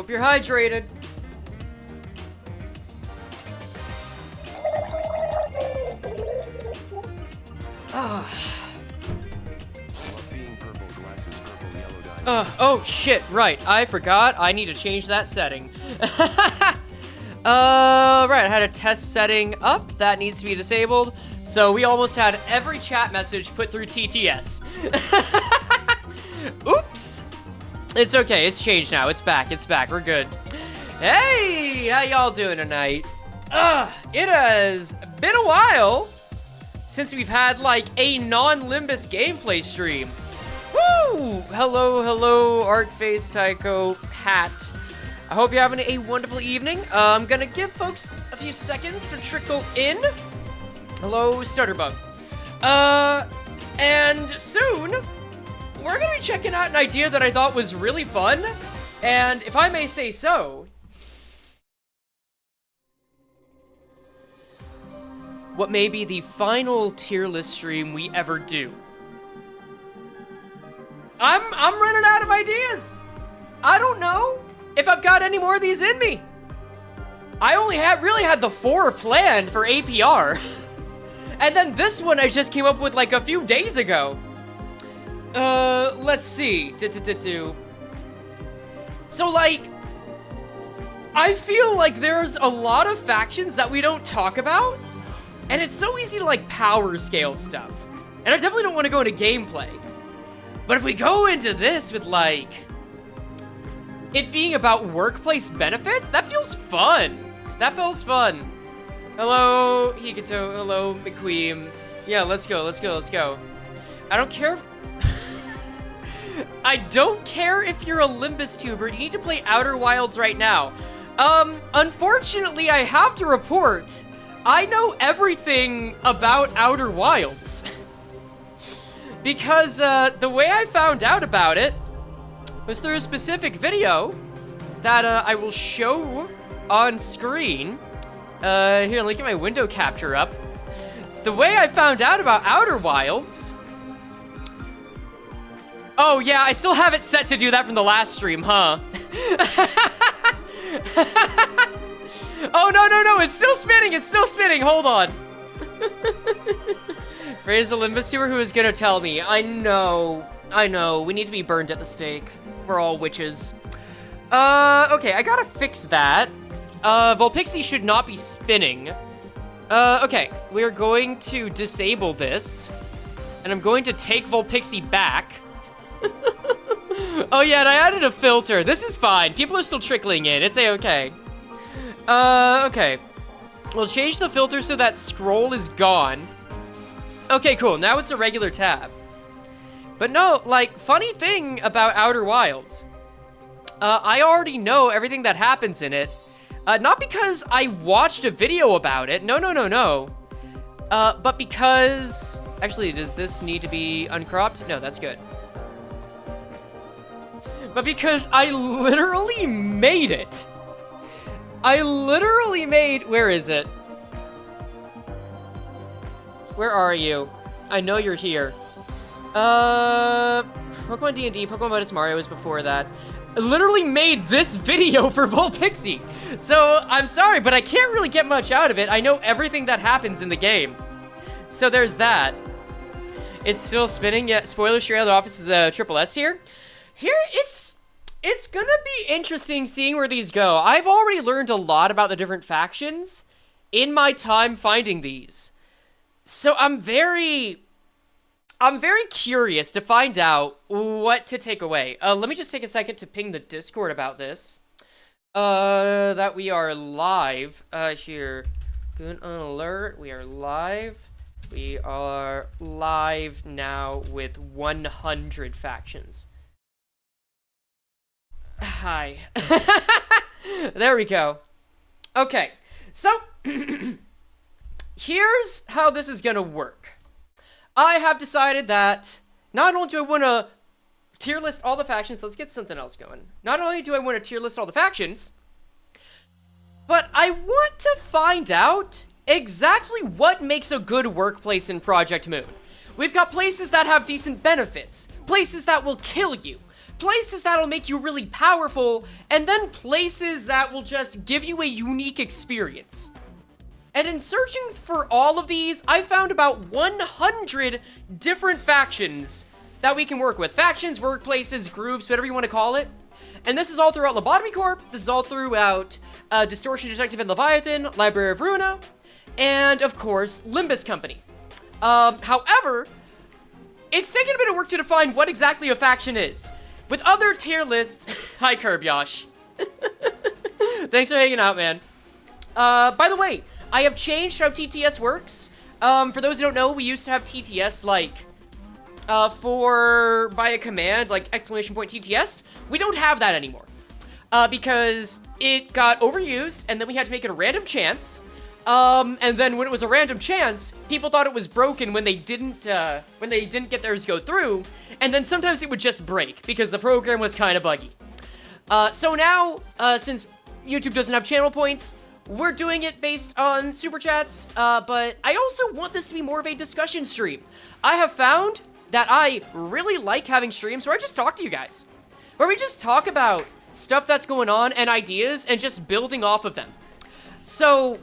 Hope you're hydrated. Oh shit, right. I forgot. I need to change that setting. Right, I had a test setting up. That needs to be disabled. So we almost had every chat message put through TTS. Oops. It's okay. It's changed now. It's back. It's back. We're good. Hey, how y'all doing tonight? It has been a while since we've had, like, a non-Limbus gameplay stream. Woo! Hello, hello, Artface, Tycho, Hat. I hope you're having a wonderful evening. I'm gonna give folks a few seconds to trickle in. Hello, Stutterbug. And soon, we're gonna be checking out an idea that I thought was really fun. And if I may say so, what may be the final tier list stream we ever do. I'm running out of ideas. I don't know if I've got any more of these in me. I only really had the 4 planned for APR. And then this one I just came up with like a few days ago. Let's see. So like, I feel like there's a lot of factions that we don't talk about. And it's so easy to like power scale stuff. And I definitely don't want to go into gameplay. But if we go into this with, like, it being about workplace benefits, that feels fun. That feels fun. Hello, Hikato. Hello, McQueen. Yeah, let's go, let's go, let's go. I don't care if... I don't care if you're a Limbus tuber. You need to play Outer Wilds right now. Unfortunately, I have to report, I know everything about Outer Wilds. Because, the way I found out about it was through a specific video that, I will show on screen. Here, let me get my window capture up. The way I found out about Outer Wilds... Oh, yeah, I still have it set to do that from the last stream, huh? Oh, no, it's still spinning, hold on. Frey is a Limbus tuber who is gonna tell me. I know, we need to be burned at the stake. We're all witches. Okay, I gotta fix that. Volpixie should not be spinning. Okay, we're going to disable this. And I'm going to take Volpixie back. Oh yeah, and I added a filter. This is fine. People are still trickling in. It's a-okay. Okay. We'll change the filter so that scroll is gone. Okay, cool. Now it's a regular tab. But no, like, funny thing about Outer Wilds. I already know everything that happens in it. Not because I watched a video about it. No. But because... Actually, does this need to be uncropped? No, that's good. But because I literally made it. I literally made... Where is it? Where are you? I know you're here. Pokemon D&D, Pokemon Buttons Mario was before that. I literally made this video for Volpixie. So, I'm sorry, but I can't really get much out of it. I know everything that happens in the game. So there's that. It's still spinning. Yeah, spoiler, Shreya, the office is Triple S here. Here, it's gonna be interesting seeing where these go. I've already learned a lot about the different factions in my time finding these. So I'm very curious to find out what to take away. Let me just take a second to ping the Discord about this. That we are live, here. Good alert, we are live. We are live now with 100 factions. Hi. There we go. Okay, so... Here's how this is gonna work. I have decided that not only do I want to tier list all the factions, let's get something else going. Not only do I want to tier list all the factions, but I want to find out exactly what makes a good workplace in Project Moon. We've got places that have decent benefits, places that will kill you, places that'll make you really powerful, and then places that will just give you a unique experience. And in searching for all of these, I found about 100 different factions that we can work with. Factions, workplaces, groups, whatever you want to call it. And this is all throughout Lobotomy Corp. This is all throughout Distortion Detective and Leviathan, Library of Ruina, and of course, Limbus Company. However, it's taken a bit of work to define what exactly a faction is. With other tier lists... Hi, Yosh. Thanks for hanging out, man. By the way, I have changed how TTS works. For those who don't know, we used to have TTS, like, by a command, like, exclamation point TTS. We don't have that anymore. Because it got overused, and then we had to make it a random chance. And then when it was a random chance, people thought it was broken when they didn't get theirs go through, and then sometimes it would just break, because the program was kind of buggy. So now, since YouTube doesn't have channel points, we're doing it based on Superchats, but I also want this to be more of a discussion stream. I have found that I really like having streams where I just talk to you guys, where we just talk about stuff that's going on and ideas and just building off of them. So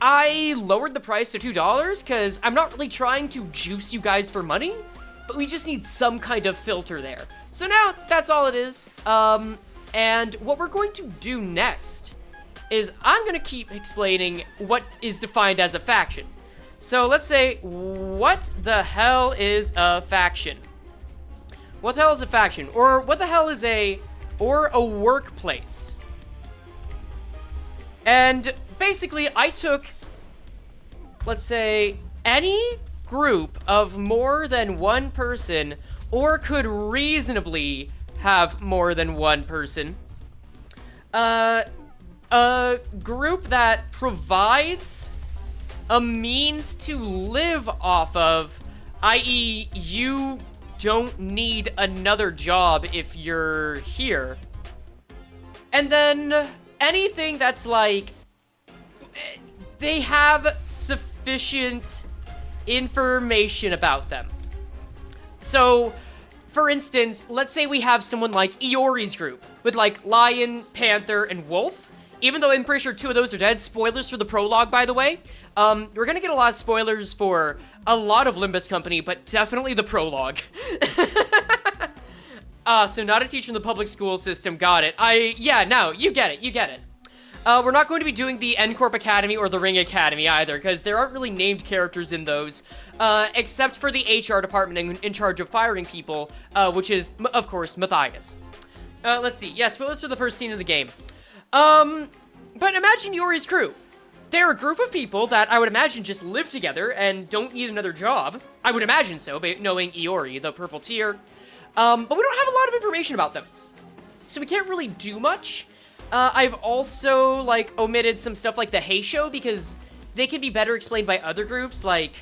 I lowered the price to $2 because I'm not really trying to juice you guys for money, but we just need some kind of filter there. So now that's all it is. And what we're going to do next is I'm going to keep explaining what is defined as a faction. So let's say, what the hell is a faction? What the hell is a faction? Or what the hell is a workplace? And basically, I took, let's say, any group of more than one person, or could reasonably have more than one person. A group that provides a means to live off of, i.e., you don't need another job if you're here. And then anything that's like, they have sufficient information about them. So, for instance, let's say we have someone like Iori's group, with like Lion, Panther, and Wolf. Even though I'm pretty sure 2 of those are dead. Spoilers for the prologue, by the way. We're gonna get a lot of spoilers for a lot of Limbus Company, but definitely the prologue. So not a teacher in the public school system, got it. Yeah, no, you get it. We're not going to be doing the N-Corp Academy or the Ring Academy either, because there aren't really named characters in those, except for the HR department in charge of firing people, which is, of course, Matthias. Let's see. Yeah, spoilers for the first scene of the game. But imagine Yori's crew. They're a group of people that I would imagine just live together and don't need another job. I would imagine so, knowing Iori, the purple tier. But we don't have a lot of information about them. So we can't really do much. I've also, like, omitted some stuff like the Heisho because they can be better explained by other groups, like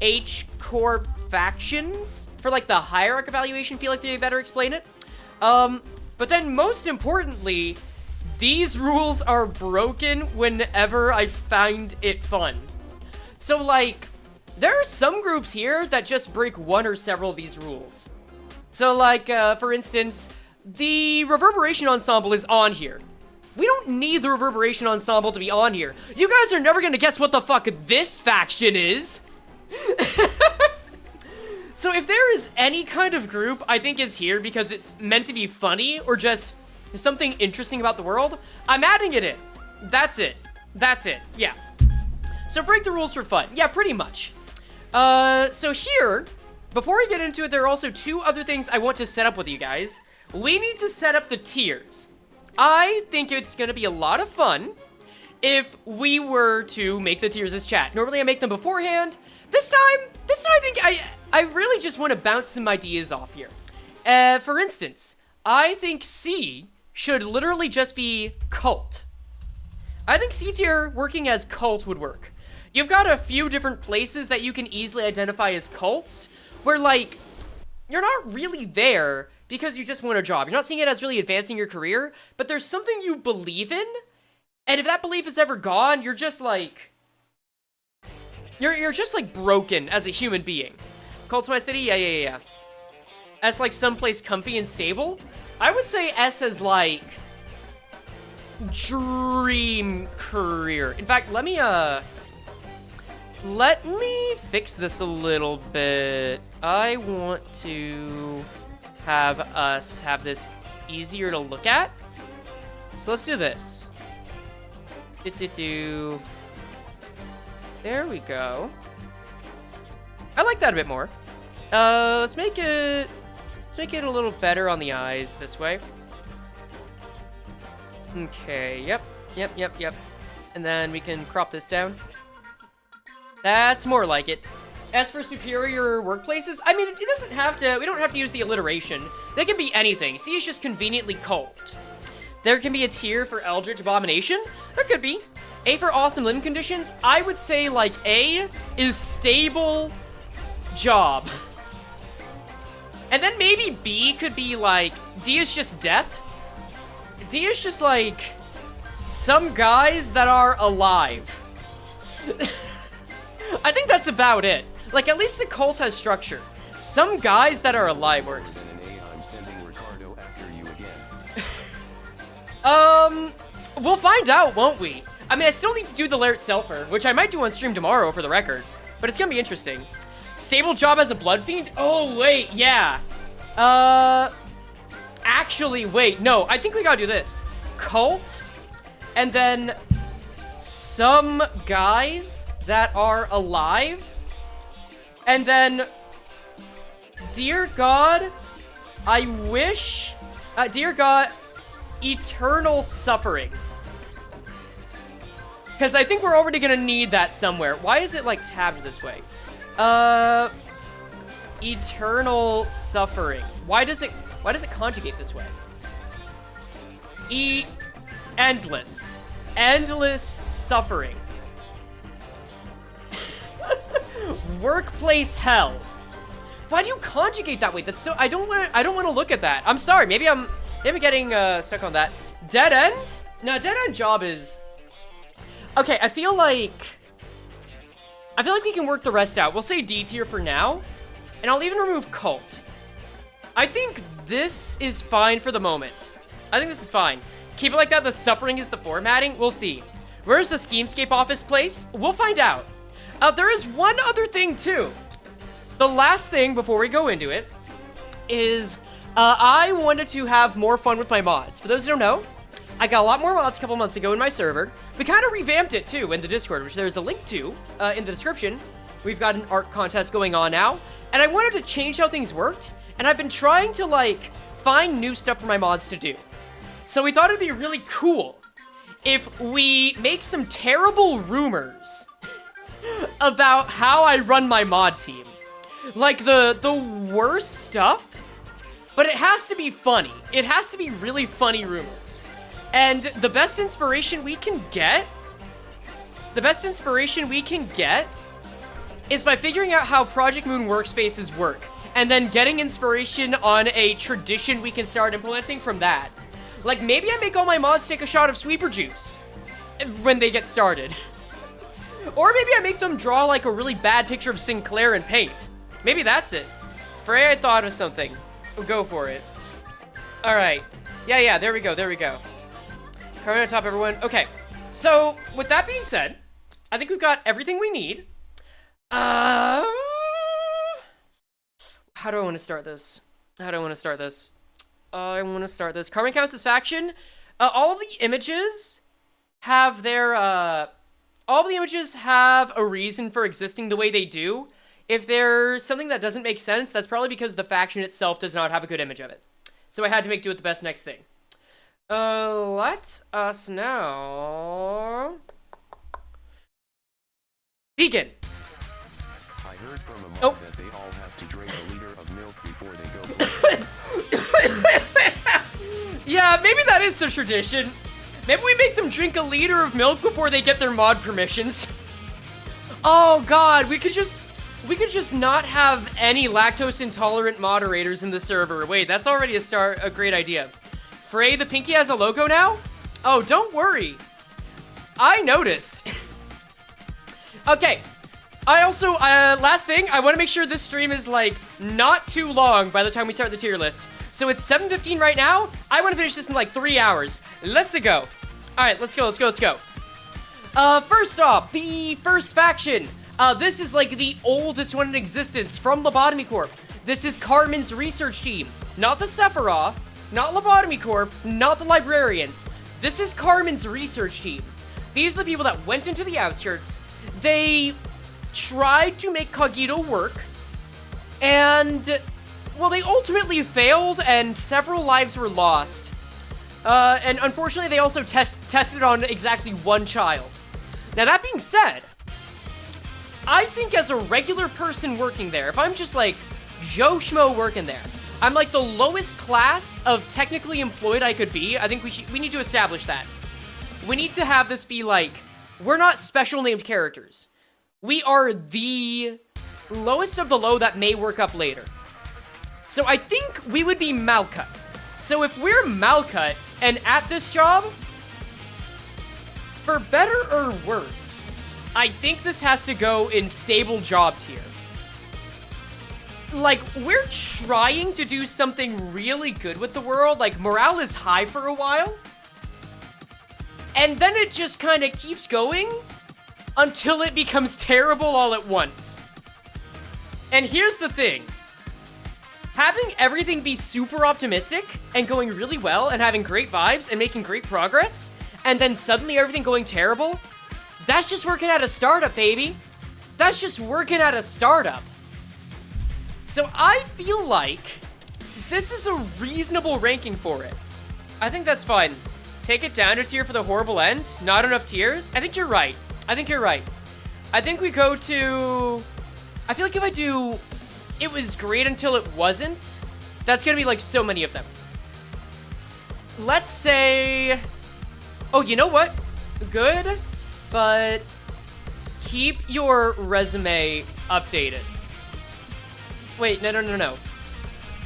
H-Corp factions. For, like, the hierarch evaluation, feel like they better explain it. But then, most importantly, these rules are broken whenever I find it fun. So, like, there are some groups here that just break one or several of these rules. So, like, for instance, the Reverberation Ensemble is on here. We don't need the Reverberation Ensemble to be on here. You guys are never gonna guess what the fuck this faction is. So if there is any kind of group I think is here because it's meant to be funny or just something interesting about the world, I'm adding it in. That's it. Yeah. So break the rules for fun. Yeah, pretty much. So here, before we get into it, there are also 2 other things I want to set up with you guys. We need to set up the tiers. I think it's gonna be a lot of fun if we were to make the tiers as chat. Normally I make them beforehand. This time I think I really just want to bounce some ideas off here. For instance, I think C should literally just be cult. I think C tier working as cult would work. You've got a few different places that you can easily identify as cults, where, like, you're not really there because you just want a job. You're not seeing it as really advancing your career, but there's something you believe in, and if that belief is ever gone, you're just, like... You're just, like, broken as a human being. Cults My City? Yeah. S like someplace comfy and stable. I would say S as like dream career. In fact, let me fix this a little bit. I want to have us have this easier to look at. So let's do this. There we go. I like that a bit more. Let's make it a little better on the eyes this way. Okay, yep. And then we can crop this down. That's more like it. As for superior workplaces, I mean, it doesn't have to, we don't have to use the alliteration. They can be anything. C is just conveniently cult. There can be a tier for Eldritch Abomination. There could be. A for awesome living conditions. I would say, like, A is stable job. And then maybe B could be, like, D is just death. D is just, like, some guys that are alive. I think that's about it. Like, at least the cult has structure. Some guys that are alive works. I'm sending Ricardo after you again. We'll find out, won't we? I mean, I still need to do the Lair Selfer, which I might do on stream tomorrow for the record, but it's gonna be interesting. Stable job as a blood fiend? Oh, wait, yeah. Actually, wait, no, I think we gotta do this. Cult, and then some guys that are alive, and then, dear God, I wish, dear God, eternal suffering. Because I think we're already gonna need that somewhere. Why is it, like, tabbed this way? Eternal suffering. Why does it conjugate this way? Endless. Endless suffering. Workplace hell. Why do you conjugate that way? That's so, I don't want to look at that. I'm sorry. Maybe I'm getting stuck on that. Dead end? No, dead end job is... Okay, I feel like we can work the rest out. We'll say D tier for now, and I'll even remove cult. I think this is fine for the moment. I think this is fine. Keep it like that. The suffering is the formatting. We'll see. Where's the Schemescape office place? We'll find out. There is one other thing too. The last thing before we go into it is I wanted to have more fun with my mods. For those who don't know, I got a lot more mods a couple months ago in my server. We kind of revamped it too in the Discord, which there's a link to in the description. We've got an art contest going on now, and I wanted to change how things worked, and I've been trying to, like, find new stuff for my mods to do. So we thought it'd be really cool if we make some terrible rumors about how I run my mod team. Like, the worst stuff, but it has to be funny. It has to be really funny rumors. And the best inspiration we can get is by figuring out how Project Moon workspaces work, and then getting inspiration on a tradition we can start implementing from that. Like, maybe I make all my mods take a shot of sweeper juice when they get started. Or maybe I make them draw, like, a really bad picture of Sinclair in paint. Maybe that's it. Frey, I thought of something. Go for it. Alright. Yeah, there we go. Covering on top, everyone. Okay, so with that being said, I think we've got everything we need. How do I want to start this? I want to start this. Carbon Counterfaction. All of the images have their, all of the images have a reason for existing the way they do. If there's something that doesn't make sense, that's probably because the faction itself does not have a good image of it. So I had to make do with the best next thing. Let us now begin. I heard from a mob that they all have to drink a liter of milk before they go for Yeah, maybe that is the tradition. Maybe we make them drink a liter of milk before they get their mod permissions. Oh god, we could just not have any lactose intolerant moderators in the server. Wait, that's already a great idea. Frey the Pinky has a logo now? Oh, don't worry. I noticed. Okay, I also, last thing, I want to make sure this stream is, like, not too long by the time we start the tier list. So it's 7:15 right now. I want to finish this in, like, 3 hours. Let's go. All right, let's go. First off, the first faction. This is, like, the oldest one in existence from Lobotomy Corp. This is Carmen's research team. Not the Sephiroth, not Lobotomy Corp, not the Librarians. This is Carmen's research team. These are the people that went into the outskirts. They tried to make Cogito work, and, well, they ultimately failed, and several lives were lost. And unfortunately, they also tested on exactly one child. Now, that being said, I think as a regular person working there, if I'm just, like, Joe Schmo working there, I'm, like, the lowest class of technically employed I could be. I think we need to establish that. We need to have this be, like, we're not special named characters. We are the lowest of the low that may work up later. So I think we would be Malcut. So if we're Malcut and at this job, for better or worse, I think this has to go in stable job tier. Like, we're trying to do something really good with the world. Like, morale is high for a while. And then it just kind of keeps going until it becomes terrible all at once. And here's the thing. Having everything be super optimistic and going really well and having great vibes and making great progress, and then suddenly everything going terrible, that's just working at a startup, baby. That's just working at a startup. So I feel like this is a reasonable ranking for it. I think that's fine. Take it down a tier for the horrible end. Not enough tiers. I think you're right. I think we go to... I feel like if I do... It was great until it wasn't. That's gonna be like so many of them. Let's say... Oh, you know what? Good, but keep your resume updated. Wait, no.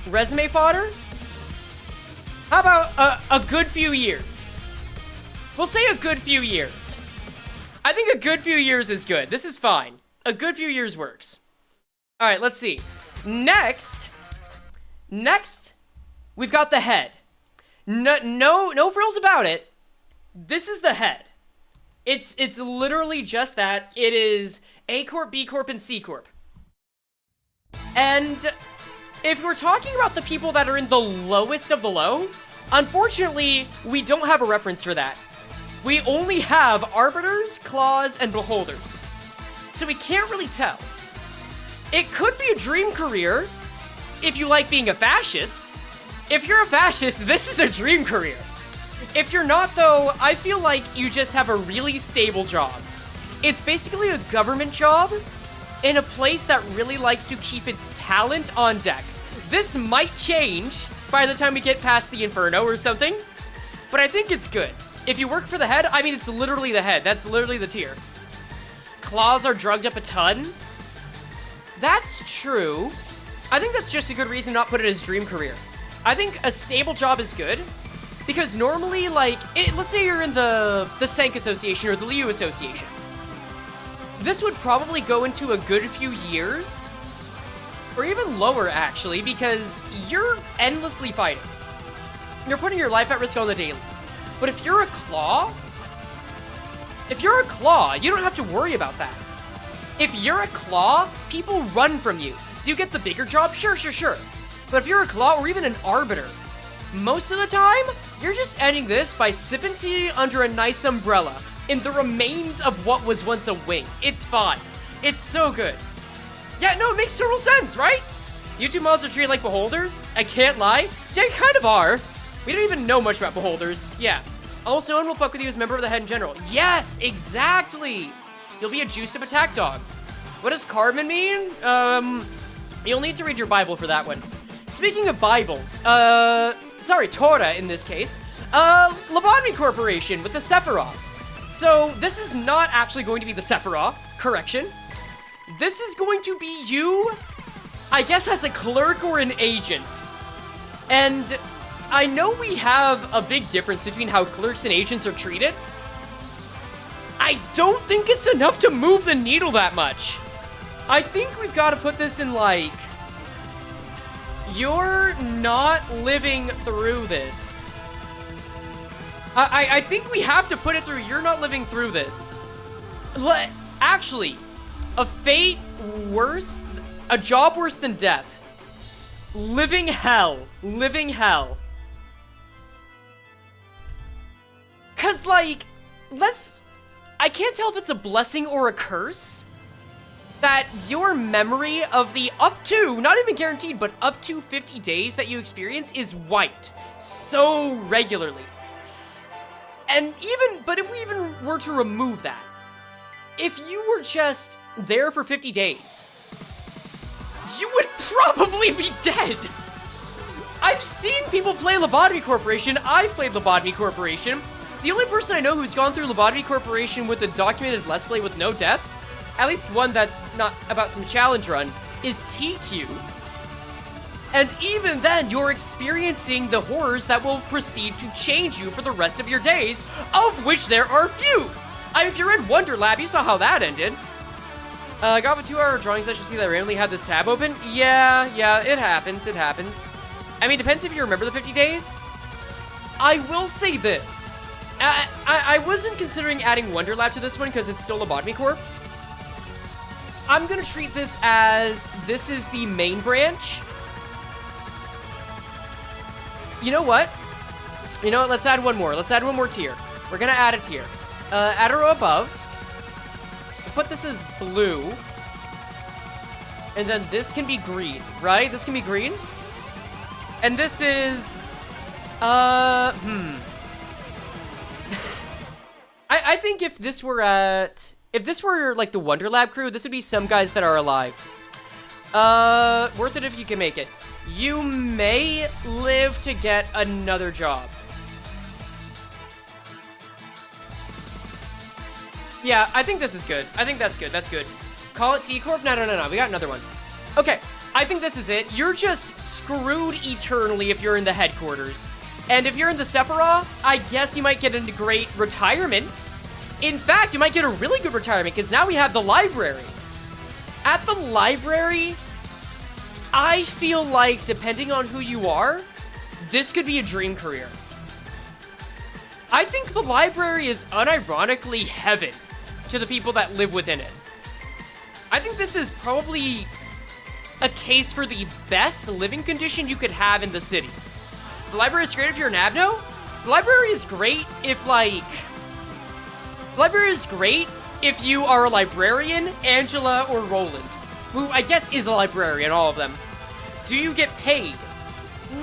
Resume fodder? How about a good few years? We'll say a good few years. I think a good few years is good. This is fine. A good few years works. All right, let's see. Next, we've got the head. No frills about it. This is the head. It's literally just that. It is A Corp, B Corp, and C Corp. And if we're talking about the people that are in the lowest of the low, unfortunately, we don't have a reference for that. We only have Arbiters, Claws, and Beholders. So we can't really tell. It could be a dream career if you like being a fascist. If you're a fascist, this is a dream career. If you're not, though, I feel like you just have a really stable job. It's basically a government job in a place that really likes to keep its talent on deck. This might change by the time we get past the Inferno or something, but I think it's good. If you work for the head, I mean, it's literally the head. That's literally the tier. Claws are drugged up a ton. That's true. I think that's just a good reason to not put it as dream career. I think a stable job is good, because normally, like, let's say you're in the Sank Association or the Liu Association. This would probably go into a good few years, or even lower, actually, because you're endlessly fighting. You're putting your life at risk on the daily. But if you're a claw, you don't have to worry about that. If you're a claw, people run from you. Do you get the bigger job? Sure. But if you're a claw or even an arbiter, most of the time, you're just ending this by sipping tea under a nice umbrella in the remains of what was once a wing. It's fine. It's so good. Yeah, no, it makes total sense, right? YouTube mods are treated like beholders? I can't lie. Yeah, you kind of are. We don't even know much about beholders. Yeah. Also, no one will fuck with you as a member of the head in general. Yes, exactly. You'll be a juiced up attack dog. What does Carmen mean? You'll need to read your Bible for that one. Speaking of Bibles, sorry, Torah in this case, Lobotomy Corporation with the Sephiroth. So this is not actually going to be the Sephiroth, correction. This is going to be you, I guess, as a clerk or an agent. And I know we have a big difference between how clerks and agents are treated. I don't think it's enough to move the needle that much. I think we've got to put this in, like, you're not living through this. I think we have to put it through, you're not living through this. Actually, a fate worse, a job worse than death. Living hell. Living hell. Cause, like, I can't tell if it's a blessing or a curse that your memory of the up to, not even guaranteed, but up to 50 days that you experience is wiped so regularly. And but if we even were to remove that, if you were just there for 50 days, you would probably be dead. I've seen people play Lobotomy Corporation. I've played Lobotomy Corporation. The only person I know who's gone through Lobotomy Corporation with a documented Let's Play with no deaths, at least one that's not about some challenge run, is TQ. And even then, you're experiencing the horrors that will proceed to change you for the rest of your days, of which there are few. I mean, if you're in Wonder Lab, you saw how that ended. Got a 2-hour drawing session, see that I randomly had this tab open? Yeah, it happens, it happens. I mean, depends if you remember the 50 days. I will say this. I wasn't considering adding Wonder Lab to this one because it's still Lobotomy Corp. I'm gonna treat this as this is the main branch. You know what? Let's add one more. Let's add one more tier. We're gonna add a tier. Add a row above. Put this as blue. And then this can be green, right? This can be green. And this is... I think if this were like the Wonder Lab crew, this would be some guys that are alive. Worth it if you can make it. You may live to get another job. Yeah, I think this is good. I think that's good. That's good. Call it T-Corp? No. We got another one. Okay, I think this is it. You're just screwed eternally if you're in the headquarters. And if you're in the Sephiroth, I guess you might get a great retirement. In fact, you might get a really good retirement, because now we have the library. At the library, I feel like, depending on who you are, this could be a dream career. I think the library is unironically heaven to the people that live within it. I think this is probably a case for the best living condition you could have in the city. The library is great if you're an Abno. The library is great if, like... The library is great if you are a librarian, Angela, or Roland, who I guess is a librarian, all of them. Do you get paid?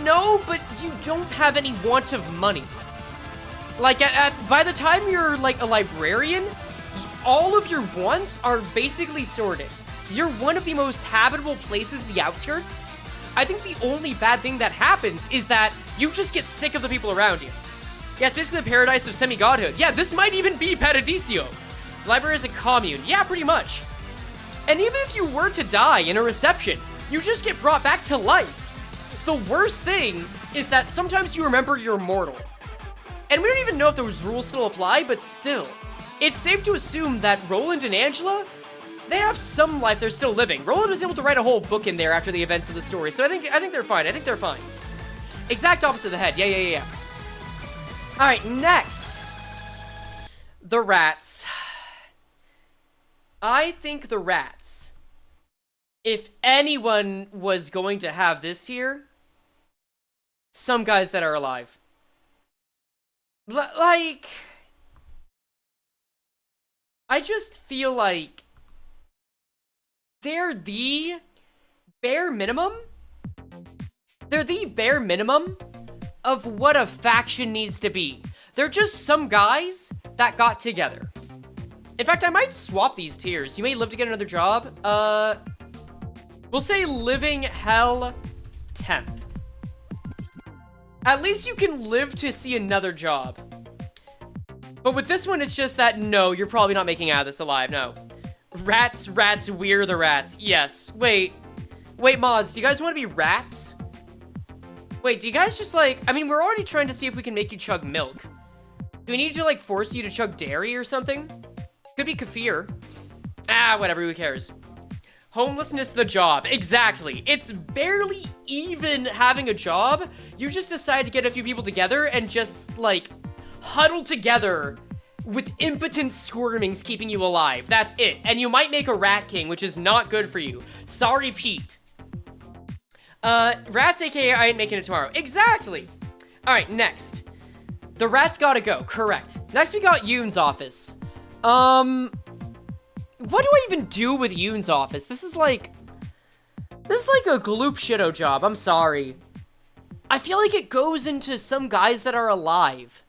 No, but you don't have any want of money. Like, by the time you're, like, a librarian, all of your wants are basically sorted. You're one of the most habitable places in the outskirts. I think the only bad thing that happens is that you just get sick of the people around you. Yeah, it's basically the paradise of semi-godhood. Yeah, this might even be Paradiso. The library is a commune. Yeah, pretty much. And even if you were to die in a reception, you just get brought back to life. The worst thing is that sometimes you remember you're mortal. And we don't even know if those rules still apply, but still. It's safe to assume that Roland and Angela, they have some life they're still living. Roland was able to write a whole book in there after the events of the story, so I think they're fine. I think they're fine. Exact opposite of the head. Yeah. Alright, next. The rats. I think the rats, if anyone was going to have this here, some guys that are alive. Like, I just feel like they're the bare minimum. They're the bare minimum of what a faction needs to be. They're just some guys that got together. In fact, I might swap these tiers. You may live to get another job. We'll say living hell 10th. At least you can live to see another job. But with this one, it's just that, no, you're probably not making out of this alive, no. Rats, we're the rats. Yes. Wait, mods, do you guys want to be rats? Wait, do you guys just, like... I mean, we're already trying to see if we can make you chug milk. Do we need to, like, force you to chug dairy or something? Could be kefir. Ah, whatever, who cares? Homelessness the job. Exactly. It's barely even having a job. You just decide to get a few people together and just, like, huddle together with impotent squirmings keeping you alive. That's it. And you might make a rat king, which is not good for you. Sorry, Pete. Rats, aka I ain't making it tomorrow. Exactly. All right, next. The rats gotta go. Correct. Next, we got Yoon's office. What do I even do with Yoon's office? This is like a gloop shitto job. I'm sorry. I feel like it goes into some guys that are alive.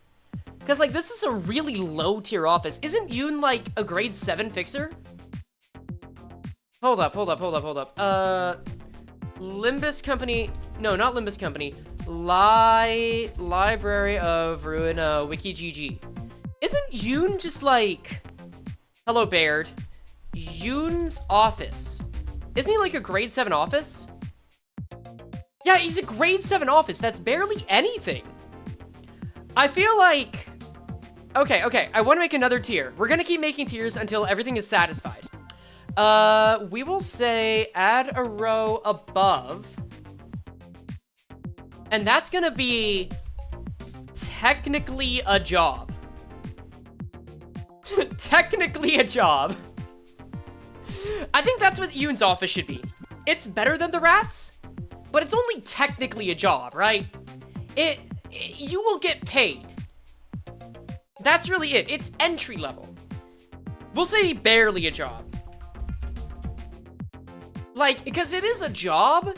Because, like, this is a really low-tier office. Isn't Yoon, like, a grade 7 fixer? Hold up. Limbus Company... No, not Limbus Company. Library of Ruin, Wiki GG. Isn't Yoon just, like... Hello, Baird. Yoon's office. Isn't he, like, a grade 7 office? Yeah, he's a grade 7 office. That's barely anything. I feel like... Okay. I want to make another tier. We're gonna keep making tiers until everything is satisfied. We will say add a row above. And that's gonna be technically a job. Technically a job. I think that's what Yoon's office should be. It's better than the rats, but it's only technically a job, right? You will get paid. That's really it. It's entry level. We'll say barely a job. Like, because it is a job,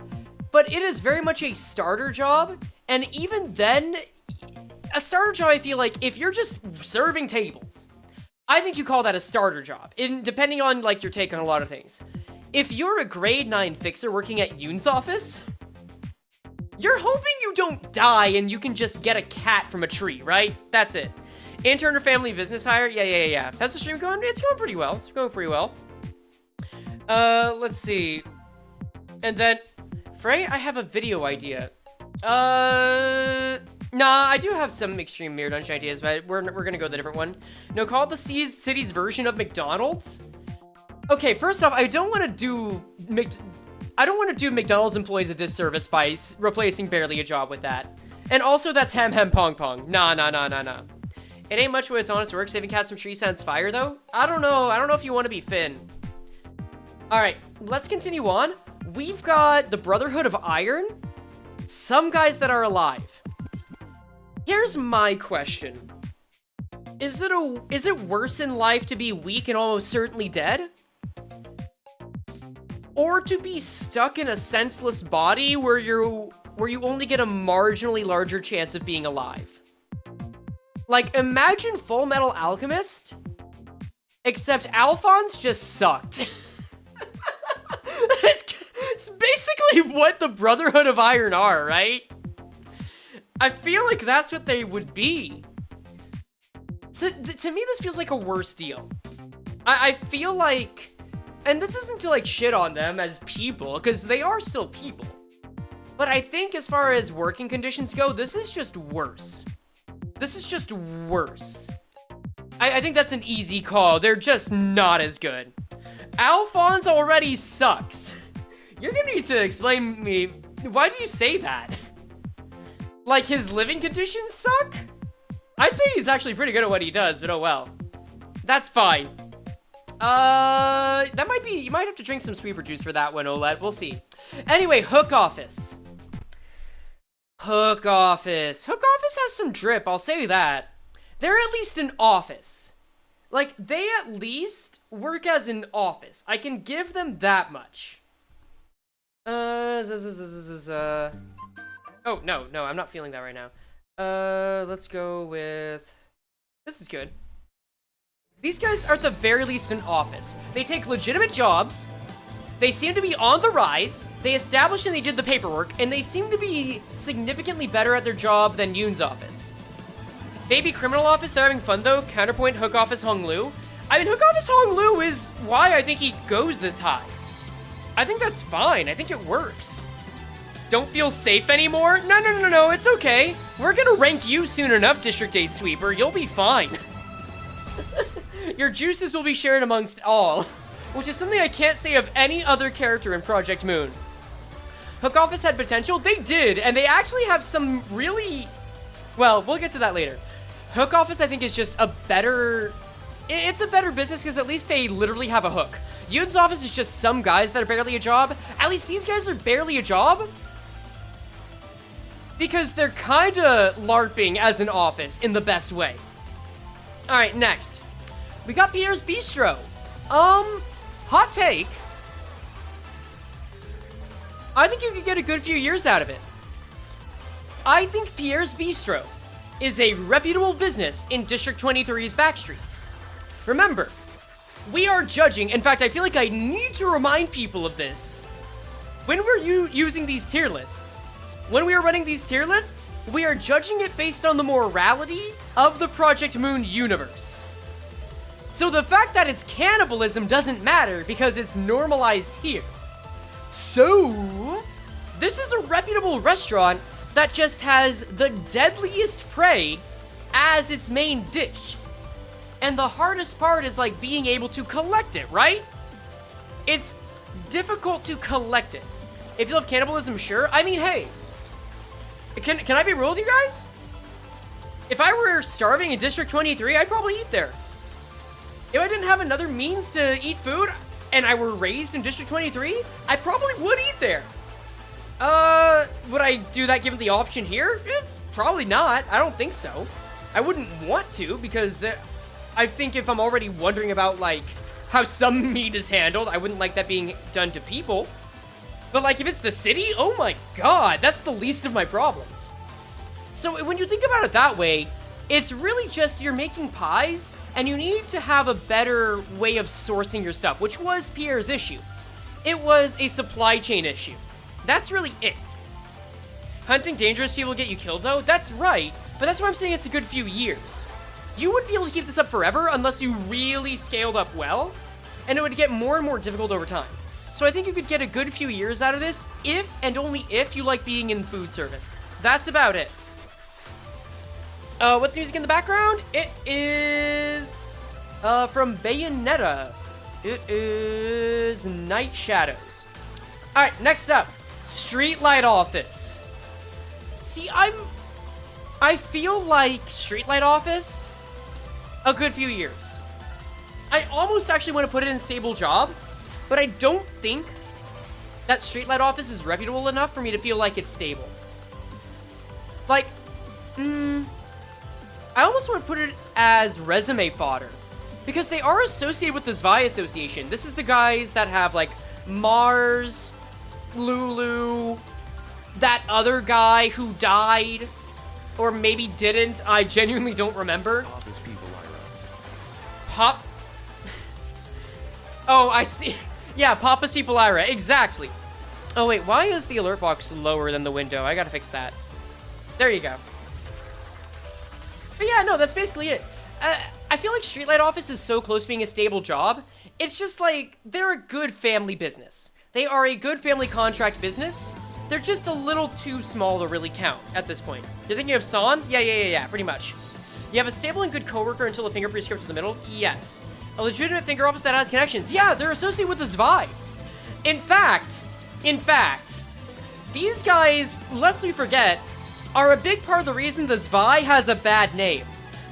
but it is very much a starter job. And even then, a starter job, I feel like, if you're just serving tables, I think you call that a starter job, depending on, like, your take on a lot of things. If you're a grade 9 fixer working at Yoon's office, you're hoping you don't die and you can just get a cat from a tree, right? That's it. Intern or family business hire? Yeah. How's the stream going? It's going pretty well. Let's see. And then, Frey, I have a video idea. Nah, I do have some extreme Mirror Dungeon ideas, but we're gonna go with a different one. No, call it the city's version of McDonald's? Okay, first off, I don't want to do McDonald's employees a disservice by replacing barely a job with that. And also, that's hem pong pong. Nah. It ain't much what it's honest work. Saving cats from trees sounds fire, though. I don't know if you want to be Finn. All right, let's continue on. We've got the Brotherhood of Iron. Some guys that are alive. Here's my question. Is it worse in life to be weak and almost certainly dead? Or to be stuck in a senseless body where you only get a marginally larger chance of being alive? Like, imagine Full Metal Alchemist, except Alphonse just sucked. It's basically what the Brotherhood of Iron are, right? I feel like that's what they would be. So, to me, this feels like a worse deal. I feel like... And this isn't to, like, shit on them as people, because they are still people. But I think as far as working conditions go, this is just worse. This is just worse. I think that's an easy call. They're just not as good. Alphonse already sucks. You're gonna need to explain me, why do you say that? Like, his living conditions suck? I'd say he's actually pretty good at what he does, but oh well. That's fine. That might be, you might have to drink some sweeper juice for that one, Oled. We'll see. Anyway, Hook Office. Hook Office has some drip, I'll say that. They're at least an office. Like, they at least work as an office. I can give them that much. Oh, no, I'm not feeling that right now. Let's go with... This is good. These guys are at the very least an office. They take legitimate jobs. They seem to be on the rise. They established and they did the paperwork, and they seem to be significantly better at their job than Yoon's office. Baby criminal office, they're having fun though. Counterpoint, Hook Office Hong Lu. I mean, Hook Office Hong Lu is why I think he goes this high. I think that's fine. I think it works. Don't feel safe anymore? No, it's okay. We're gonna rank you soon enough, District 8 Sweeper. You'll be fine. Your juices will be shared amongst all. which is something I can't say of any other character in Project Moon. Hook Office had potential? They did, and they actually have some really... Well, we'll get to that later. Hook Office, I think, is just a better... It's a better business because at least they literally have a hook. Yoon's office is just some guys that are barely a job. At least these guys are barely a job. Because they're kinda LARPing as an office in the best way. Alright, next. We got Pierre's Bistro. Hot take. I think you could get a good few years out of it. I think Pierre's Bistro is a reputable business in District 23's backstreets. Remember, we are judging. In fact, I feel like I need to remind people of this. When we're using these tier lists, when we are running these tier lists, we are judging it based on the morality of the Project Moon universe. So the fact that it's cannibalism doesn't matter because it's normalized here. So, this is a reputable restaurant that just has the deadliest prey as its main dish. And the hardest part is like being able to collect it, right? It's difficult to collect it. If you love cannibalism, sure. I mean, hey, can I be real with you guys? If I were starving in District 23, I'd probably eat there. If I didn't have another means to eat food and I were raised in District 23, I probably would eat there. Would I do that given the option here? Probably not. I don't think so. I wouldn't want to because I think if I'm already wondering about, like, how some meat is handled, I wouldn't like that being done to people. But, like, if it's the city, oh my god, that's the least of my problems. So when you think about it that way, it's really just you're making pies, and you need to have a better way of sourcing your stuff, which was Pierre's issue. It was a supply chain issue. That's really it. Hunting dangerous people get you killed, though? That's right, but that's why I'm saying it's a good few years. You wouldn't be able to keep this up forever unless you really scaled up well, and it would get more and more difficult over time. So I think you could get a good few years out of this if and only if you like being in food service. That's about it. What's the music in the background? It is from Bayonetta. It is Night Shadows. All right, next up, Streetlight Office. See, I feel like Streetlight Office, a good few years. I almost actually want to put it in stable job, but I don't think that Streetlight Office is reputable enough for me to feel like it's stable. Like, I almost want to put it as resume fodder, because they are associated with the Zwei Association. This is the guys that have, like, Mars, Lulu, that other guy who died, or maybe didn't. I genuinely don't remember. Papa's people, Ira. Pop. Oh, I see. Yeah, Papa's people, Ira. Exactly. Oh, wait. Why is the alert box lower than the window? I gotta fix that. There you go. But yeah, no, that's basically it. I feel like Streetlight Office is so close to being a stable job. It's just like, they're a good family business. They are a good family contract business. They're just a little too small to really count at this point. You're thinking of San? Yeah, pretty much. You have a stable and good coworker until a fingerprint script in the middle? Yes. A legitimate finger office that has connections? Yeah, they're associated with the Zwei. In fact, these guys, lest we forget, are a big part of the reason the Zwei has a bad name.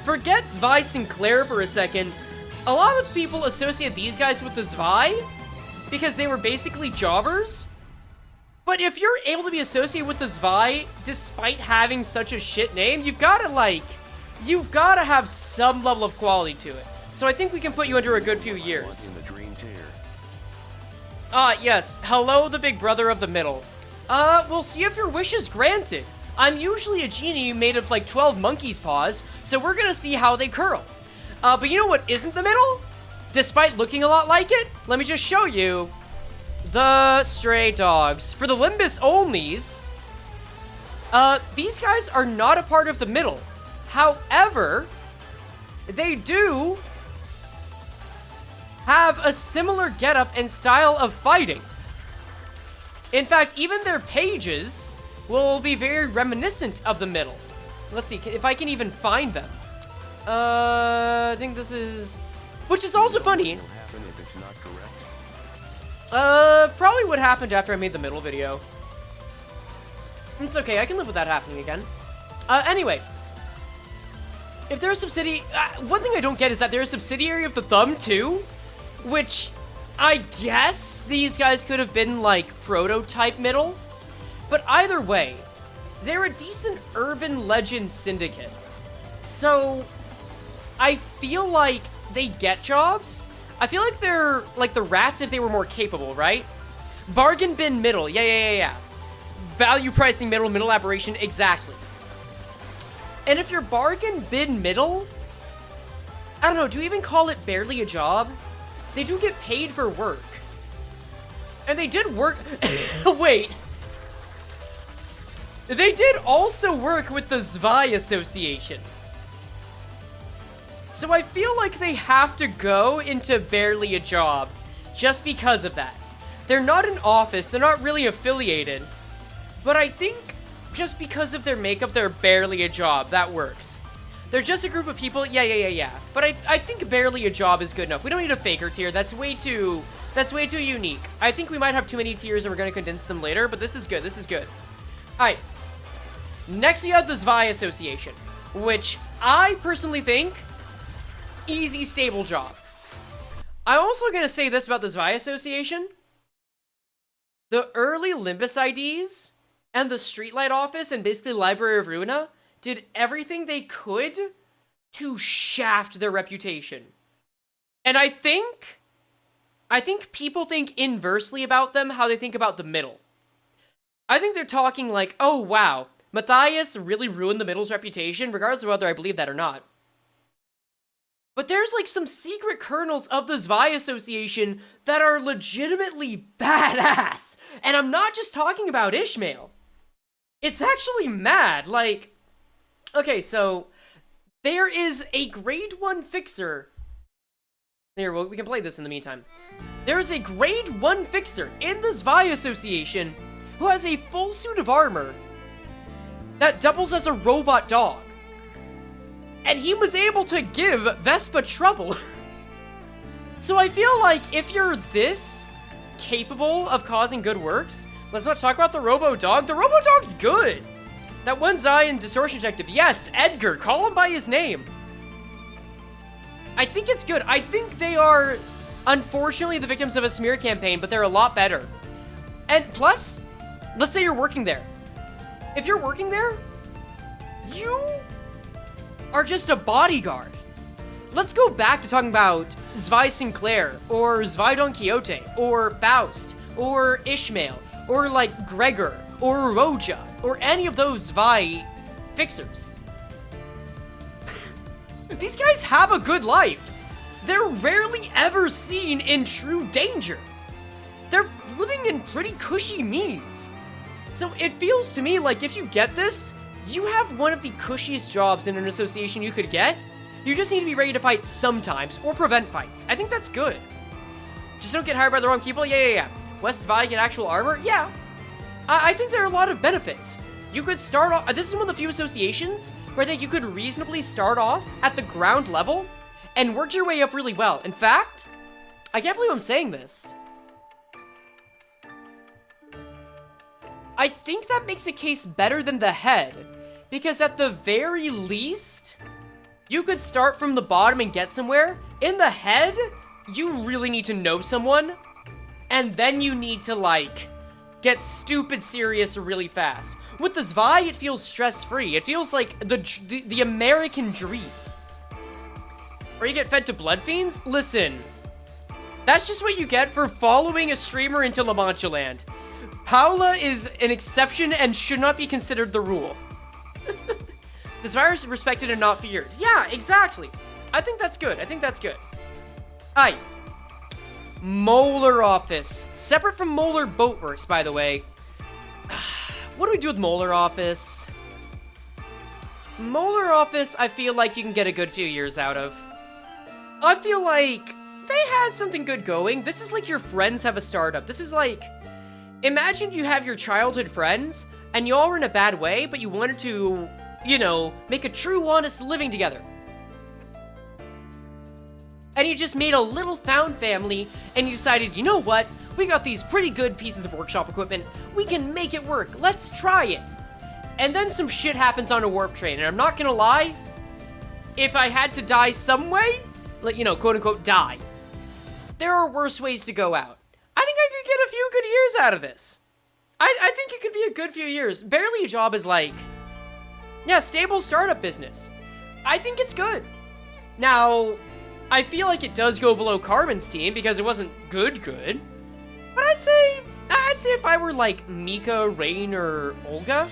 Forget Zwei Sinclair for a second. A lot of people associate these guys with the Zwei because they were basically jobbers. But if you're able to be associated with the Zwei despite having such a shit name, you've gotta have some level of quality to it. So I think we can put you under a good few years. In the dream tier. Yes. Hello, the big brother of the middle. We'll see if your wish is granted. I'm usually a genie made of like 12 monkey's paws, so we're gonna see how they curl. But you know what isn't the middle? Despite looking a lot like it, let me just show you. The stray dogs. For the Limbus onlys, these guys are not a part of the middle. However, they do have a similar getup and style of fighting. In fact, even their pages will be very reminiscent of the middle. Let's see if I can even find them. I think this is Which is also funny. What will happen if it's not correct? Probably what happened after I made the middle video. It's okay, I can live with that happening again. Anyway. If they're a subsidiary... one thing I don't get is that they're a subsidiary of the Thumb, too. Which, I guess these guys could have been, like, prototype middle. But either way, they're a decent urban legend syndicate. So, I feel like they get jobs. I feel like they're like the rats if they were more capable, right? Bargain bin middle, yeah. Value pricing middle aberration, exactly. And if you're bargain bin middle, I don't know, do we even call it barely a job? They do get paid for work. And they did work, wait. They did also work with the Zwei Association. So I feel like they have to go into barely a job just because of that. They're not an office, they're not really affiliated, but I think just because of their makeup, they're barely a job. That works. They're just a group of people, yeah. But I think barely a job is good enough. We don't need a faker tier, that's way too unique. I think we might have too many tiers and we're gonna condense them later, but this is good, Alright. Next we have the Zwei Association, which I personally think easy, stable job. I'm also going to say this about the Zwei Association. The early Limbus IDs and the Streetlight Office and basically Library of Ruina did everything they could to shaft their reputation. And I think people think inversely about them how they think about the middle. I think they're talking like, oh wow, Matthias really ruined the middle's reputation, regardless of whether I believe that or not. But there's like some secret kernels of the Zwei Association that are legitimately badass. And I'm not just talking about Ishmael. It's actually mad. Like, okay, so there is a grade 1 fixer. Here, well, we can play this in the meantime. There is a grade 1 fixer in the Zwei Association who has a full suit of armor that doubles as a robot dog. And he was able to give Vespa trouble. So I feel like if you're this capable of causing good works, let's not talk about the Robo-Dog. The Robo-Dog's good. That one Zion Distortion Detective. Yes, Edgar. Call him by his name. I think it's good. I think they are, unfortunately, the victims of a smear campaign, but they're a lot better. And plus, let's say you're working there. If you're working there, you are just a bodyguard. Let's go back to talking about Zwei Sinclair, or Zwei Don Quixote, or Faust, or Ishmael, or like Gregor, or Roja, or any of those Zwei fixers. These guys have a good life. They're rarely ever seen in true danger. They're living in pretty cushy means. So it feels to me like if you get this, you have one of the cushiest jobs in an association you could get. You just need to be ready to fight sometimes, or prevent fights. I think that's good. Just don't get hired by the wrong people? Yeah. West Zwei get actual armor? Yeah. I think there are a lot of benefits. You could start off... This is one of the few associations where I think you could reasonably start off at the ground level and work your way up really well. In fact, I can't believe I'm saying this. I think that makes a case better than the head, because at the very least, you could start from the bottom and get somewhere. In the head, you really need to know someone, and then you need to, like, get stupid serious really fast. With the Zwei, it feels stress-free. It feels like the American dream. Or you get fed to blood fiends? Listen, that's just what you get for following a streamer into La Mancha Land. Paula is an exception and should not be considered the rule. This virus is respected and not feared. Yeah, exactly. I think that's good. Aye. Molar Office. Separate from Molar Boatworks, by the way. What do we do with Molar Office? Molar Office, I feel like you can get a good few years out of. I feel like they had something good going. This is like your friends have a startup. This is like... Imagine you have your childhood friends, and you all were in a bad way, but you wanted to, you know, make a true, honest living together. and you just made a little found family, and you decided, you know what? We got these pretty good pieces of workshop equipment. We can make it work. Let's try it. And then some shit happens on a warp train, and I'm not gonna lie, if I had to die some way, like, you know, quote-unquote die, there are worse ways to go out. I think I could get a few good years out of this. I think it could be a good few years. Barely a job is like, yeah, stable startup business. I think it's good. Now, I feel like it does go below Carmen's team because it wasn't good. But I'd say if I were like Mika, Rain, or Olga,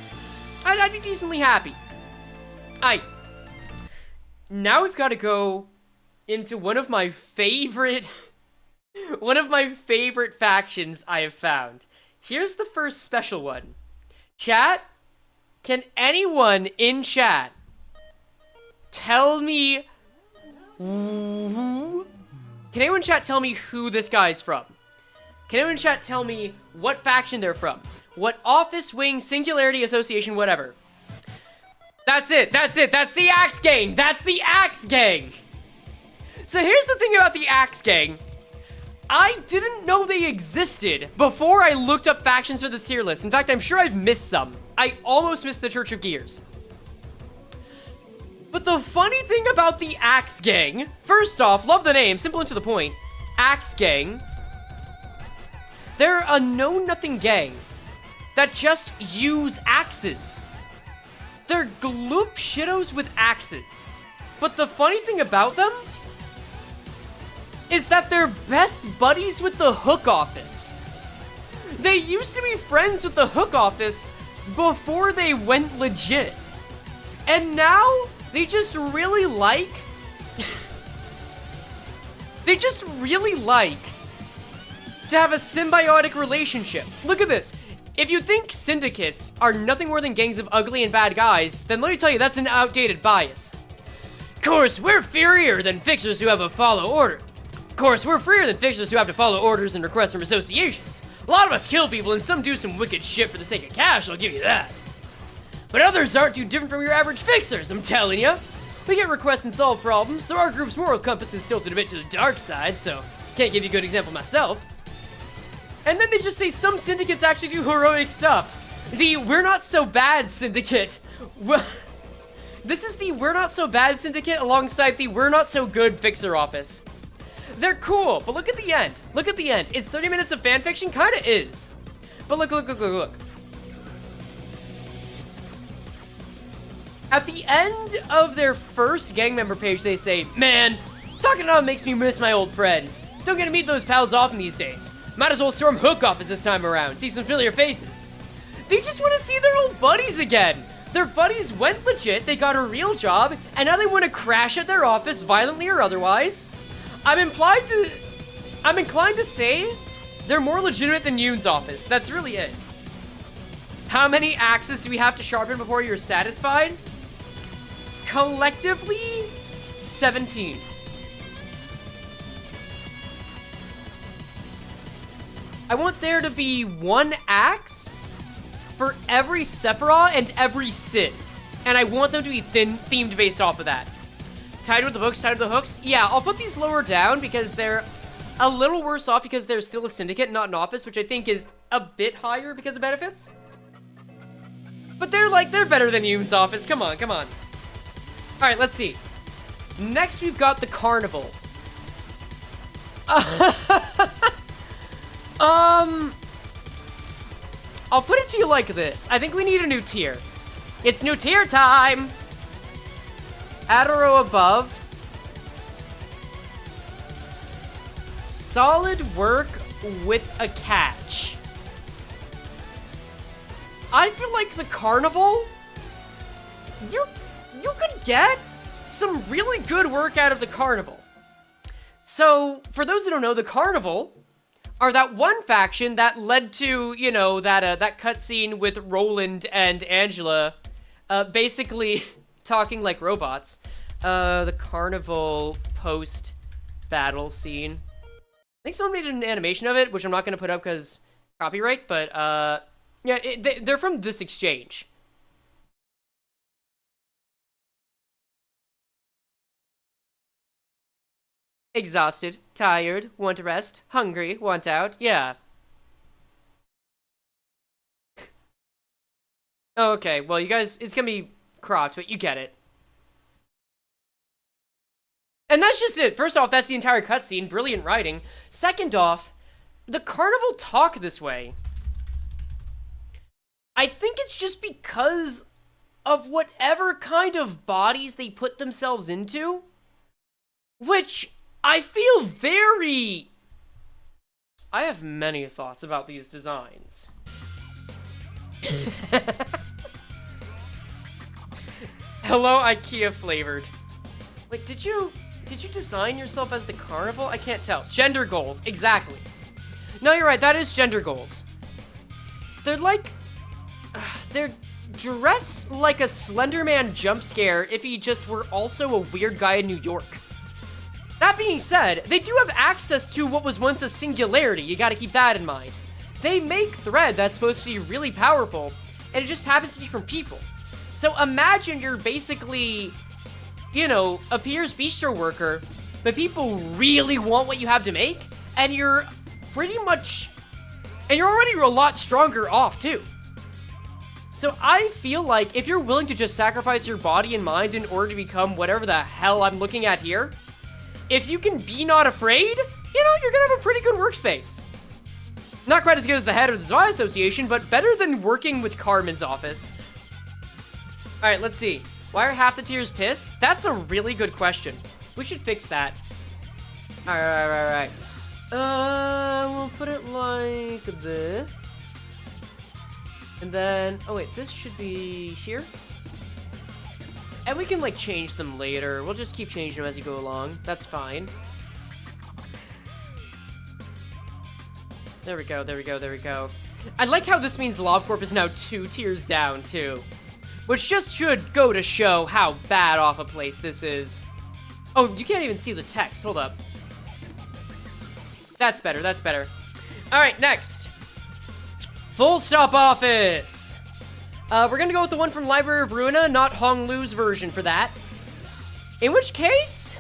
I'd be decently happy. Now we've got to go into one of my favorite factions I have found. Here's the first special one. Chat, can anyone in chat tell me can anyone in chat tell me who this guy's from? Can anyone in chat tell me what faction they're from? What office, wing, singularity, association, whatever. That's it. That's the Axe Gang. That's the Axe Gang. So here's the thing about the Axe Gang. I didn't know they existed before I looked up factions for this tier list. In fact, I'm sure I've missed some. I almost missed the Church of Gears. But the funny thing about the Axe Gang, first off, love the name, simple and to the point. Axe Gang. They're a know-nothing gang that just use axes. They're gloop shittos with axes. But the funny thing about them is that they're best buddies with the Hook Office. They used to be friends with the Hook Office before they went legit. And now, they just really like... they just really like to have a symbiotic relationship. Look at this. If you think syndicates are nothing more than gangs of ugly and bad guys, then let me tell you, that's an outdated bias. Of course, we're freer than fixers who have a follow order. Of course, we're freer than fixers who have to follow orders and requests from associations. A lot of us kill people and some do some wicked shit for the sake of cash, I'll give you that. But others aren't too different from your average fixers, I'm telling you. We get requests and solve problems, though our group's moral compass is tilted a bit to the dark side, so can't give you a good example myself. And then they just say some syndicates actually do heroic stuff. The We're Not So Bad Syndicate. Well, this is the We're Not So Bad Syndicate alongside the We're Not So Good Fixer Office. They're cool, but look at the end. Look at the end. It's 30 minutes of fanfiction, kinda is. But look. At the end of their first gang member page, they say, man, talking about makes me miss my old friends. Don't get to meet those pals often these days. Might as well storm Hook Office this time around, see some familiar faces. They just want to see their old buddies again. Their buddies went legit, they got a real job, and now they want to crash at their office, violently or otherwise. I'm inclined to say they're more legitimate than Yoon's office. That's really it. How many axes do we have to sharpen before you're satisfied? Collectively, 17. I want there to be one axe for every Sephiroth and every Sid. And I want them to be themed based off of that. Tied with the hooks, tied with the hooks. Yeah, I'll put these lower down because they're a little worse off because they're still a syndicate, not an office, which I think is a bit higher because of benefits. But they're better than Yoon's office. Come on. All right, let's see. Next, we've got the Carnival. I'll put it to you like this. I think we need a new tier. It's new tier time! At a row above. Solid work with a catch. I feel like the Carnival, you could get some really good work out of the Carnival. So, for those who don't know, the Carnival are that one faction that led to, you know, that cutscene with Roland and Angela, basically talking like robots. The Carnival post-battle scene. I think someone made an animation of it, which I'm not going to put up because copyright, but, yeah, they're from this exchange. Exhausted, tired, want to rest, hungry, want out, yeah. Okay, well, you guys, it's gonna be cropped, but you get it. And that's just it. First off, that's the entire cutscene. Brilliant writing. Second off, the carnival talk this way. I think it's just because of whatever kind of bodies they put themselves into, which I feel very... I have many thoughts about these designs. Hello, IKEA flavored. Wait, did you design yourself as the carnival? I can't tell. Gender goals, exactly. No, you're right, that is gender goals. They're like... they're dressed like a Slender Man jump scare if he just were also a weird guy in New York. That being said, they do have access to what was once a singularity, you gotta keep that in mind. They make thread that's supposed to be really powerful, and it just happens to be from people. So imagine you're basically, you know, a Piers Bistro worker, but people really want what you have to make, and you're pretty much, and you're already a lot stronger off too. So I feel like if you're willing to just sacrifice your body and mind in order to become whatever the hell I'm looking at here, if you can be not afraid, you know, you're gonna have a pretty good workspace. Not quite as good as the head of the Design Association, but better than working with Carmen's office. All right, let's see. Why are half the tiers piss? That's a really good question. We should fix that. All right. We'll put it like this. And then, oh wait, this should be here. And we can like change them later. We'll just keep changing them as you go along. That's fine. There we go. I like how this means LobCorp is now 2 tiers down too. Which just should go to show how bad off a place this is. Oh, you can't even see the text. Hold up. That's better. All right, next. Full Stop Office. We're gonna go with the one from Library of Ruina, not Hong Lu's version for that. In which case,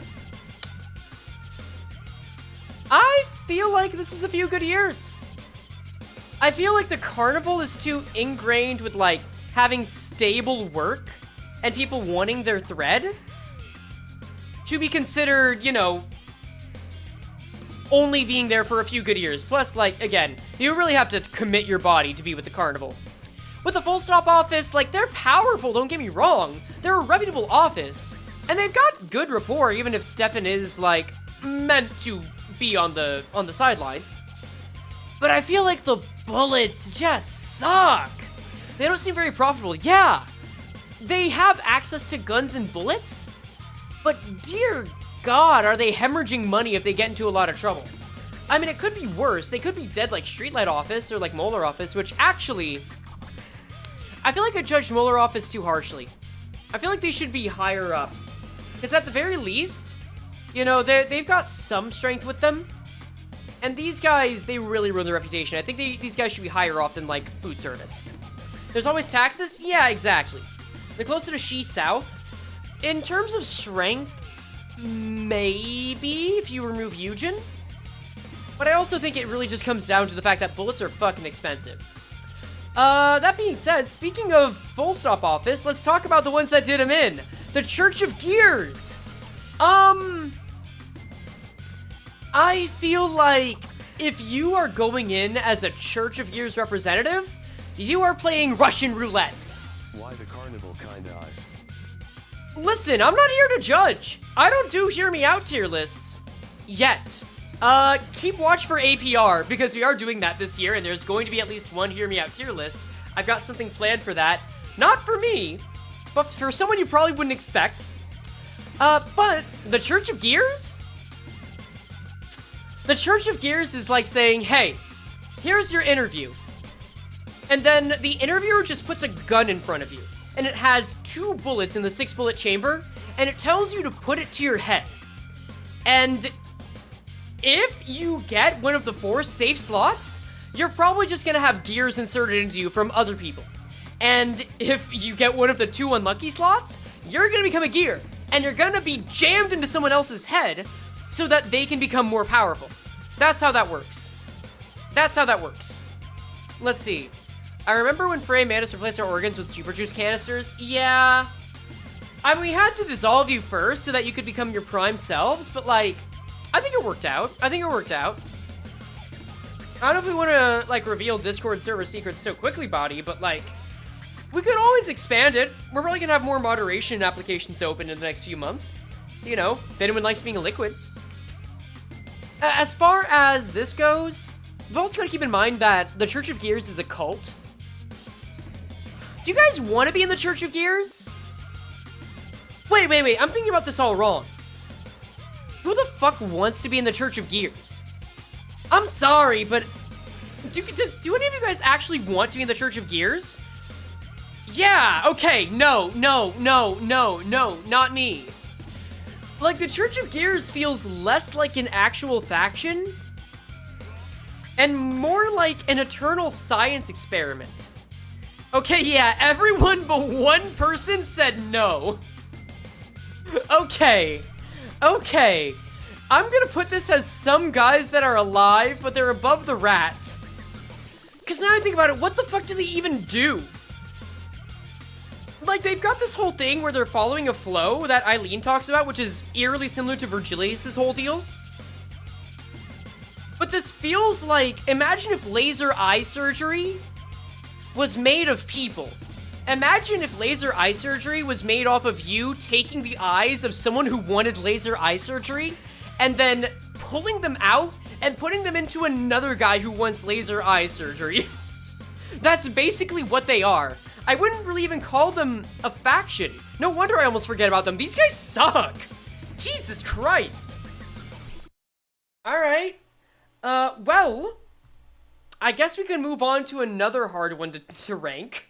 I feel like this is a few good years. I feel like the carnival is too ingrained with like having stable work and people wanting their thread to be considered, you know, only being there for a few good years. Plus, like, again, you really have to commit your body to be with the carnival. With the Full Stop Office, like, they're powerful, don't get me wrong. They're a reputable office, and they've got good rapport, even if Stefan is, like, meant to be on the sidelines. But I feel like the bullets just suck. They don't seem very profitable. Yeah, they have access to guns and bullets, but dear God, are they hemorrhaging money if they get into a lot of trouble? I mean, it could be worse. They could be dead like Streetlight Office or like Molar Office, which actually, I feel like I judged Molar Office too harshly. I feel like they should be higher up. Because at the very least, you know, they've got some strength with them. And these guys, they really ruin their reputation. I think these guys should be higher up than like food service. There's always taxes? Yeah, exactly. They're closer to Shi South. In terms of strength, maybe if you remove Eugen. But I also think it really just comes down to the fact that bullets are fucking expensive. That being said, speaking of Full Stop Office, let's talk about the ones that did him in. The Church of Gears. I feel like if you are going in as a Church of Gears representative, you are playing Russian roulette. Why the carnival kinda eyes? Listen, I'm not here to judge. I don't do Hear Me Out tier lists. Yet. Keep watch for APR, because we are doing that this year, and there's going to be at least one Hear Me Out tier list. I've got something planned for that. Not for me, but for someone you probably wouldn't expect. But the Church of Gears? The Church of Gears is like saying, hey, here's your interview. And then the interviewer just puts a gun in front of you. And it has 2 bullets in the 6-bullet chamber, and it tells you to put it to your head. And if you get one of the 4 safe slots, you're probably just gonna have gears inserted into you from other people. And if you get one of the 2 unlucky slots, you're gonna become a gear, and you're gonna be jammed into someone else's head so that they can become more powerful. That's how that works. That's how that works. Let's see. I remember when Frey made us replace our organs with super juice canisters. Yeah. I mean, we had to dissolve you first so that you could become your prime selves, but like, I think it worked out. I don't know if we want to, like, reveal Discord server secrets so quickly, Body, but, like, we could always expand it. We're probably going to have more moderation applications open in the next few months. So, you know, if anyone likes being a liquid. As far as this goes, we've also got to keep in mind that the Church of Gears is a cult. Do you guys want to be in the Church of Gears? Wait. I'm thinking about this all wrong. Who the fuck wants to be in the Church of Gears? I'm sorry, but do any of you guys actually want to be in the Church of Gears? Yeah, okay, no, not me. Like, the Church of Gears feels less like an actual faction and more like an eternal science experiment. Okay, yeah, everyone but one person said no. Okay. I'm gonna put this as some guys that are alive, but they're above the rats. Because now I think about it, what the fuck do they even do? Like, they've got this whole thing where they're following a flow that Eileen talks about, which is eerily similar to Virgilius' whole deal. But this feels like, imagine if laser eye surgery was made of people. Imagine if laser eye surgery was made off of you taking the eyes of someone who wanted laser eye surgery and then pulling them out and putting them into another guy who wants laser eye surgery. That's basically what they are. I wouldn't really even call them a faction. No wonder I almost forget about them. These guys suck. Jesus Christ. All right. Well, I guess we can move on to another hard one to rank.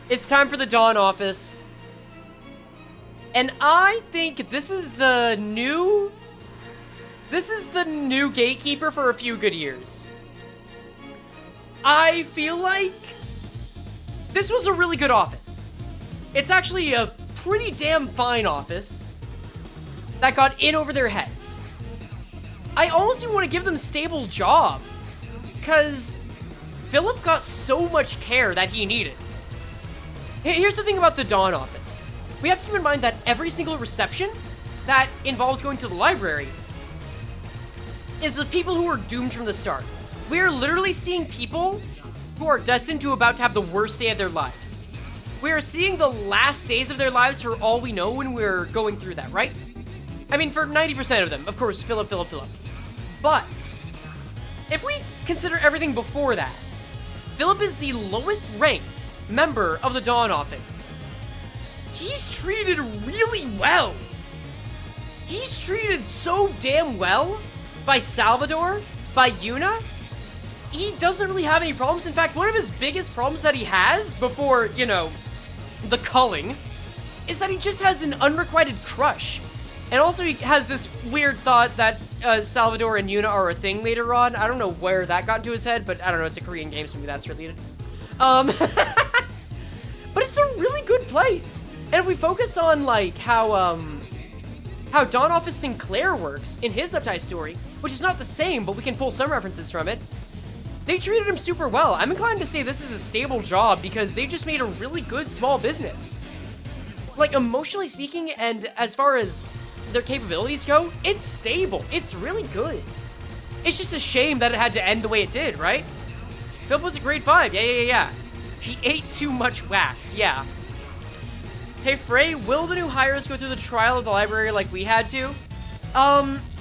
It's time for the Dawn Office. And I think this is the new gatekeeper for a few good years. I feel like this was a really good office. It's actually a pretty damn fine office that got in over their heads. I honestly want to give them a stable job because Philip got so much care that he needed. Here's the thing about the Dawn Office. We have to keep in mind that every single reception that involves going to the library is the people who are doomed from the start. We are literally seeing people who are destined to about to have the worst day of their lives. We are seeing the last days of their lives for all we know when we're going through that, right? I mean, for 90% of them, of course, Philip. But if we consider everything before that, Philip is the lowest ranked member of the Dawn Office. He's treated really well. He's treated so damn well by Salvador, by Yuna. He doesn't really have any problems. In fact, one of his biggest problems that he has before, you know, the culling, is that he just has an unrequited crush. And also he has this weird thought that Salvador and Yuna are a thing later on. I don't know where that got into his head, but I don't know, it's a Korean game, so maybe that's related. But it's a really good place. And if we focus on, like, how Dawn Office Sinclair works in his Uptie story, which is not the same, but we can pull some references from it, they treated him super well. I'm inclined to say this is a stable job because they just made a really good small business. Like, emotionally speaking, and as far as their capabilities go, it's stable. It's really good. It's just a shame that it had to end the way it did, right? Philip was a grade 5. Yeah. He ate too much wax. Yeah. Hey, Frey, will the new hires go through the trial of the library like we had to?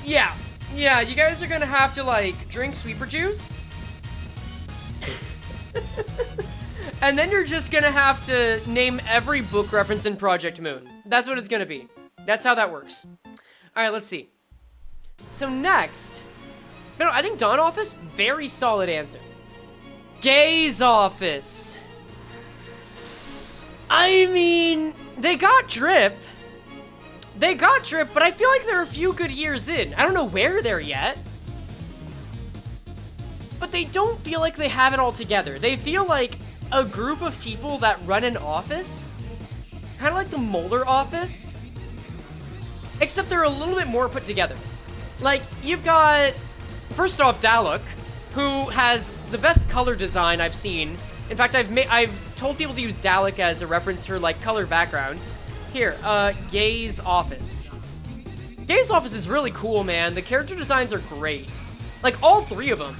Yeah. Yeah, you guys are gonna have to, like, drink sweeper juice. And then you're just gonna have to name every book reference in Project Moon. That's what it's gonna be. That's how that works. Alright, let's see. So next... No, I think Dawn Office, very solid answer. Gaze Office. I mean, they got drip. They got drip, but I feel like they're a few good years in. I don't know where they're yet. But they don't feel like they have it all together. They feel like a group of people that run an office kind of like the Molar office, except they're a little bit more put together. Like, you've got, first off, Dalek, who has the best color design I've seen. In fact, I've told people to use Dalek as a reference for, like, color backgrounds. Here, Gay's office. Gay's office is really cool, man. The character designs are great. Like, all three of them.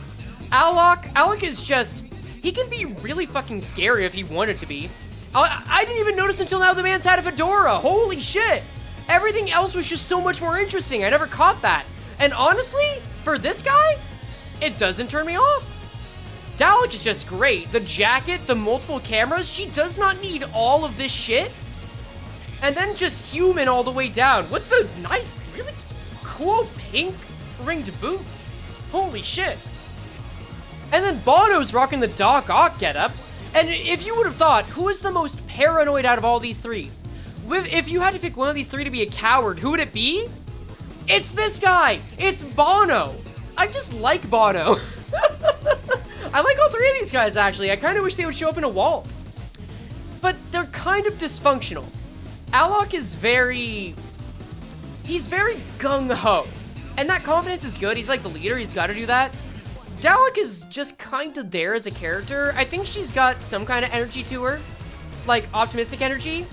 Alec is just, he can be really fucking scary if he wanted to be. I didn't even notice until now the man's had a fedora. Holy shit. Everything else was just so much more interesting. I never caught that. And honestly, for this guy, it doesn't turn me off. Dalek is just great. The jacket, the multiple cameras, she does not need all of this shit. And then just human all the way down with the nice, really cool pink ringed boots. Holy shit. And then Bono's rocking the Doc Ock getup. And if you would have thought, who is the most paranoid out of all these three? If you had to pick one of these three to be a coward, who would it be? It's this guy. It's Bono. I just like Bono. I like all three of these guys, actually. I kind of wish they would show up in a wall. But they're kind of dysfunctional. Alok is he's very gung-ho. And that confidence is good. He's like the leader. He's got to do that. Dalek is just kind of there as a character. I think she's got some kind of energy to her. Like, optimistic energy.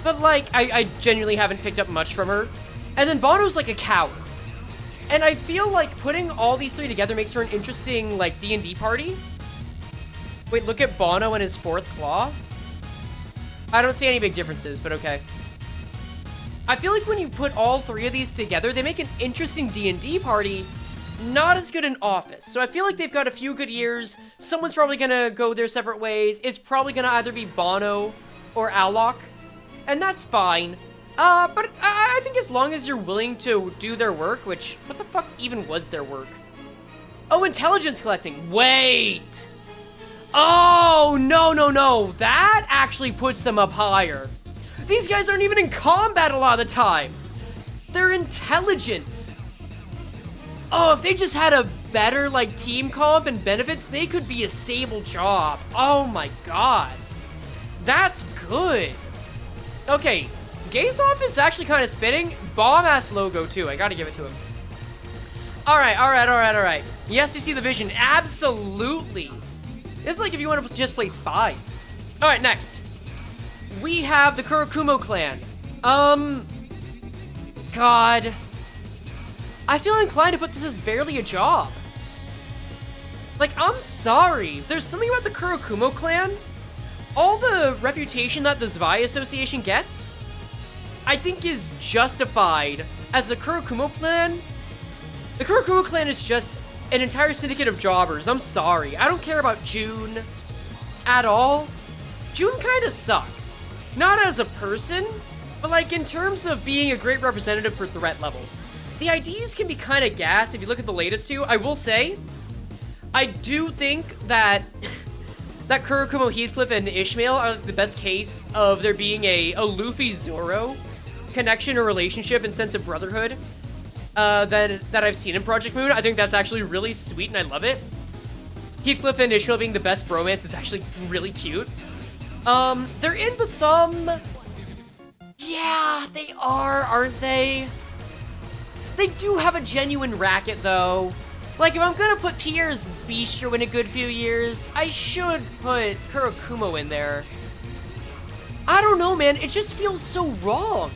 But, like, I genuinely haven't picked up much from her. And then Bono's like a coward. And I feel like putting all these three together makes for an interesting, like, D&D party. Wait, look at Bono and his fourth claw. I don't see any big differences, but okay. I feel like when you put all three of these together, they make an interesting D&D party, not as good in Office. So I feel like they've got a few good years. Someone's probably gonna go their separate ways. It's probably gonna either be Bono or Alok, and that's fine. But I think as long as you're willing to do their work, which, what the fuck even was their work? Oh, intelligence collecting. Wait. Oh, no. That actually puts them up higher. These guys aren't even in combat a lot of the time. They're intelligence. Oh, if they just had a better, like, team comp and benefits, they could be a stable job. Oh my god. That's good. Okay, Gay's office is actually kind of spitting. Bomb-ass logo, too. I gotta give it to him. Alright. Yes, you see the vision. Absolutely. This is like if you want to just play spies. Alright, next. We have the Kurokumo clan. God. I feel inclined to put this as barely a job. Like, I'm sorry. There's something about the Kurokumo clan. All the reputation that the Zwei Association gets, I think is justified as the Kurokumo clan. The Kurokumo clan is just an entire syndicate of jobbers. I'm sorry. I don't care about June at all. June kind of sucks. Not as a person, but like in terms of being a great representative for threat level. The IDs can be kind of gas if you look at the latest two. I will say, I do think that Kurokumo, Heathcliff, and Ishmael are the best case of there being a Luffy-Zoro connection or relationship and sense of brotherhood that I've seen in Project Moon. I think that's actually really sweet and I love it. Heathcliff and Ishmael being the best bromance is actually really cute. They're in the thumb. Yeah, they are, aren't they? They do have a genuine racket, though. Like, if I'm gonna put Pierre's Bistro in a good few years, I should put Kurokumo in there. I don't know, man. It just feels so wrong.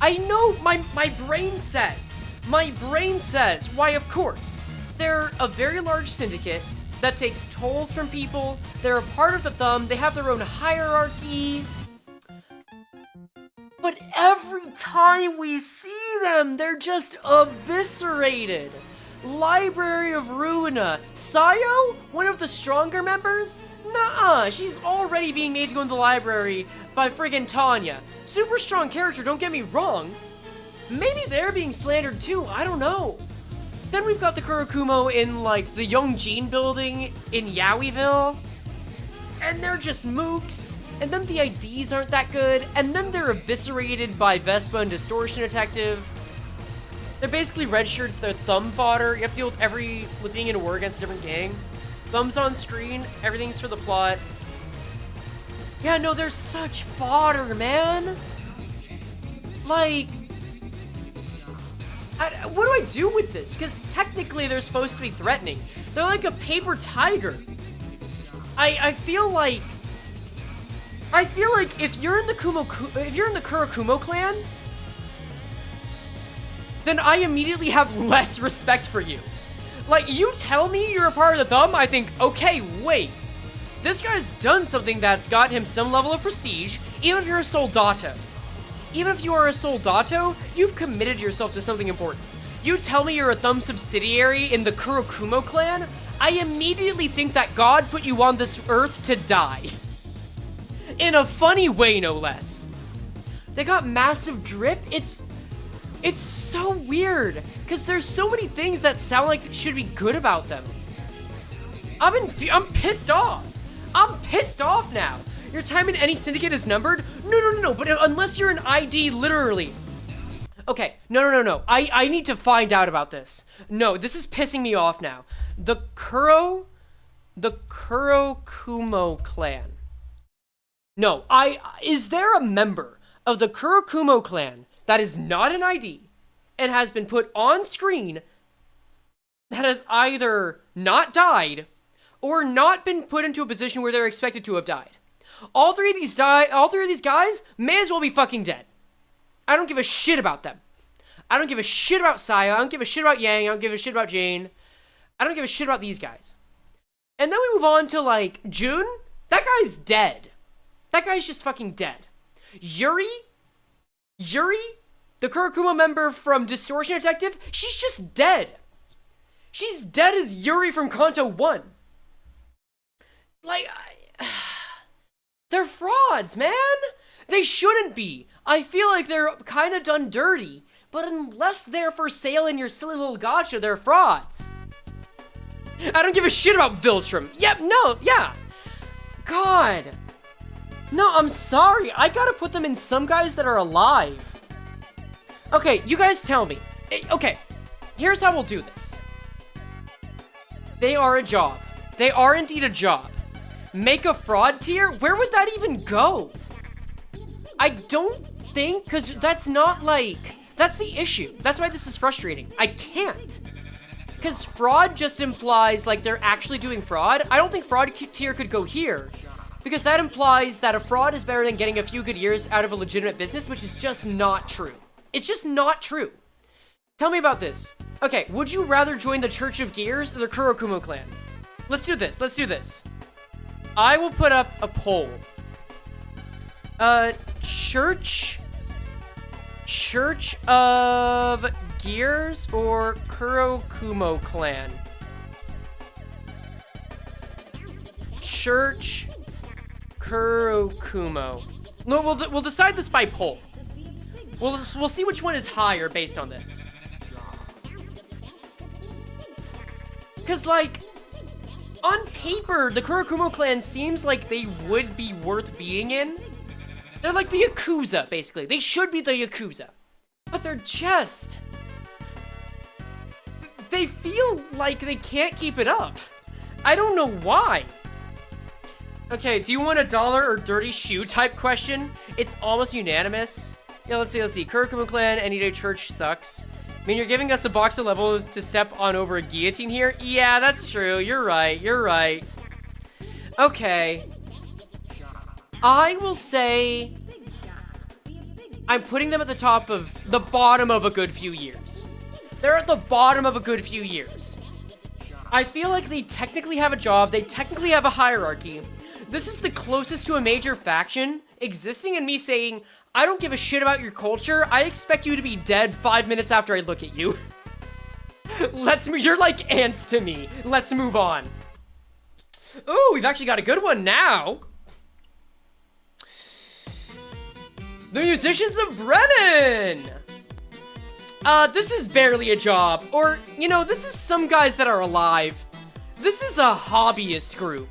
I know my brain says. Why, of course. They're a very large syndicate that takes tolls from people. They're a part of the thumb. They have their own hierarchy. But every time we see them, they're just eviscerated. Library of Ruina. Sayo? One of the stronger members? Nuh-uh, she's already being made to go in the library by friggin' Tanya. Super strong character, don't get me wrong. Maybe they're being slandered too, I don't know. Then we've got the Kurokumo in, like, the Young Jean building in Yowieville. And they're just mooks. And then the IDs aren't that good. And then they're eviscerated by Vespa and Distortion Detective. They're basically red shirts, they're thumb fodder. You have to deal with being in a war against a different gang. Thumbs on screen, everything's for the plot. Yeah, no, they're such fodder, man. Like, what do I do with this? Because technically they're supposed to be threatening. They're like a paper tiger. I feel like if you're in the Kurakumo clan, then I immediately have less respect for you. Like, you tell me you're a part of the Thumb, I think, okay, wait. This guy's done something that's got him some level of prestige, even if you're a soldato. Even if you are a soldato, you've committed yourself to something important. You tell me you're a Thumb subsidiary in the Kurakumo clan, I immediately think that God put you on this earth to die. In a funny way, no less. They got massive drip. It's so weird, because there's so many things that sound like should be good about them. I'm pissed off. I'm pissed off now. Your time in any syndicate is numbered? No, but unless you're an ID, literally. Okay, no. I need to find out about this. No, this is pissing me off now. The Kurakumo clan. No, is there a member of the Kurakumo clan that is not an ID and has been put on screen that has either not died or not been put into a position where they're expected to have died? All three of these guys may as well be fucking dead. I don't give a shit about them. I don't give a shit about Saya. I don't give a shit about Yang. I don't give a shit about Jane. I don't give a shit about these guys. And then we move on to, like, June. That guy's dead. That guy's just fucking dead. Yuri, the Kurakumo member from Distortion Detective, she's just dead. She's dead as Yuri from Kanto 1. Like, they're frauds, man. They shouldn't be. I feel like they're kind of done dirty. But unless they're for sale in your silly little gacha, they're frauds. I don't give a shit about Viltrum. Yep, no, yeah. God. No, I'm sorry. I gotta put them in some guys that are alive. Okay, you guys tell me. Okay, here's how we'll do this. They are a job. They are indeed a job. Make a fraud tier? Where would that even go? I don't think, because that's not like... That's the issue. That's why this is frustrating. I can't. Because fraud just implies, like, they're actually doing fraud. I don't think fraud tier could go here. Because that implies that a fraud is better than getting a few good years out of a legitimate business, which is just not true. It's just not true. Tell me about this. Okay, would you rather join the Church of Gears or the Kurakumo clan? Let's do this. Let's do this. I will put up a poll. Church of Gears or Kurakumo clan? Church Kurakumo. No, we'll decide this by poll. We'll see which one is higher based on this. Because, like, on paper, the Kurakumo clan seems like they would be worth being in. They're like the Yakuza, basically. They should be the Yakuza. But they're just... They feel like they can't keep it up. I don't know why. Okay, do you want $1 or dirty shoe type question? It's almost unanimous. Yeah, let's see. Kurakumo clan, any day church sucks. I mean, you're giving us a box of levels to step on over a guillotine here? Yeah, that's true. You're right. Okay. I will say I'm putting them at the bottom of a good few years. They're at the bottom of a good few years. I feel like they technically have a job. They technically have a hierarchy. This is the closest to a major faction existing and me saying, I don't give a shit about your culture. I expect you to be dead 5 minutes after I look at you. You're like ants to me. Let's move on. Ooh, we've actually got a good one now. The Musicians of Bremen! This is barely a job. Or, you know, this is some guys that are alive. This is a hobbyist group.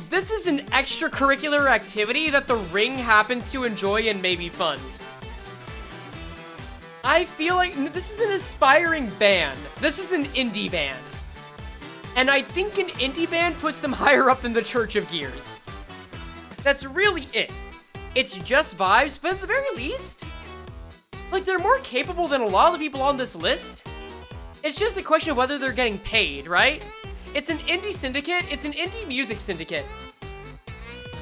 This is an extracurricular activity that the ring happens to enjoy and maybe fund. I feel like this is an aspiring band. This is an indie band. And I think an indie band puts them higher up than the Church of Gears. That's really it. It's just vibes, but at the very least, like, they're more capable than a lot of the people on this list. It's just a question of whether they're getting paid, right? It's an indie syndicate. It's an indie music syndicate.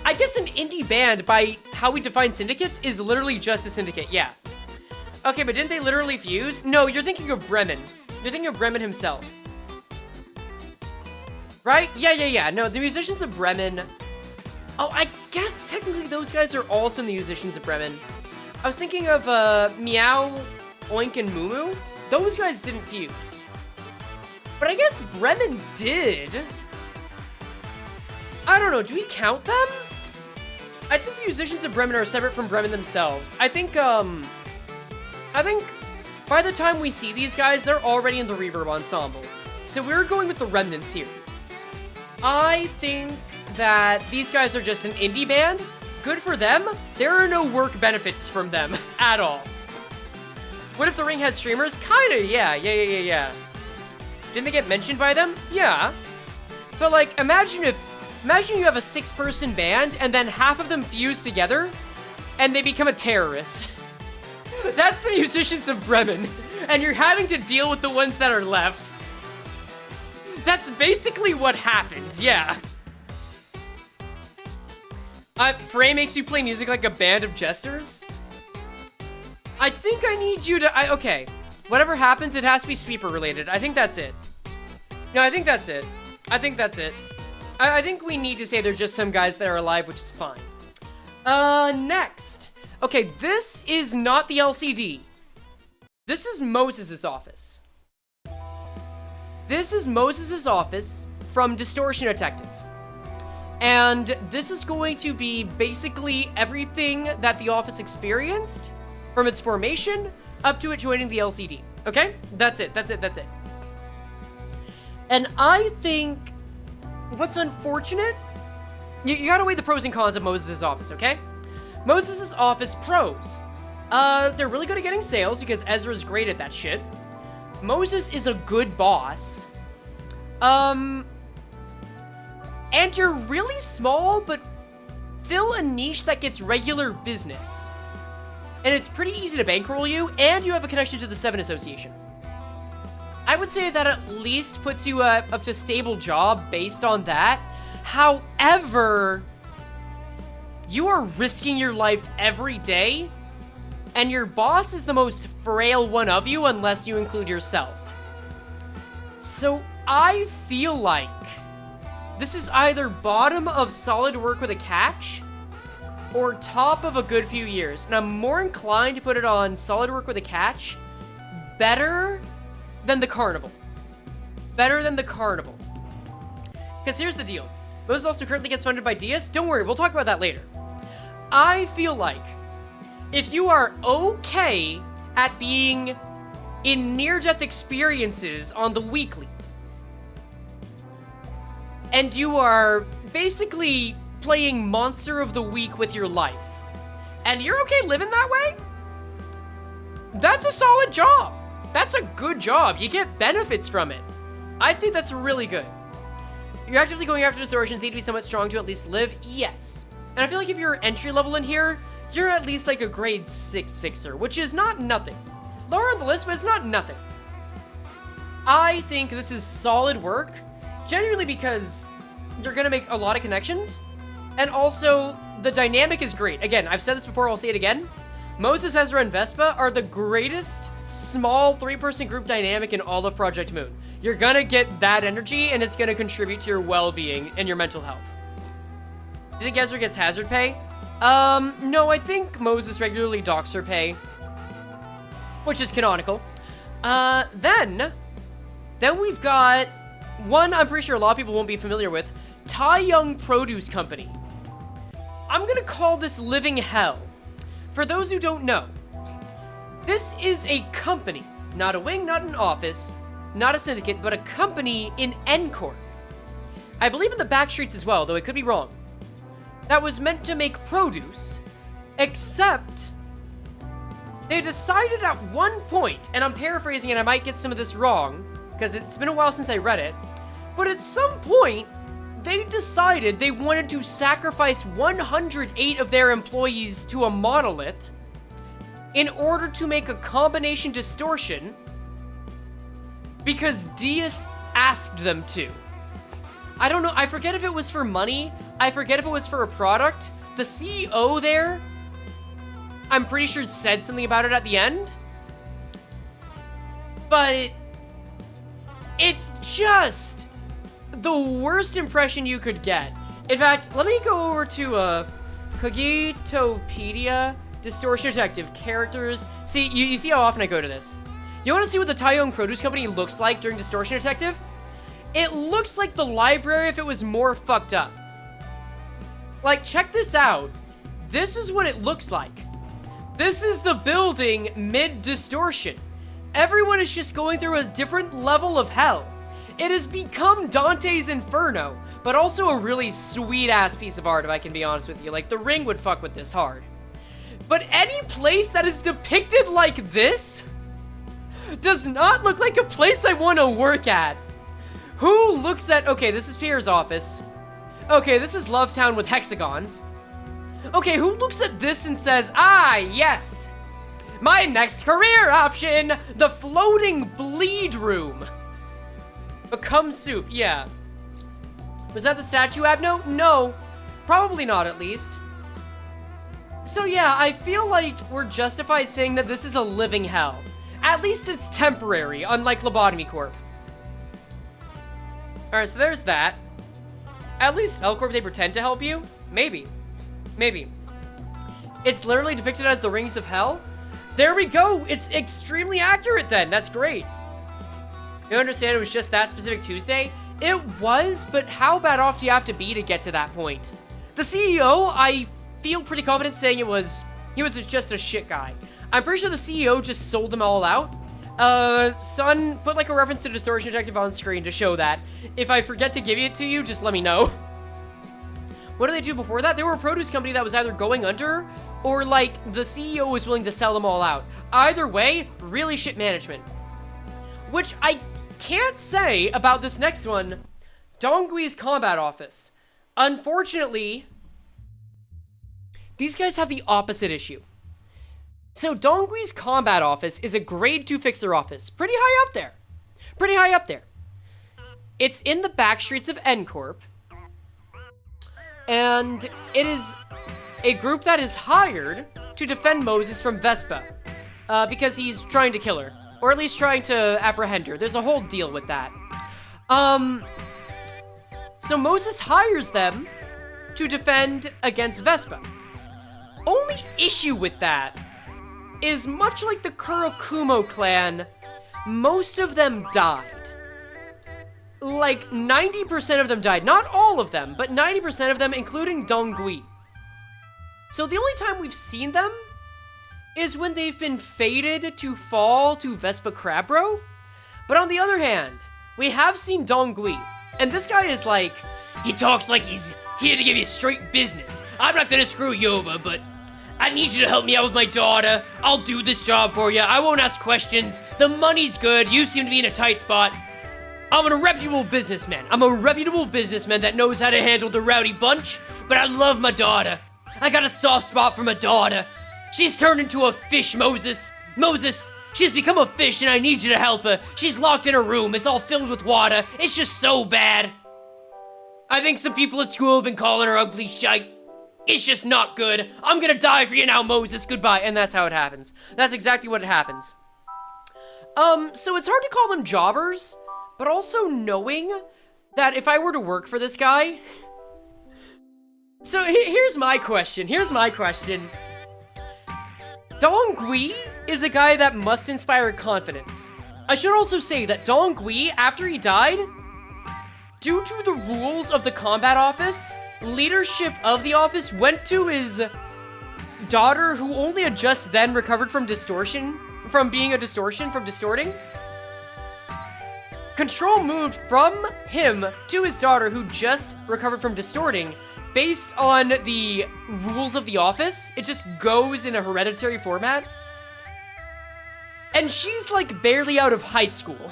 I guess an indie band, by how we define syndicates, is literally just a syndicate, yeah. Okay, but didn't they literally fuse? No, you're thinking of Bremen. You're thinking of Bremen himself. Right? Yeah. No, the musicians of Bremen... Oh, I guess technically those guys are also in the musicians of Bremen. I was thinking of Meow, Oink, and Mumu. Those guys didn't fuse. But I guess Bremen did. I don't know, do we count them? I think the musicians of Bremen are separate from Bremen themselves. I think by the time we see these guys, they're already in the Reverb ensemble. So we're going with the remnants here. I think that these guys are just an indie band. Good for them. There are no work benefits from them at all. What if the Ring had streamers? Kinda, yeah. Didn't they get mentioned by them? Yeah. But like, imagine you have a 6-person band and then half of them fuse together and they become a terrorist. That's the musicians of Bremen. And you're having to deal with the ones that are left. That's basically what happened, yeah. Frey makes you play music like a band of jesters? I think I need you to... okay. Whatever happens, it has to be sweeper related. I think that's it. No, I think that's it. I think we need to say they're just some guys that are alive, which is fine. Next. Okay, this is not the LCD. This is Moses' office. This is Moses' office from Distortion Detective. And this is going to be basically everything that the office experienced from its formation up to it joining the LCD. Okay? That's it. And I think what's unfortunate, you gotta weigh the pros and cons of Moses' office, okay? Moses' office pros. They're really good at getting sales because Ezra's great at that shit. Moses is a good boss. And you're really small, but fill a niche that gets regular business. And it's pretty easy to bankroll you, and you have a connection to the Seven Association. I would say that at least puts you up to stable job based on that. However, you are risking your life every day, and your boss is the most frail one of you unless you include yourself. So I feel like this is either bottom of solid work with a catch or top of a good few years. And I'm more inclined to put it on solid work with a catch, better than the Carnival. Better than the Carnival. Because here's the deal. Moses also currently gets funded by Diaz. Don't worry, we'll talk about that later. I feel like if you are okay at being in near-death experiences on the weekly, and you are basically playing Monster of the Week with your life, and you're okay living that way, that's a solid job. That's a good job. You get benefits from it. I'd say that's really good. You're actively going after distortions, need to be somewhat strong to at least live? Yes. And I feel like if you're entry level in here, you're at least like a grade 6 fixer, which is not nothing. Lower on the list, but it's not nothing. I think this is solid work, genuinely because you're gonna make a lot of connections, and also the dynamic is great. Again, I've said this before, I'll say it again. Moses, Ezra, and Vespa are the greatest small 3-person group dynamic in all of Project Moon. You're gonna get that energy, and it's gonna contribute to your well-being and your mental health. Do you think Ezra gets hazard pay? No, I think Moses regularly docks her pay, which is canonical. Then we've got one I'm pretty sure a lot of people won't be familiar with, Tai Young Produce Company. I'm gonna call this Living Hell. For those who don't know, this is a company, not a wing, not an office, not a syndicate, but a company in N-Corp. I believe in the back streets as well, though I could be wrong. That was meant to make produce, except they decided at one point, and I'm paraphrasing and I might get some of this wrong, because it's been a while since I read it, but at some point, they decided they wanted to sacrifice 108 of their employees to a monolith in order to make a combination distortion because Diaz asked them to. I don't know, I forget if it was for money, I forget if it was for a product. The CEO there, I'm pretty sure said something about it at the end. But it's just the worst impression you could get. In fact, let me go over to Cogitopedia, Distortion Detective, characters. See, you see how often I go to this. You want to see what the Tyone Produce Company looks like during Distortion Detective? It looks like the library if it was more fucked up. Like, check this out. This is what it looks like. This is the building mid-distortion. Everyone is just going through a different level of hell. It has become Dante's Inferno, but also a really sweet-ass piece of art, if I can be honest with you. Like, The Ring would fuck with this hard. But any place that is depicted like this does not look like a place I want to work at. Who looks at... Okay, this is Pierre's office. Okay, this is Lovetown with hexagons. Okay, who looks at this and says, ah, yes, my next career option, the floating bleed room. Become soup, yeah. Was that the statue, Abno? No, probably not, at least. So yeah, I feel like we're justified saying that this is a living hell. At least it's temporary, unlike Lobotomy Corp. Alright, so there's that. At least Hellcorp, they pretend to help you? Maybe. Maybe. It's literally depicted as the Rings of Hell? There we go! It's extremely accurate then! That's great. You understand it was just that specific Tuesday? It was, but how bad off do you have to be to get to that point? The CEO, I feel pretty confident saying he was just a shit guy. I'm pretty sure the CEO just sold them all out. Son, put like a reference to Distortion Detective on screen to show that. If I forget to give it to you, just let me know. What did they do before that? They were a produce company that was either going under or like the CEO was willing to sell them all out. Either way, really shit management. Which I can't say about this next one, Donggui's combat office. Unfortunately, these guys have the opposite issue. So Donggui's combat office is a grade 2 fixer office. Pretty high up there. Pretty high up there. It's in the back streets of N-Corp. And it is a group that is hired to defend Moses from Vespa. Because he's trying to kill her. Or at least trying to apprehend her. There's a whole deal with that. So Moses hires them to defend against Vespa. Only issue with that is much like the Kurokumo clan, most of them died. Like 90% of them died. Not all of them, but 90% of them, including Donggui. So the only time we've seen them is when they've been fated to fall to Vespa Crabro. But on the other hand, we have seen Donggui, and this guy is like, he talks like he's here to give you straight business. I'm not gonna screw you over, but I need you to help me out with my daughter. I'll do this job for you. I won't ask questions. The money's good. You seem to be in a tight spot. I'm a reputable businessman. I'm a reputable businessman that knows how to handle the rowdy bunch, but I love my daughter. I got a soft spot for my daughter. She's turned into a fish, Moses. Moses, she has become a fish and I need you to help her. She's locked in her room. It's all filled with water. It's just so bad. I think some people at school have been calling her ugly shite. It's just not good. I'm gonna die for you now, Moses. Goodbye. And that's how it happens. That's exactly what happens. So it's hard to call them jobbers, but also knowing that if I were to work for this guy... So here's my question. Donggui is a guy that must inspire confidence. I should also say that Donggui, after he died, due to the rules of the combat office, leadership of the office went to his daughter, who only had just then recovered from distortion, from distorting. Control moved from him to his daughter, who just recovered from distorting, based on the rules of the office. It just goes in a hereditary format. And she's like barely out of high school.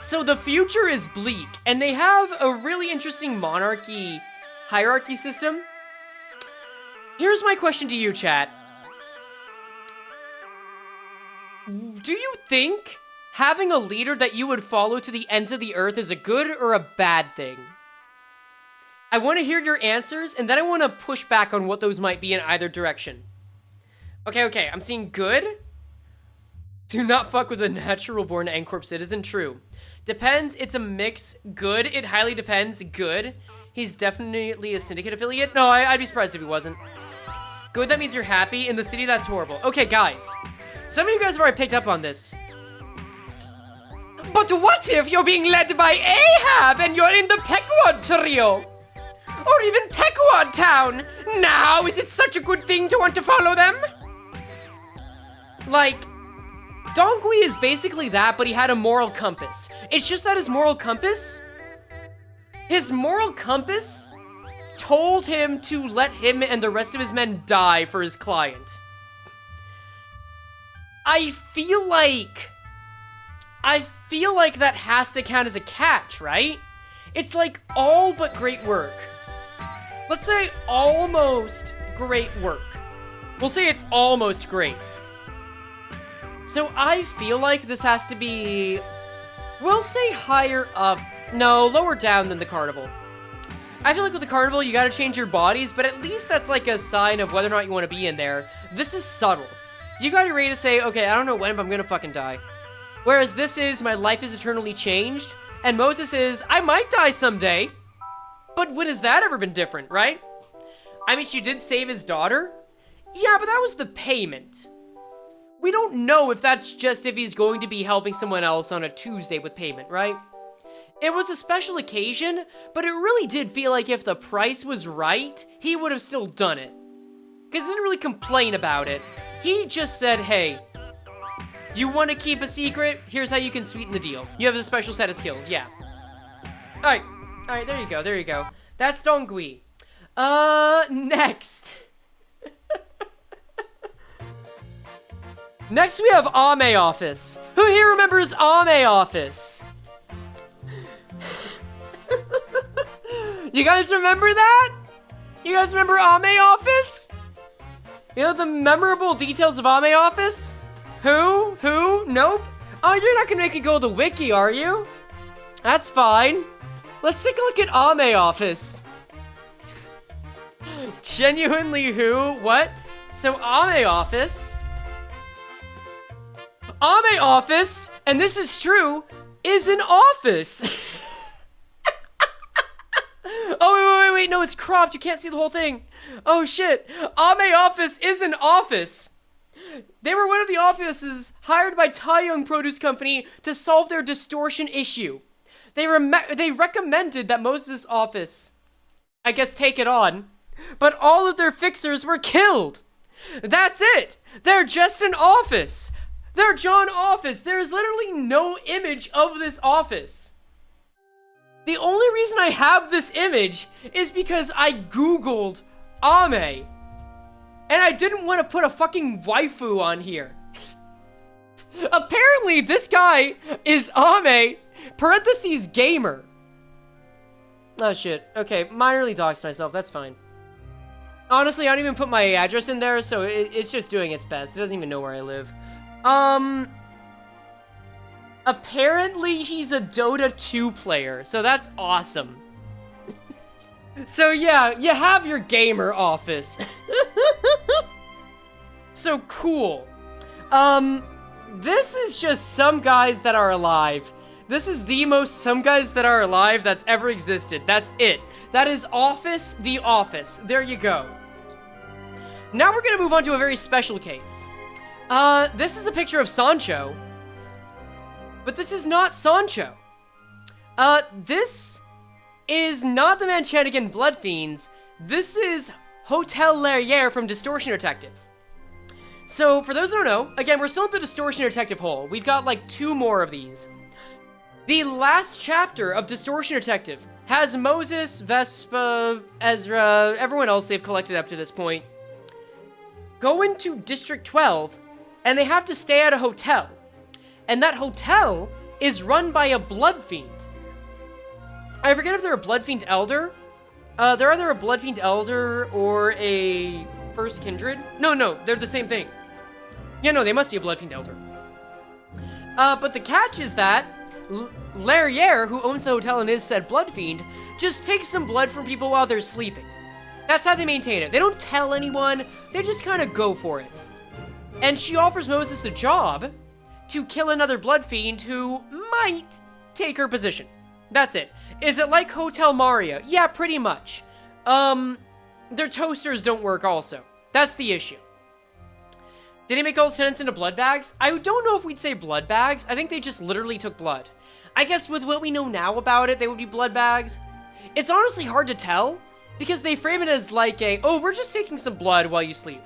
So the future is bleak, and they have a really interesting monarchy hierarchy system. Here's my question to you, chat. Do you think having a leader that you would follow to the ends of the earth is a good or a bad thing? I want to hear your answers, and then I want to push back on what those might be in either direction. Okay, I'm seeing good. Do not fuck with a natural-born N-Corp citizen. True. Depends, it's a mix. Good, it highly depends. Good. He's definitely a syndicate affiliate. No, I'd be surprised if he wasn't. Good, that means you're happy. In the city, that's horrible. Okay, guys. Some of you guys have already picked up on this. But what if you're being led by Ahab and you're in the Pequod trio? Or even Pequod town? Now, is it such a good thing to want to follow them? Like, Dongui is basically that, but he had a moral compass. It's just that his moral compass told him to let him and the rest of his men die for his client. I feel like that has to count as a catch, right? It's like all but great work. Let's say almost great work. We'll say it's almost great. So I feel like this has to be, we'll say higher up. No, lower down than the carnival. I feel like with the carnival, you gotta change your bodies, but at least that's like a sign of whether or not you want to be in there. This is subtle. You gotta ready to say, okay, I don't know when, but I'm gonna fucking die. Whereas this is, my life is eternally changed, and Moses is, I might die someday. But when has that ever been different, right? I mean, she did save his daughter. Yeah, but that was the payment. We don't know if that's just if he's going to be helping someone else on a Tuesday with payment, right? It was a special occasion, but it really did feel like if the price was right, he would have still done it. Because he didn't really complain about it. He just said, hey, you want to keep a secret? Here's how you can sweeten the deal. You have a special set of skills, yeah. Alright, there you go. That's Dongui. Next. Next we have Ame Office. Who here remembers Ame Office? You guys remember that? You guys remember Ame Office? You know the memorable details of Ame Office? Who? Nope. Oh, you're not gonna make me go to the wiki, are you? That's fine. Let's take a look at Ame Office. Genuinely who? What? So Ame Office, and this is true, is an office. Oh, wait, no, it's cropped. You can't see the whole thing. Oh, shit. Ame Office is an office. They were one of the offices hired by Taeyong Produce Company to solve their distortion issue. They recommended that Moses' office, I guess, take it on, but all of their fixers were killed. That's it. They're just an office. They're John Office. There is literally no image of this office. The only reason I have this image is because I Googled Ame. And I didn't want to put a fucking waifu on here. Apparently, this guy is Ame, parentheses gamer. Oh shit. Okay, minorly doxed myself, that's fine. Honestly, I don't even put my address in there, so it's just doing its best. It doesn't even know where I live. Apparently he's a Dota 2 player, so that's awesome. So yeah, you have your gamer office. So cool. This is just some guys that are alive. This is the most some guys that are alive that's ever existed. That's it. That is Office the Office. There you go. Now we're gonna move on to a very special case. This is a picture of Sancho. But this is not Sancho. This is not the Manchanigan Blood Fiends. This is Hotel Lerriere from Distortion Detective. So, for those who don't know, again, we're still in the Distortion Detective hole. We've got like 2 more of these. The last chapter of Distortion Detective has Moses, Vespa, Ezra, everyone else they've collected up to this point, go into District 12, and they have to stay at a hotel. And that hotel is run by a blood fiend. I forget if they're a blood fiend elder. They're either a blood fiend elder or a first kindred. No, they're the same thing. Yeah, no, they must be a blood fiend elder. But the catch is that Larriere, who owns the hotel and is said blood fiend, just takes some blood from people while they're sleeping. That's how they maintain it. They don't tell anyone, they just kind of go for it. And she offers Moses a job to kill another blood fiend who might take her position. That's it. Is it like Hotel Maria? Yeah, pretty much. Their toasters don't work also. That's the issue. Did he make all his tenants into blood bags? I don't know if we'd say blood bags. I think they just literally took blood. I guess with what we know now about it, they would be blood bags. It's honestly hard to tell because they frame it as like a, oh, we're just taking some blood while you sleep.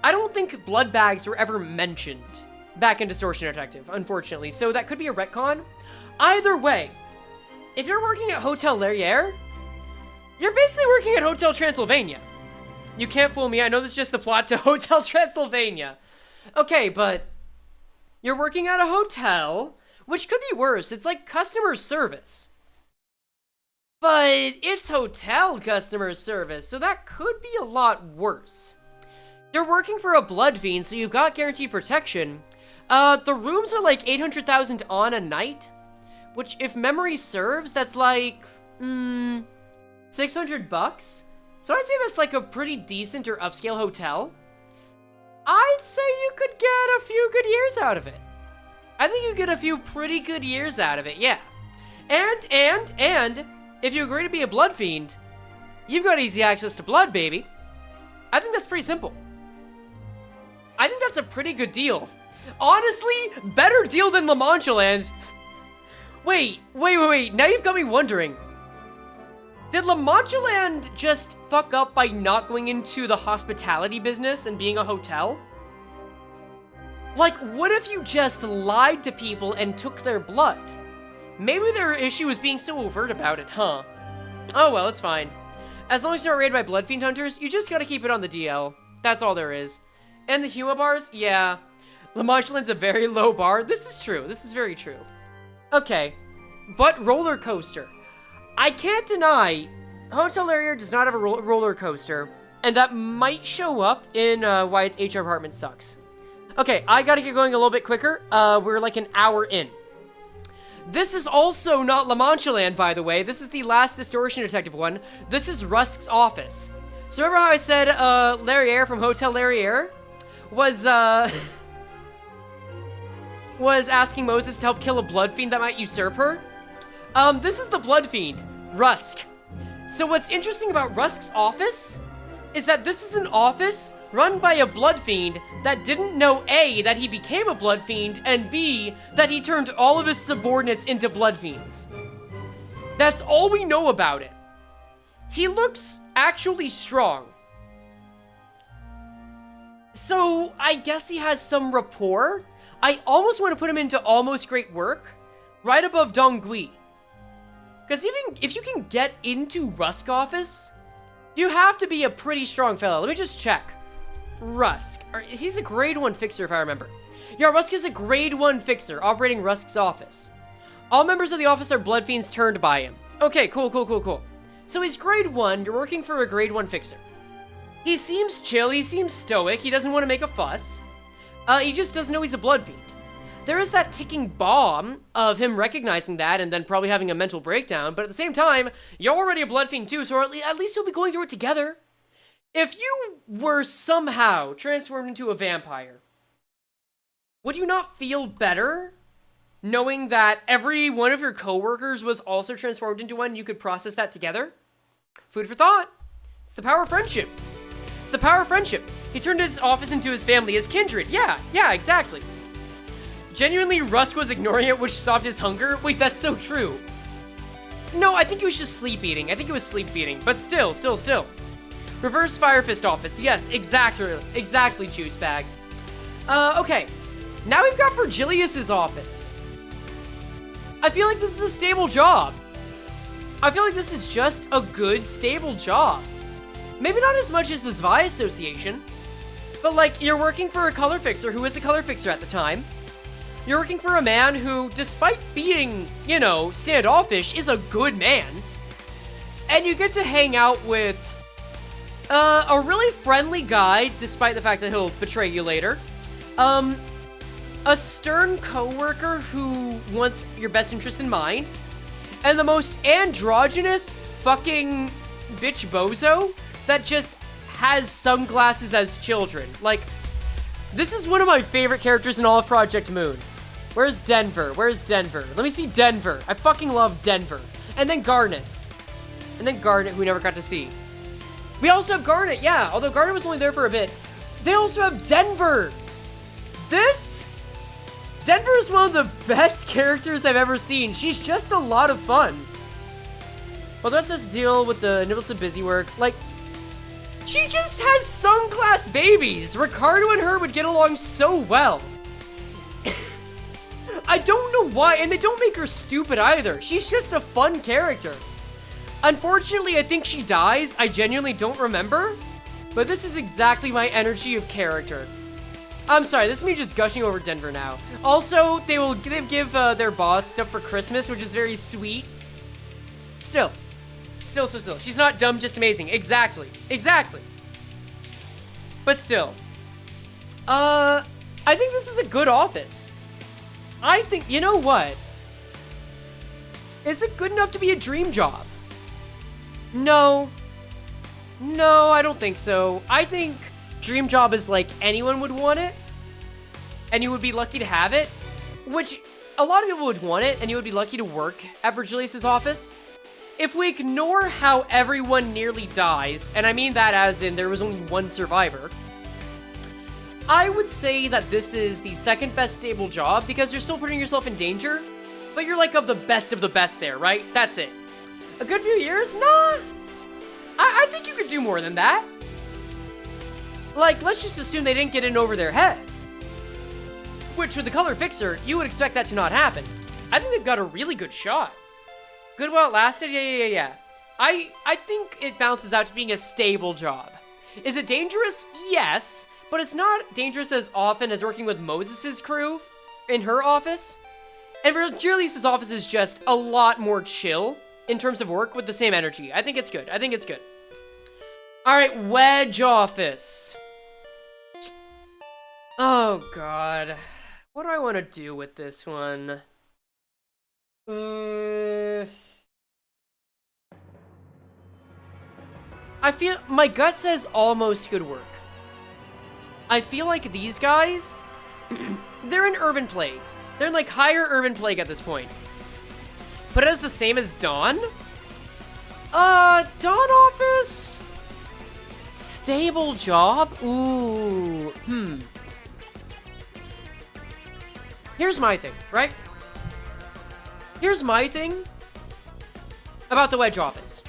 I don't think blood bags were ever mentioned back in Distortion Detective, unfortunately, so that could be a retcon. Either way, if you're working at Hotel Larriere, you're basically working at Hotel Transylvania. You can't fool me, I know this is just the plot to Hotel Transylvania. Okay, but you're working at a hotel, which could be worse. It's like customer service. But it's hotel customer service, so that could be a lot worse. You're working for a blood fiend, so you've got guaranteed protection. The rooms are like 800,000 on a night, which if memory serves, that's like, 600 bucks? So I'd say that's like a pretty decent or upscale hotel. I'd say you could get a few good years out of it. I think you get a few pretty good years out of it, yeah. And, if you agree to be a blood fiend, you've got easy access to blood, baby. I think that's pretty simple. I think that's a pretty good deal. Honestly, better deal than La Mancha Land. Wait. Now you've got me wondering. Did La Mancha Land just fuck up by not going into the hospitality business and being a hotel? Like, what if you just lied to people and took their blood? Maybe their issue was being so overt about it, huh? Oh well, it's fine. As long as you're not raided by blood fiend hunters, you just gotta keep it on the DL. That's all there is. And the Huma bars? Yeah. La Mancha Land's a very low bar. This is true. This is very true. Okay. But roller coaster. I can't deny Hotel Larriere does not have a roller coaster, and that might show up in why its HR department sucks. Okay, I gotta get going a little bit quicker. We're like an hour in. This is also not La Mancha Land, by the way. This is the last Distortion Detective one. This is Rusk's office. So remember how I said Larriere from Hotel Larriere was asking Moses to help kill a blood fiend that might usurp her? This is the blood fiend, Rusk. So what's interesting about Rusk's office is that this is an office run by a blood fiend that didn't know A, that he became a blood fiend, and B, that he turned all of his subordinates into blood fiends. That's all we know about it. He looks actually strong. So I guess he has some rapport. I almost want to put him into almost great work, right above Dongui. Because even if you can get into Rusk office, you have to be a pretty strong fellow. Let me just check. Rusk. He's a grade 1 fixer if I remember. Yeah, Rusk is a grade 1 fixer operating Rusk's office. All members of the office are blood fiends turned by him. Okay, cool. So he's grade 1, you're working for a grade 1 fixer. He seems chill, he seems stoic, he doesn't want to make a fuss. He just doesn't know he's a blood fiend. There is that ticking bomb of him recognizing that and then probably having a mental breakdown, but at the same time, you're already a blood fiend too, so at least you'll be going through it together. If you were somehow transformed into a vampire, would you not feel better knowing that every one of your coworkers was also transformed into one? You could process that together? Food for thought. It's the power of friendship. It's the power of friendship. He turned his office into his family, his kindred. Yeah, exactly. Genuinely, Rusk was ignoring it, which stopped his hunger. Wait, that's so true. No, I think he was just sleep eating. But still. Reverse Fire Fist office. Yes, exactly, Juice Bag. Okay. Now we've got Virgilius's office. I feel like this is a stable job. I feel like this is just a good, stable job. Maybe not as much as the Zwei Association, but like, you're working for a color fixer who was the color fixer at the time. You're working for a man who, despite being, you know, standoffish, is a good man's. And you get to hang out with a really friendly guy, despite the fact that he'll betray you later. A stern coworker who wants your best interest in mind. And the most androgynous fucking bitch bozo that just has sunglasses as children. Like, this is one of my favorite characters in all of Project Moon. Where's Denver? Where's Denver? Let me see Denver. I fucking love Denver. And then Garnet. And then Garnet, who we never got to see. We also have Garnet, yeah. Although Garnet was only there for a bit. They also have Denver. Denver is one of the best characters I've ever seen. She's just a lot of fun. Well, the rest has to deal with the nibbles of busy work. Like, she just has sunglass babies. Ricardo and her would get along so well. I don't know why, and they don't make her stupid either. She's just a fun character. Unfortunately, I think she dies. I genuinely don't remember. But this is exactly my energy of character. I'm sorry, this is me just gushing over Denver now. Also, they give their boss stuff for Christmas, which is very sweet. Still. She's not dumb, just amazing. Exactly. But still. I think this is a good office. I think, you know what? Is it good enough to be a dream job? No, I don't think so. I think dream job is like anyone would want it, and you would be lucky to have it, which a lot of people would want it, and you would be lucky to work at Virgilius' office. If we ignore how everyone nearly dies, and I mean that as in there was only one survivor, I would say that this is the second best stable job because you're still putting yourself in danger, but you're like of the best there, right? That's it. A good few years? Nah. I think you could do more than that. Like, let's just assume they didn't get in over their head. Which, with the color fixer, you would expect that to not happen. I think they've got a really good shot. Good while it lasted? Yeah. I think it bounces out to being a stable job. Is it dangerous? Yes. But it's not dangerous as often as working with Moses' crew in her office. And Virgilius' office is just a lot more chill in terms of work with the same energy. I think it's good. Alright, Wedge office. Oh, God. What do I want to do with this one? I feel... my gut says almost good work. I feel like these guys... they're in Urban Plague. They're in, like, higher Urban Plague at this point. Put it as the same as Dawn? Dawn office? Stable job? Ooh, Here's my thing, right? Here's my thing about the Wedge office.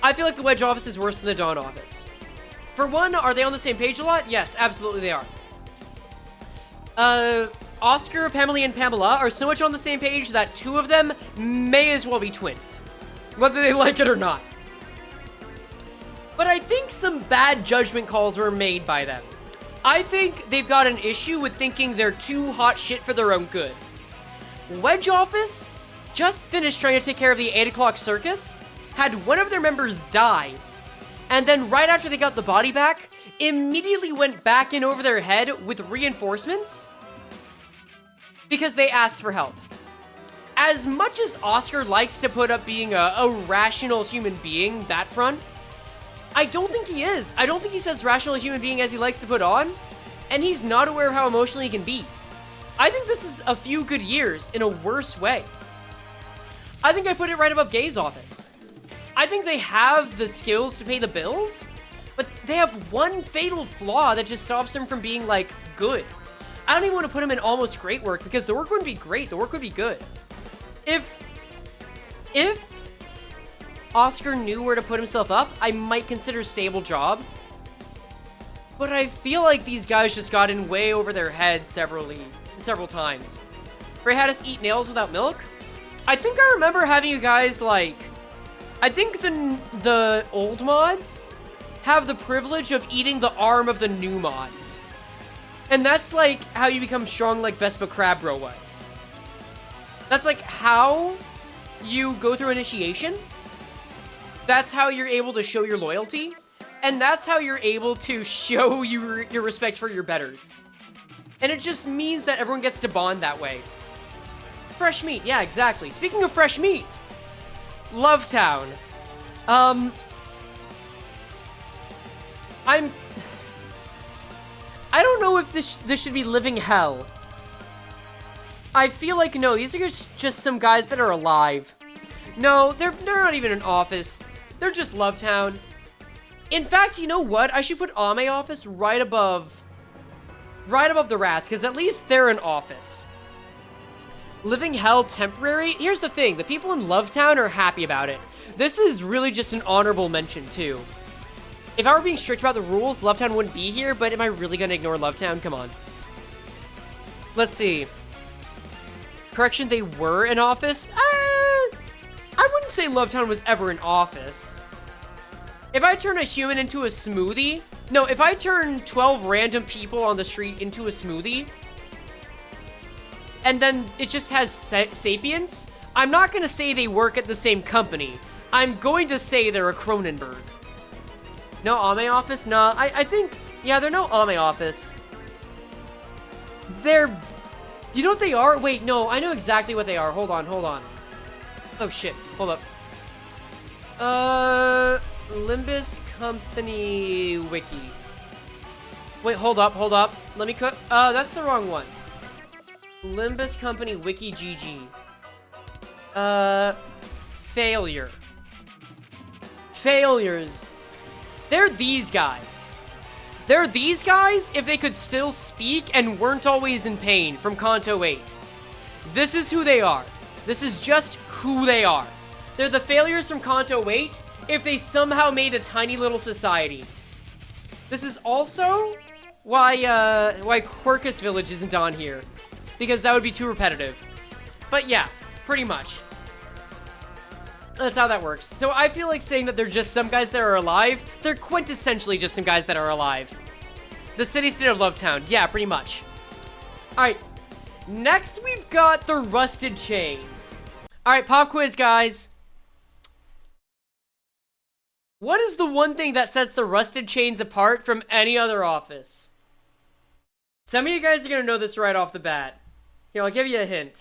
I feel like the Wedge office is worse than the Dawn office. For one, are they on the same page a lot? Yes, absolutely they are. Oscar, Pamela, and Pamela are so much on the same page that two of them may as well be twins, whether they like it or not. But I think some bad judgment calls were made by them. I think they've got an issue with thinking they're too hot shit for their own good. Wedge office just finished trying to take care of the 8 o'clock circus, had one of their members die, and then right after they got the body back, immediately went back in over their head with reinforcements because they asked for help. As much as Oscar likes to put up being a rational human being, that front, I don't think he is. I don't think he's as rational a human being as he likes to put on, and he's not aware of how emotional he can be. I think this is a few good years in a worse way. I think I put it right above Gay's office. I think they have the skills to pay the bills, but they have one fatal flaw that just stops them from being, like, good. I don't even want to put them in almost great work, because the work wouldn't be great, the work would be good. If Oscar knew where to put himself up, I might consider stable job. But I feel like these guys just got in way over their heads several times. Frey had us eat nails without milk? I think I remember having you guys, like... I think the old mods have the privilege of eating the arm of the new mods. And that's like how you become strong like Vespa Crabro was. That's like how you go through initiation. That's how you're able to show your loyalty. And that's how you're able to show your respect for your betters. And it just means that everyone gets to bond that way. Fresh meat, yeah, exactly. Speaking of fresh meat, Lovetown. I don't know if this should be living hell. I feel like, no, these are just some guys that are alive. No, they're not even in office. They're just Lovetown. In fact, you know what? I should put Ame office right above the rats, because at least they're in office. Living hell temporary? Here's the thing, the people in Lovetown are happy about it. This is really just an honorable mention, too. If I were being strict about the rules, Lovetown wouldn't be here, but am I really gonna ignore Lovetown? Come on. Let's see. Correction, they were in office? I wouldn't say Lovetown was ever in office. If I turn a human into a smoothie... No, if I turn 12 random people on the street into a smoothie, and then it just has sapience, I'm not gonna say they work at the same company. I'm going to say they're a Cronenberg. No Ame office? No, I think... Yeah, they're no Ame office. They're... You know what they are? Wait, no, I know exactly what they are. Hold on. Oh, shit. Hold up. Limbus Company Wiki. Wait, hold up. Let me cook. That's the wrong one. Limbus Company Wiki GG. Failure. Failures. They're these guys. They're these guys if they could still speak and weren't always in pain from Kanto 8. This is who they are. This is just who they are. They're the failures from Kanto 8 if they somehow made a tiny little society. This is also why Quirkus Village isn't on here, because that would be too repetitive. But yeah, pretty much. That's how that works. So I feel like saying that they're just some guys that are alive, they're quintessentially just some guys that are alive. The city-state of Lovetown. Yeah, pretty much. Alright. Next, we've got the Rusted Chains. Alright, pop quiz, guys. What is the one thing that sets the Rusted Chains apart from any other office? Some of you guys are going to know this right off the bat. Here, I'll give you a hint.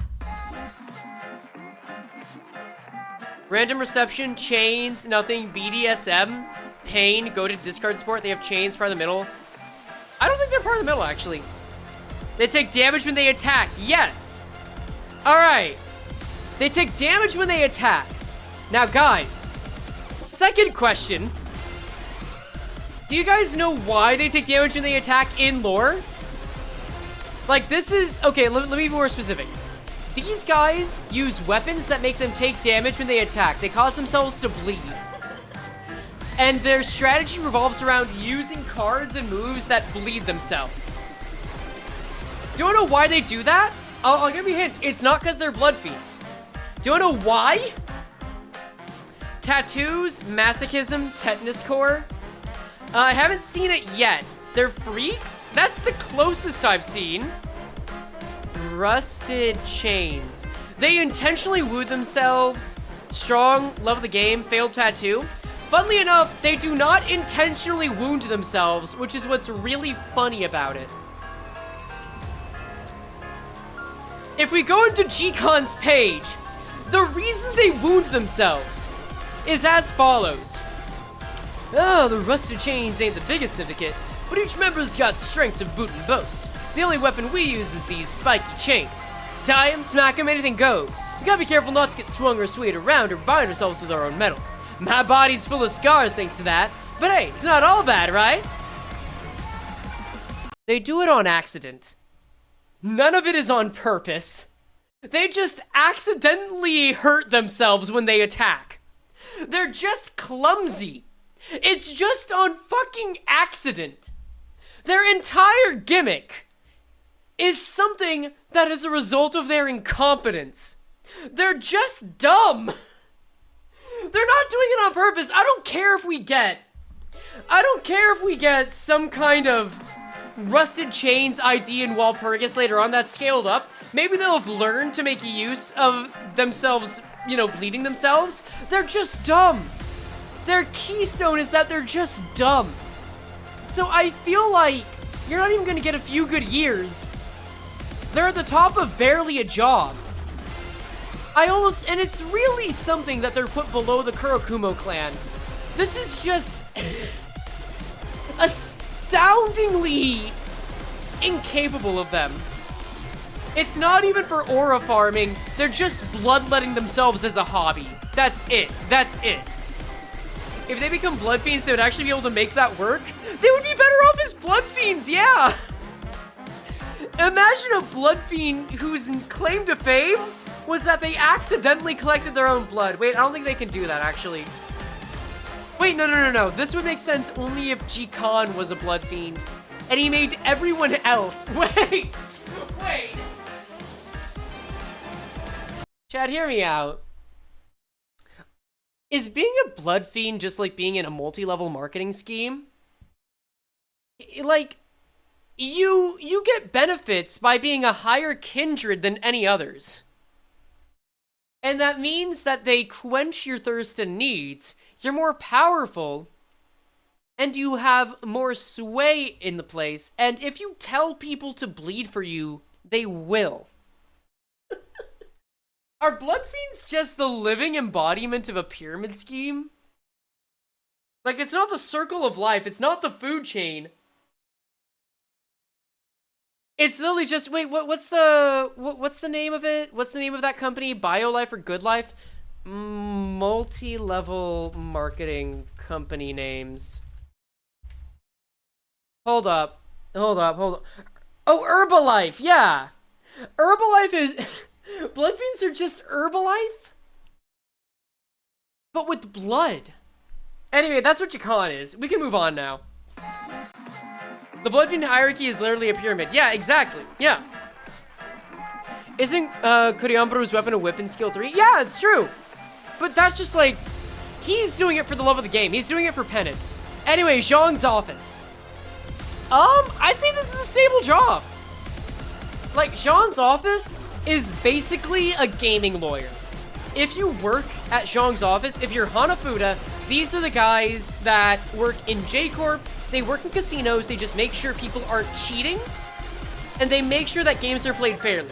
Random reception, chains, nothing, BDSM, pain, go to discard sport, they have chains, part of the middle. I don't think they're part of the middle, actually. They take damage when they attack, yes! Alright. They take damage when they attack. Now, guys, second question. Do you guys know why they take damage when they attack in lore? Like, this is... Okay, let me be more specific. These guys use weapons that make them take damage when they attack. They cause themselves to bleed. And their strategy revolves around using cards and moves that bleed themselves. Do you know why they do that? I'll give you a hint. It's not because they're blood fiends. Do you know why? Tattoos, masochism, tetanus core. I haven't seen it yet. They're freaks? That's the closest I've seen. Rusted Chains. They intentionally wooed themselves. Strong, love of the game, failed tattoo. Funnily enough, they do not intentionally wound themselves, which is what's really funny about it. If we go into G-Con's page, the reason they wound themselves is as follows. Oh, the Rusted Chains ain't the biggest syndicate, but each member's got strength to boot and boast. The only weapon we use is these spiky chains. Tie 'em, smack 'em, anything goes. We gotta be careful not to get swung or swayed around or bind ourselves with our own metal. My body's full of scars thanks to that, but hey, it's not all bad, right? They do it on accident. None of it is on purpose. They just accidentally hurt themselves when they attack. They're just clumsy. It's just on fucking accident. Their entire gimmick is something that is a result of their incompetence. They're just dumb. They're not doing it on purpose. I don't care if we get some kind of Rusted Chains, ID, and Walpurgis later on, that's scaled up. Maybe they'll have learned to make use of themselves, you know, bleeding themselves. They're just dumb. Their keystone is that they're just dumb. So I feel like you're not even going to get a few good years. They're at the top of barely a job. And it's really something that they're put below the Kurokumo clan. This is just astoundingly incapable of them. It's not even for aura farming. They're just bloodletting themselves as a hobby. That's it. That's it. If they become blood fiends, they would actually be able to make that work. They would be better off as blood fiends, yeah. Imagine a blood fiend whose claim to fame was that they accidentally collected their own blood. Wait, I don't think they can do that, actually. Wait, no. This would make sense only if G-Con was a blood fiend. And he made everyone else. Wait. Chad, hear me out. Is being a blood fiend just like being in a multi-level marketing scheme? Like, you get benefits by being a higher kindred than any others. And that means that they quench your thirst and needs, you're more powerful, and you have more sway in the place, and if you tell people to bleed for you, they will. Are blood fiends just the living embodiment of a pyramid scheme? Like, it's not the circle of life, it's not the food chain. It's literally just, wait, what's the name of it? What's the name of that company? BioLife or Good Life? Multi-level marketing company names. Hold up. Oh, Herbalife, yeah. Herbalife is... Blood fiends are just Herbalife? But with blood. Anyway, that's what Jakan is. We can move on now. The blood fiend hierarchy is literally a pyramid. Yeah, exactly. Yeah. Isn't Kuriambaru's weapon a whip in skill 3? Yeah, it's true. But that's just like... He's doing it for the love of the game. He's doing it for penance. Anyway, Zhang's office. I'd say this is a stable job. Like, Zhang's office is basically a gaming lawyer. If you work at Zhang's office, if you're Hanafuda, these are the guys that work in J-Corp. They work in casinos. They just make sure people aren't cheating. And they make sure that games are played fairly.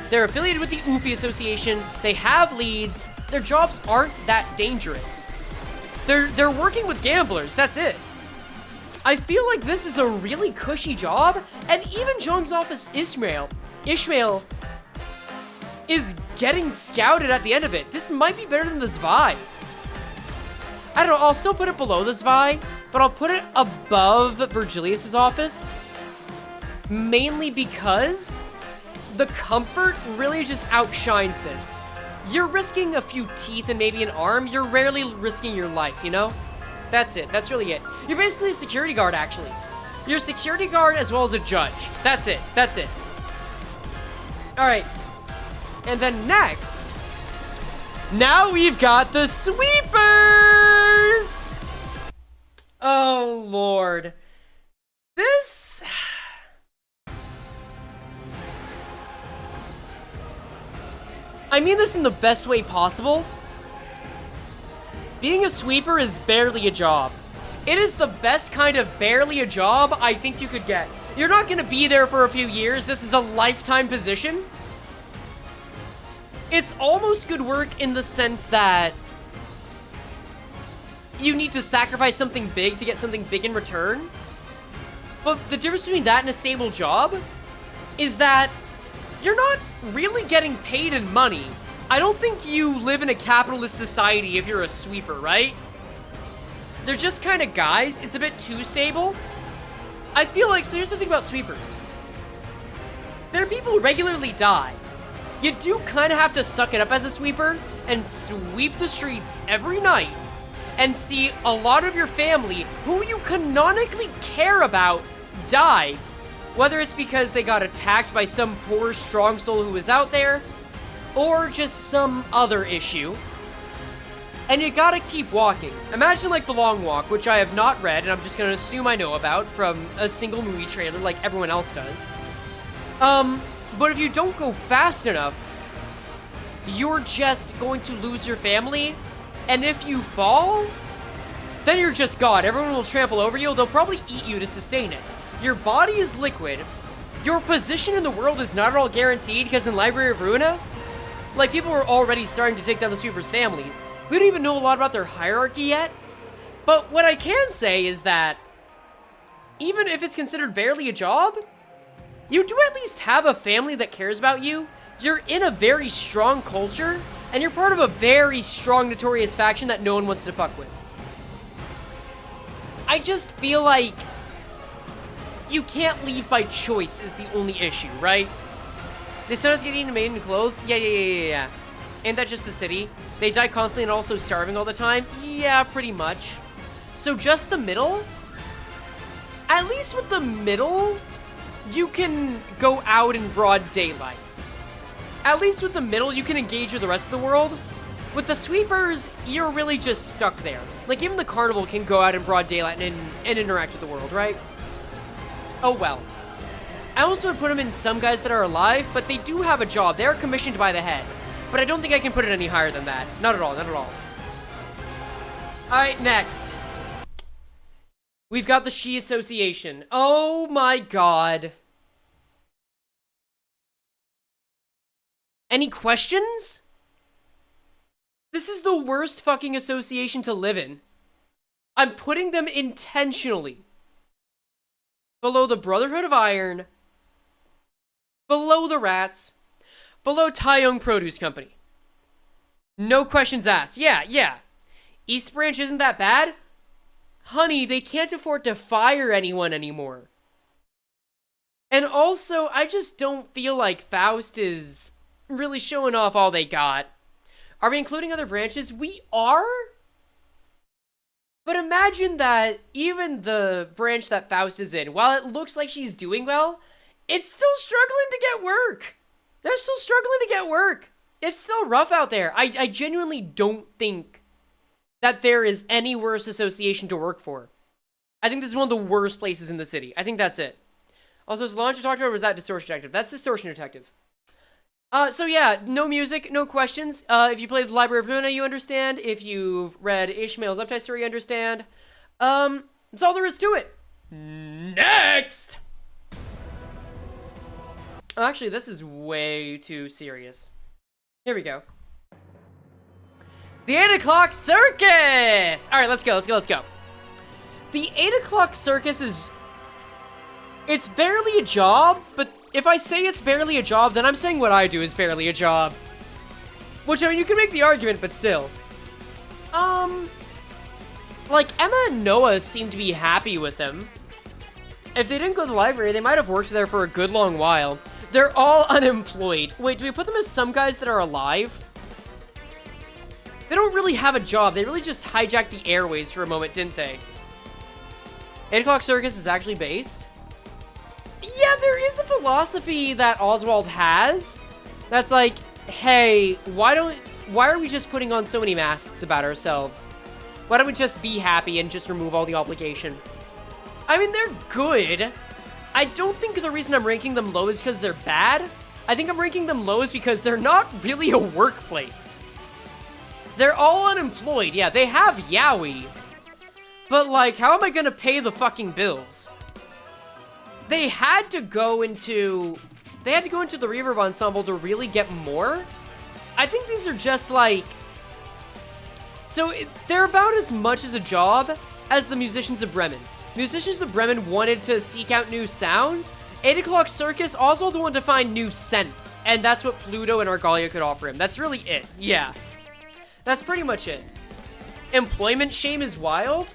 They're affiliated with the UFI Association. They have leads. Their jobs aren't that dangerous. They're working with gamblers. That's it. I feel like this is a really cushy job. And even Zhang's office, Ishmael is getting scouted at the end of it. This might be better than the Zwei. I don't know, I'll still put it below the Zwei, but I'll put it above Virgilius's office. Mainly because the comfort really just outshines this. You're risking a few teeth and maybe an arm. You're rarely risking your life, you know? That's it. That's really it. You're basically a security guard, actually. You're a security guard as well as a judge. That's it. That's it. All right. And then next, now we've got the sweepers! Oh, Lord. This... I mean this in the best way possible. Being a sweeper is barely a job. It is the best kind of barely a job I think you could get. You're not going to be there for a few years. This is a lifetime position. It's almost good work in the sense that you need to sacrifice something big to get something big in return. But the difference between that and a stable job is that you're not really getting paid in money. I don't think you live in a capitalist society if you're a sweeper, right? They're just kind of guys. It's a bit too stable. I feel like, so here's the thing about sweepers. Their people regularly die. You do kind of have to suck it up as a sweeper and sweep the streets every night and see a lot of your family, who you canonically care about, die. Whether it's because they got attacked by some poor strong soul who was out there, or just some other issue. And you gotta keep walking. Imagine like The Long Walk, which I have not read, and I'm just gonna assume I know about from a single movie trailer like everyone else does. But if you don't go fast enough, you're just going to lose your family. And if you fall, then you're just gone. Everyone will trample over you. They'll probably eat you to sustain it. Your body is liquid. Your position in the world is not at all guaranteed, because in Library of Ruina, like, people are already starting to take down the Super's families. We don't even know a lot about their hierarchy yet. But what I can say is that even if it's considered barely a job, you do at least have a family that cares about you. You're in a very strong culture, and you're part of a very strong, notorious faction that no one wants to fuck with. I just feel like you can't leave by choice is the only issue, right? They start us getting made in clothes? Yeah. Ain't that just the city? They die constantly and also starving all the time? Yeah, pretty much. So just the middle? At least with the middle, you can go out in broad daylight. At least with the middle, you can engage with the rest of the world. With the sweepers, you're really just stuck there. Like, even the carnival can go out in broad daylight and interact with the world, right? Oh well. I also would put them in some guys that are alive, but they do have a job. They're commissioned by the head. But I don't think I can put it any higher than that. Not at all, not at all. Alright, next. We've got the She Association. Oh my god. Any questions? This is the worst fucking association to live in. I'm putting them intentionally below the Brotherhood of Iron, below the Rats, below Taeyong Produce Company. No questions asked. Yeah. East Branch isn't that bad? Honey, they can't afford to fire anyone anymore. And also, I just don't feel like Faust is really showing off all they got. Are we including other branches? We are? But imagine that even the branch that Faust is in, while it looks like she's doing well, it's still struggling to get work. They're still struggling to get work. It's still rough out there. I genuinely don't think that there is any worse association to work for. I think this is one of the worst places in the city. I think that's it. Also, is Launch talked about, or was that Distortion Detective? That's Distortion Detective. So yeah, no music, no questions. If you played the Library of Ruina, you understand. If you've read Ishmael's Uptide story, you understand. That's all there is to it. Next! Oh, actually, this is way too serious. Here we go. The 8 o'clock circus! Alright, let's go. The 8 o'clock circus is... It's barely a job, but if I say it's barely a job, then I'm saying what I do is barely a job. Which, I mean, you can make the argument, but still. Like, Emma and Noah seem to be happy with them. If they didn't go to the library, they might have worked there for a good long while. They're all unemployed. Wait, do we put them as some guys that are alive? They don't really have a job. They really just hijacked the airways for a moment, didn't they? 8 o'clock circus is actually based. Yeah, there is a philosophy that Oswald has. That's like, hey, why are we just putting on so many masks about ourselves? Why don't we just be happy and just remove all the obligation? I mean, they're good. I don't think the reason I'm ranking them low is because they're bad. I think I'm ranking them low is because they're not really a workplace. They're all unemployed. Yeah, they have yaoi. But, like, how am I gonna pay the fucking bills? They had to go into the Reverb Ensemble to really get more. I think these are just, like... So, they're about as much as a job as the Musicians of Bremen. Musicians of Bremen wanted to seek out new sounds. 8 o'clock circus, Oswald wanted to find new scents. And that's what Pluto and Argalia could offer him. That's really it. Yeah. That's pretty much it. Employment shame is wild?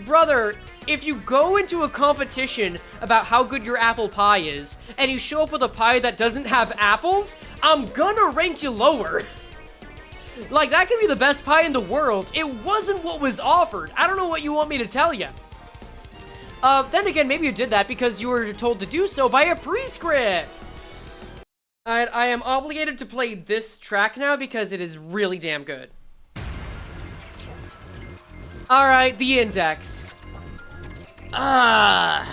Brother, if you go into a competition about how good your apple pie is, and you show up with a pie that doesn't have apples, I'm gonna rank you lower. Like, that could be the best pie in the world. It wasn't what was offered. I don't know what you want me to tell you. Then again, maybe you did that because you were told to do so by a prescript. I am obligated to play this track now because it is really damn good. Alright, the index. I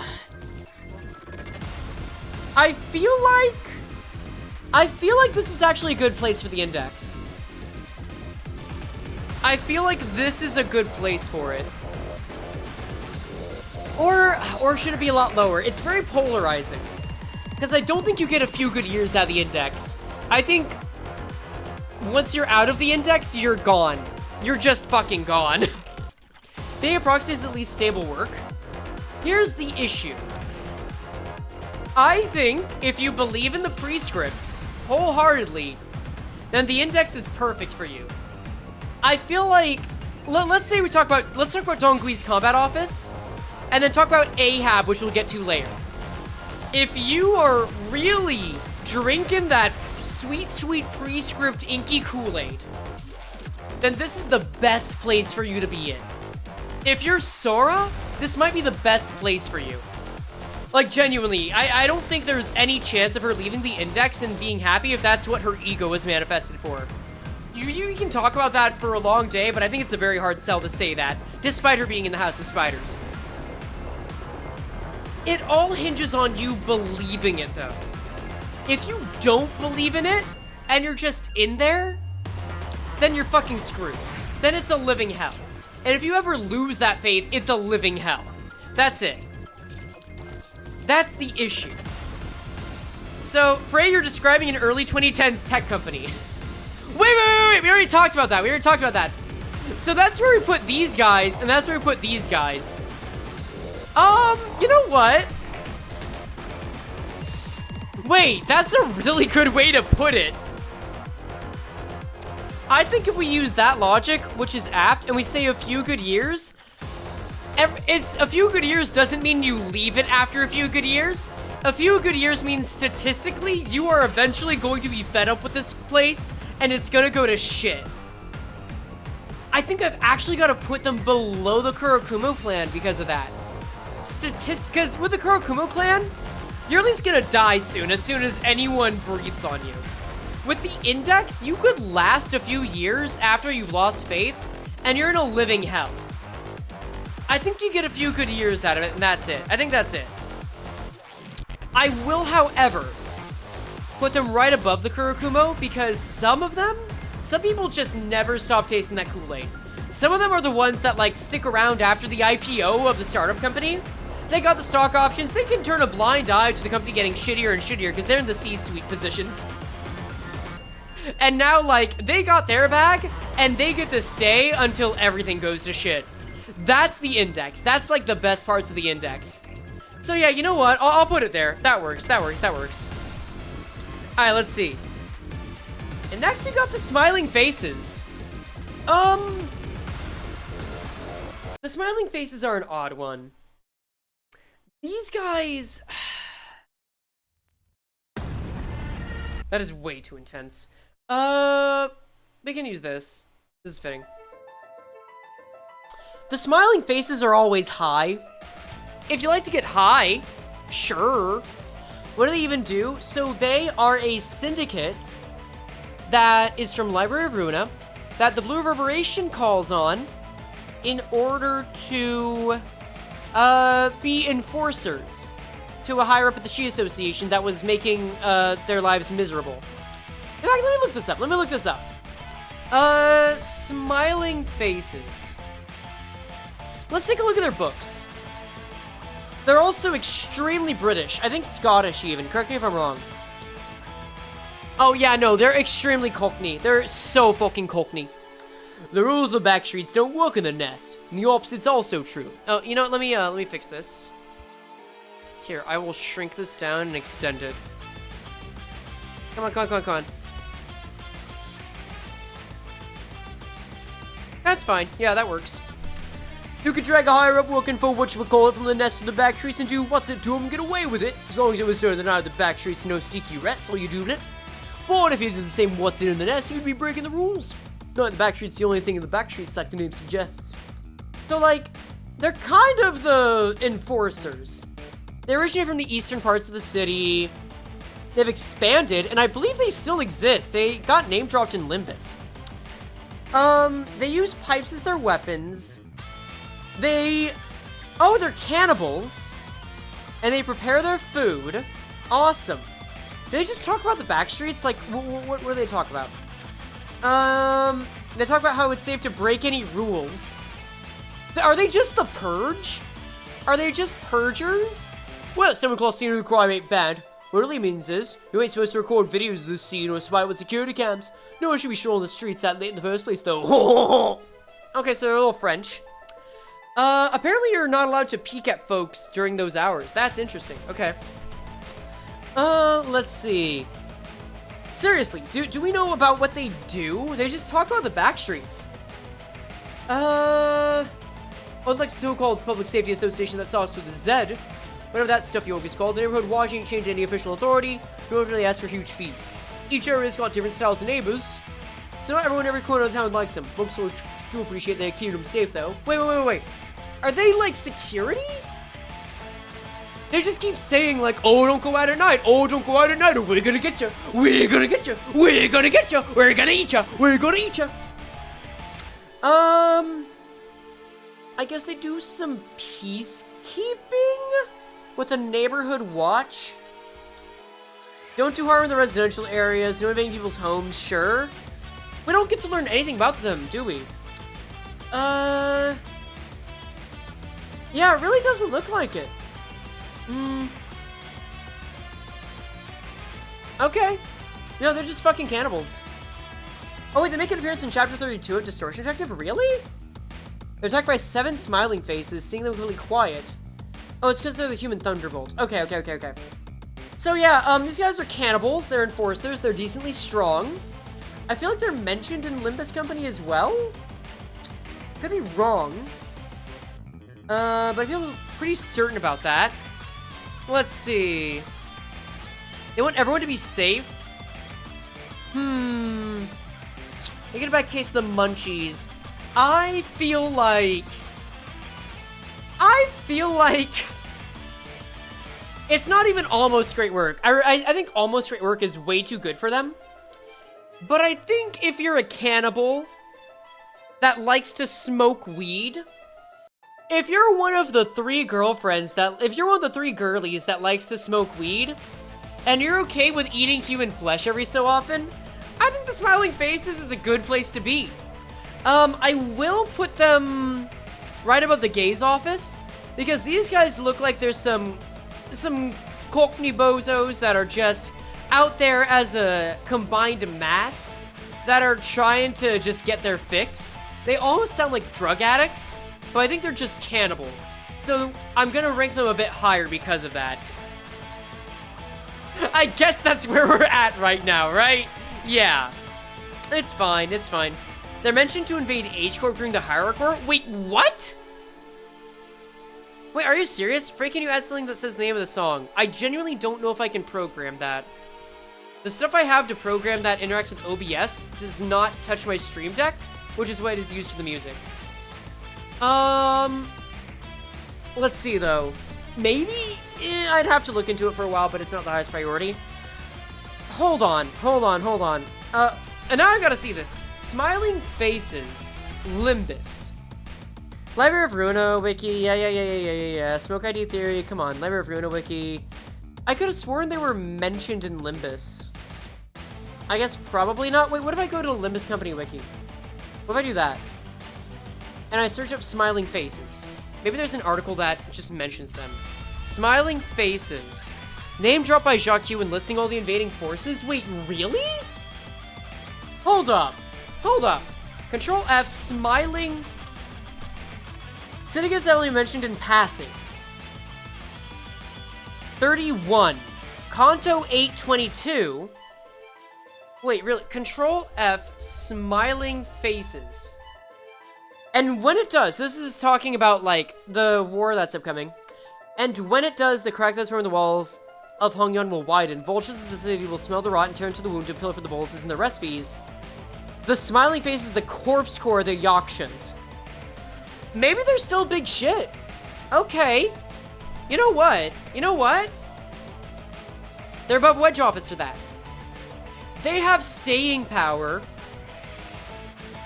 feel like this is actually a good place for the index. I feel like this is a good place for it. Or should it be a lot lower? It's very polarizing. Because I don't think you get a few good years out of the index. I think once you're out of the index, you're gone. You're just fucking gone. Being a proxy is at least stable work. Here's the issue. I think if you believe in the prescripts wholeheartedly, then the index is perfect for you. I feel like, let's talk about Donggui's combat office, and then talk about Ahab, which we'll get to later. If you are really drinking that sweet, sweet prescript inky Kool-Aid, then this is the best place for you to be in. If you're Sora, this might be the best place for you. Like, genuinely, I don't think there's any chance of her leaving the index and being happy if that's what her ego is manifested for. You can talk about that for a long day, but I think it's a very hard sell to say that, despite her being in the House of Spiders. It all hinges on you believing it, though. If you don't believe in it, and you're just in there, then you're fucking screwed. Then it's a living hell. And if you ever lose that faith, it's a living hell. That's it. That's the issue. So, Frey, you're describing an early 2010s tech company. Wait, we already talked about that. So that's where we put these guys, and that's where we put these guys. You know what? Wait, that's a really good way to put it. I think if we use that logic, which is apt, and we say a few good years, it's a few good years doesn't mean you leave it after a few good years. A few good years means statistically, you are eventually going to be fed up with this place, and it's gonna go to shit. I think I've actually got to put them below the Kurokumo clan because of that. Because with the Kurokumo clan, you're at least gonna die soon as anyone breathes on you. With the index, you could last a few years after you've lost faith, and you're in a living hell. I think you get a few good years out of it, and that's it. I think that's it. I will, however, put them right above the Kurokumo, because some people just never stop tasting that Kool-Aid. Some of them are the ones that, like, stick around after the IPO of the startup company. They got the stock options. They can turn a blind eye to the company getting shittier and shittier because they're in the C-suite positions. And now, like, they got their bag, and they get to stay until everything goes to shit. That's the index. That's, like, the best parts of the index. So, yeah, you know what? I'll put it there. That works. Alright, let's see. And next, you got the smiling faces. The smiling faces are an odd one. These guys... That is way too intense. We can use this. This is fitting. The smiling faces are always high. If you like to get high, sure. What do they even do? So they are a syndicate that is from Library of Ruina that the Blue Reverberation calls on in order to be enforcers to a higher up at the Shi Association that was making their lives miserable. In fact, let me look this up. Smiling faces. Let's take a look at their books. They're also extremely British. I think Scottish even. Correct me if I'm wrong. Oh yeah, no, they're extremely Cockney. They're so fucking Cockney. The rules of the back streets don't work in the nest. And the opposite's also true. Oh, you know what? Let me fix this. Here, I will shrink this down and extend it. Come on. That's fine. Yeah, that works. You could drag a higher up working for whatchamacallit from the nest to the back streets and do what's it to him and get away with it. As long as it was certain that out of the back streets, no sticky rats, all you doing it. But if you did the same what's it in the nest, you'd be breaking the rules. Not in the back streets, the only thing in the back streets like the name suggests. So, like, they're kind of the enforcers. They originated from the eastern parts of the city. They've expanded, and I believe they still exist. They got name dropped in Limbus. They use pipes as their weapons. Oh, they're cannibals. And they prepare their food. Awesome. Do they just talk about the back streets? Like, what do they talk about? They talk about how it's safe to break any rules. Are they just the Purge? Are they just Purgers? Well, someone called Scene of the Crime ain't bad. What it really means is, you ain't supposed to record videos of this scene or spy with security cams. No one should be strolling the streets that late in the first place, though. Okay, so they're a little French. Apparently you're not allowed to peek at folks during those hours. That's interesting. Okay. Let's see. Seriously, do we know about what they do? They just talk about the back streets. Unlike the so-called Public Safety Association that starts with a Z, whatever that stuff you always call, the neighborhood watch ain't changed any official authority, nor really ask for huge fees. Each area's got different styles of neighbors, so not everyone in every corner of the town likes them. Folks will still appreciate they keep them safe, though. Wait. Are they, like, security? They just keep saying, like, oh, don't go out at night. Oh, don't go out at night, or we're gonna get you. We're gonna get you. We're gonna get you. We're gonna eat you. We're gonna eat you. I guess they do some peacekeeping with a neighborhood watch. Don't do harm in the residential areas. Don't invade people's homes. Sure. We don't get to learn anything about them, do we? Yeah, it really doesn't look like it. Okay. No, they're just fucking cannibals. Oh, wait, they make an appearance in Chapter 32 of Distortion Detective? Really? They're attacked by 7 smiling faces, seeing them really quiet. Oh, it's because they're the human Thunderbolt. Okay. So, yeah, these guys are cannibals. They're enforcers. They're decently strong. I feel like they're mentioned in Limbus Company as well. Could be wrong. But I feel pretty certain about that. Let's see. They want everyone to be safe. Make it a bad case of the munchies. I feel like it's not even almost great work. I think almost great work is way too good for them. But I think if you're a cannibal that likes to smoke weed, if you're one of the 3 girlies that likes to smoke weed, and you're okay with eating human flesh every so often, I think the Smiling Faces is a good place to be. I will put them right above the gays office, because these guys look like there's some cockney bozos that are just out there as a combined mass that are trying to just get their fix. They almost sound like drug addicts, but I think they're just cannibals. So I'm gonna rank them a bit higher because of that. I guess that's where we're at right now, right? Yeah. It's fine. They're mentioned to invade H-Corp during the Hierarch War? Wait, what? Wait, are you serious? Frey, can you add something that says the name of the song? I genuinely don't know if I can program that. The stuff I have to program that interacts with OBS does not touch my Stream Deck, which is what is used for the music. Let's see, though. Maybe? I'd have to look into it for a while, but it's not the highest priority. Hold on. And now I gotta see this. Smiling Faces. Limbus. Library of Ruina Wiki. Yeah. Smoke ID Theory. Come on. Library of Ruina Wiki. I could have sworn they were mentioned in Limbus. I guess probably not. Wait, what if I go to Limbus Company Wiki? What if I do that? And I search up Smiling Faces. Maybe there's an article that just mentions them. Smiling Faces. Name dropped by Jacques Q when listing all the invading forces? Wait, really? Hold up. Control F, Smiling... Syndicates that only mentioned in passing. 31. Kanto 822. Wait, really? Control F, Smiling Faces. And when it does, this is talking about, like, the war that's upcoming. And when it does, the crack that's formed in the walls of Hongyun will widen. Vultures of the city will smell the rot and turn to the wound to pilfer the boluses and the recipes. The Smiling Face is the corpse core of the Yakshas. Maybe they're still big shit. Okay. You know what? They're above Wedge Office for that. They have staying power.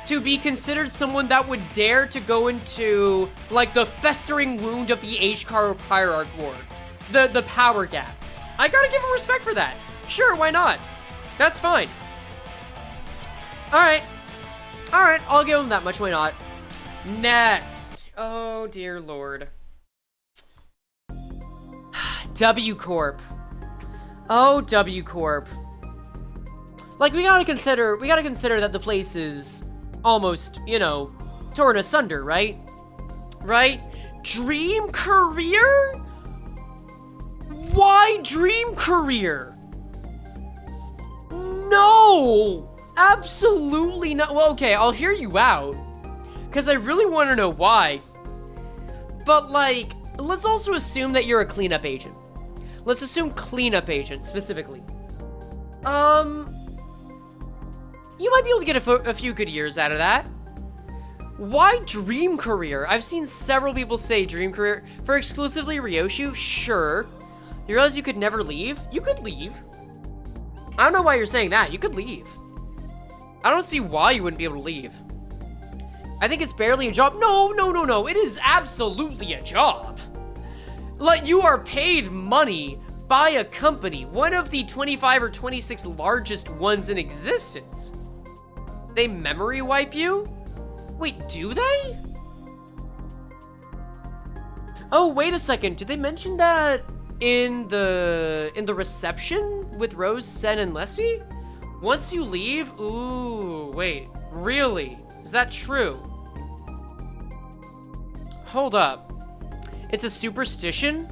to be considered someone that would dare to go into, like, the festering wound of the H-Car Hierarch War. The power gap. I gotta give him respect for that. Sure, why not? That's fine. Alright. Alright, I'll give him that much, why not? Next. Oh, dear lord. W Corp. Oh, W Corp. Like, we gotta consider that the place is almost, you know, torn asunder, right? Right? Dream career? Why dream career? No! Absolutely not. Well, okay, I'll hear you out. Because I really want to know why. But, like, let's also assume that you're a cleanup agent. Let's assume cleanup agent, specifically. You might be able to get a few good years out of that. Why dream career? I've seen several people say dream career. For exclusively Ryoshu, sure. You realize you could never leave? You could leave. I don't know why you're saying that. You could leave. I don't see why you wouldn't be able to leave. I think it's barely a job. No. It is absolutely a job. Like, you are paid money by a company, one of the 25 or 26 largest ones in existence. They memory wipe you? Wait, do they? Oh, wait a second. Did they mention that in the reception with Rose, Sen, and Leslie? Once you leave? Ooh, wait. Really? Is that true? Hold up. It's a superstition?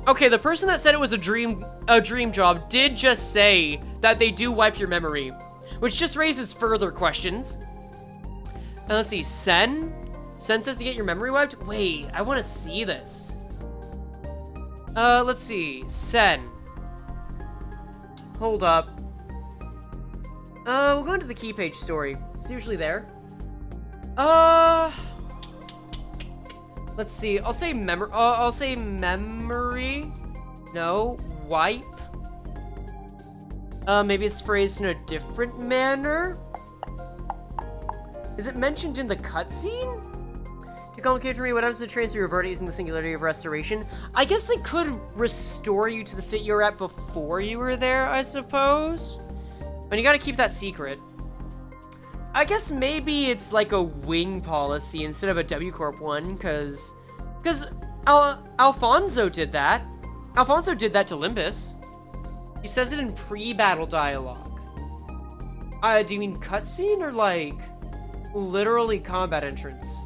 Okay, the person that said it was a dream job did just say that they do wipe your memory, which just raises further questions. And let's see, Sen? Sen says to get your memory wiped? Wait, I want to see this. Let's see, Sen. Hold up. We'll go into the key page story. It's usually there. Let's see. I'll say memory. No, wipe. Maybe it's phrased in a different manner. Is it mentioned in the cutscene? To complicate for me, what happens to transfer revert using the singularity of restoration? I guess they could restore you to the state you were at before you were there, I suppose. But you gotta keep that secret. I guess maybe it's like a wing policy instead of a W Corp one, because Alfonso did that. Alfonso did that to Limbus. He says it in pre-battle dialogue. Do you mean cutscene or like literally combat entrance?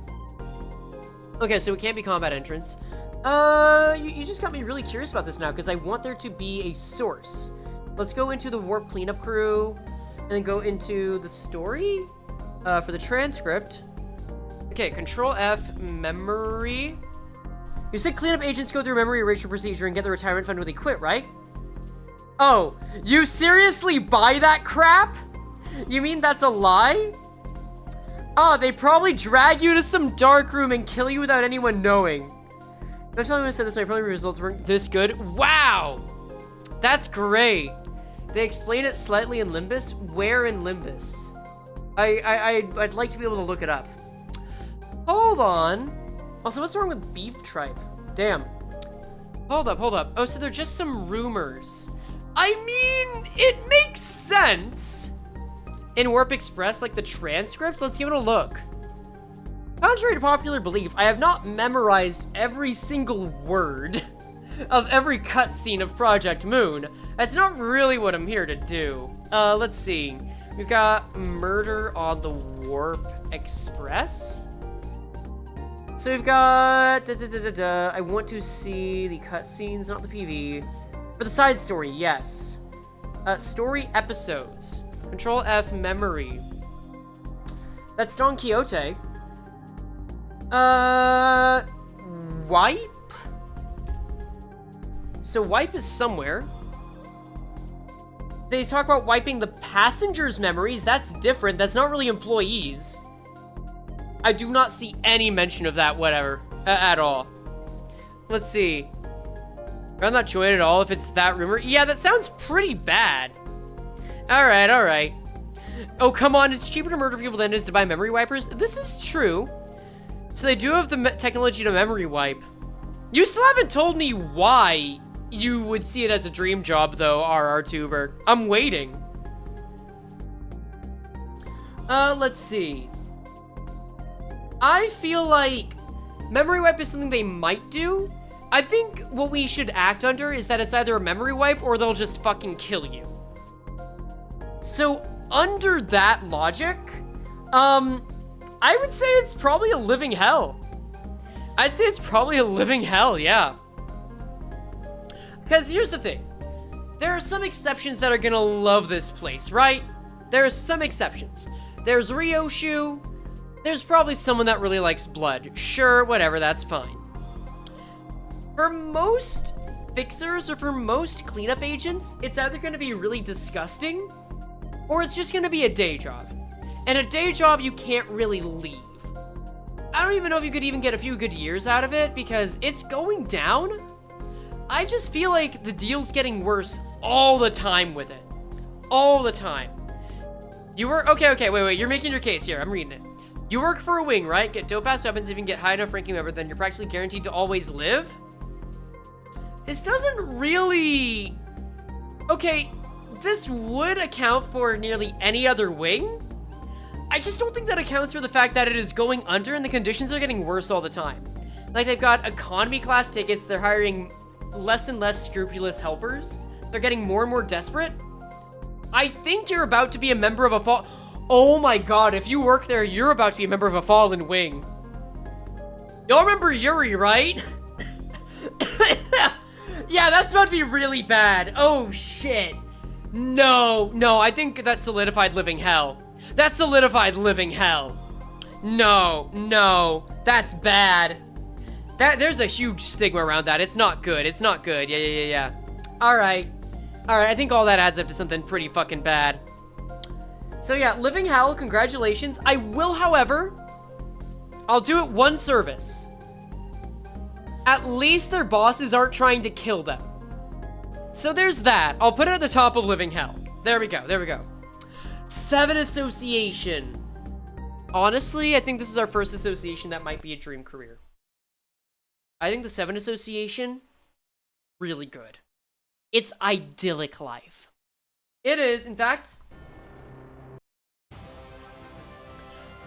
Okay, so it can't be combat entrance. You just got me really curious about this now because I want there to be a source. Let's go into the warp cleanup crew and then go into the story for the transcript. Okay, Control F, memory. You said cleanup agents go through memory erasure procedure and get the retirement fund when they quit, right? Oh, you seriously buy that crap? You mean that's a lie? Oh, they probably drag you to some dark room and kill you without anyone knowing. Don't tell me when I said this, my preliminary results weren't this good. Wow! That's great. They explain it slightly in Limbus. Where in Limbus? I'd like to be able to look it up. Hold on. Also, what's wrong with Beef Tripe? Damn. Hold up. Oh, so they're just some rumors. I mean, it makes sense. In Warp Express, like the transcript, let's give it a look. Contrary to popular belief, I have not memorized every single word of every cutscene of Project Moon. That's not really what I'm here to do. Let's see. We've got murder on the Warp Express. So we've got... I want to see the cutscenes, not the PV. For the side story, yes. Story episodes. Control F, memory. That's Don Quixote. Wipe? So wipe is somewhere. They talk about wiping the passengers' memories. That's different. That's not really employees. I do not see any mention of that, whatever, at all. Let's see. I'm not joined at all if it's that rumor. Yeah, that sounds pretty bad. All right. Oh, come on, it's cheaper to murder people than it is to buy memory wipers. This is true. So they do have the technology to memory wipe. You still haven't told me why you would see it as a dream job, though, RRTuber. I'm waiting. Let's see. I feel like memory wipe is something they might do. I think what we should act under is that it's either a memory wipe or they'll just fucking kill you. So, under that logic, I would say it's probably a living hell. I'd say it's probably a living hell, yeah. Because here's the thing. There are some exceptions that are gonna love this place, right? There are some exceptions. There's Ryoshu. There's probably someone that really likes blood. Sure, whatever, that's fine. For most fixers or for most cleanup agents, it's either gonna be really disgusting or it's just gonna be a day job. And a day job you can't really leave. I don't even know if you could even get a few good years out of it because it's going down. I just feel like the deal's getting worse all the time with it. All the time. You were, okay, wait, you're making your case here, I'm reading it. You work for a wing, right? Get dope-ass weapons, if you can get high enough ranking member, then you're practically guaranteed to always live? This doesn't really... Okay, this would account for nearly any other wing. I just don't think that accounts for the fact that it is going under and the conditions are getting worse all the time. Like, they've got economy class tickets, they're hiring less and less scrupulous helpers, they're getting more and more desperate. I think you're about to be a member of a fall... Oh my god, if you work there, you're about to be a member of a fallen wing. Y'all remember Yuri, right? Yeah, that's about to be really bad. Oh, shit. No, I think that's solidified living hell. That's solidified living hell. No, that's bad. There's a huge stigma around that. It's not good. It's not good. Yeah. All right, I think all that adds up to something pretty fucking bad. So yeah, living hell, congratulations. I will, however, I'll do it one service. At least their bosses aren't trying to kill them. So there's that. I'll put it at the top of living hell. There we go. 7 association. Honestly, I think this is our first association that might be a dream career. I think the 7 association, really good. It's idyllic life. It is, in fact.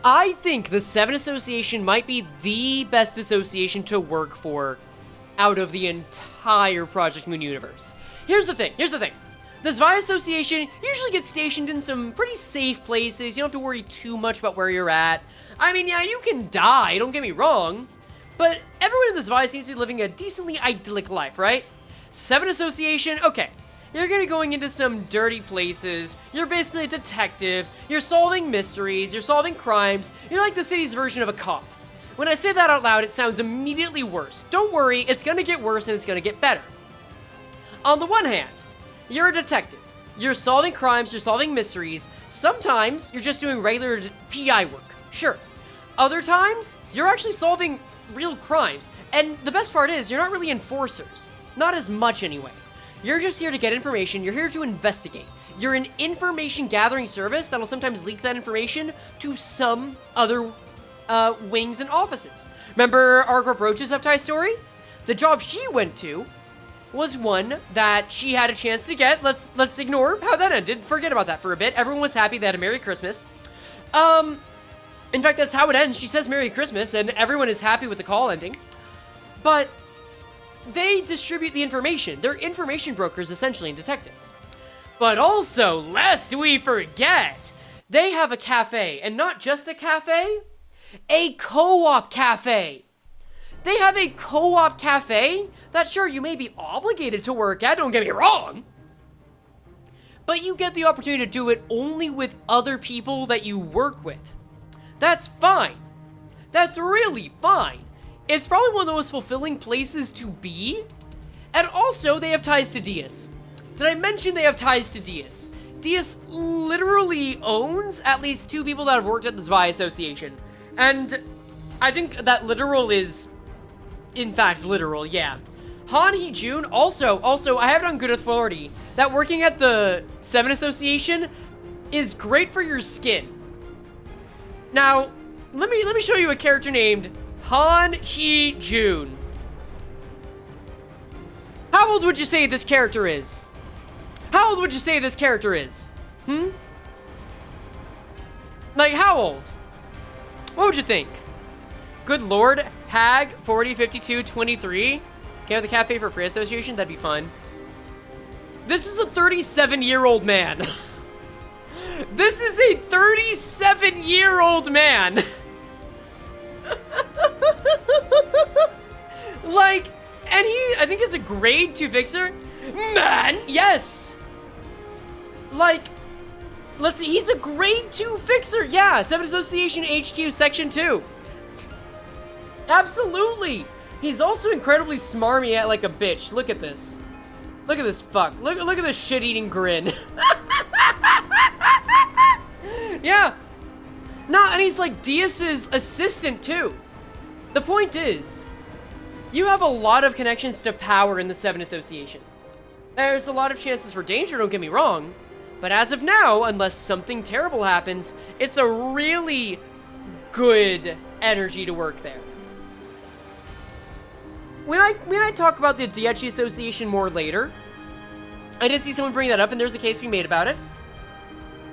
I think the 7 association might be the best association to work for out of the entire Project Moon universe. Here's the thing. The Zwei Association usually gets stationed in some pretty safe places. You don't have to worry too much about where you're at. I mean, yeah, you can die, don't get me wrong. But everyone in the Zwei seems to be living a decently idyllic life, right? 7 Association, okay. You're gonna be going into some dirty places. You're basically a detective. You're solving mysteries. You're solving crimes. You're like the city's version of a cop. When I say that out loud, it sounds immediately worse. Don't worry, it's gonna get worse and it's gonna get better. On the one hand, you're a detective. You're solving crimes, you're solving mysteries. Sometimes, you're just doing regular PI work. Sure. Other times, you're actually solving real crimes. And the best part is, you're not really enforcers. Not as much, anyway. You're just here to get information. You're here to investigate. You're an information gathering service that'll sometimes leak that information to some other wings and offices. Remember Argor Roach's uptie story? The job she went to was one that she had a chance to get. Let's ignore how that ended. Forget about that for a bit. Everyone was happy. They had a Merry Christmas. In fact, that's how it ends. She says Merry Christmas, and everyone is happy with the call ending. But they distribute the information. They're information brokers, essentially, and detectives. But also, lest we forget, they have a cafe, and not just a cafe, a co-op cafe. They have a co-op cafe that, sure, you may be obligated to work at, don't get me wrong, but you get the opportunity to do it only with other people that you work with. That's fine. That's really fine. It's probably one of the most fulfilling places to be. And also, they have ties to Diaz. Did I mention they have ties to Diaz? Diaz literally owns at least 2 people that have worked at the Zwei Association. And I think that literal is, in fact, literal, yeah. Han Hee-jun, also, I have it on good authority that working at the 7 Association is great for your skin. Now, let me show you a character named Han Hee-jun. How old would you say this character is? How old would you say this character is? Like, how old? What would you think? Good lord, Hag, 40, 52, 23. Can I have the cafe for Frey Association? That'd be fun. This is a 37-year-old man. This is a 37-year-old man. Like, and he, I think, is a grade 2 fixer. Man, yes. Like, let's see, he's a grade 2 fixer. Yeah, 7 Association HQ Section 2. Absolutely. He's also incredibly smarmy at like a bitch. Look at this. Look at this fuck. Look at this shit-eating grin. Yeah. No, and he's like Diaz's assistant too. The point is, you have a lot of connections to power in the 7 Association. There's a lot of chances for danger, don't get me wrong. But as of now, unless something terrible happens, it's a really good energy to work there. We might talk about the Dietchi Association more later. I did see someone bring that up, and there's a case to be made about it.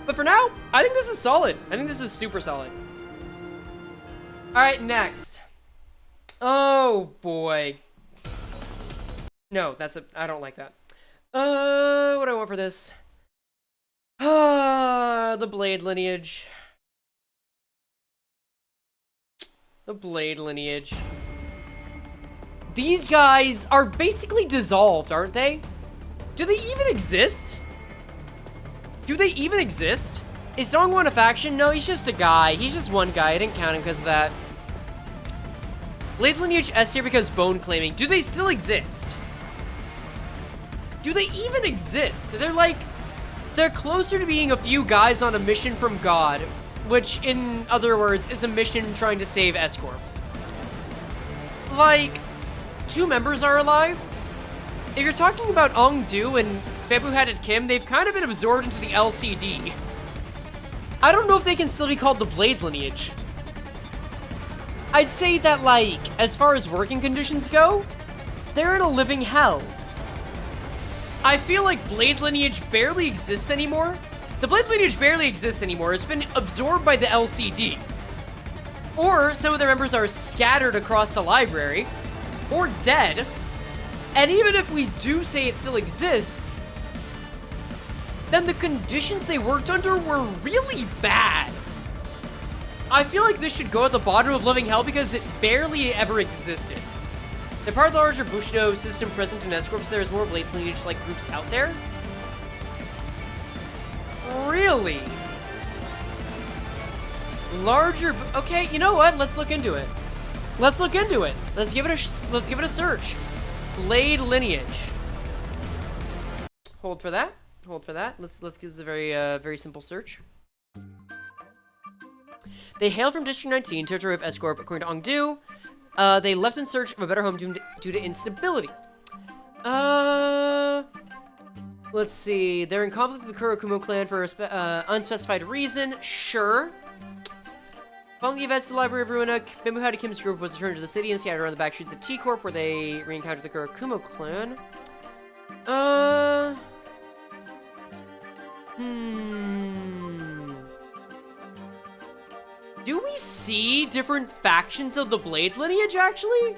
But for now, I think this is solid. I think this is super solid. Alright, next. Oh, boy. No, I don't like that. What do I want for this? The Blade lineage. The Blade lineage. These guys are basically dissolved, aren't they? Do they even exist? Do they even exist? Is Dongwon a faction? No, he's just a guy. He's just one guy. I didn't count him because of that. Blade lineage S tier because bone claiming. Do they still exist? Do they even exist? They're closer to being a few guys on a mission from God, which, in other words, is a mission trying to save S-Corp. Like, 2 members are alive. If you're talking about Ongdu and Bamboo-Headed Kim, they've kind of been absorbed into the LCD. I don't know if they can still be called the Blade lineage. I'd say that, like, as far as working conditions go, they're in a living hell. I feel like Blade lineage barely exists anymore. The Blade lineage barely exists anymore. It's been absorbed by the LCD. Or some of their members are scattered across the library, or dead. And even if we do say it still exists, then the conditions they worked under were really bad. I feel like this should go at the bottom of living hell because it barely ever existed. They're part of the larger Bushido system present in S-Corp, so there's more Blade lineage-like groups out there. Really? Larger... Okay, you know what? Let's look into it. Let's look into it. Let's give it a search. Blade lineage. Hold for that. Hold for that. Let's give this a very simple search. They hail from District 19, territory of S-Corp, according to Ongdu. They left in search of a better home due to instability. Let's see. They're in conflict with the Kurokumo clan for an unspecified reason. Sure. Following the events of the Library of Ruina, Bamboo-Headed Kim's group was returned to the city and scattered around the back streets of T-Corp, where they re-encountered the Kurokumo clan. Do we see different factions of the Blade lineage, actually?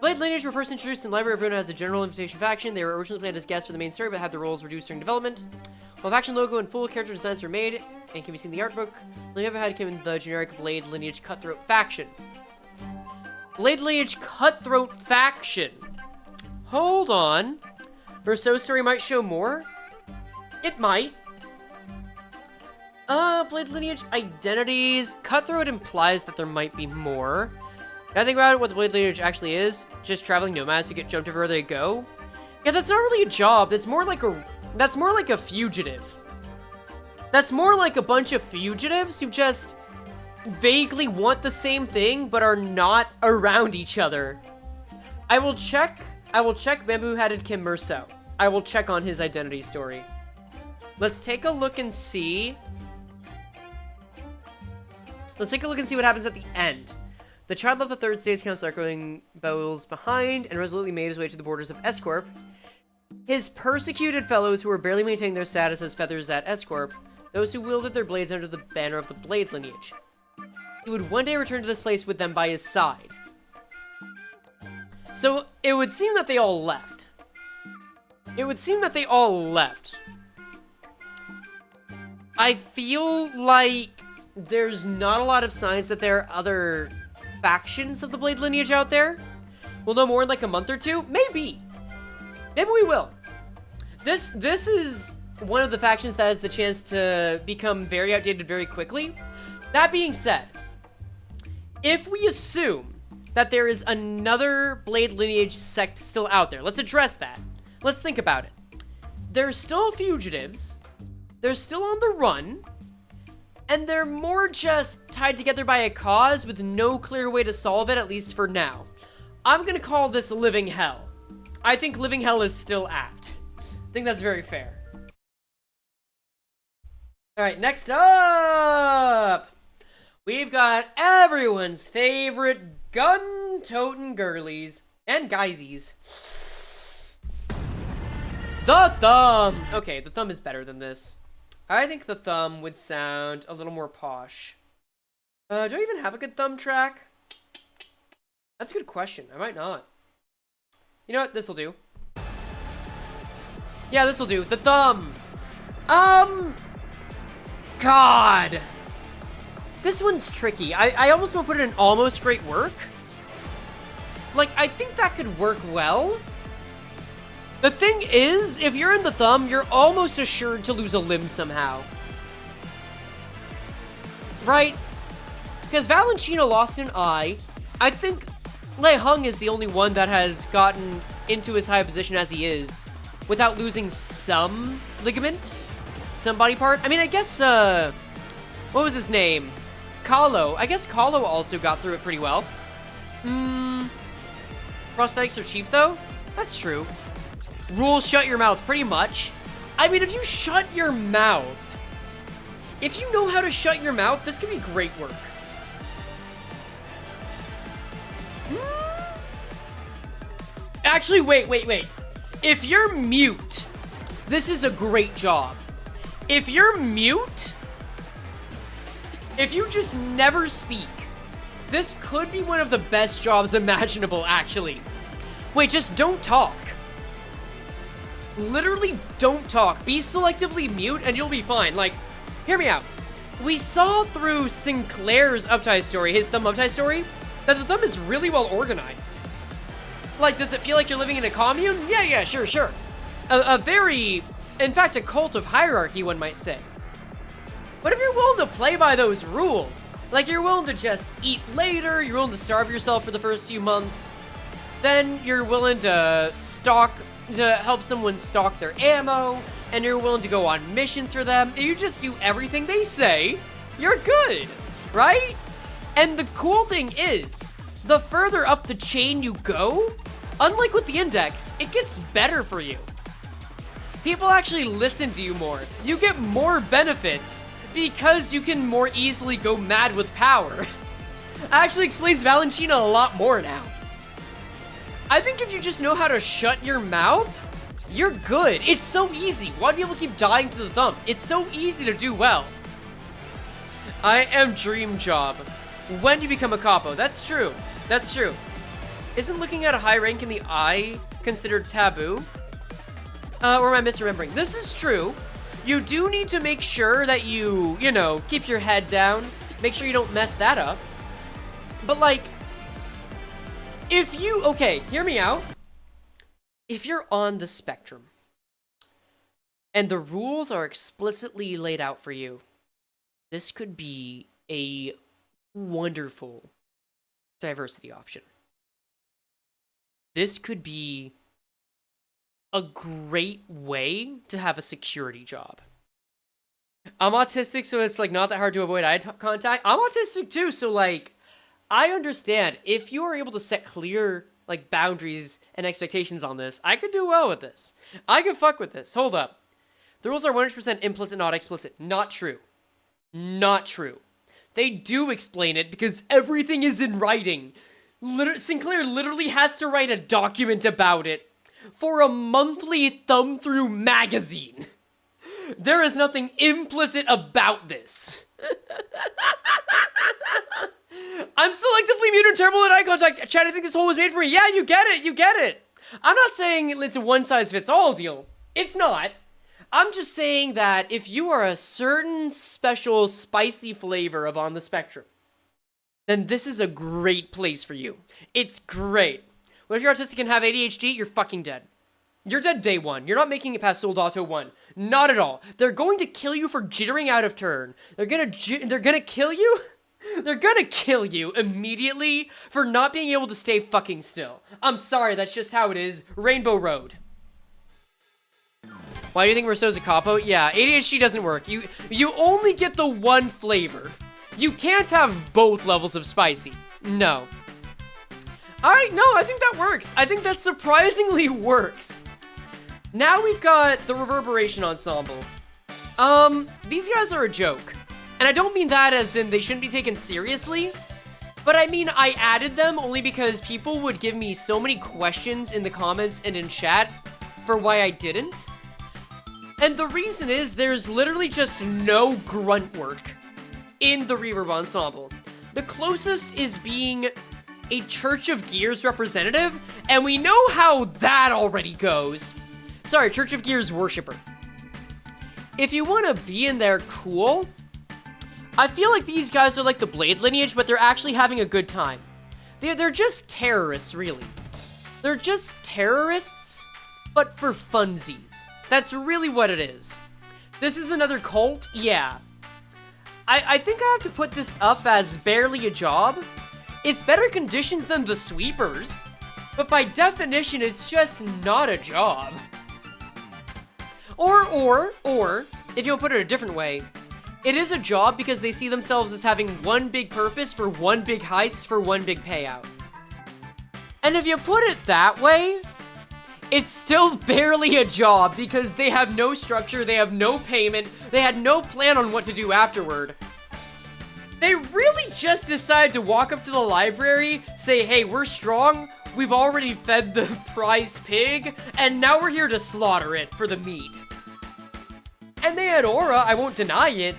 Blade lineage were first introduced in the Library of Ruina as a general invitation faction. They were originally planned as guests for the main story, but had their roles reduced during development. While faction logo and full character designs were made, and can be seen in the art book, they never had come in the generic Blade lineage cutthroat faction. Blade lineage cutthroat faction. Hold on. Rousseau's story might show more? It might. Blade lineage identities. Cutthroat implies that there might be more. Can I think about it, what the Blade lineage actually is? Just traveling nomads who get jumped everywhere they go? Yeah, that's not really a job. That's more like a fugitive. That's more like a bunch of fugitives who just vaguely want the same thing, but are not around each other. I will check Bamboo-Headed Kim Merceau. I will check on his identity story. Let's take a look and see. Let's take a look and see what happens at the end. The child left the third stage count circling Bowles behind and resolutely made his way to the borders of S-Corp. His persecuted fellows who were barely maintaining their status as feathers at S-Corp, those who wielded their blades under the banner of the Blade lineage. He would one day return to this place with them by his side. So, it would seem that they all left. It would seem that they all left. I feel like there's not a lot of signs that there are other factions of the Blade lineage out there. We'll know more in like a month or two. Maybe. Maybe we will. This is one of the factions that has the chance to become very outdated very quickly. That being said, if we assume that there is another Blade lineage sect still out there, let's address that. Let's think about it. They're still fugitives. They're still on the run. And they're more just tied together by a cause with no clear way to solve it, at least for now. I'm gonna call this Living Hell. I think Living Hell is still apt. I think that's very fair. Alright, next up! We've got everyone's favorite gun-toting girlies and guysies. The Thumb! Okay, the Thumb is better than this. I think the Thumb would sound a little more posh. Do I even have a good Thumb track? That's a good question. I might not. You know what? This'll do. Yeah, this'll do. The Thumb! God! This one's tricky. I almost want to put it in almost great work. Like, I think that could work well. The thing is, if you're in the Thumb, you're almost assured to lose a limb somehow. Right? Because Valentino lost an eye. I think Lei Hung is the only one that has gotten into as high a position as he is without losing some ligament, some body part. I mean, I guess, what was his name? Kahlo. I guess Kahlo also got through it pretty well. Prosthetics are cheap, though? That's true. Rules shut your mouth, pretty much. I mean, if you shut your mouth, if you know how to shut your mouth, this could be great work. Actually, wait. If you're mute, this is a great job. If you're mute, if you just never speak, this could be one of the best jobs imaginable, actually. Wait, just don't talk. Literally don't talk. Be selectively mute and you'll be fine. Like, hear me out. We saw through Sinclair's uptie story, his Thumb uptie story, that the Thumb is really well organized. Like, does it feel like you're living in a commune? Yeah, sure. A very, in fact, a cult of hierarchy, one might say. But if you're willing to play by those rules, like you're willing to just eat later, you're willing to starve yourself for the first few months, then you're willing to help someone stock their ammo, and you're willing to go on missions for them, and you just do everything they say, you're good, right? And the cool thing is, the further up the chain you go, unlike with the index, it gets better for you. People actually listen to you more. You get more benefits because you can more easily go mad with power. Actually explains Valentina a lot more now. I think if you just know how to shut your mouth, you're good. It's so easy. Why do people keep dying to the Thumb? It's so easy to do well. I am Dream Job. When do you become a capo? That's true. That's true. Isn't looking at a high rank in the eye considered taboo? Or am I misremembering? This is true. You do need to make sure that you know, keep your head down. Make sure you don't mess that up. But like, okay, hear me out. If you're on the spectrum and the rules are explicitly laid out for you, this could be a wonderful diversity option. This could be a great way to have a security job. I'm autistic, so it's like not that hard to avoid eye contact. I'm autistic too, so like I understand if you are able to set clear like boundaries and expectations on this, I could do well with this. I could fuck with this. Hold up. The rules are 100% implicit, not explicit. Not true. Not true. They do explain it because everything is in writing. Sinclair literally has to write a document about it for a monthly thumb-through magazine. There is nothing implicit about this. I'm selectively mute and terrible at eye contact. Chad, I think this hole was made for me. Yeah, you get it, you get it. I'm not saying it's a one-size-fits-all deal. It's not. I'm just saying that if you are a certain special spicy flavor of On the Spectrum, then this is a great place for you. It's great. What if you're autistic and have ADHD? You're fucking dead. You're dead day one. You're not making it past Soldato 1. Not at all. They're going to kill you for jittering out of turn. They're gonna kill you? They're gonna kill you immediately for not being able to stay fucking still. I'm sorry, that's just how it is. Rainbow Road. Why do you think Rousseau's a capo? Yeah, ADHD doesn't work. You only get the one flavor. You can't have both levels of spicy. No. Alright, no, I think that works. I think that surprisingly works. Now we've got the Reverberation Ensemble. These guys are a joke. And I don't mean that as in they shouldn't be taken seriously, but I mean I added them only because people would give me so many questions in the comments and in chat for why I didn't. And the reason is there's literally just no grunt work in the Reverb Ensemble. The closest is being a Church of Gears representative, and we know how that already goes. Sorry, Church of Gears worshiper. If you want to be in there cool, I feel like these guys are like the Blade lineage, but they're actually having a good time. They're just terrorists, really. They're just terrorists, but for funsies. That's really what it is. This is another cult? Yeah. I think I have to put this up as barely a job. It's better conditions than the sweepers, but by definition, it's just not a job. Or, if you'll put it a different way, it is a job because they see themselves as having one big purpose for one big heist for one big payout. And if you put it that way, it's still barely a job because they have no structure, they have no payment, they had no plan on what to do afterward. They really just decided to walk up to the library, say, hey, we're strong, we've already fed the prized pig, and now we're here to slaughter it for the meat. And they had aura, I won't deny it,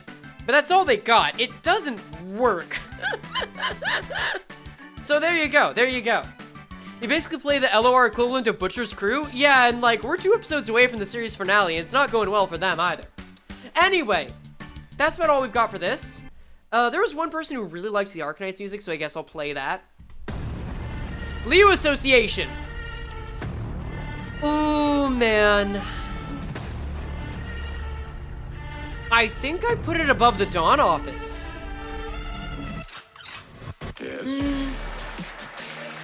but that's all they got. It doesn't work. So there you go, there you go. You basically play the LOR equivalent of Butcher's Crew? Yeah, and like, we're 2 episodes away from the series finale, and it's not going well for them either. Anyway, that's about all we've got for this. There was one person who really liked the Arcanite's music, so I guess I'll play that. Leo Association. Oh, man. I think I put it above the Dawn Office.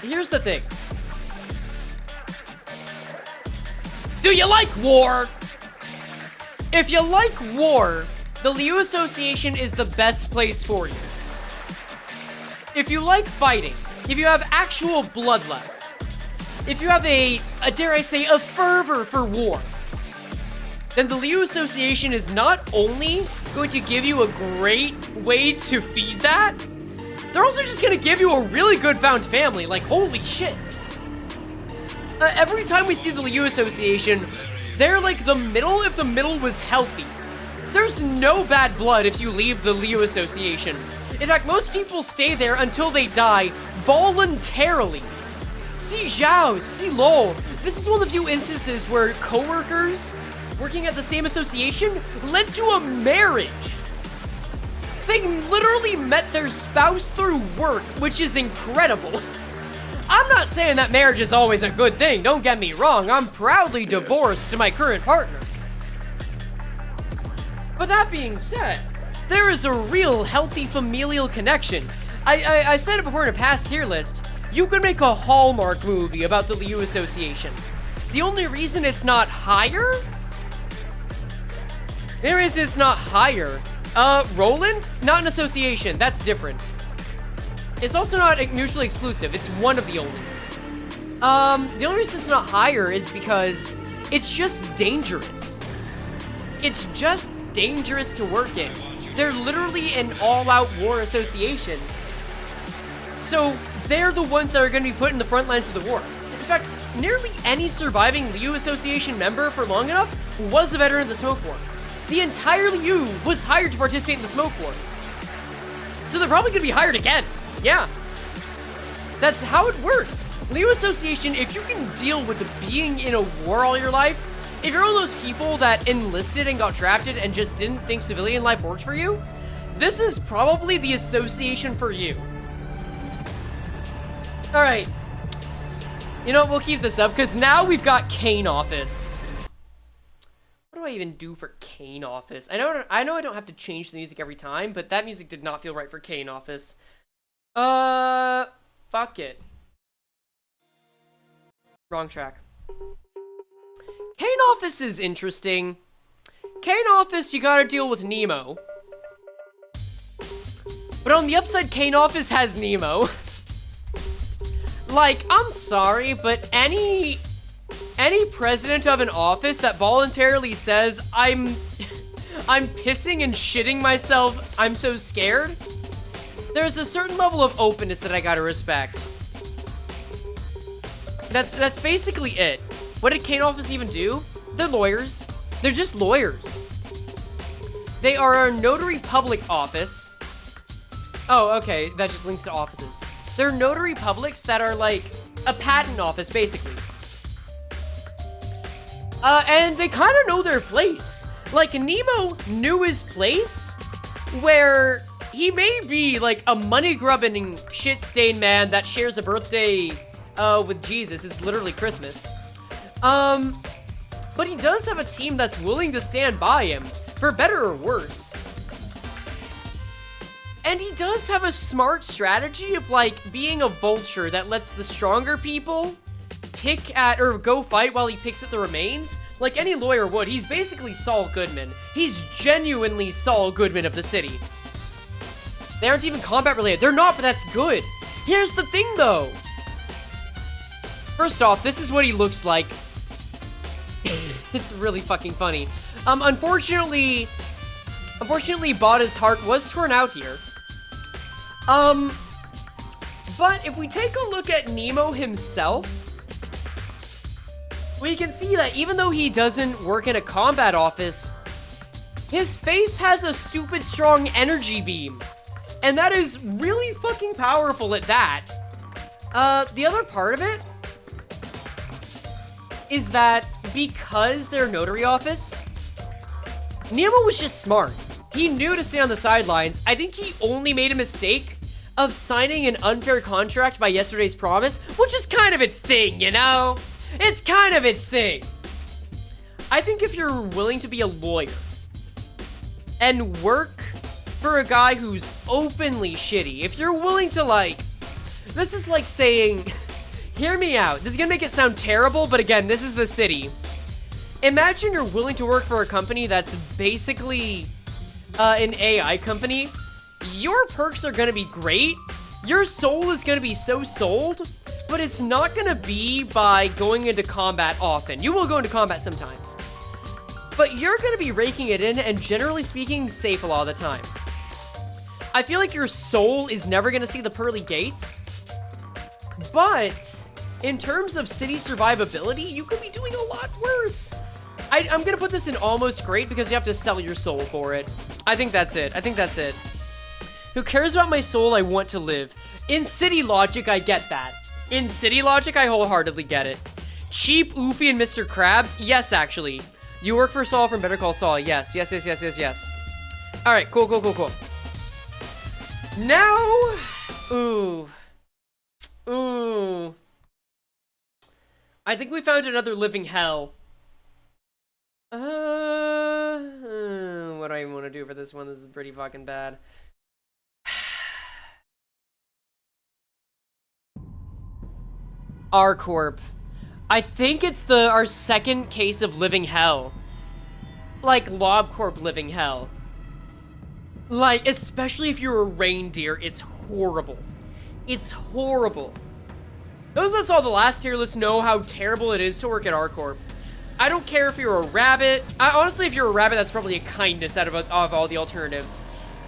Here's the thing. Do you like war? If you like war, the Leo Association is the best place for you. If you like fighting, if you have actual bloodlust, if you have a dare I say, a fervor for war, then the Leo Association is not only going to give you a great way to feed that, they're also just gonna give you a really good found family. Like, holy shit. Every time we see the Leo Association, they're like the middle if the middle was healthy. There's no bad blood if you leave the Leo Association. In fact, most people stay there until they die voluntarily. See Zhao, see Lol. This is one of the few instances where coworkers working at the same association led to a marriage. They literally met their spouse through work, which is incredible. I'm not saying that marriage is always a good thing, don't get me wrong. I'm proudly divorced to my current partner. But that being said, there is a real healthy familial connection. I said it before in a past tier list. You could make a Hallmark movie about the Leo Association. The only reason it's not higher? The reason it's not higher. Roland? Not an association, that's different. It's also not mutually exclusive, it's one of the only. The only reason it's not higher is because it's just dangerous. It's just dangerous to work in. They're literally an all-out war association. So they're the ones that are going to be put in the front lines of the war. In fact, nearly any surviving Liu Association member for long enough was a veteran of the Smoke War. The entire Liu was hired to participate in the Smoke War. So they're probably going to be hired again. Yeah. That's how it works. Liu Association, if you can deal with being in a war all your life, if you're one of those people that enlisted and got drafted and just didn't think civilian life worked for you, this is probably the association for you. Alright. You know what, we'll keep this up, because now we've got Kane Office. What do I even do for Kane Office? I know I don't have to change the music every time, but that music did not feel right for Kane Office. Fuck it. Wrong track. Kane Office is interesting. Kane Office, you gotta deal with Nemo. But on the upside, Kane Office has Nemo. Like, I'm sorry, but any president of an office that voluntarily says, I'm pissing and shitting myself, I'm so scared, there's a certain level of openness that I gotta respect. That's basically it. What did Kane Office even do? They're lawyers. They're just lawyers. They are a notary public office. Oh, okay, that just links to offices. They're notary publics that are like a patent office, basically. And they kind of know their place. Like, Nemo knew his place, where he may be like a money-grubbing, shit-stained man that shares a birthday with Jesus. It's literally Christmas. But he does have a team that's willing to stand by him, for better or worse. And he does have a smart strategy of, like, being a vulture that lets the stronger people pick at, or go fight while he picks at the remains. Like any lawyer would. He's basically Saul Goodman. He's genuinely Saul Goodman of the city. They aren't even combat related. They're not, but that's good. Here's the thing, though. First off, this is what he looks like. It's really fucking funny. Unfortunately, Bada's heart was torn out here. But if we take a look at Nemo himself, we can see that even though he doesn't work in a combat office, his face has a stupid strong energy beam. And that is really fucking powerful at that. The other part of it is that because they're a notary office, Nemo was just smart. He knew to stay on the sidelines. I think he only made a mistake of signing an unfair contract by yesterday's promise, which is kind of its thing, you know? It's kind of its thing. I think if you're willing to be a lawyer and work for a guy who's openly shitty, if you're willing to, like, this is like saying, hear me out. This is gonna make it sound terrible, but again, this is the city. Imagine you're willing to work for a company that's basically an AI company. Your perks are gonna be great. Your soul is gonna be so sold, but it's not gonna be by going into combat often. You will go into combat sometimes, but you're gonna be raking it in and generally speaking, safe a lot of the time. I feel like your soul is never gonna see the pearly gates, but in terms of city survivability, you could be doing a lot worse. I'm gonna put this in almost great because you have to sell your soul for it. I think that's it. I think that's it. Who cares about my soul? I want to live. In city logic, I get that. In city logic, I wholeheartedly get it. Cheap, Oofy, and Mr. Krabs? Yes, actually. You work for Saul from Better Call Saul. Yes, yes, yes, yes, yes, yes. Alright, cool, cool, cool, cool. Now... Ooh. Ooh. I think we found another living hell. What do I even want to do for this one? This is pretty fucking bad. R-Corp. I think it's our second case of living hell. Like LobCorp living hell. Like, especially if you're a reindeer, it's horrible. It's horrible. Those that saw the last tier list know how terrible it is to work at R-Corp. I don't care if you're a rabbit. Honestly, if you're a rabbit, that's probably a kindness out of all the alternatives.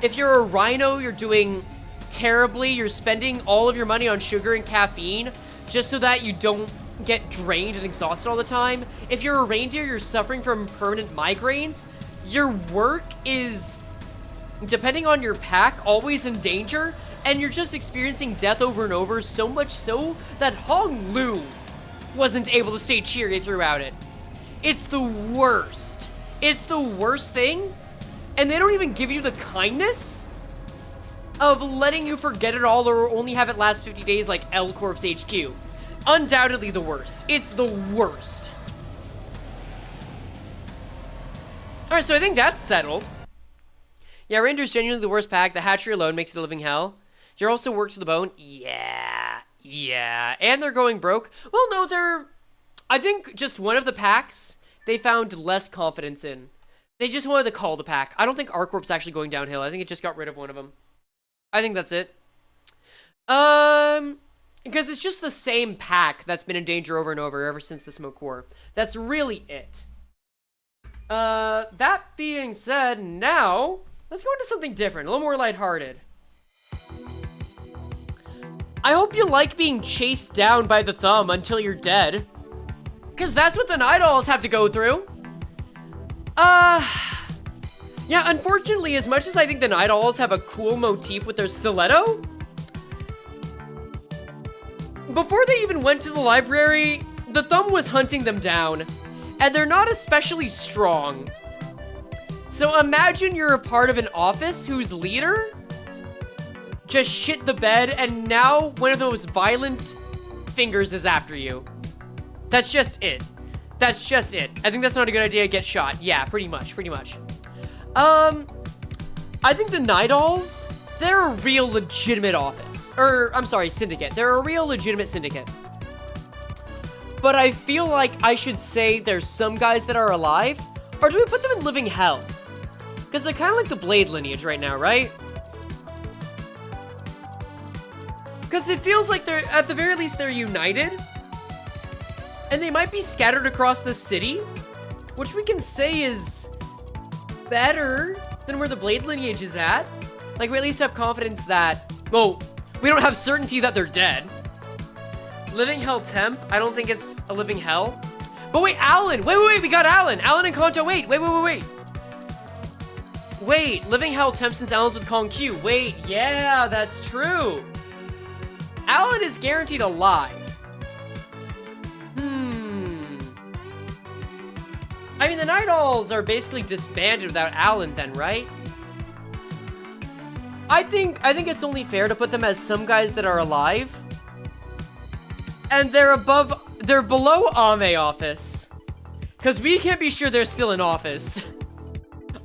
If you're a rhino, you're doing terribly. You're spending all of your money on sugar and caffeine just so that you don't get drained and exhausted all the time. If you're a reindeer, you're suffering from permanent migraines. Your work is, depending on your pack, always in danger, and you're just experiencing death over and over, so much so that Hong Lu wasn't able to stay cheery throughout it. It's the worst. It's the worst thing, and they don't even give you the kindness of letting you forget it all or only have it last 50 days like L Corp's HQ. Undoubtedly the worst. It's the worst. Alright, so I think that's settled. Yeah, Reindeer's genuinely the worst pack. The hatchery alone makes it a living hell. You're also worked to the bone. Yeah. And they're going broke. Well, no, they're... I think just one of the packs they found less confidence in. They just wanted to call the pack. I don't think R-Corp's actually going downhill. I think it just got rid of one of them. I think that's it. Because it's just the same pack that's been in danger over and over ever since the Smoke War. That's really it. That being said, now, let's go into something different, a little more lighthearted. I hope you like being chased down by the thumb until you're dead. Because that's what the Night Owls have to go through. Yeah, unfortunately, as much as I think the Night Owls have a cool motif with their stiletto, before they even went to the library, the thumb was hunting them down, and they're not especially strong. So imagine you're a part of an office whose leader just shit the bed, and now one of those violent fingers is after you. That's just it. That's just it. I think that's not a good idea to get shot. Yeah, pretty much. I think the Night Owls, they're a real legitimate office. Or, I'm sorry, syndicate. They're a real legitimate syndicate. But I feel like I should say there's some guys that are alive. Or do we put them in living hell? Because they're kind of like the Blade lineage right now, right? Because it feels like they're, at the very least, they're united. And they might be scattered across the city, which we can say is better than where the Blade lineage is at. Like, we at least have confidence that, well, we don't have certainty that they're dead. Living Hell Temp, I don't think it's a living hell. But wait, Alan! Wait, we got Alan! Alan and Kanto, wait! Wait, Living Hell Temp since Alan's with Kong Q. Wait, yeah, that's true. Alan is guaranteed alive. I mean, the Night Owls are basically disbanded without Alan then, right? I think it's only fair to put them as some guys that are alive. And they're below Ame Office. Because we can't be sure they're still in office.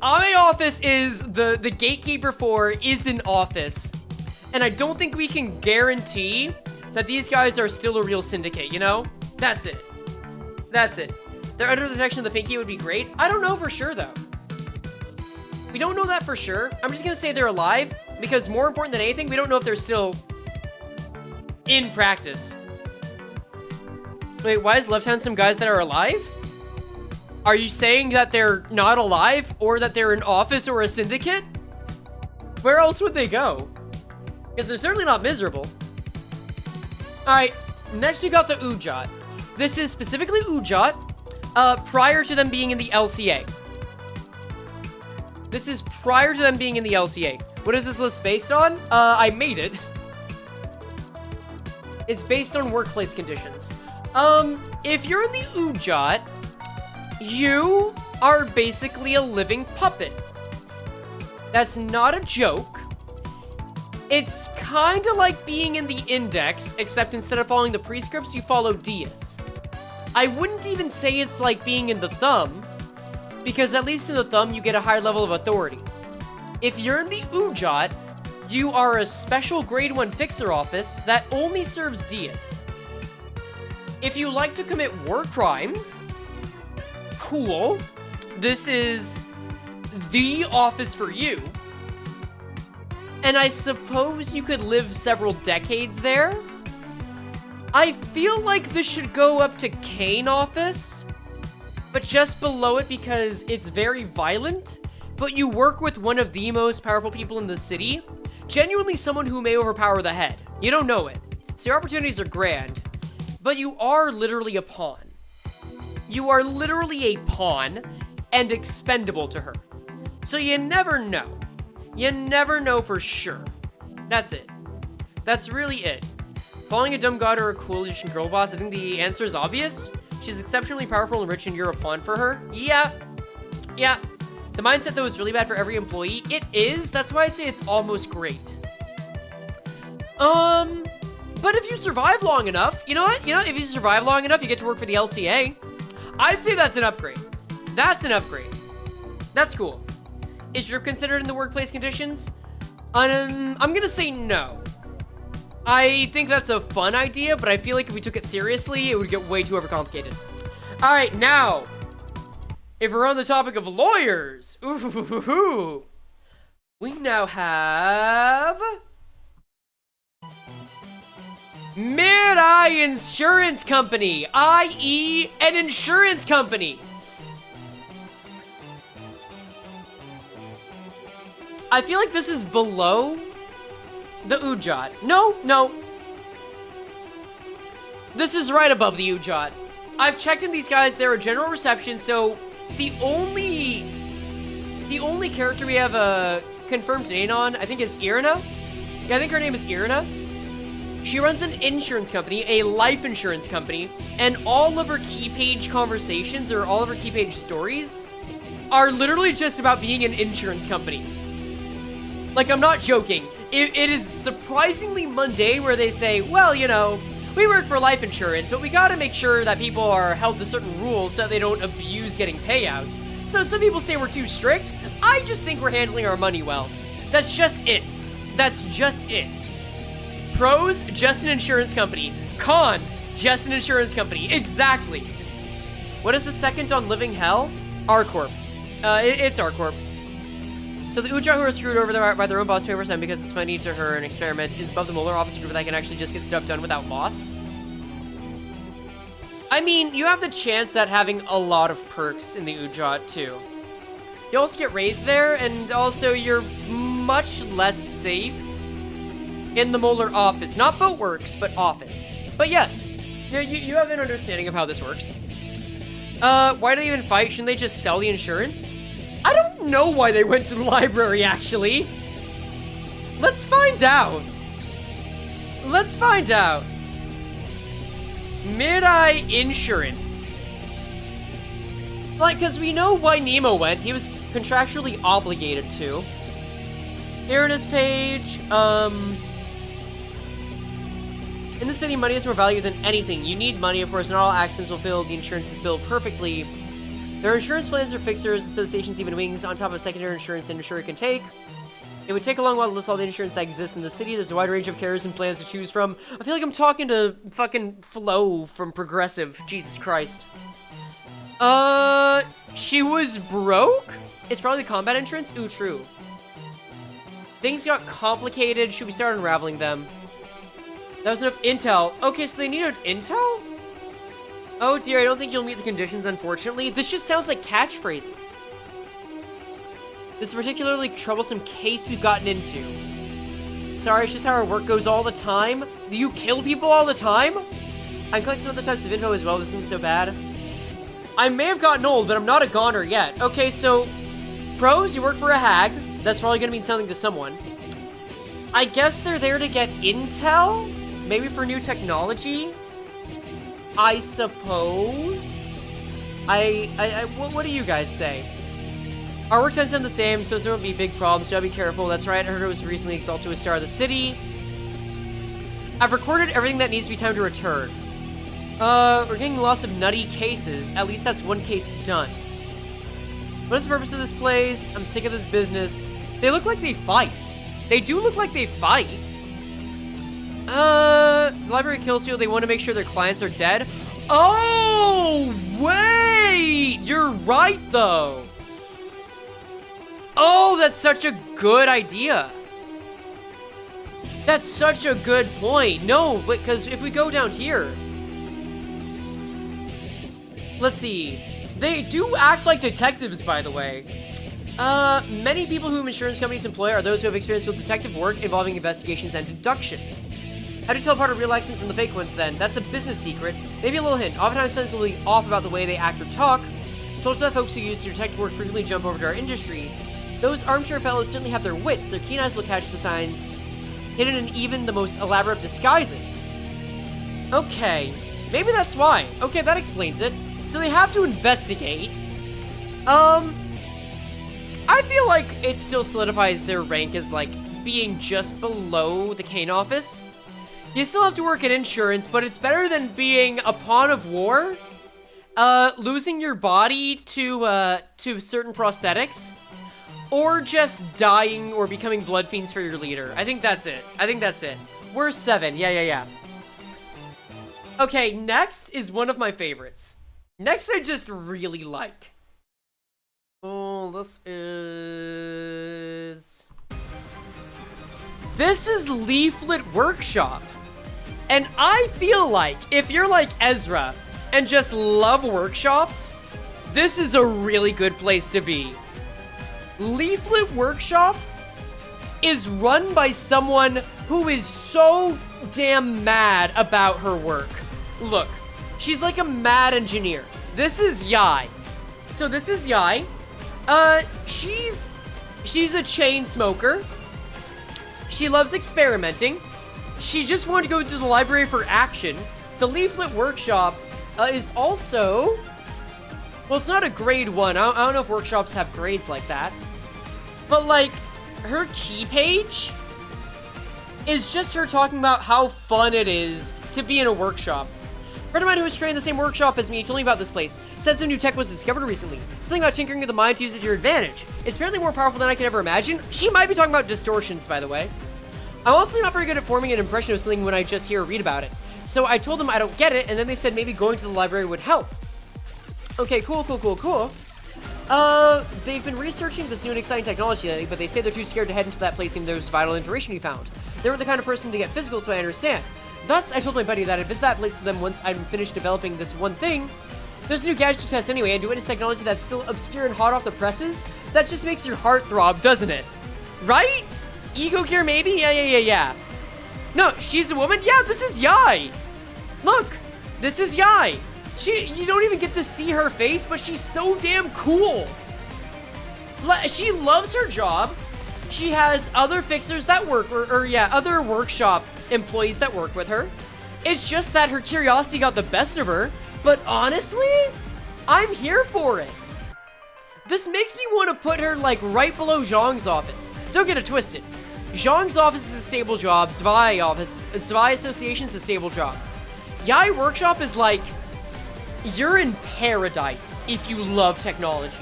Ame Office is the gatekeeper for is in office. And I don't think we can guarantee that these guys are still a real syndicate, you know? That's it. They're under the protection of the Pinky would be great. I don't know for sure, though. We don't know that for sure. I'm just gonna say they're alive, because more important than anything, we don't know if they're still in practice. Wait, why is Left Hand some guys that are alive? Are you saying that they're not alive, or that they're in office or a syndicate? Where else would they go? Because they're certainly not miserable. Alright, next we got the Ujat. This is specifically Ujat, prior to them being in the LCA. This is prior to them being in the LCA. What is this list based on? I made it. It's based on workplace conditions. If you're in the Ujat, you are basically a living puppet. That's not a joke. It's kind of like being in the Index, except instead of following the prescripts, you follow Dias. I wouldn't even say it's like being in the Thumb, because at least in the Thumb, you get a higher level of authority. If you're in the Ujat, you are a special grade 1 fixer office that only serves Dias. If you like to commit war crimes, cool. This is the office for you. And I suppose you could live several decades there. I feel like this should go up to Kane office. but just below it because it's very violent, but you work with one of the most powerful people in the city, genuinely someone who may overpower the head. You don't know it. So your opportunities are grand, but you are literally a pawn. You are literally a pawn and expendable to her. So you never know. You never know for sure. That's it. That's really it. Following a dumb god or a cool Egyptian girl boss, I think the answer is obvious. She's exceptionally powerful and rich and you're a pawn for her. Yeah. Yeah. The mindset, though, is really bad for every employee. It is. That's why I'd say it's almost great. But if you survive long enough, you know what? You know, if you survive long enough, you get to work for the LCA. I'd say that's an upgrade. That's an upgrade. That's cool. Is drip considered in the workplace conditions? I'm gonna say no. I think that's a fun idea, but I feel like if we took it seriously, it would get way too overcomplicated. All right, now, if we're on the topic of lawyers, we now have Mid-Eye Insurance Company, i.e. an insurance company. I feel like this is below the Ujat. No. This is right above the Ujat. I've checked in these guys, they're a general reception, so the only character we have a confirmed name on, I think, is Irina. Yeah, I think her name is Irina. She runs an insurance company, a life insurance company, and all of her key page conversations, or all of her key page stories, are literally just about being an insurance company. Like, I'm not joking. It is surprisingly mundane where they say, well, you know, we work for life insurance, but we gotta make sure that people are held to certain rules so they don't abuse getting payouts. So some people say we're too strict. I just think we're handling our money well. That's just it. That's just it. Pros, just an insurance company. Cons, just an insurance company. Exactly. What is the second on Living Hell? R-Corp. It's R-Corp. So the Uja who are screwed over by their own boss 20% because it's funny to her an experiment is above the Molar office group that can actually just get stuff done without loss. I mean, you have the chance at having a lot of perks in the Ujat too. You also get raised there, and also you're much less safe in the Molar office. Not Boatworks, but office. But yes, you have an understanding of how this works. Why do they even fight? Shouldn't they just sell the insurance? I don't know why they went to the library, actually. Let's find out. Let's find out. Mid-Eye Insurance. Like, because we know why Nemo went. He was contractually obligated to. Irina's page, in the city, money has more value than anything. You need money, of course, not all accidents will fill. The insurance is billed perfectly. There are insurance plans or fixers, associations, even wings, on top of secondary insurance an insurer can take. It would take a long while to list all the insurance that exists in the city. There's a wide range of carriers and plans to choose from. I feel like I'm talking to fucking Flo from Progressive. Jesus Christ. She was broke? It's probably the combat insurance? Ooh, true. Things got complicated. Should we start unraveling them? That was enough intel. Okay, so they needed intel? Oh dear, I don't think you'll meet the conditions, unfortunately. This just sounds like catchphrases. This is a particularly troublesome case we've gotten into. Sorry, it's just how our work goes all the time. Do you kill people all the time? I'm collecting some other types of info as well. This isn't so bad. I may have gotten old, but I'm not a goner yet. Okay, so pros, you work for a hag. That's probably gonna mean something to someone. I guess they're there to get intel? Maybe for new technology? I suppose? What do you guys say? Our work tends to be the same, so there won't be big problems, so I'll be careful. That's right, I heard it was recently exalted to a star of the city. I've recorded everything that needs to be time to return. We're getting lots of nutty cases. At least that's one case done. What is the purpose of this place? I'm sick of this business. They look like they fight. They do look like they fight. The library kills people. They want to make sure their clients are dead. Oh, wait! You're right, though. Oh, that's such a good idea. That's such a good point. No, because if we go down here... Let's see. They do act like detectives, by the way. Many people whom insurance companies employ are those who have experience with detective work involving investigations and deduction. How do you tell apart a real accent from the fake ones, then? That's a business secret. Maybe a little hint. Oftentimes, things will be off about the way they act or talk. Told you that folks who use detective work frequently jump over to our industry. Those armchair fellows certainly have their wits. Their keen eyes will catch the signs hidden in even the most elaborate disguises. Okay, maybe that's why. Okay, that explains it. So they have to investigate. I feel like it still solidifies their rank as, like, being just below the Kane office. You still have to work in insurance, but it's better than being a pawn of war. Losing your body to certain prosthetics. Or just dying or becoming blood fiends for your leader. I think that's it. We're 7. Yeah. Okay, next is one of my favorites. Next I just really like. Oh, this is Leaflet Workshop. And I feel like if you're like Ezra and just love workshops, this is a really good place to be. Leaflet Workshop is run by someone who is so damn mad about her work. Look, she's like a mad engineer. This is Yai. So this is Yai. She's a chain smoker. She loves experimenting. She just wanted to go to the library for action. The Leaflet Workshop is also... Well, it's not a grade 1. I don't know if workshops have grades like that. But, like, her key page is just her talking about how fun it is to be in a workshop. A friend of mine who was trained in the same workshop as me told me about this place. Said some new tech was discovered recently. Something about tinkering with the mind to use it to your advantage. It's apparently more powerful than I could ever imagine. She might be talking about distortions, by the way. I'm also not very good at forming an impression of something when I just hear or read about it. So I told them I don't get it, and then they said maybe going to the library would help. Okay, cool. They've been researching this new and exciting technology lately, but they say they're too scared to head into that place even though there's vital information we found. They weren't the kind of person to get physical, so I understand. Thus, I told my buddy that I'd visit that place with them once I'm finished developing this one thing. There's a new gadget to test anyway, and to witness technology that's still obscure and hot off the presses, that just makes your heart throb, doesn't it? Right? Ego gear, maybe? Yeah. No, she's a woman? Yeah, this is Yai. Look, this is Yai. You don't even get to see her face, but she's so damn cool. She loves her job. She has other fixers that work, other workshop employees that work with her. It's just that her curiosity got the best of her. But honestly, I'm here for it. This makes me want to put her, like, right below Zhang's office. Don't get it twisted. Zhang's office is a stable job. Zwei Association's a stable job. Yai Workshop is like, you're in paradise if you love technology.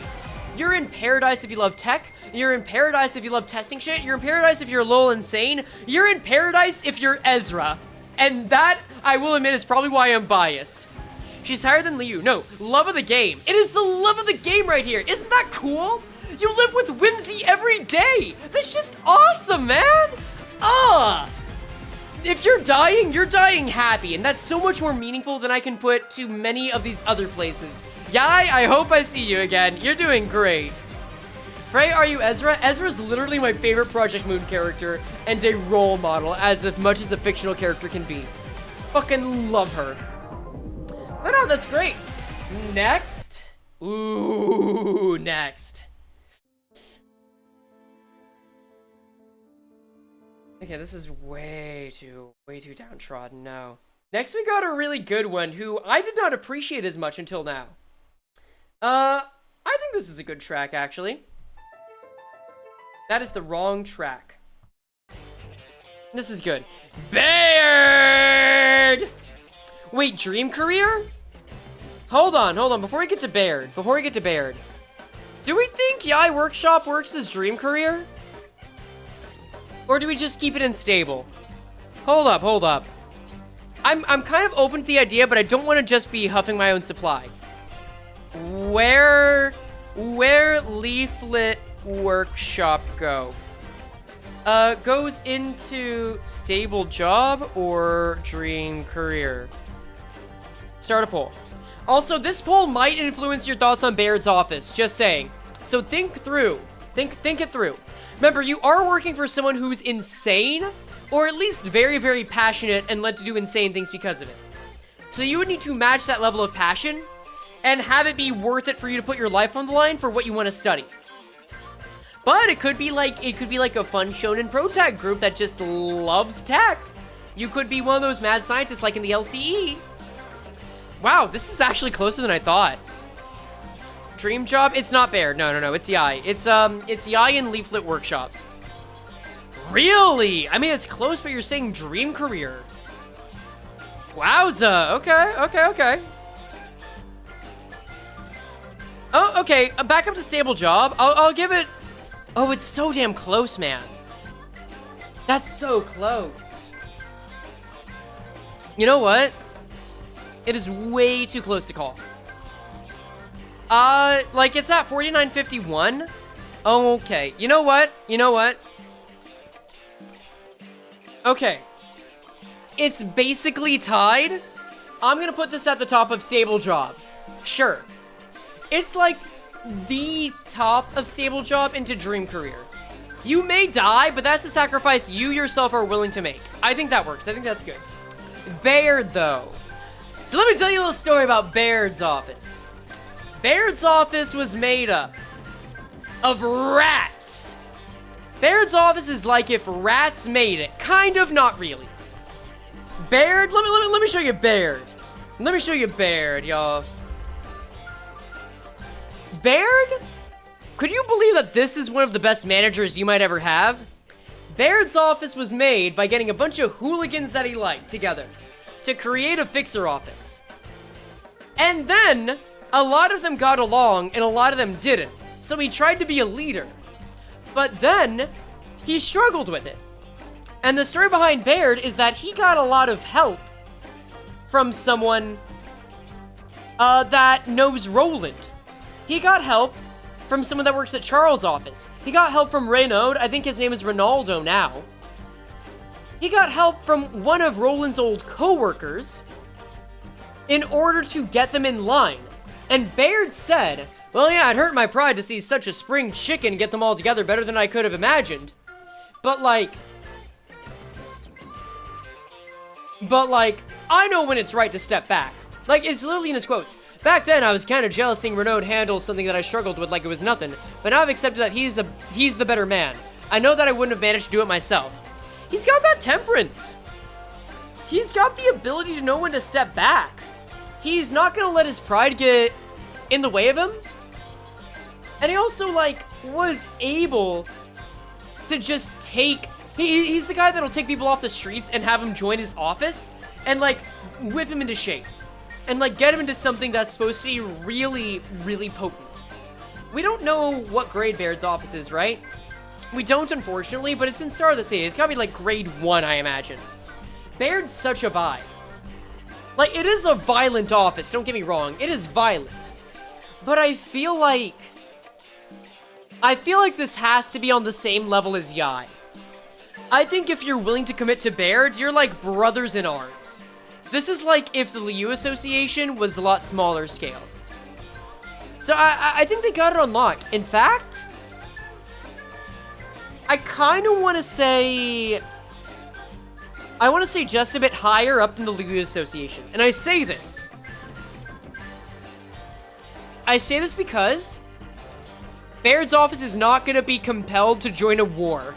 You're in paradise if you love tech. You're in paradise if you love testing shit. You're in paradise if you're a little insane. You're in paradise if you're Ezra. And that, I will admit, is probably why I'm biased. She's higher than Liu. No, love of the game. It is the love of the game right here. Isn't that cool? You live with whimsy every day. That's just awesome, man. If you're dying happy. And that's so much more meaningful than I can put to many of these other places. Yai, I hope I see you again. You're doing great. Frey, are you Ezra? Ezra's literally my favorite Project Moon character and a role model as much as a fictional character can be. Fucking love her. But no, that's great. Next. Ooh, next. Okay, this is way too downtrodden now. Next, we got a really good one who I did not appreciate as much until now. I think this is a good track, actually. That is the wrong track. This is good. Baird! Wait, dream career? Hold on. Before we get to Baird. Do we think Yai Workshop works as dream career? Or do we just keep it in stable? Hold up. I'm kind of open to the idea, but I don't want to just be huffing my own supply. Where Leaflet Workshop go? Goes into stable job or dream career? Start a poll. Also, this poll might influence your thoughts on Baird's office, just saying. So think through. Think it through. Remember, you are working for someone who's insane, or at least very, very passionate and led to do insane things because of it. So you would need to match that level of passion and have it be worth it for you to put your life on the line for what you want to study. But it could be like a fun shonen pro tag group that just loves tech. You could be one of those mad scientists like in the LCE. Wow, this is actually closer than I thought. Dream job? It's not Baird. No, it's Yai. It's Yai and Leaflet Workshop. Really? I mean, it's close, but you're saying dream career. Wowza. Okay. Oh, okay. Back up to stable job. I'll give it... Oh, it's so damn close, man. That's so close. You know what? It is way too close to call. Like, it's at 49.51. Oh, okay. You know what? Okay. It's basically tied. I'm gonna put this at the top of stable job. Sure. It's like the top of stable job into dream career. You may die, but that's a sacrifice you yourself are willing to make. I think that works. I think that's good. Baird, though. So let me tell you a little story about Baird's office. Baird's office was made up of rats. Baird's office is like if rats made it. Kind of, not really. Baird, let me show you Baird. Let me show you Baird, y'all. Baird? Could you believe that this is one of the best managers you might ever have? Baird's office was made by getting a bunch of hooligans that he liked together to create a fixer office. And then, a lot of them got along and a lot of them didn't. So he tried to be a leader. But then, he struggled with it. And the story behind Baird is that he got a lot of help from someone that knows Roland. He got help from someone that works at Charles' office. He got help from Renaud. I think his name is Ronaldo now. He got help from one of Roland's old co-workers in order to get them in line. And Baird said, well, yeah, it hurt my pride to see such a spring chicken get them all together better than I could have imagined. But like, I know when it's right to step back. Like, it's literally in his quotes. Back then, I was kind of jealous seeing Renaud handle something that I struggled with like it was nothing. But now I've accepted that he's the better man. I know that I wouldn't have managed to do it myself. He's got that temperance. He's got the ability to know when to step back. He's not gonna let his pride get in the way of him. And he also, like, was able to just take... He's the guy that'll take people off the streets and have them join his office and, like, whip him into shape. And, like, get him into something that's supposed to be really, really potent. We don't know what grade Baird's office is, right? We don't, unfortunately, but it's in Star of the Sea. It's gotta be, like, grade 1, I imagine. Baird's such a vibe. Like, it is a violent office, don't get me wrong. It is violent. But I feel like this has to be on the same level as Yai. I think if you're willing to commit to Baird, you're like brothers in arms. This is like if the Liu Association was a lot smaller scale. So I think they got it unlocked. In fact, I kind of want to say... I want to say just a bit higher up in the Liu Association. And I say this. I say this because Baird's office is not going to be compelled to join a war.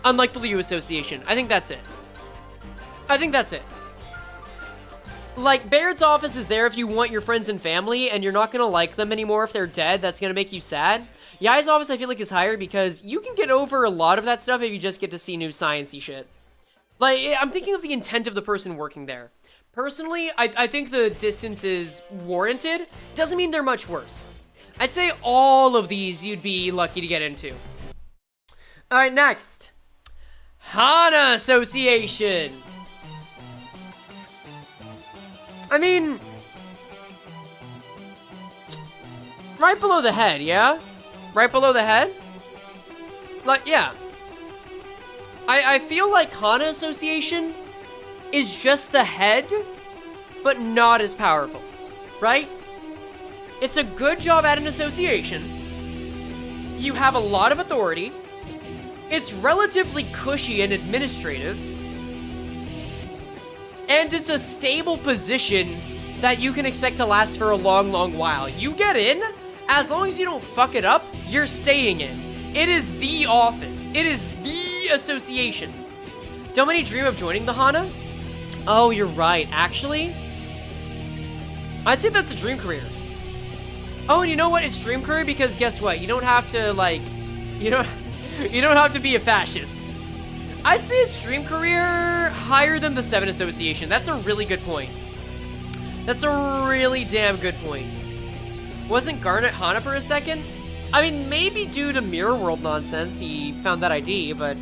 Unlike the Liu Association. I think that's it. Like, Baird's office is there if you want your friends and family, and you're not going to like them anymore if they're dead. That's going to make you sad. Yai's office, I feel like, is higher because you can get over a lot of that stuff if you just get to see new sciencey shit. Like, I'm thinking of the intent of the person working there. Personally, I think the distance is warranted. Doesn't mean they're much worse. I'd say all of these you'd be lucky to get into. Alright, next. Hana Association. I mean... right below the head, yeah? Right below the head? Like, yeah. I feel like Hana Association is just the head, but not as powerful. right? It's a good job at an association. You have a lot of authority. It's relatively cushy and administrative. And it's a stable position that you can expect to last for a long, long while. You get in, as long as you don't fuck it up, you're staying in. It is the office. It is the association. Don't many dream of joining the Hana? Oh, you're right. Actually, I'd say that's a dream career. Oh, and you know what? It's dream career because guess what? You don't have to, like, you don't have to be a fascist. I'd say it's dream career higher than the 7 association. That's a really good point. That's a really damn good point. Wasn't Garnet Hana for a second? I mean, maybe due to Mirror World nonsense, he found that ID, but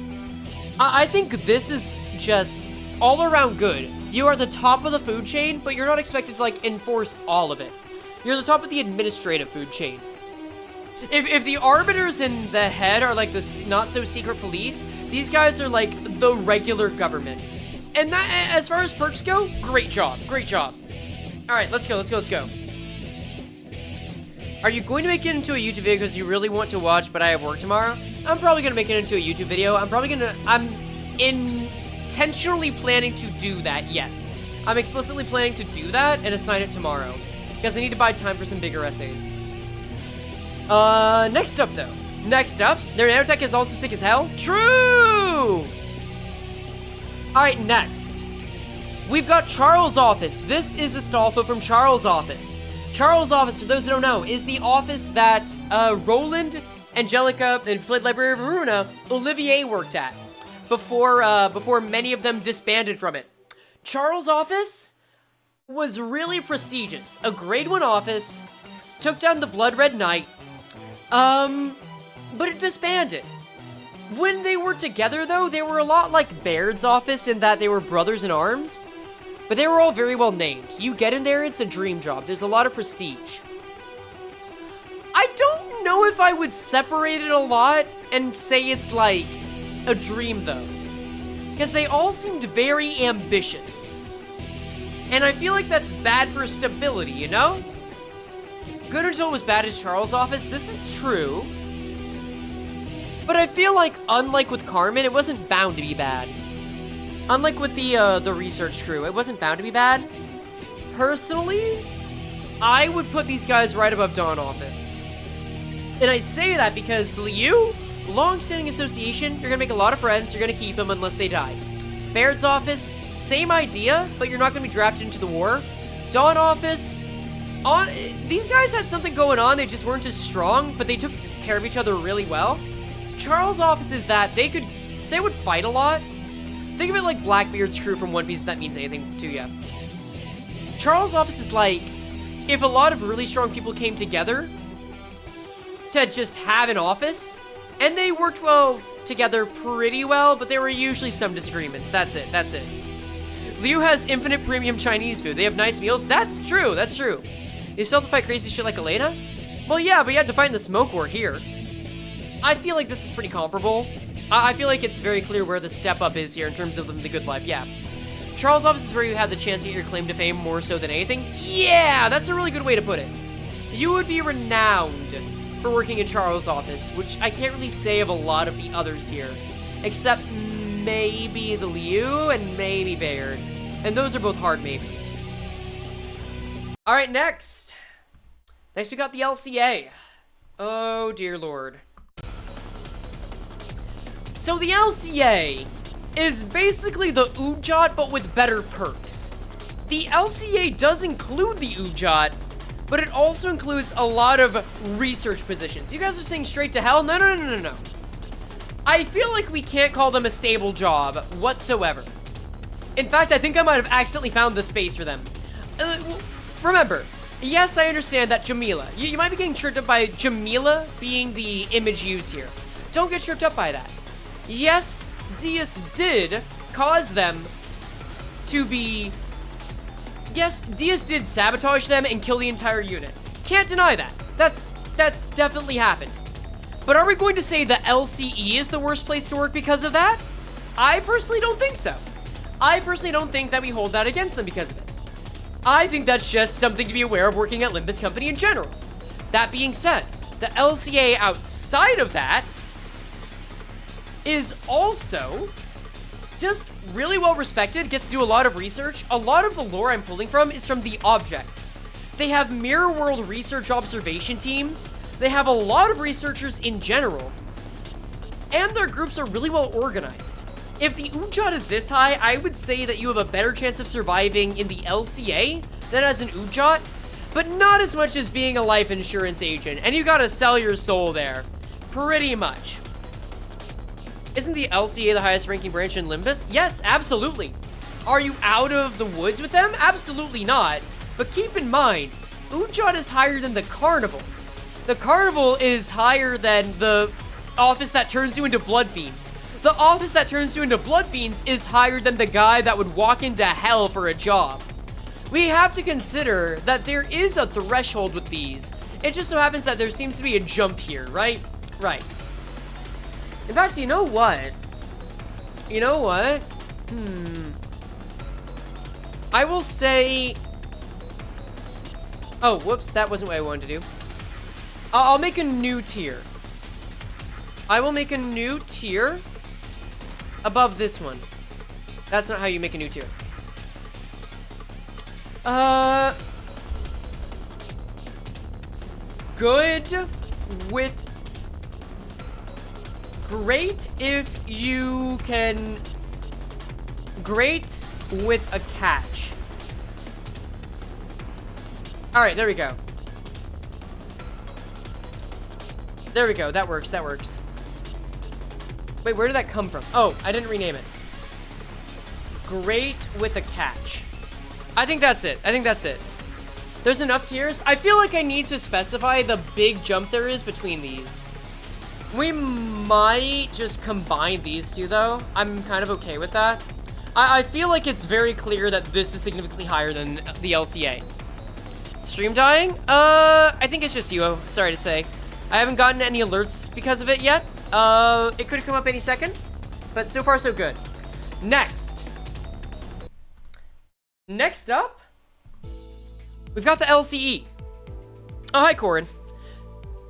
I think this is just all around good. You are the top of the food chain, but you're not expected to, like, enforce all of it. You're the top of the administrative food chain. If the arbiters in the head are like the not-so-secret police, these guys are like the regular government. And that, as far as perks go, great job, great job. All right, let's go. Are you going to make it into a YouTube video because you really want to watch, but I have work tomorrow? I'm probably going to make it into a YouTube video. I'm intentionally planning to do that, yes. I'm explicitly planning to do that and assign it tomorrow. Because I need to buy time for some bigger essays. Next up, though. Their nanotech is also sick as hell. True! Alright, next. We've got Charles' office. This is Astolfo from Charles' office. Charles' office, for those that don't know, is the office that Roland, Angelica, and played Library of Veruna, Olivier worked at before many of them disbanded from it. Charles' office was really prestigious. A grade 1 office, took down the Blood Red Knight, but it disbanded. When they were together, though, they were a lot like Baird's office in that they were brothers in arms, but they were all very well named. You get in there, it's a dream job. There's a lot of prestige. I don't know if I would separate it a lot and say it's like a dream, though, because they all seemed very ambitious. And I feel like that's bad for stability, you know? Good until it was bad as Charles' office. This is true. But I feel like, unlike with Carmen, it wasn't bound to be bad. Unlike with the research crew, it wasn't bound to be bad. Personally, I would put these guys right above Dawn office. And I say that because the Liu, long-standing association, you're gonna make a lot of friends, you're gonna keep them unless they die. Baird's office, same idea, but you're not gonna be drafted into the war. Dawn office, these guys had something going on, they just weren't as strong, but they took care of each other really well. Charles' office is that they would fight a lot. Think of it like Blackbeard's crew from One Piece, if that means anything to you. Charles' office is like, if a lot of really strong people came together to just have an office, and they worked well together pretty well, but there were usually some disagreements. That's it. Liu has infinite premium Chinese food. They have nice meals. That's true. You still have to fight crazy shit like Elena? Well, yeah, but you had to fight in the smoke war here. I feel like this is pretty comparable. I feel like it's very clear where the step up is here in terms of living the good life, yeah. Charles' office is where you have the chance to get your claim to fame more so than anything. Yeah, that's a really good way to put it. You would be renowned for working in Charles' office, which I can't really say of a lot of the others here, except maybe the Liu and maybe Baird. And those are both hard maybes. All right, next we got the LCA. Oh, dear Lord. So the LCA is basically the Ujat, but with better perks. The LCA does include the Ujat, but it also includes a lot of research positions. You guys are saying straight to hell? No. I feel like we can't call them a stable job whatsoever. In fact, I think I might have accidentally found the space for them. Remember, yes, I understand that Jamila. You might be getting tripped up by Jamila being the image used here. Don't get tripped up by that. Yes, Diaz did cause them to be... Yes, Diaz did sabotage them and kill the entire unit. Can't deny that. That's definitely happened. But are we going to say the LCE is the worst place to work because of that? I personally don't think so. I personally don't think that we hold that against them because of it. I think that's just something to be aware of working at Limbus Company in general. That being said, the LCA outside of that is also just really well respected, gets to do a lot of research. A lot of the lore I'm pulling from is from the objects. They have mirror world research observation teams. They have a lot of researchers in general. And their groups are really well organized. If the Ujat is this high, I would say that you have a better chance of surviving in the LCA than as an Ujat, but not as much as being a life insurance agent, and you gotta sell your soul there. Pretty much. Isn't the LCA the highest ranking branch in Limbus? Yes, absolutely. Are you out of the woods with them? Absolutely not. But keep in mind, Ujat is higher than the Carnival. The Carnival is higher than the office that turns you into Blood Fiends. The office that turns you into Blood Fiends is higher than the guy that would walk into hell for a job. We have to consider that there is a threshold with these. It just so happens that there seems to be a jump here, right? Right. In fact, you know what? You know what? I will say... Oh, whoops, that wasn't what I wanted to do. I'll make a new tier. I will make a new tier above this one. That's not how you make a new tier. Good with great if you can. Great with a catch. Alright, there we go. There we go. That works. That works. Wait, where did that come from? Oh, I didn't rename it. Great with a catch. I think that's it. I think that's it. There's enough tiers. I feel like I need to specify the big jump there is between these. We might just combine these two, though. I'm kind of okay with that. I feel like it's very clear that this is significantly higher than the LCA. Stream dying? I think it's just you. Sorry to say. I haven't gotten any alerts because of it yet. It could come up any second, but so far so good. Next up, we've got the LCE. Oh, hi, Corin.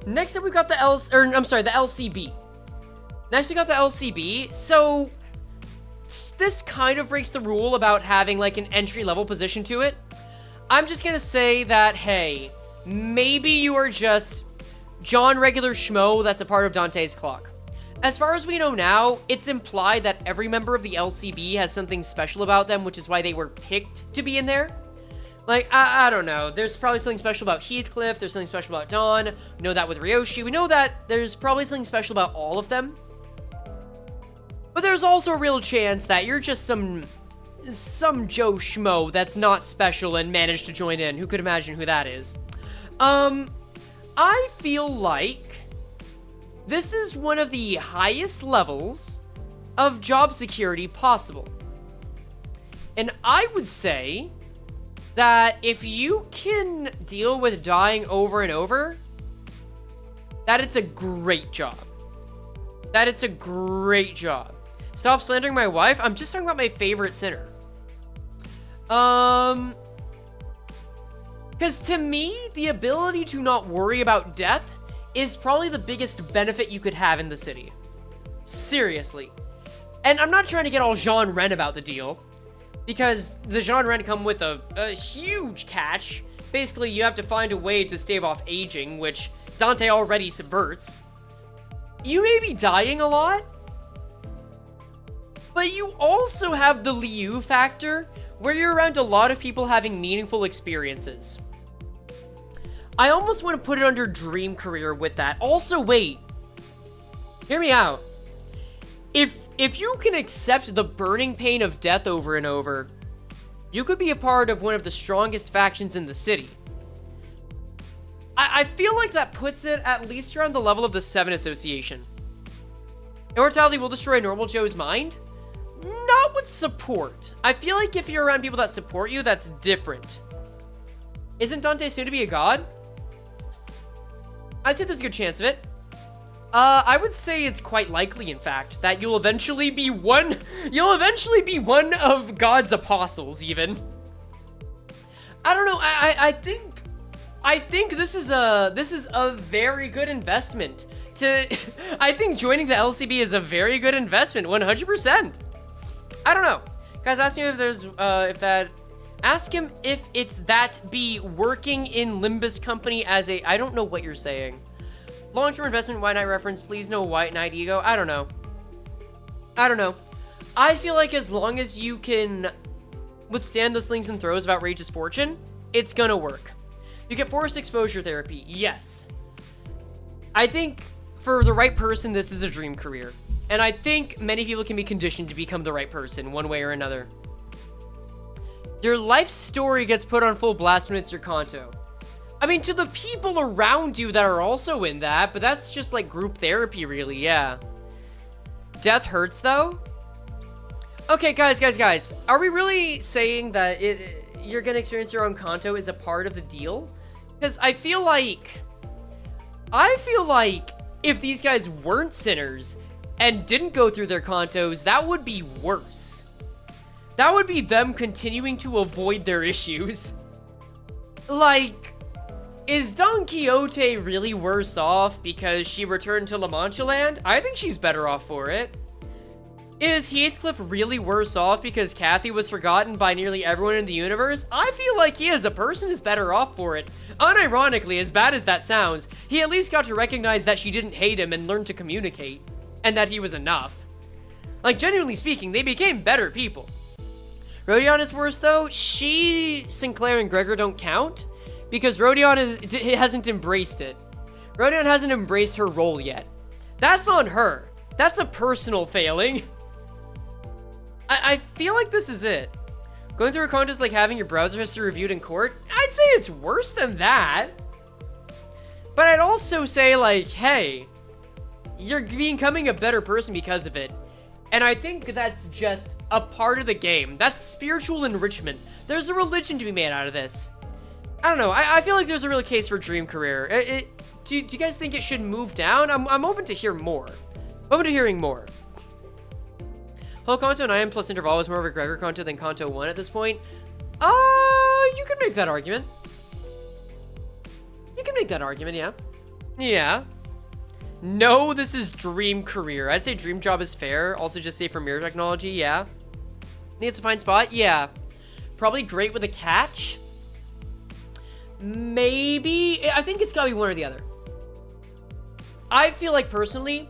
Next up, we've got the LCB. Next, we got the LCB. So this kind of breaks the rule about having like an entry-level position to it. I'm just gonna say that, hey, maybe you are just John regular schmo that's a part of Dante's Clock. As far as we know now, it's implied that every member of the LCB has something special about them, which is why they were picked to be in there. Like, I don't know. There's probably something special about Heathcliff. There's something special about Dawn. We know that with Ryoshi. We know that there's probably something special about all of them. But there's also a real chance that you're just some Joe Schmo that's not special and managed to join in. Who could imagine who that is? I feel like this is one of the highest levels of job security possible. And I would say that if you can deal with dying over and over, that it's a great job. That it's a great job. Stop slandering my wife. I'm just talking about my favorite sinner. Because to me, the ability to not worry about death is probably the biggest benefit you could have in the city. Seriously. And I'm not trying to get all Jean Ren about the deal, because the Jean Ren come with a huge catch. Basically, you have to find a way to stave off aging, which Dante already subverts. You may be dying a lot, but you also have the Liu factor, where you're around a lot of people having meaningful experiences. I almost want to put it under dream career with that. Also, wait. Hear me out. If you can accept the burning pain of death over and over, you could be a part of one of the strongest factions in the city. I feel like that puts it at least around the level of the Seven Association. Immortality will destroy normal Joe's mind? Not with support. I feel like if you're around people that support you, that's different. Isn't Dante soon to be a god? I'd say there's a good chance of it. I would say it's quite likely, in fact, that you'll eventually be one of God's apostles, even. I don't know. I think this is a very good investment. I think joining the LCB is a very good investment, 100%. I don't know. Guys, ask him if there's ask him if it's that be working in Limbus company as a, I don't know what you're saying. Long-term investment, White Knight reference, please no White Knight ego. I don't know. I feel like as long as you can withstand the slings and throws of outrageous fortune, it's gonna work. You get forced exposure therapy, yes. I think for the right person, this is a dream career. And I think many people can be conditioned to become the right person, one way or another. Your life story gets put on full blast when it's your Kanto. I mean, to the people around you that are also in that, but that's just like group therapy, really, yeah. Death hurts, though? Okay, guys. Are we really saying that you're gonna experience your own Kanto is a part of the deal? Because I feel like if these guys weren't sinners and didn't go through their Kantos, that would be worse. That would be them continuing to avoid their issues. Like, is Don Quixote really worse off because she returned to La Mancha Land? I think she's better off for it. Is Heathcliff really worse off because Kathy was forgotten by nearly everyone in the universe? I feel like he as a person is better off for it. Unironically, as bad as that sounds, he at least got to recognize that she didn't hate him and learn to communicate. And that he was enough. Like, genuinely speaking, they became better people. Rodion is worse, though. Sinclair, and Gregor don't count. Because Rodion hasn't embraced it. Rodion hasn't embraced her role yet. That's on her. That's a personal failing. I feel like this is it. Going through a contest like having your browser history reviewed in court, I'd say it's worse than that. But I'd also say, like, hey, you're becoming a better person because of it. And I think that's just a part of the game. That's spiritual enrichment. There's a religion to be made out of this. I don't know. I feel like there's a real case for dream career. Do you guys think it should move down? I'm open to hear more. Open to hearing more. Whole Kanto 9 plus Interval is more of a Gregor Kanto than Kanto 1 at this point. You could make that argument. You can make that argument, yeah. Yeah. No, this is dream career. I'd say dream job is fair. Also just say for mirror technology, yeah. Think it's a fine spot? Yeah. Probably great with a catch. Maybe. I think it's gotta be one or the other. I feel like personally,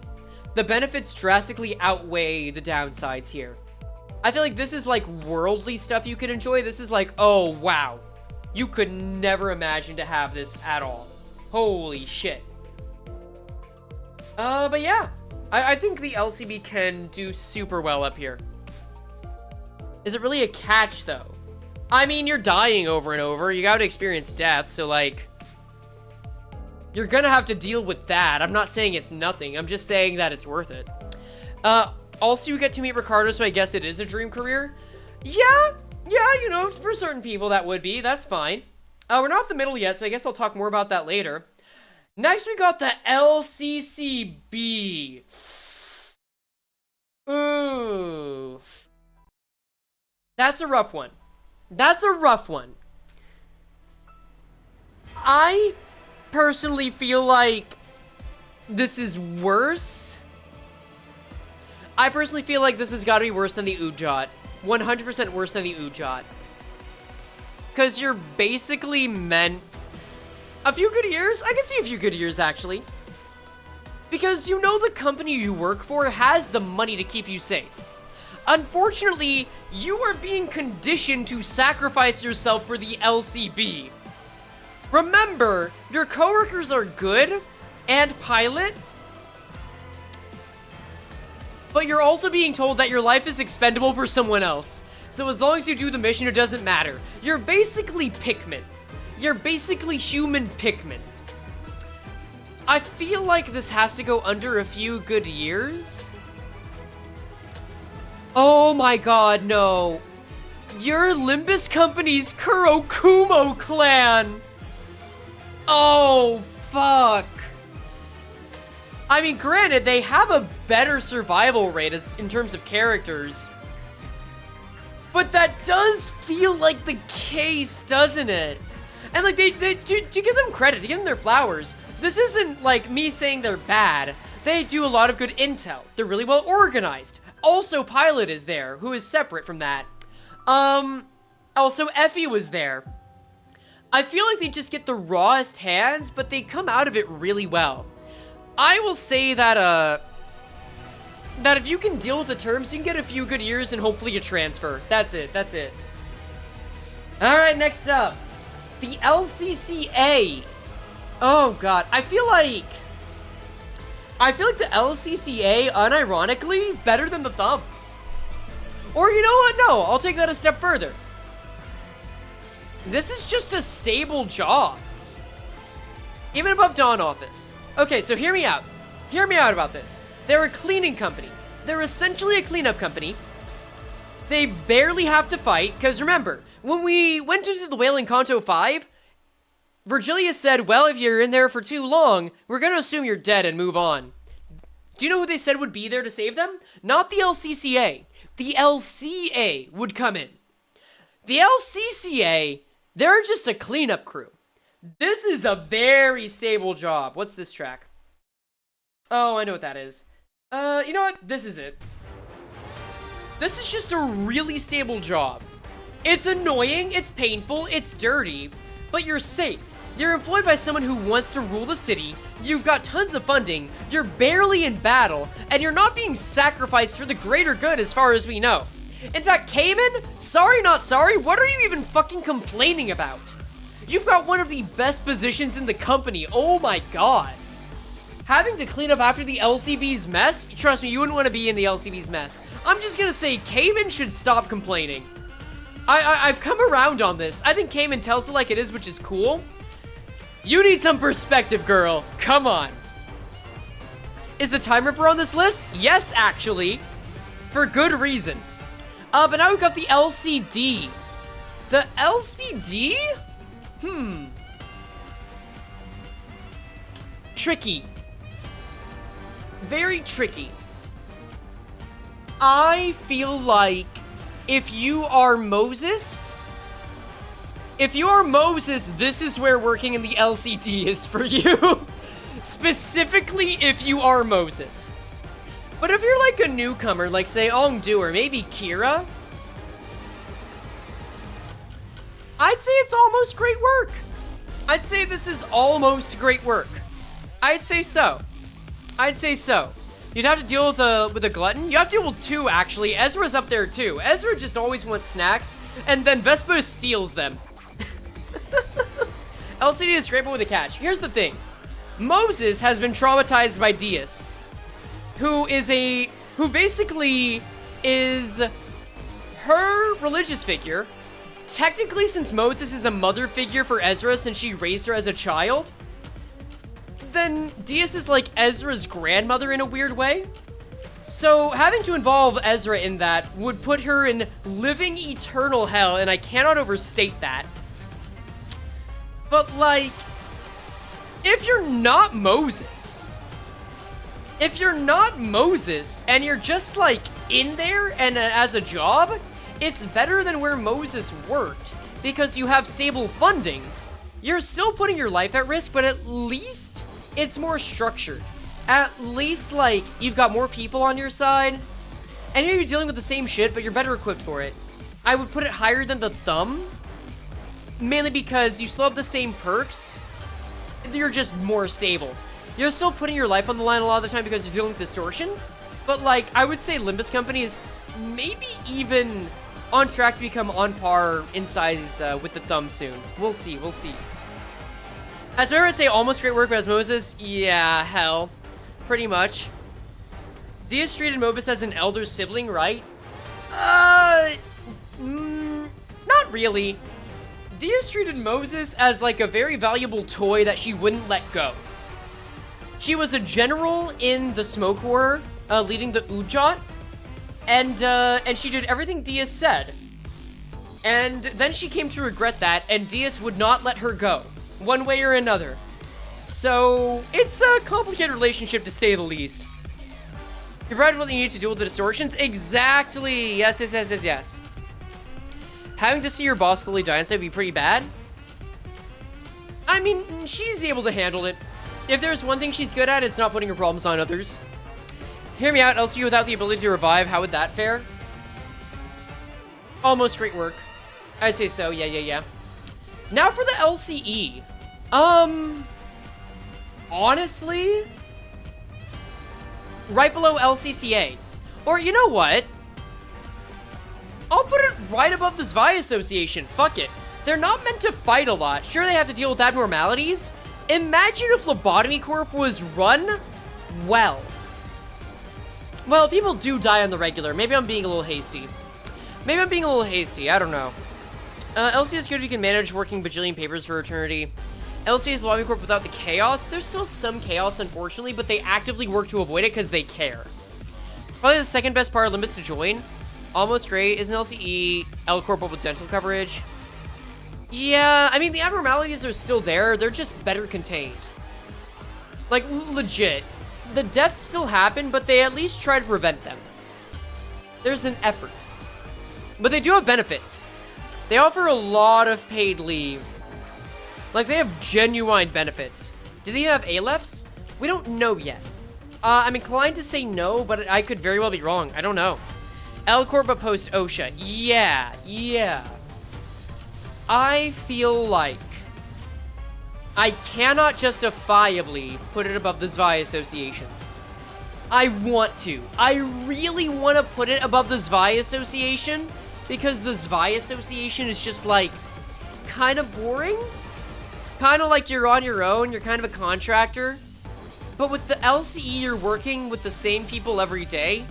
the benefits drastically outweigh the downsides here. I feel like this is like worldly stuff you can enjoy. This is like, oh, wow. You could never imagine to have this at all. Holy shit. But yeah. I think the LCB can do super well up here. Is it really a catch, though? I mean, you're dying over and over. You gotta experience death, so like... You're gonna have to deal with that. I'm not saying it's nothing. I'm just saying that it's worth it. Also, you get to meet Ricardo, so I guess it is a dream career. Yeah, you know, for certain people that would be. That's fine. We're not at the middle yet, so I guess I'll talk more about that later. Next, we got the LCCB. Ooh. That's a rough one. I personally feel like this is worse. I personally feel like this has got to be worse than the Ujat. 100% worse than the Ujat. Because you're basically meant... A few good years? I can see a few good years, actually. Because you know the company you work for has the money to keep you safe. Unfortunately, you are being conditioned to sacrifice yourself for the LCB. Remember, your coworkers are good and pilot, but you're also being told that your life is expendable for someone else. So as long as you do the mission, it doesn't matter. You're basically Pikmin. You're basically human Pikmin. I feel like this has to go under a few good years. Oh my god, no. You're Limbus Company's Kurokumo clan. Oh, fuck. I mean, granted, they have a better survival rate in terms of characters. But that does feel like the case, doesn't it? And like, to give them credit, to give them their flowers, this isn't like me saying they're bad. They do a lot of good intel. They're really well organized. Also, Pilot is there, who is separate from that. Also, Effie was there. I feel like they just get the rawest hands, but they come out of it really well. I will say that, that if you can deal with the terms, you can get a few good years and hopefully a transfer. That's it, that's it. Alright, next up. The LCCA. Oh god, I feel like the LCCA, unironically, better than the thumb. Or you know what? No, I'll take that a step further. This is just a stable job. Even above Dawn Office. Okay, so hear me out. Hear me out about this. They're a cleaning company. They're essentially a cleanup company. They barely have to fight, because remember, when we went into the Wailing Kanto 5, Virgilia said, well, if you're in there for too long, we're going to assume you're dead and move on. Do you know who they said would be there to save them? Not the LCCA. The LCA would come in. The LCCA, they're just a cleanup crew. This is a very stable job. What's this track? Oh, I know what that is. You know what? This is it. This is just a really stable job. It's annoying, it's painful, it's dirty, but you're safe. You're employed by someone who wants to rule the city, you've got tons of funding, you're barely in battle, and you're not being sacrificed for the greater good as far as we know. In fact, Cayman, sorry not sorry, what are you even fucking complaining about? You've got one of the best positions in the company, oh my god. Having to clean up after the LCB's mess? Trust me, you wouldn't want to be in the LCB's mess. I'm just gonna say, Cayman should stop complaining. I've come around on this. I think Cayman tells it like it is, which is cool. You need some perspective, girl. Come on. Is the Time Ripper on this list? Yes, actually. For good reason. But now we've got the LCD. The LCD? Tricky. Very tricky. I feel like if you are Moses, this is where working in the LCD is for you. Specifically, if you are Moses. But if you're like a newcomer, like say Ongdu or maybe Kira, I'd say it's almost great work. I'd say this is almost great work. I'd say so. I'd say so. You'd have to deal with a glutton. You have to deal with two, actually. Ezra's up there, too. Ezra just always wants snacks, and then Vespa steals them. LCD is scraping with a catch. Here's the thing. Moses has been traumatized by Diaz, who basically is her religious figure. Technically, since Moses is a mother figure for Ezra since she raised her as a child, then Diaz is like Ezra's grandmother in a weird way. So having to involve Ezra in that would put her in living eternal hell, and I cannot overstate that. But like, if you're not Moses and you're just like in there and as a job, it's better than where Moses worked because you have stable funding. You're still putting your life at risk, but at least it's more structured. At least, like, you've got more people on your side, and you're dealing with the same shit, but you're better equipped for it. I would put it higher than the thumb, mainly because you still have the same perks, you're just more stable. You're still putting your life on the line a lot of the time because you're dealing with distortions, but, like, I would say Limbus Company is maybe even on track to become on par in size with the thumb soon. We'll see, we'll see. As I would say, almost great work, but as Moses, yeah, hell. Pretty much. Diaz treated Moses as an elder sibling, right? Not really. Diaz treated Moses as like a very valuable toy that she wouldn't let go. She was a general in the Smoke War, leading the Ujat, and she did everything Diaz said. And then she came to regret that, and Diaz would not let her go, one way or another. So, it's a complicated relationship to say the least. You provided what you need to deal with the distortions? Exactly! Yes, yes, yes, yes, yes. Having to see your boss slowly die inside would be pretty bad. I mean, she's able to handle it. If there's one thing she's good at, it's not putting her problems on others. Hear me out, LCU without the ability to revive, how would that fare? Almost straight work. I'd say so, yeah. Now for the LCE. Honestly, right below LCCA. Or you know what? I'll put it right above the Zwei Association. Fuck it. They're not meant to fight a lot. Sure, they have to deal with abnormalities. Imagine if Lobotomy Corp was run well. Well, people do die on the regular. Maybe I'm being a little hasty. I don't know. LC is good if you can manage working bajillion papers for eternity. LC is Lobotomy Corp without the chaos. There's still some chaos, unfortunately, but they actively work to avoid it because they care. Probably the second best part of Limits to join. Almost great. Is an LCE L Corp with dental coverage? Yeah, I mean, the abnormalities are still there. They're just better contained. Like, legit. The deaths still happen, but they at least try to prevent them. There's an effort. But they do have benefits. They offer a lot of paid leave. Like, they have genuine benefits. Do they have ALEFs? We don't know yet. I'm inclined to say no, but I could very well be wrong. I don't know. L Corp but post OSHA. Yeah. I feel like I cannot justifiably put it above the Zwei Association. I want to. I really want to put it above the Zwei Association because the Zwei Association is just like kind of boring. Kind of like you're on your own, you're kind of a contractor. But with the LCE, you're working with the same people every day.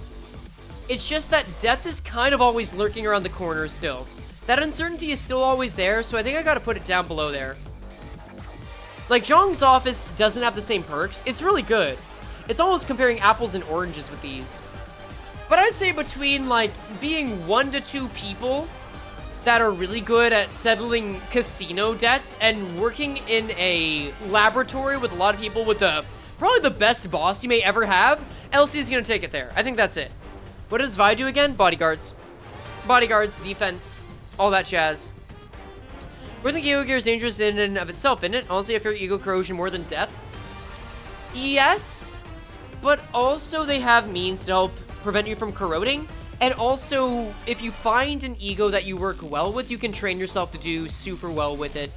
It's just that death is kind of always lurking around the corner still. That uncertainty is still always there, so I think I gotta put it down below there. Like, Zhong's office doesn't have the same perks. It's really good. It's almost comparing apples and oranges with these. But I'd say between, like, being 1 to 2 people that are really good at settling casino debts and working in a laboratory with a lot of people with probably the best boss you may ever have, LC is gonna take it there. I think that's it. What does Vi do again? Bodyguards. Bodyguards, defense, all that jazz. We're thinking ego gear is dangerous in and of itself, isn't it? Honestly, I fear ego corrosion more than death. Yes, but also they have means to help prevent you from corroding. And also, if you find an ego that you work well with, you can train yourself to do super well with it.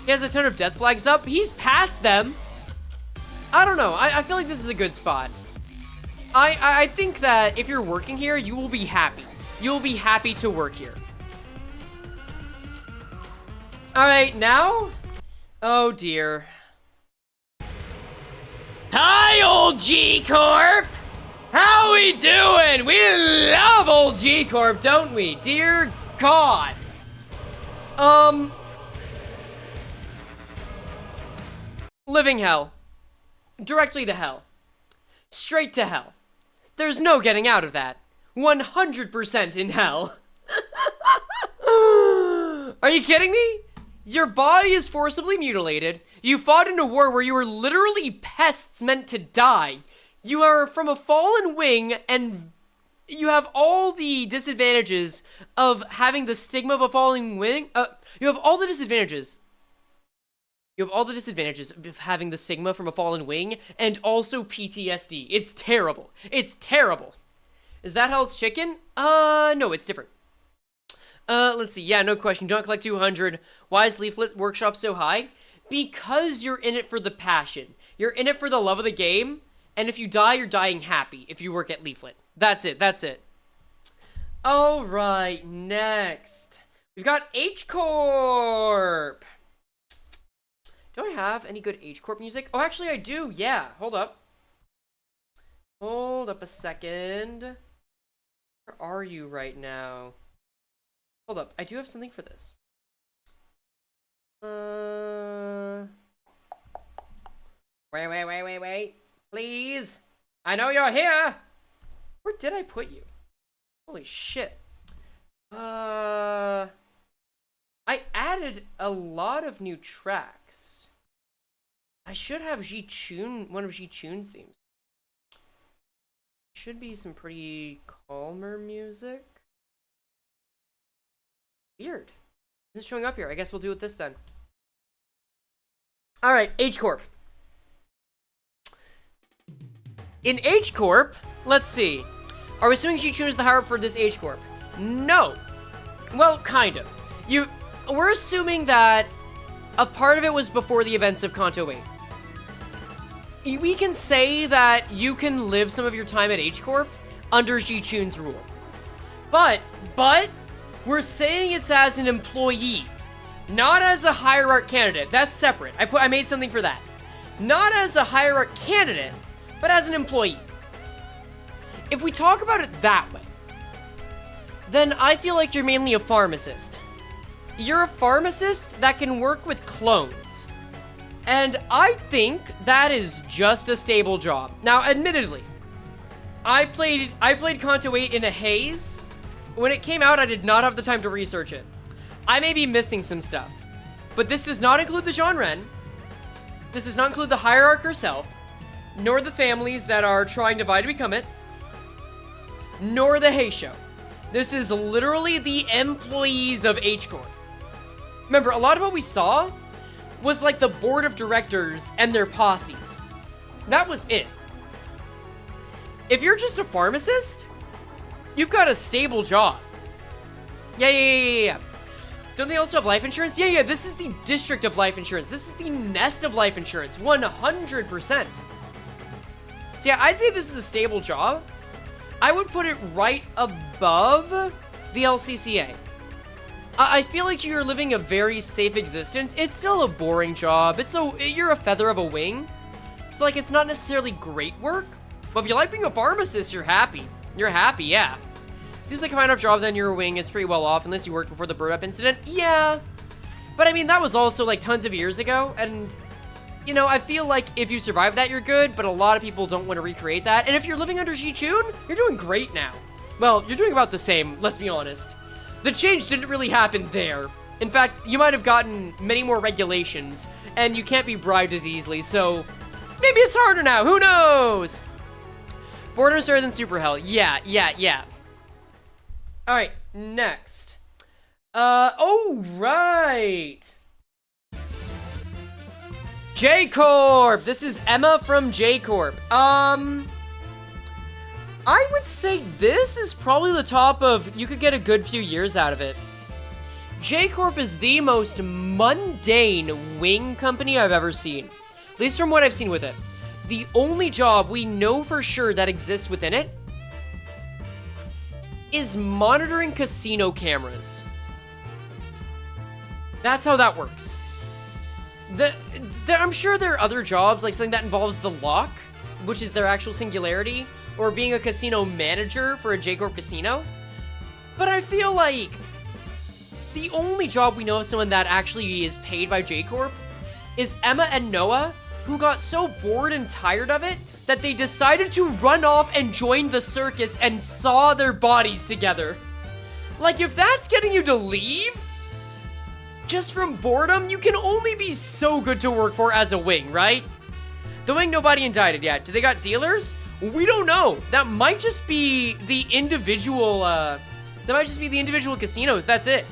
He has a ton of death flags up. He's past them. I don't know. I feel like this is a good spot. I think that if you're working here, you will be happy. You'll be happy to work here. All right, now? Oh, dear. Hi, old G-Corp! How we doing? We love old G-Corp, don't we? Dear God. Living hell. Directly to hell. Straight to hell. There's no getting out of that. 100% in hell. Are you kidding me? Your body is forcibly mutilated. You fought in a war where you were literally pests meant to die. You are from a fallen wing, and you have all the disadvantages of having the stigma of a fallen wing. You have all the disadvantages. You have all the disadvantages of having the stigma from a fallen wing, and also PTSD. It's terrible. It's terrible. Is that Hell's Chicken? No, it's different. Let's see. Yeah, no question. Don't collect 200. Why is Leaflet Workshop so high? Because you're in it for the passion. You're in it for the love of the game. And if you die, you're dying happy if you work at Leaflet. That's it. That's it. All right, next. We've got H-Corp. Do I have any good H-Corp music? Oh, actually, I do. Yeah, hold up. Hold up a second. Where are you right now? Hold up. I do have something for this. Wait. Please. I know you're here. Where did I put you? Holy shit. I added a lot of new tracks. I should have one of Ji-Chun's themes. Should be some pretty calmer music. Weird. This is showing up here. I guess we'll do it this then. All right, H Corp. In H Corp, let's see. Are we assuming G-Chun is the higher up for this H Corp? No. Well, kind of. We're assuming that a part of it was before the events of Kanto 8. We can say that you can live some of your time at H Corp under G-Chun's rule. But we're saying it's as an employee, not as a hierarch candidate. That's separate. I made something for that. Not as a hierarch candidate, but as an employee. If we talk about it that way, then I feel like you're mainly a pharmacist. You're a pharmacist that can work with clones. And I think that is just a stable job. Now, admittedly, I played Kanto 8 in a haze. When it came out, I did not have the time to research it. I may be missing some stuff. But this does not include the Jeanren. This does not include the hierarch herself, nor the families that are trying to vie to become it, nor the Heisho. This is literally the employees of H Corp. Remember, a lot of what we saw was like the board of directors and their posses. That was it. If you're just a pharmacist, you've got a stable job. Yeah. Don't they also have life insurance? Yeah, this is the district of life insurance. This is the nest of life insurance, 100%. So yeah, I'd say this is a stable job. I would put it right above the LCCA. I feel like you're living a very safe existence. It's still a boring job. You're a feather of a wing. So like, it's not necessarily great work, but if you like being a pharmacist, you're happy. You're happy, yeah. Seems like a fine enough job, then you're a wing. It's pretty well off, unless you worked before the bird up incident. Yeah. But I mean, that was also like tons of years ago, and you know, I feel like if you survive that, you're good, but a lot of people don't want to recreate that. And if you're living under Ji-chun, you're doing great now. Well, you're doing about the same, let's be honest. The change didn't really happen there. In fact, you might have gotten many more regulations, and you can't be bribed as easily, so maybe it's harder now, who knows? Border's better than Super Hell. Yeah. Alright, next. Oh, right. J-Corp! This is Emma from J-Corp. I would say this is probably the top of, you could get a good few years out of it. J-Corp is the most mundane wing company I've ever seen. At least from what I've seen with it. The only job we know for sure that exists within it is monitoring casino cameras. That's how that works. I'm sure there are other jobs, like something that involves the lock, which is their actual singularity, or being a casino manager for a J-Corp casino. But I feel like the only job we know of someone that actually is paid by J-Corp is Emma and Noah, who got so bored and tired of it that they decided to run off and join the circus and saw their bodies together. Like, if that's getting you to leave just from boredom, you can only be so good to work for as a wing, right? The wing nobody indicted yet. Do they got dealers? We don't know. That might just be the individual, casinos, that's it.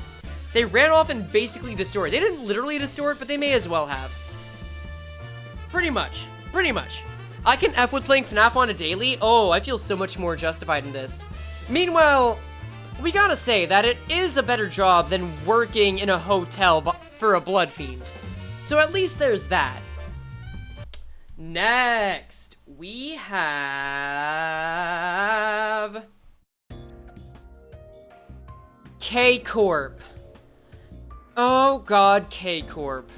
They ran off and basically destroyed. They didn't literally destroy it, but they may as well have. Pretty much. I can F with playing FNAF on a daily. Oh, I feel so much more justified in this. Meanwhile, we gotta say that it is a better job than working in a hotel for a blood fiend. So at least there's that. Next, we have K-Corp. Oh god, K-Corp.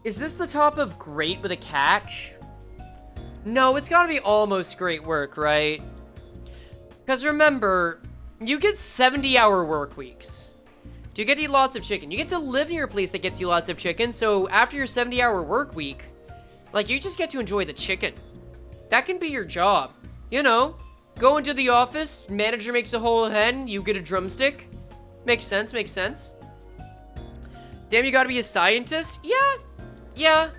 Is this the top of great with a catch? No, it's gotta be almost great work, right? Because remember, you get 70-hour work weeks. Do you get to eat lots of chicken? You get to live in your place that gets you lots of chicken, so after your 70-hour work week, like, you just get to enjoy the chicken. That can be your job. You know, go into the office, manager makes a whole hen, you get a drumstick. Makes sense. Damn, you gotta be a scientist? Yeah.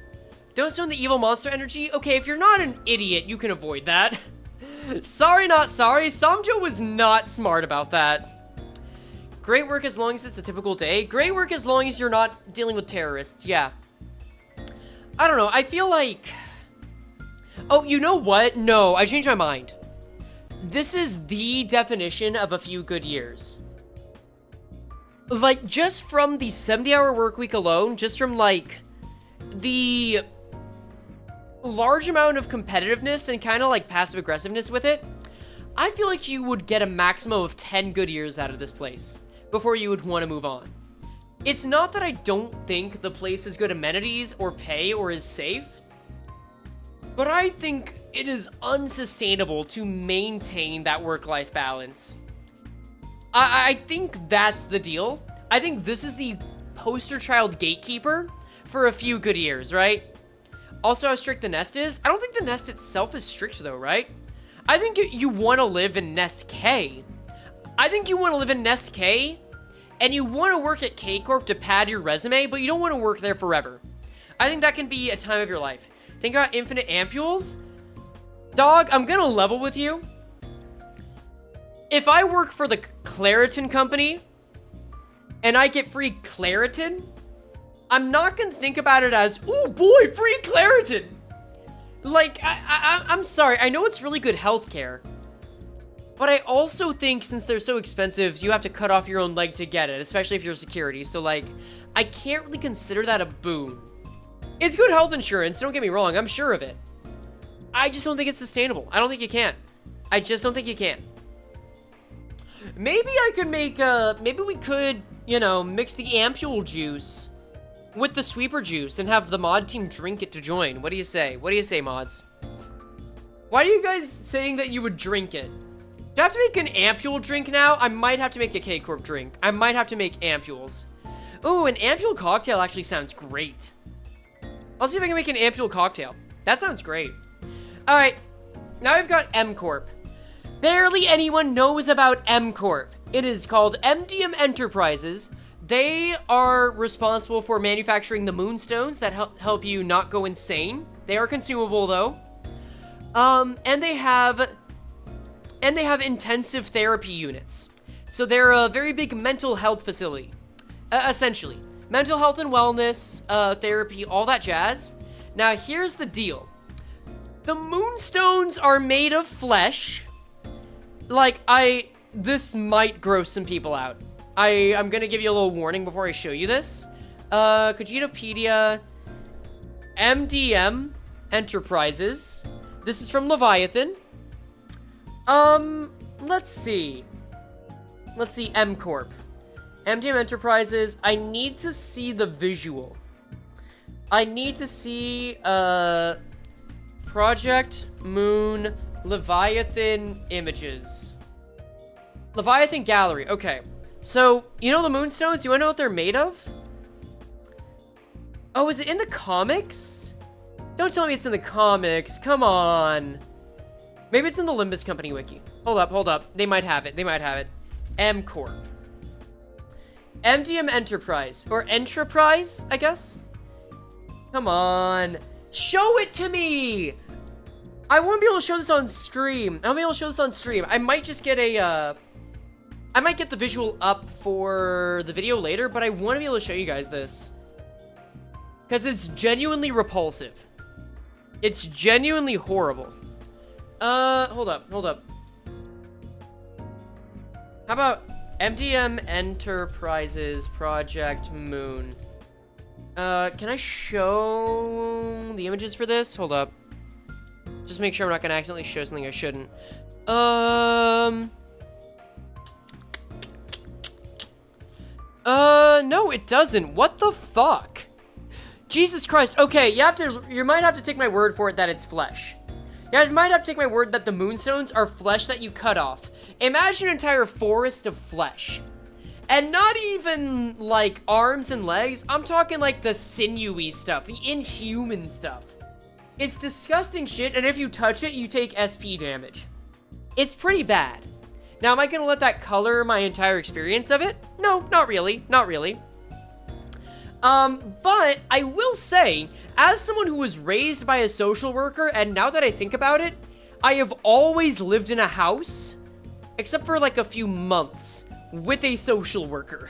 Don't stone the evil monster energy? Okay, if you're not an idiot, you can avoid that. Sorry, not sorry. Samjo was not smart about that. Great work as long as it's a typical day. Great work as long as you're not dealing with terrorists. Yeah. I don't know. I feel like... Oh, you know what? No, I changed my mind. This is the definition of a few good years. Like, just from the 70-hour work week alone, just from, like, the large amount of competitiveness and kind of, like, passive aggressiveness with it, I feel like you would get a maximum of 10 good years out of this place before you would want to move on. It's not that I don't think the place has good amenities or pay or is safe, but I think it is unsustainable to maintain that work-life balance. I think that's the deal. I think this is the poster child gatekeeper for a few good years, right? Also, how strict the nest is. I don't think the nest itself is strict, though, right? I think you want to live in Nest K. I think you want to live in Nest K, and you want to work at K Corp to pad your resume, but you don't want to work there forever. I think that can be a time of your life. Think about infinite ampules. Dog, I'm gonna level with you. If I work for the Claritin company, and I get free Claritin, I'm not gonna think about it as, ooh boy, free Claritin. Like, I'm sorry, I know it's really good healthcare, but I also think since they're so expensive, you have to cut off your own leg to get it, especially if you're security. So like, I can't really consider that a boon. It's good health insurance, don't get me wrong, I'm sure of it. I just don't think it's sustainable. I don't think you can. I just don't think you can. Maybe I could make, maybe we could, you know, mix the ampule juice with the sweeper juice and have the mod team drink it to join. What do you say? What do you say, mods? Why are you guys saying that you would drink it? Do I have to make an ampule drink now? I might have to make a K-Corp drink. I might have to make ampules. Ooh, an ampule cocktail actually sounds great. I'll see if I can make an ampule cocktail. That sounds great. All right, now we've got M Corp. Barely anyone knows about M Corp. It is called MDM Enterprises. They are responsible for manufacturing the moonstones that help you not go insane. They are consumable though. And they have intensive therapy units. So they're a very big mental health facility, essentially. Mental health and wellness, therapy, all that jazz. Now here's the deal. The moonstones are made of flesh. Like, this might gross some people out. I'm gonna give you a little warning before I show you this. Kojitopedia, MDM Enterprises. This is from Leviathan. Let's see. Let's see, M Corp. MDM Enterprises. I need to see the visual. I need to see, Project Moon Leviathan images. Leviathan Gallery. Okay. So, you know the moonstones? You wanna know what they're made of? Oh, is it in the comics? Don't tell me it's in the comics. Come on. Maybe it's in the Limbus Company wiki. Hold up. They might have it. M Corp. MDM Enterprise. Or Enterprise, I guess? Come on. Show it to me! I won't be able to show this on stream. I might just get I might get the visual up for the video later, but I want to be able to show you guys this. Because it's genuinely repulsive. It's genuinely horrible. Hold up. How about MDM Enterprises Project Moon? Can I show the images for this? Hold up. Just make sure I'm not gonna accidentally show something I shouldn't. No, it doesn't. What the fuck? Jesus Christ. Okay, you might have to take my word for it that it's flesh. Yeah, you might have to take my word that the moonstones are flesh that you cut off. Imagine an entire forest of flesh. And not even, like, arms and legs. I'm talking, like, the sinewy stuff, the inhuman stuff. It's disgusting shit, and if you touch it, you take SP damage. It's pretty bad. Now, am I gonna let that color my entire experience of it? No, not really. But I will say, as someone who was raised by a social worker, and now that I think about it, I have always lived in a house, except for like a few months, with a social worker.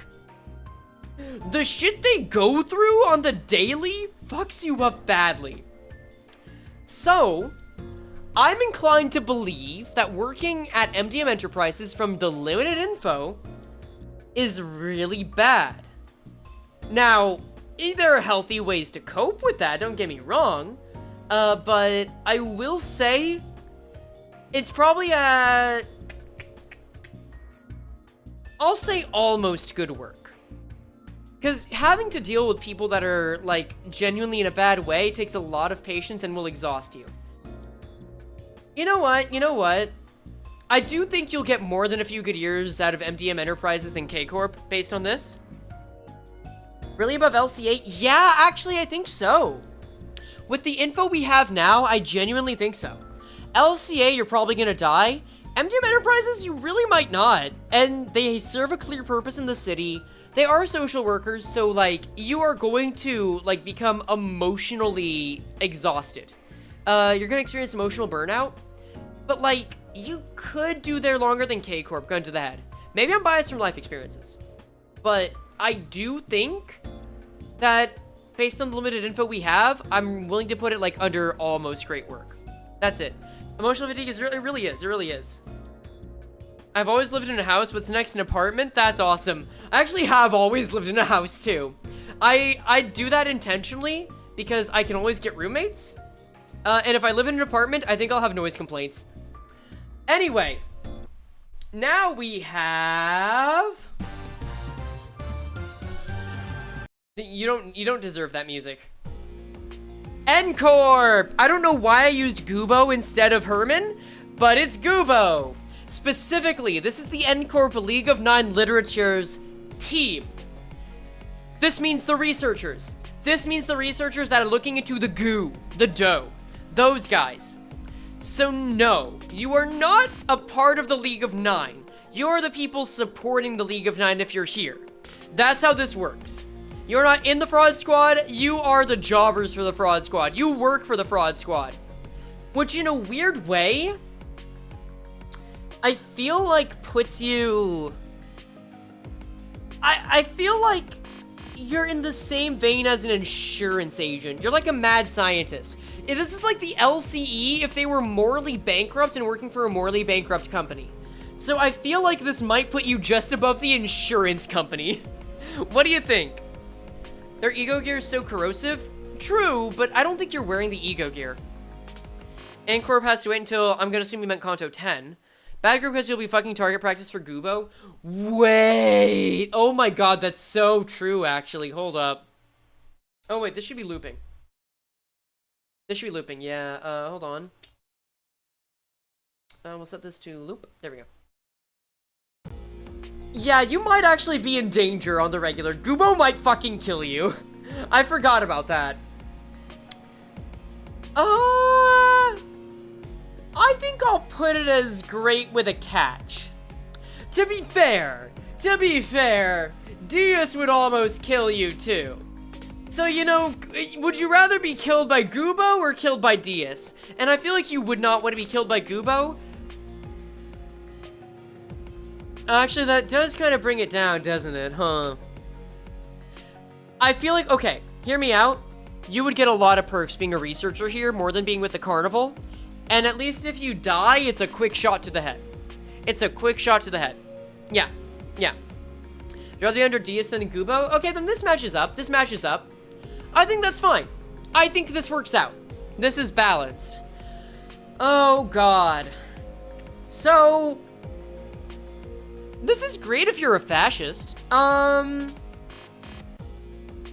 The shit they go through on the daily fucks you up badly. So, I'm inclined to believe that working at MDM Enterprises from the limited info is really bad. Now, there are healthy ways to cope with that, don't get me wrong. But I will say, it's probably I'll say almost good work. Because having to deal with people that are, like, genuinely in a bad way takes a lot of patience and will exhaust you. You know what? I do think you'll get more than a few good years out of MDM Enterprises than K-Corp, based on this. Really above LCA? Yeah, actually, I think so. With the info we have now, I genuinely think so. LCA, you're probably gonna die. MDM Enterprises, you really might not. And they serve a clear purpose in the city. They are social workers, so, like, you are going to, like, become emotionally exhausted. You're gonna experience emotional burnout. But, like, you could do there longer than K-Corp, gun to the head. Maybe I'm biased from life experiences. But I do think that, based on the limited info we have, I'm willing to put it, like, under almost great work. That's it. Emotional fatigue is it really is. I've always lived in a house. What's next, an apartment? That's awesome. I actually have always lived in a house, too. I do that intentionally because I can always get roommates. And if I live in an apartment, I think I'll have noise complaints. Anyway, now we have... You don't deserve that music. N-Corp! I don't know why I used Gubo instead of Herman, but it's Gubo. Specifically, this is the N-Corp League of Nine Literature's team. This means the researchers. This means the researchers that are looking into the goo, the dough. Those guys. So no, you are not a part of the League of Nine. You're the people supporting the League of Nine if you're here. That's how this works. You're not in the fraud squad, you are the jobbers for the fraud squad. You work for the fraud squad. Which in a weird way, I feel like puts you... I feel like you're in the same vein as an insurance agent. You're like a mad scientist. This is like the LCE if they were morally bankrupt and working for a morally bankrupt company. So I feel like this might put you just above the insurance company. What do you think? Their ego gear is so corrosive? True, but I don't think you're wearing the ego gear. N-Corp has to wait until, I'm gonna assume you meant Kanto 10. Bad group because you'll be fucking target practice for Gubo? Wait! Oh my god, that's so true, actually. Hold up. Oh wait, this should be looping. This should be looping, yeah. Hold on. We'll set this to loop. There we go. Yeah, you might actually be in danger on the regular. Gubo might fucking kill you. I forgot about that. I think I'll put it as great with a catch. To be fair, Diaz would almost kill you too. So, you know, would you rather be killed by Gubo or killed by Diaz? And I feel like you would not want to be killed by Gubo. Actually, that does kind of bring it down, doesn't it, huh? I feel like, okay, hear me out. You would get a lot of perks being a researcher here, more than being with the carnival. And at least if you die, it's a quick shot to the head. It's a quick shot to the head. Yeah. You'd rather be under Diaz than Gubo? Okay, then this matches up. I think that's fine. I think this works out. This is balanced. Oh, God. So... this is great if you're a fascist.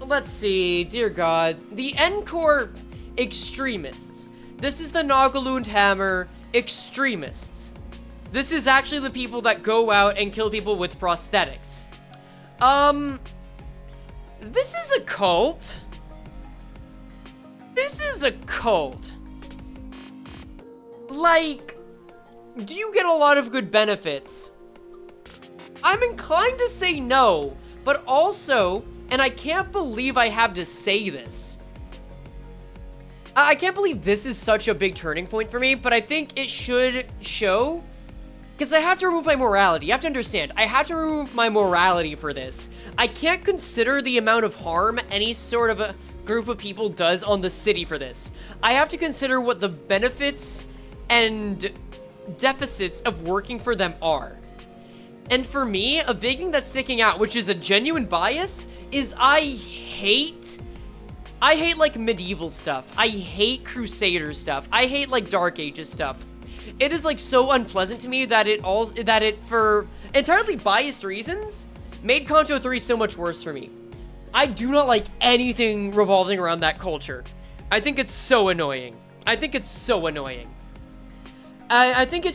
Let's see. Dear God. The N-Corp extremists. This is the Nagalund Hammer extremists. This is actually the people that go out and kill people with prosthetics. This is a cult. Like, do you get a lot of good benefits? I'm inclined to say no, but also, and I can't believe I have to say this. I can't believe this is such a big turning point for me, but I think it should show Because I have to remove my morality. You have to understand, I have to remove my morality for this. I can't consider the amount of harm any sort of a group of people does on the city for this. I have to consider what the benefits and deficits of working for them are. And for me, a big thing that's sticking out, which is a genuine bias, is I hate like medieval stuff. I hate Crusader stuff. I hate like Dark Ages stuff. It is like so unpleasant to me that it for entirely biased reasons made Kanto 3 so much worse for me. I do not like anything revolving around that culture. I think it's so annoying. I think it's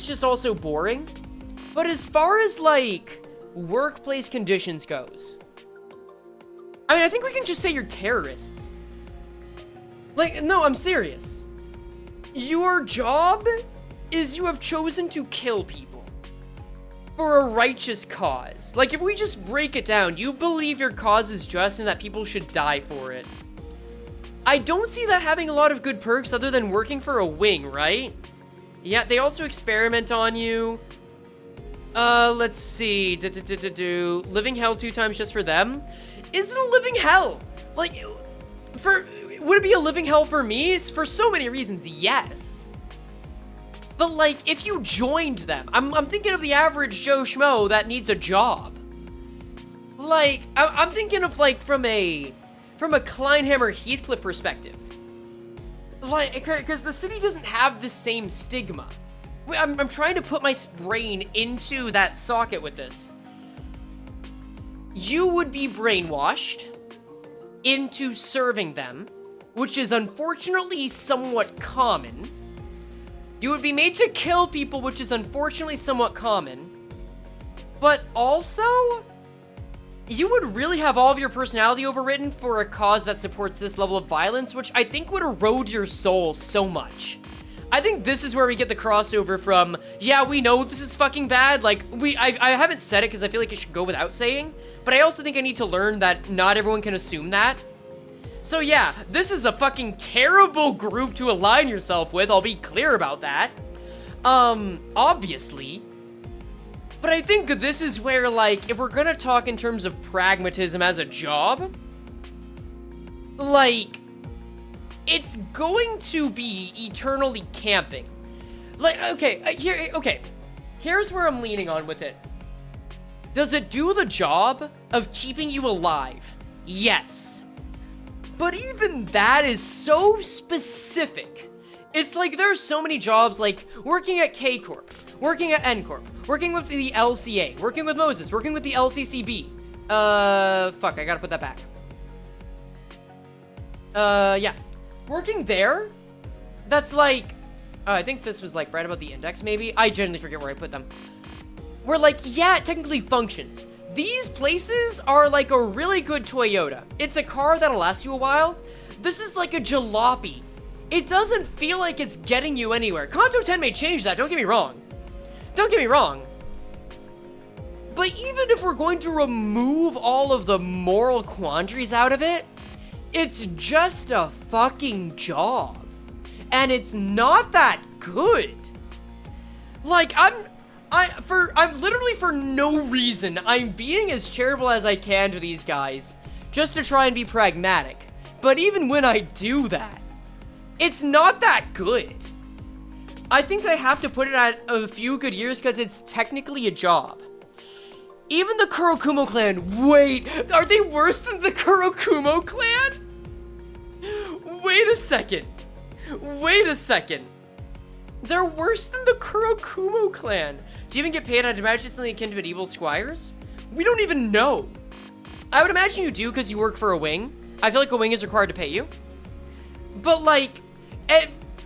just also boring. But as far as like workplace conditions goes, I mean, I think we can just say you're terrorists. Like, no, I'm serious. Your job is you have chosen to kill people for a righteous cause. Like, if we just break it down, you believe your cause is just and that people should die for it. I don't see that having a lot of good perks other than working for a wing, right? Yeah, they also experiment on you. Let's see. Living hell 2 times just for them? Is it a living hell? Like, would it be a living hell for me? For so many reasons, yes. But like, if you joined them, I'm thinking of the average Joe Schmo that needs a job. Like, I'm thinking of like from a Kleinhammer Heathcliff perspective. Like, because the city doesn't have the same stigma. I'm trying to put my brain into that socket with this. You would be brainwashed into serving them, which is unfortunately somewhat common. You would be made to kill people, which is unfortunately somewhat common. But also, you would really have all of your personality overwritten for a cause that supports this level of violence, which I think would erode your soul so much. I think this is where we get the crossover from, yeah, we know this is fucking bad, like, I haven't said it because I feel like it should go without saying, but I also think I need to learn that not everyone can assume that. So yeah, this is a fucking terrible group to align yourself with, I'll be clear about that. Obviously. But I think this is where, like, if we're gonna talk in terms of pragmatism as a job, like, it's going to be eternally camping. Like, okay, here's where I'm leaning on with it. Does it do the job of keeping you alive? Yes. But even that is so specific. It's like there are so many jobs, like working at K Corp, working at N Corp, working with the LCA, working with Moses, working with the LCCB. Fuck, I gotta put that back. Yeah. Working there, that's like, I think this was like right about the index maybe. I genuinely forget where I put them. We're like, yeah, it technically functions. These places are like a really good Toyota. It's a car that'll last you a while. This is like a jalopy. It doesn't feel like it's getting you anywhere. Kanto 10 may change that, don't get me wrong. Don't get me wrong. But even if we're going to remove all of the moral quandaries out of it, it's just a fucking job. And it's not that good. Like, I'm literally for no reason, I'm being as charitable as I can to these guys, just to try and be pragmatic. But even when I do that, it's not that good. I think I have to put it at a few good years because it's technically a job. Even the Kurokumo clan, wait, are they worse than the Kurokumo clan? Wait a second. They're worse than the Kurokumo clan. Do you even get paid? I'd imagine it's something akin to medieval squires. We don't even know. I would imagine you do because you work for a wing. I feel like a wing is required to pay you. But like,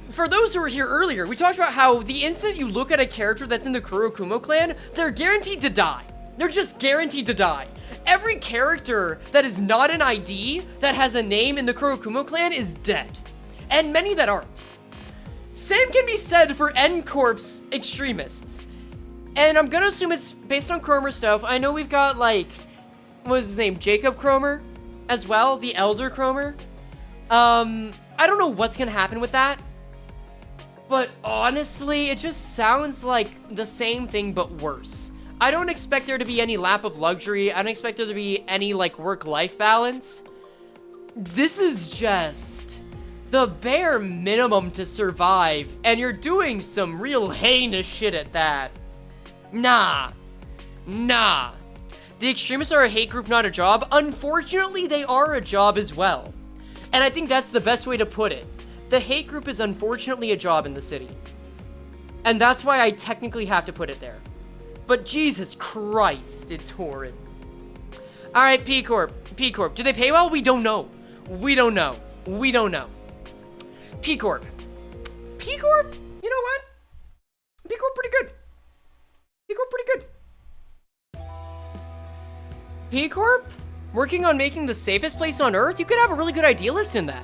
for those who were here earlier, we talked about how the instant you look at a character that's in the Kurokumo clan, they're guaranteed to die. They're just guaranteed to die. Every character that is not an ID that has a name in the Kurokumo clan is dead. And many that aren't. Same can be said for N-Corp's extremists. And I'm gonna assume it's based on Cromer stuff. I know we've got, like, what was his name? Jacob Cromer as well, the Elder Cromer. I don't know what's gonna happen with that. But honestly, it just sounds like the same thing but worse. I don't expect there to be any lap of luxury. I don't expect there to be any, like, work-life balance. This is just the bare minimum to survive, and you're doing some real heinous shit at that. Nah. The extremists are a hate group, not a job. Unfortunately, they are a job as well. And I think that's the best way to put it. The hate group is unfortunately a job in the city. And that's why I technically have to put it there. But Jesus Christ, it's horrid. Alright, P Corp. Do they pay well? We don't know. We don't know. P Corp. You know what? P Corp pretty good. P Corp? Working on making the safest place on Earth? You could have a really good idea list in that.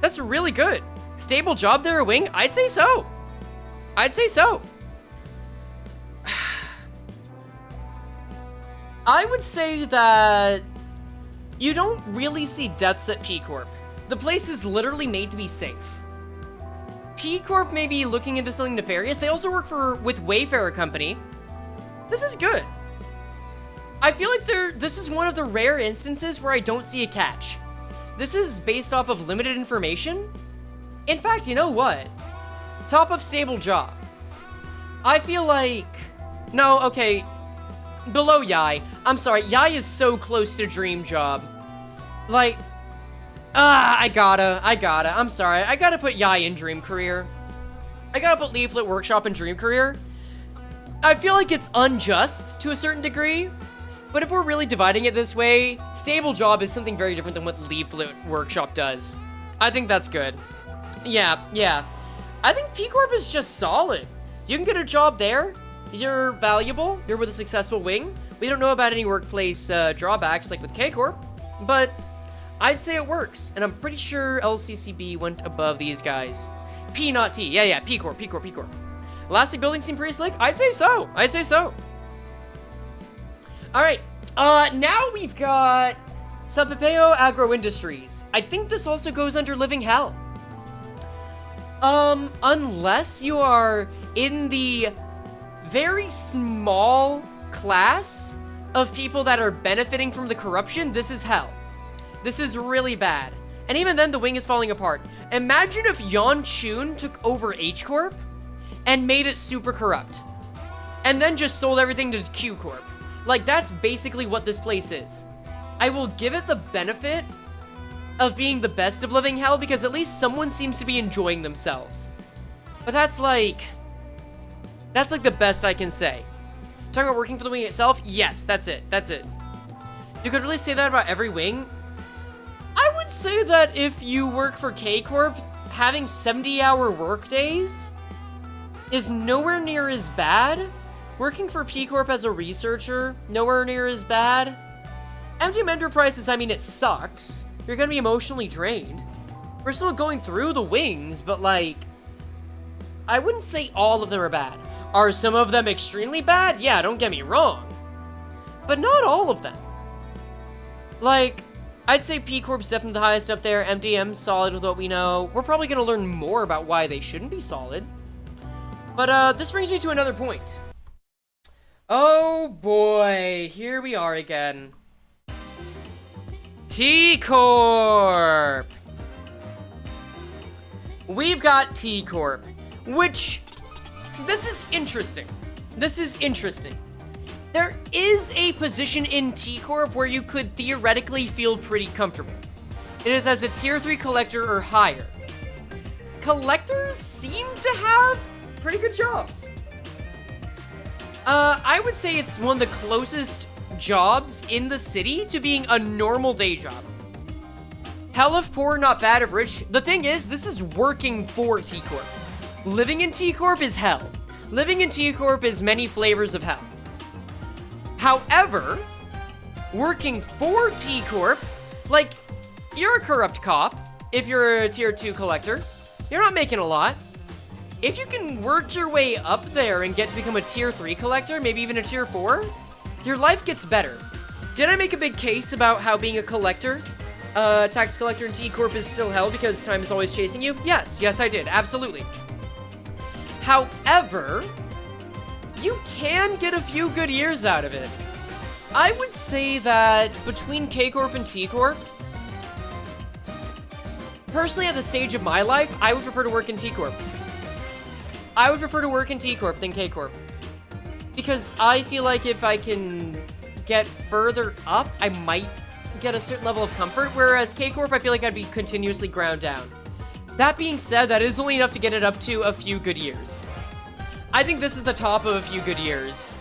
That's really good. Stable job there, a wing? I'd say so. I would say that you don't really see deaths at P Corp. The place is literally made to be safe. P Corp may be looking into something nefarious. They also work with Wayfarer Company. This is good. I feel like this is one of the rare instances where I don't see a catch. This is based off of limited information. In fact, you know what? Top of stable job. I feel like... No, okay. Below Yai. I'm sorry, Yai is so close to dream job. Like... I gotta. I'm sorry. I gotta put Yai in dream career. I gotta put Leaflet Workshop in dream career. I feel like it's unjust to a certain degree. But if we're really dividing it this way, stable job is something very different than what Leaflet Workshop does. I think that's good. Yeah. I think P Corp is just solid. You can get a job there. You're valuable. You're with a successful wing. We don't know about any workplace drawbacks like with K Corp, but I'd say it works. And I'm pretty sure LCCB went above these guys. P, not T. Yeah. P Corp. Elastic buildings seem pretty slick. I'd say so. All right, now we've got Sapapeo Agro Industries. I think this also goes under Living Hell. Unless you are in the very small class of people that are benefiting from the corruption, this is hell. This is really bad. And even then, the wing is falling apart. Imagine if Yon Chun took over H Corp and made it super corrupt. And then just sold everything to Q Corp. Like, that's basically what this place is. I will give it the benefit of being the best of Living Hell because at least someone seems to be enjoying themselves. But that's like the best I can say. Talking about working for the wing itself? Yes, that's it. You could really say that about every wing. I would say that if you work for K Corp, having 70-hour work days is nowhere near as bad. Working for P Corp as a researcher, nowhere near as bad. MGM Enterprises, I mean, it sucks. You're gonna be emotionally drained. We're still going through the wings, but like, I wouldn't say all of them are bad. Are some of them extremely bad? Yeah, don't get me wrong. But not all of them. Like, I'd say P Corp's definitely the highest up there. MDM's solid with what we know. We're probably gonna learn more about why they shouldn't be solid. But this brings me to another point. Oh boy, here we are again. T Corp. We've got T Corp, which this is interesting. There is a position in T Corp where you could theoretically feel pretty comfortable. It is as a tier 3 collector or higher. Collectors seem to have pretty good jobs. I would say it's one of the closest jobs in the city to being a normal day job. Hell of poor, not bad of rich. The thing is, this is working for T Corp. Living in T Corp is hell. Living in T Corp is many flavors of hell. However, working for T Corp, like, you're a corrupt cop if you're a tier 2 collector. You're not making a lot. If you can work your way up there and get to become a tier 3 collector, maybe even a tier 4, your life gets better. Did I make a big case about how being a collector, tax collector in T Corp is still hell because time is always chasing you? Yes, I did, absolutely. However, you can get a few good years out of it. I would say that between K-Corp and T-Corp, personally at the stage of my life, I would prefer to work in T-Corp. I would prefer to work in T-Corp than K-Corp. Because I feel like if I can get further up, I might get a certain level of comfort, whereas K-Corp, I feel like I'd be continuously ground down. That being said, that is only enough to get it up to a few good years. I think this is the top of a few good years.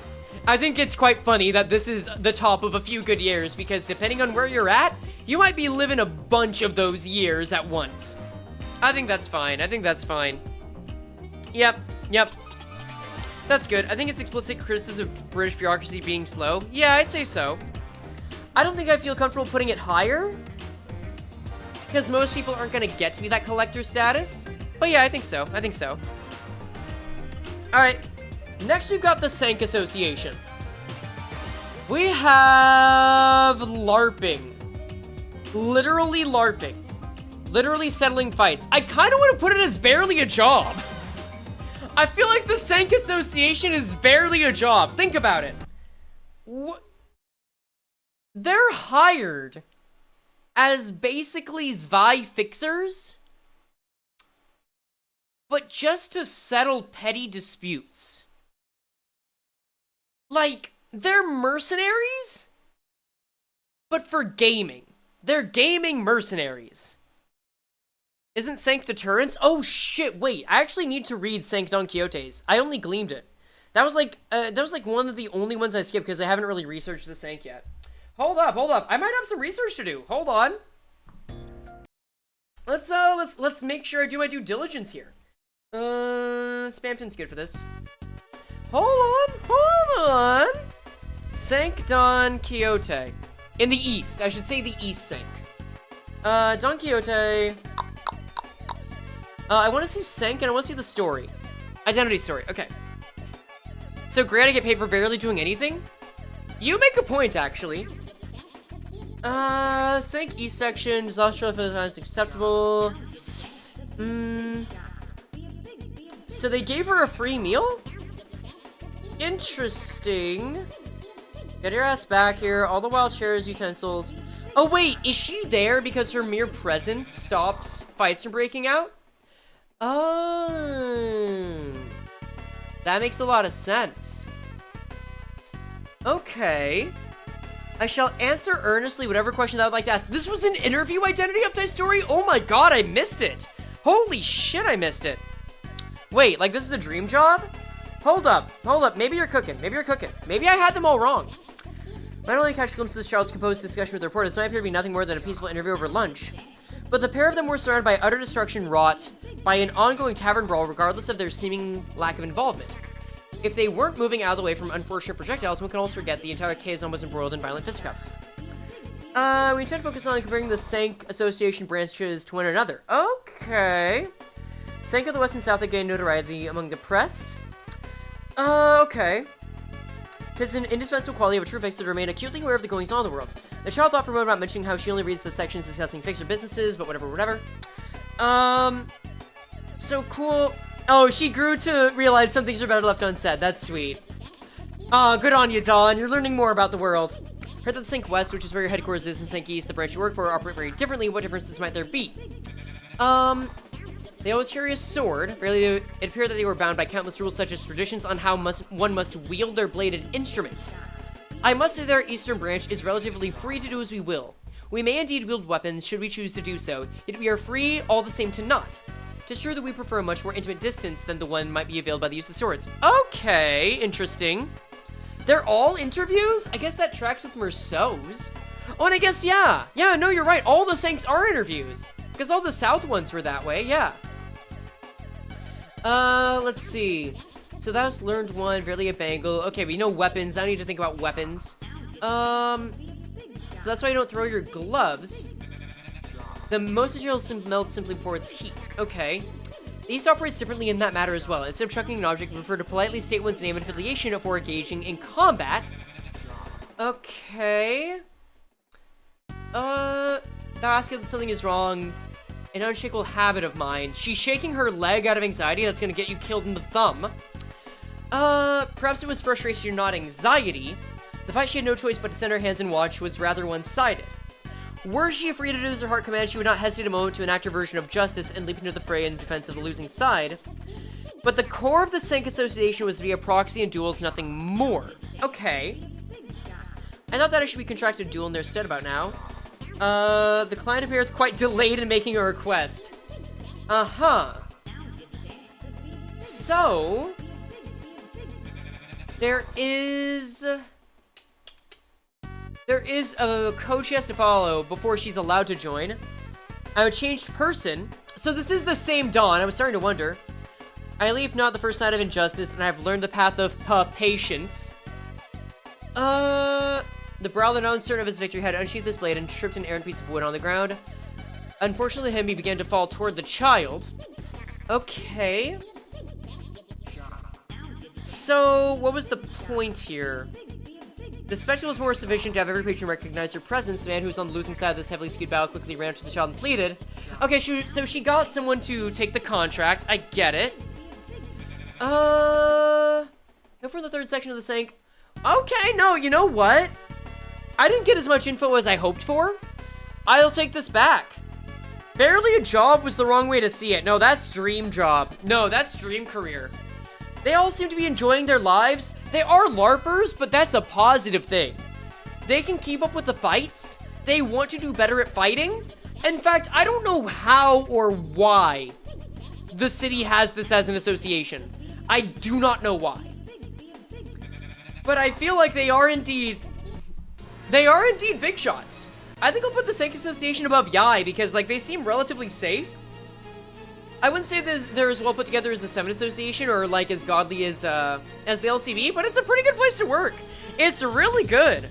I think it's quite funny that this is the top of a few good years, because depending on where you're at, you might be living a bunch of those years at once. I think that's fine. I think that's fine. Yep. That's good. I think it's explicit criticism of British bureaucracy being slow. Yeah, I'd say so. I don't think I feel comfortable putting it higher, because most people aren't going to get to be that collector status. But yeah, I think so. I think so. Alright. Next, we've got the Sank Association. We have LARPing. Literally LARPing. Literally settling fights. I kind of want to put it as barely a job. I feel like the Sank Association is barely a job. Think about it. They're hired as basically Zwei fixers, but just to settle petty disputes. Like, they're mercenaries, but for gaming. They're gaming mercenaries. Isn't Sank Deterrence? Oh shit, wait. I actually need to read Sank Don Quixote's. I only gleamed it. That was like one of the only ones I skipped because I haven't really researched the Sank yet. Hold up. I might have some research to do. Hold on. Let's make sure I do my due diligence here. Spamton's good for this. Hold on. Sank Don Quixote. In the East. I should say the East Sank. Don Quixote. I want to see Sank and I want to see the story. Identity story. Okay. So great, I get paid for barely doing anything? You make a point, actually. Sank East section. Disaster is acceptable. So they gave her a free meal? Interesting. Get your ass back here. All the wild chairs, utensils. Oh, wait. Is she there because her mere presence stops fights from breaking out? Oh. That makes a lot of sense. Okay. I shall answer earnestly whatever questions I would like to ask. This was an interview identity update story? Oh my god, I missed it. Holy shit, I missed it. Wait, like this is a dream job? Hold up. Maybe you're cooking. Maybe I had them all wrong. Not only catch a glimpse of this child's composed discussion with the reporter, this might appear to be nothing more than a peaceful interview over lunch. But the pair of them were surrounded by utter destruction wrought by an ongoing tavern brawl, regardless of their seeming lack of involvement. If they weren't moving out of the way from unfortunate projectiles, one can also forget the entire K-Zone was embroiled in violent fisticuffs. We intend to focus on comparing the Sank Association branches to one another. Okay. Sank of the West and South have gained notoriety among the press. Okay. Tis an indispensable quality of a true fixer to remain acutely aware of the goings-on of the world. The child thought for a moment about mentioning how she only reads the sections discussing fixer businesses, but whatever. So cool. Oh, she grew to realize some things are better left unsaid. That's sweet. Good on you, Dawn. You're learning more about the world. Heard that the Sank West, which is where your headquarters is, and Sank East, the branch you work for, operate very differently. What differences might there be? They always carry a sword. It appeared that they were bound by countless rules such as traditions on how one must wield their bladed instrument. I must say their eastern branch is relatively free to do as we will. We may indeed wield weapons should we choose to do so, yet we are free all the same to not. 'Tis true that we prefer a much more intimate distance than the one might be availed by the use of swords. Okay, interesting. They're all interviews? I guess that tracks with Merceau's. Oh, and I guess, yeah. Yeah, no, you're right. All the Sanks are interviews. Because all the South ones were that way, yeah. Let's see. So that was learned one, barely a bangle. Okay, we know weapons. I need to think about weapons. So that's why you don't throw your gloves. The most material melts simply before its heat. Okay. The East operates differently in that matter as well. Instead of chucking an object, we prefer to politely state one's name and affiliation before engaging in combat. Okay. Thou ask if something is wrong. An unshakable habit of mine. She's shaking her leg out of anxiety. That's gonna get you killed in the thumb. Perhaps it was frustration, not anxiety. The fact she had no choice but to send her hands and watch was rather one-sided. Were she free to lose her heart command, she would not hesitate a moment to enact her version of justice and leap into the fray in defense of the losing side. But the core of the Sync Association was to be a proxy in duels, nothing more. Okay. I thought that I should be contracted a duel in their stead about now. The client appears quite delayed in making a request. Uh-huh. So... There is a code she has to follow before she's allowed to join. I'm a changed person. So this is the same Dawn. I was starting to wonder. I leave not the first night of injustice, and I've learned the path of patience. The brawler, now uncertain of his victory, had unsheathed his blade and tripped an errant piece of wood on the ground. Unfortunately, he began to fall toward the child. Okay. So, what was the point here? The spectacle was more sufficient to have every patron recognize her presence. The man who was on the losing side of this heavily skewed battle quickly ran to the child and pleaded. Okay, so she got someone to take the contract. I get it. Go for the third section of the Sync. Okay, no, you know what? I didn't get as much info as I hoped for. I'll take this back. Barely a job was the wrong way to see it. No, that's dream job. No, that's dream career. They all seem to be enjoying their lives. They are LARPers, but that's a positive thing. They can keep up with the fights. They want to do better at fighting. In fact, I don't know how or why the city has this as an association. I do not know why. But I feel like they are indeed big shots. I think I'll put the Sync Association above Yai because, like, they seem relatively safe. I wouldn't say they're as well put together as the 7 Association or, like, as godly as the LCV, but it's a pretty good place to work. It's really good.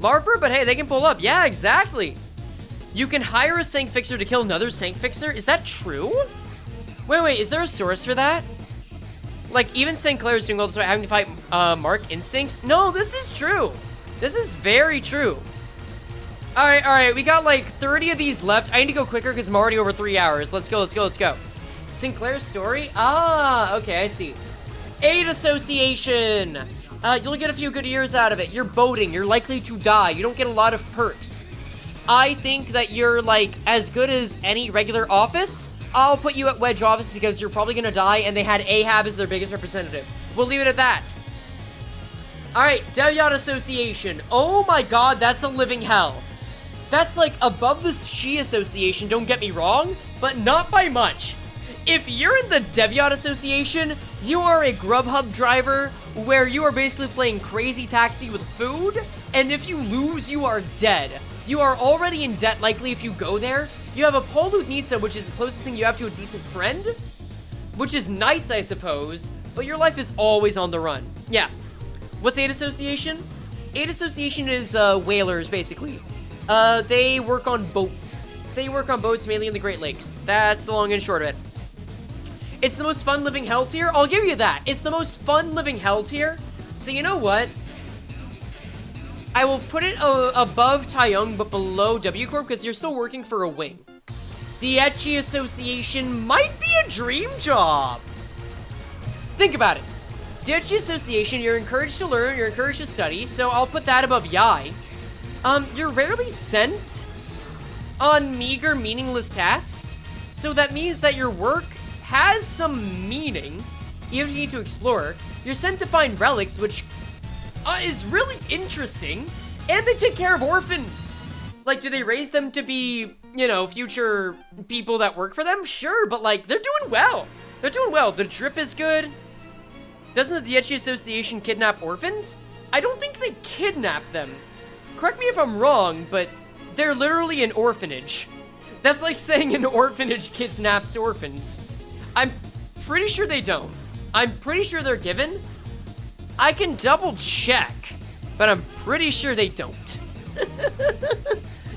LARPer, but hey, they can pull up. Yeah, exactly. You can hire a Sync Fixer to kill another Sync Fixer? Is that true? Wait, is there a source for that? Like, even St. Clair is doing all this by having to fight Mark Instincts? No, this is true. This is very true. All right, we got like 30 of these left. I need to go quicker because I'm already over 3 hours. Let's go. Sinclair's story? Ah, okay, I see. Aid Association. You'll get a few good years out of it. You're boating. You're likely to die. You don't get a lot of perks. I think that you're like as good as any regular office. I'll put you at Wedge Office because you're probably gonna die, and they had Ahab as their biggest representative. We'll leave it at that. All right, Devyat Association. Oh my god, that's a living hell. That's like above the Shi Association, don't get me wrong, but not by much. If you're in the Devyat Association, you are a Grubhub driver where you are basically playing Crazy Taxi with food, and if you lose, you are dead. You are already in debt likely if you go there. You have a Polutnitsa, which is the closest thing you have to a decent friend, which is nice, I suppose, but your life is always on the run. Yeah. What's Aid Association? Aid Association is whalers, basically. They work on boats. They work on boats mainly in the Great Lakes. That's the long and short of it. It's the most fun living hell tier. I'll give you that. It's the most fun living hell tier. So you know what? I will put it above Taeyong, but below W Corp because you're still working for a wing. Diechi Association might be a dream job. Think about it. Diechi Association, you're encouraged to learn, you're encouraged to study, so I'll put that above Yai. You're rarely sent on meager, meaningless tasks, so that means that your work has some meaning, even if you need to explore. You're sent to find relics, which is really interesting, and they take care of orphans. Like, do they raise them to be, you know, future people that work for them? Sure, but like, they're doing well. They're doing well. The drip is good. Doesn't the Diechi Association kidnap orphans? I don't think they kidnap them. Correct me if I'm wrong, but they're literally an orphanage. That's like saying an orphanage kidnaps orphans. I'm pretty sure they don't. I'm pretty sure they're given. I can double check, but I'm pretty sure they don't.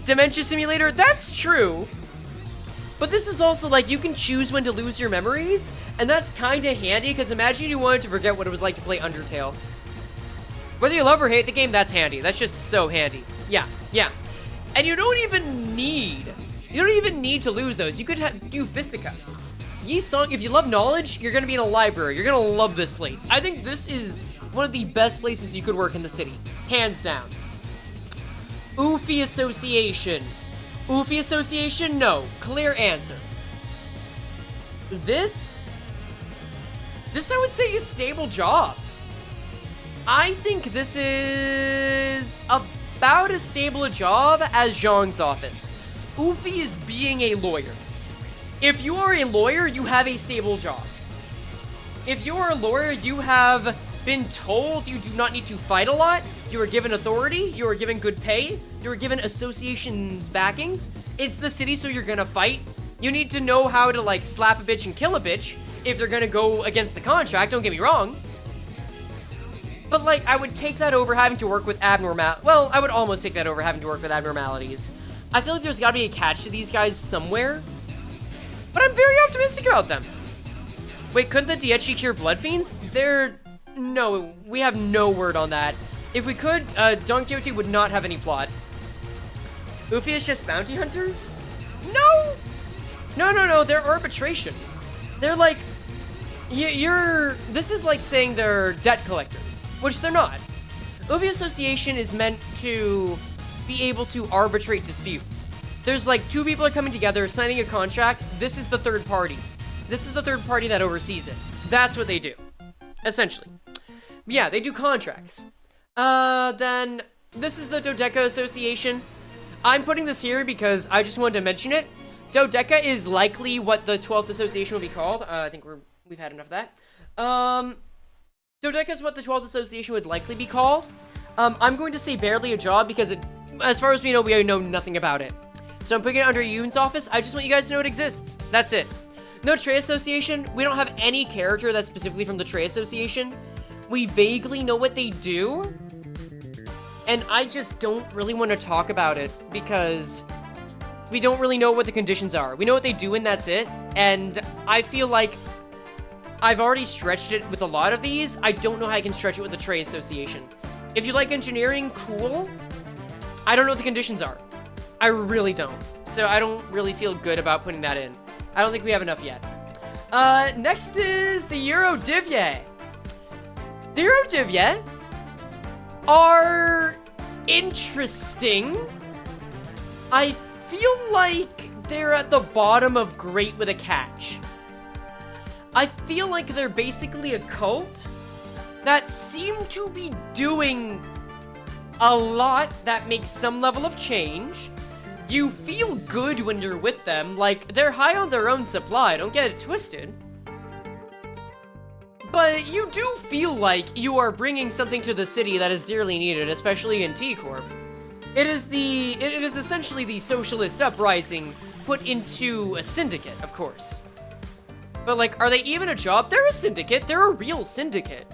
Dementia Simulator, that's true. But this is also like, you can choose when to lose your memories, and that's kind of handy, because imagine you wanted to forget what it was like to play Undertale. Whether you love or hate the game, that's handy. That's just so handy. Yeah. And you don't even need You don't even need to lose those. You could do fisticuffs. Yi Song, if you love knowledge, you're gonna be in a library. You're gonna love this place. I think this is one of the best places you could work in the city. Hands down. Oofy Association. Oofy Association? No. Clear answer. This I would say is a stable job. I think this is about as stable a job as Zhang's office. Oofy is being a lawyer. If you are a lawyer, you have a stable job. If you are a lawyer, you have been told you do not need to fight a lot. You are given authority. You are given good pay. You are given associations backings. It's the city, so you're gonna fight. You need to know how to, like, slap a bitch and kill a bitch if they're gonna go against the contract, don't get me wrong. But, like, I would take that over having to work with well, I would almost take that over having to work with abnormalities. I feel like there's gotta be a catch to these guys somewhere. But I'm very optimistic about them. Wait, couldn't the Diechi cure blood fiends? No, we have no word on that. If we could, Don Quixote would not have any plot. Oofy is just bounty hunters? No! No, they're arbitration. They're like, this is like saying they're debt collectors, which they're not. Oofy Association is meant to be able to arbitrate disputes. There's like two people are coming together, signing a contract. This is the third party. This is the third party that oversees it. That's what they do, essentially. Yeah, they do contracts. Then this is the Dodeca Association. I'm putting this here because I just wanted to mention it. Dodeca is likely what the 12th Association will be called. I think we've had enough of that. Dodeca is what the 12th Association would likely be called. I'm going to say barely a job because as far as we know nothing about it. So I'm putting it under Yoon's office. I just want you guys to know it exists. That's it. No Trey Association. We don't have any character that's specifically from the Trey Association. We vaguely know what they do. And I just don't really want to talk about it because we don't really know what the conditions are. We know what they do and that's it. And I feel like I've already stretched it with a lot of these. I don't know how I can stretch it with the Trey Association. If you like engineering, cool. I don't know what the conditions are. I really don't. So I don't really feel good about putting that in. I don't think we have enough yet. Next is the Eurodivye. The Eurodivye are interesting. I feel like they're at the bottom of great with a catch. I feel like they're basically a cult that seem to be doing a lot that makes some level of change. You feel good when you're with them, like, they're high on their own supply, don't get it twisted. But you do feel like you are bringing something to the city that is dearly needed, especially in T-Corp. It is essentially the socialist uprising put into a syndicate, of course. But, like, are they even a job? They're a syndicate, they're a real syndicate.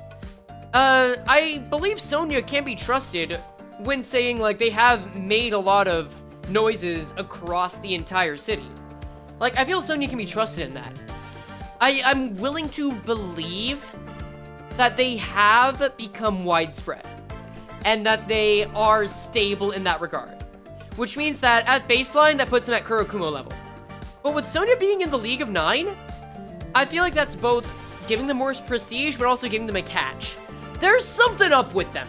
I believe Sonya can be trusted when saying, like, they have made a lot of noises across the entire city. Like, I feel Sonya can be trusted in that. I'm willing to believe that they have become widespread and that they are stable in that regard, which means that at baseline, that puts them at Kurokumo level. But with Sonya being in the League of 9, I feel like that's both giving them more prestige, but also giving them a catch. There's something up with them.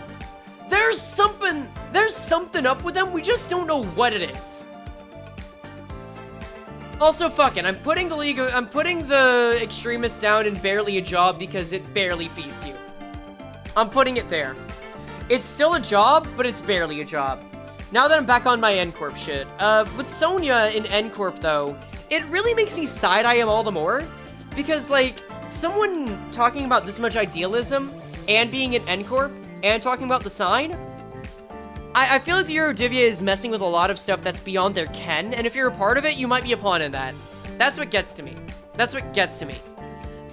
There's something up with them, we just don't know what it is. Also, fuck it, I'm putting the extremists down in barely a job because it barely feeds you. I'm putting it there. It's still a job, but it's barely a job. Now that I'm back on my N-Corp shit, with Sonya in N-Corp though, it really makes me side-eye him all the more, because like, someone talking about this much idealism, and being in N-Corp, and talking about the sign, I feel like the Eurodivya is messing with a lot of stuff that's beyond their ken, and if you're a part of it, you might be a pawn in that. That's what gets to me. That's what gets to me.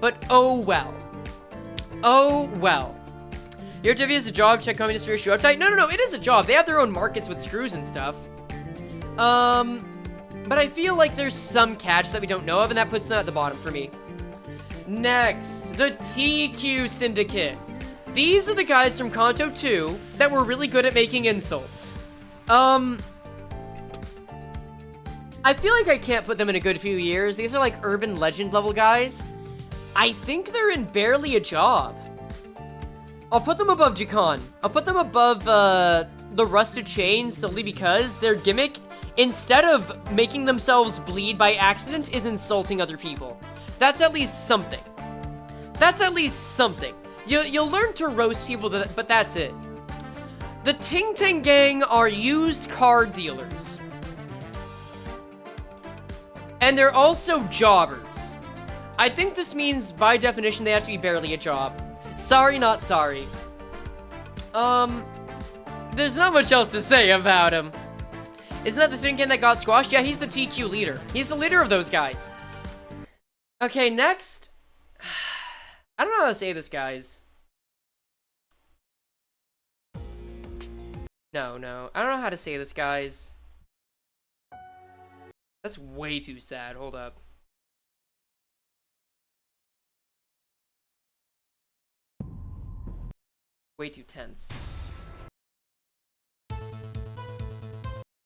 But oh well. Oh well. Eurodivya is a job, check communist sphere, shoe uptight. No, it is a job. They have their own markets with screws and stuff. But I feel like there's some catch that we don't know of, and that puts them at the bottom for me. Next, the TQ Syndicate. These are the guys from Kanto 2 that were really good at making insults. I feel like I can't put them in a good few years. These are like urban legend level guys. I think they're in barely a job. I'll put them above Jakan. I'll put them above the Rusted Chains solely because their gimmick, instead of making themselves bleed by accident, is insulting other people. That's at least something. That's at least something. You'll learn to roast people, but that's it. The Ting Tang Gang are used car dealers. And they're also jobbers. I think this means, by definition, they have to be barely a job. Sorry, not sorry. There's not much else to say about him. Isn't that the Ting Tang that got squashed? Yeah, he's the TQ leader. He's the leader of those guys. Okay, next. I don't know how to say this, guys. No. I don't know how to say this, guys. That's way too sad. Hold up. Way too tense.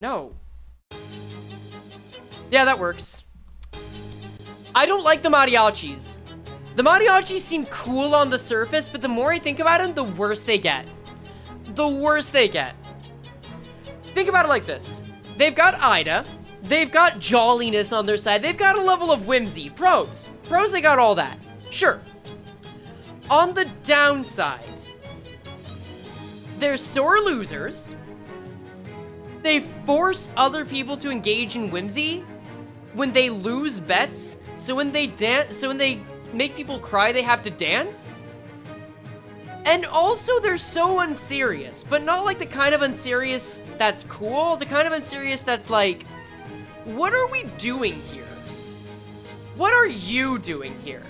No. Yeah, that works. I don't like the mariachis. The mariachis seem cool on the surface, but the more I think about them, the worse they get. The worse they get. Think about it like this. They've got Ida. They've got jolliness on their side. They've got a level of whimsy. Pros, they got all that. Sure. On the downside, they're sore losers. They force other people to engage in whimsy when they lose bets. So when they make people cry, they have to dance. And also, they're so unserious, but not like the kind of unserious that's cool. The kind of unserious that's like, what are we doing here? What are you doing here?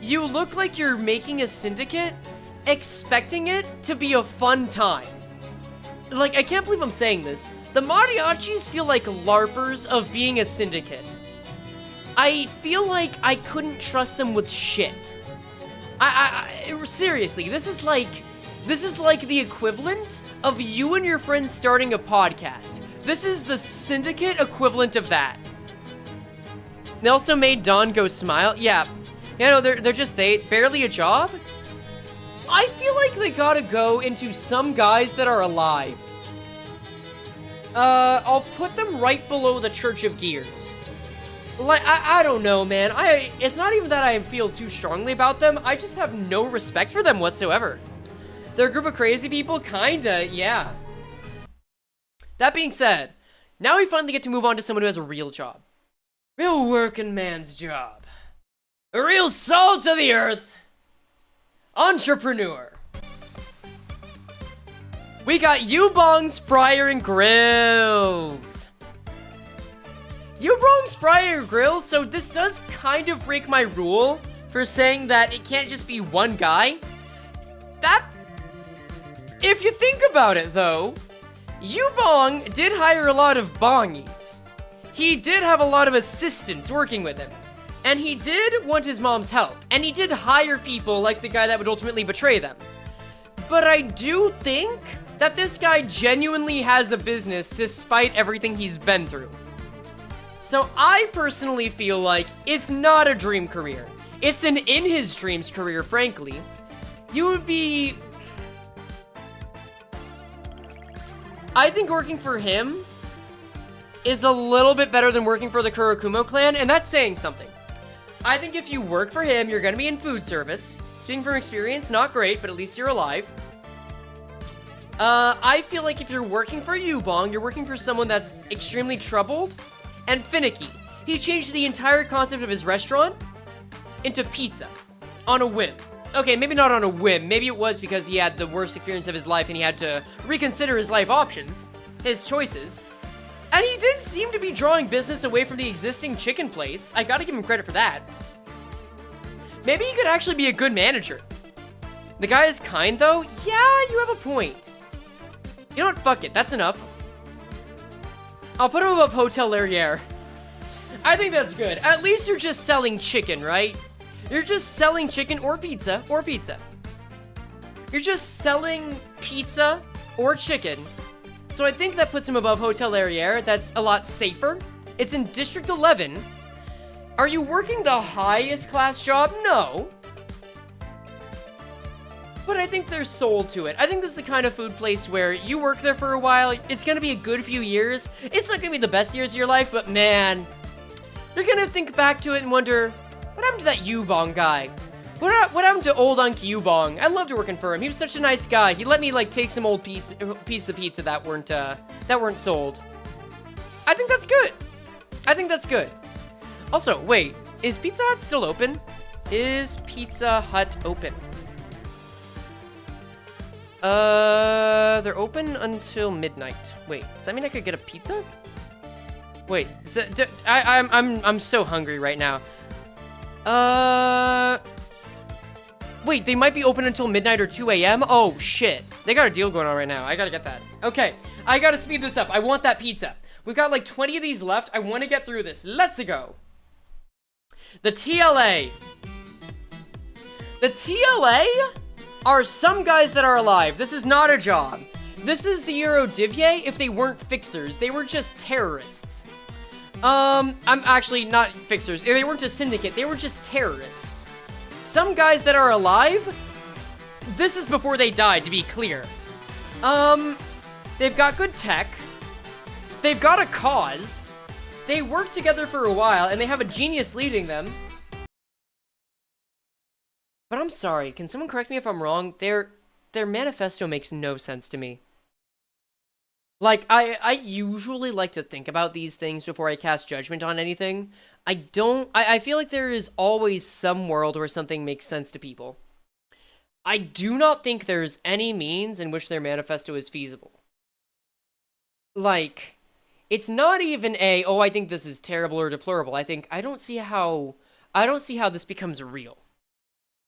You look like you're making a syndicate, expecting it to be a fun time. Like, I can't believe I'm saying this. The mariachis feel like LARPers of being a syndicate. I feel like I couldn't trust them with shit. Seriously, this is like the equivalent of you and your friends starting a podcast. This is the syndicate equivalent of that. They also made Dawn go smile. Yeah, you know, they're just barely a job. I feel like they gotta go into some guys that are alive. I'll put them right below the Church of Gears. Like, I don't know, man. It's not even that I feel too strongly about them. I just have no respect for them whatsoever. They're a group of crazy people, kinda, yeah. That being said, now we finally get to move on to someone who has a real job. Real working man's job. A real salt of the earth. Entrepreneur. We got Yubong's Fryer and Grills. Yubong's Fryer and Grills, so this does kind of break my rule for saying that it can't just be one guy. If you think about it though, Yubong did hire a lot of bongies. He did have a lot of assistants working with him. And he did want his mom's help. And he did hire people like the guy that would ultimately betray them. But I do think that this guy genuinely has a business despite everything he's been through. So I personally feel like it's not a dream career. It's an in his dreams career, frankly. You would be... I think working for him is a little bit better than working for the Kurokumo clan, and that's saying something. I think if you work for him, you're gonna be in food service. Speaking from experience, not great, but at least you're alive. I feel like if you're working for Yubong, you're working for someone that's extremely troubled and finicky. He changed the entire concept of his restaurant into pizza on a whim. Okay, maybe not on a whim. Maybe it was because he had the worst experience of his life and he had to reconsider his life options, his choices. And he did seem to be drawing business away from the existing chicken place. I gotta give him credit for that. Maybe he could actually be a good manager. The guy is kind though? Yeah, you have a point. You know what? Fuck it. That's enough. I'll put him above Hotel Larriere. I think that's good. At least you're just selling chicken, right? You're just selling chicken or pizza or pizza. You're just selling pizza or chicken. So I think that puts him above Hotel Larriere. That's a lot safer. It's in District 11. Are you working the highest class job? No. But I think there's soul to it. I think this is the kind of food place where you work there for a while. It's gonna be a good few years. It's not gonna be the best years of your life, but man, you're gonna think back to it and wonder, what happened to that Yubong guy? What happened to old Unc Yubong? I loved working for him. He was such a nice guy. He let me like take some old piece of pizza that weren't sold. I think that's good. I think that's good. Also, wait, is Pizza Hut still open? Is Pizza Hut open? They're open until midnight. Wait, does that mean I could get a pizza? Wait, so, I'm so hungry right now. Wait, they might be open until midnight or 2 a.m.? Oh, shit. They got a deal going on right now. I gotta get that. Okay, I gotta speed this up. I want that pizza. We've got like 20 of these left. I want to get through this. Let's go. The TLA. The TLA are some guys that are alive. This is not a job. This is the Eurodivie if they weren't fixers. They were just terrorists. I'm actually not fixers. If they weren't a syndicate, they were just terrorists. Some guys that are alive, this is before they died, to be clear. They've got good tech. They've got a cause. They work together for a while, and they have a genius leading them. But I'm sorry, can someone correct me if I'm wrong? Their manifesto makes no sense to me. Like, I usually like to think about these things before I cast judgment on anything. I feel like there is always some world where something makes sense to people. I do not think there's any means in which their manifesto is feasible. Like, it's not even oh, I think this is terrible or deplorable. I don't see how this becomes real.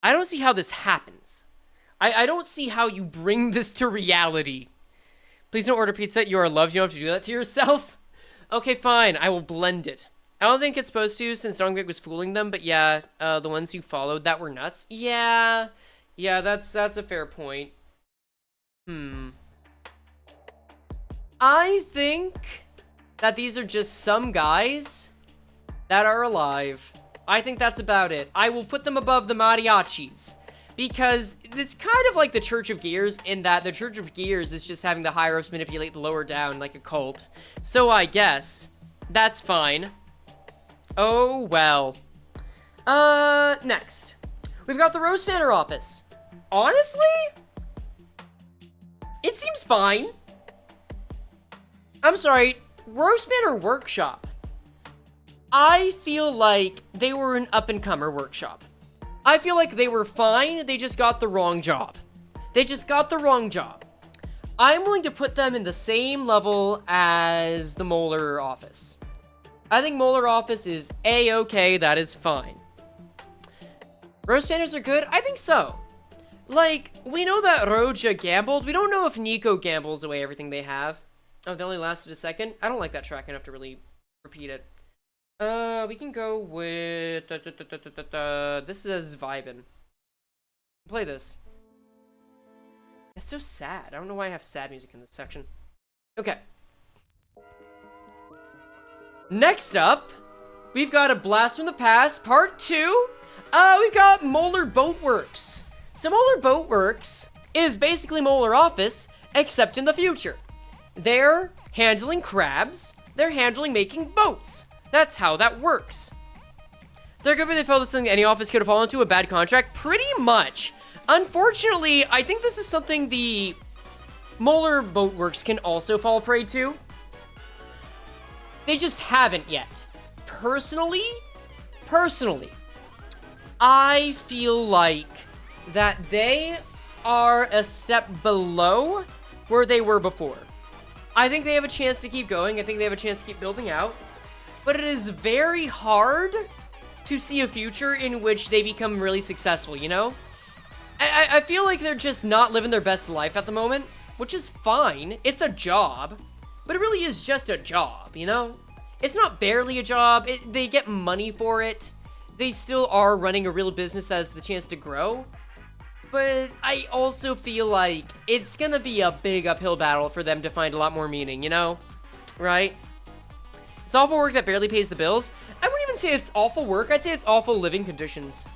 I don't see how this happens. I don't see how you bring this to reality. Please don't order pizza. You are loved. You don't have to do that to yourself. Okay, fine. I will blend it. I don't think it's supposed to, since Dongvik was fooling them, but yeah, the ones who followed that were nuts. Yeah, that's a fair point. I think that these are just some guys that are alive. I think that's about it. I will put them above the mariachis. Because it's kind of like the Church of Gears, in that the Church of Gears is just having the higher-ups manipulate the lower down like a cult. So I guess that's fine. Oh, well. Next. We've got the Rose Banner office. Honestly, it seems fine. I'm sorry, Rose Banner Workshop. I feel like they were an up-and-comer workshop. I feel like they were fine, they just got the wrong job. They just got the wrong job. I'm willing to put them in the same level as the Molar office. I think Molar office is A-okay, that is fine. Rose Banners are good? I think so. Like, we know that Roja gambled. We don't know if Nico gambles away everything they have. Oh, they only lasted a second? I don't like that track enough to really repeat it. We can go with... This is Vibin. Play this. It's so sad. I don't know why I have sad music in this section. Okay. Next up, we've got a Blast from the Past, Part 2. We've got Molar Boatworks. So Molar Boatworks is basically Molar Office, except in the future. They're handling crabs. They're handling making boats. That's how that works. They're good, but they felt it's something any office could have fallen into, a bad contract. Pretty much. Unfortunately, I think this is something the Molar Boatworks can also fall prey to. They just haven't yet. Personally, I feel like that they are a step below where they were before. I think they have a chance to keep going. I think they have a chance to keep building out. But it is very hard to see a future in which they become really successful, you know? I feel like they're just not living their best life at the moment, which is fine. It's a job, but it really is just a job, you know? It's not barely a job. They get money for it. They still are running a real business that has the chance to grow. But I also feel like it's gonna be a big uphill battle for them to find a lot more meaning, you know? Right? It's awful work that barely pays the bills. I wouldn't even say it's awful work. I'd say it's awful living conditions.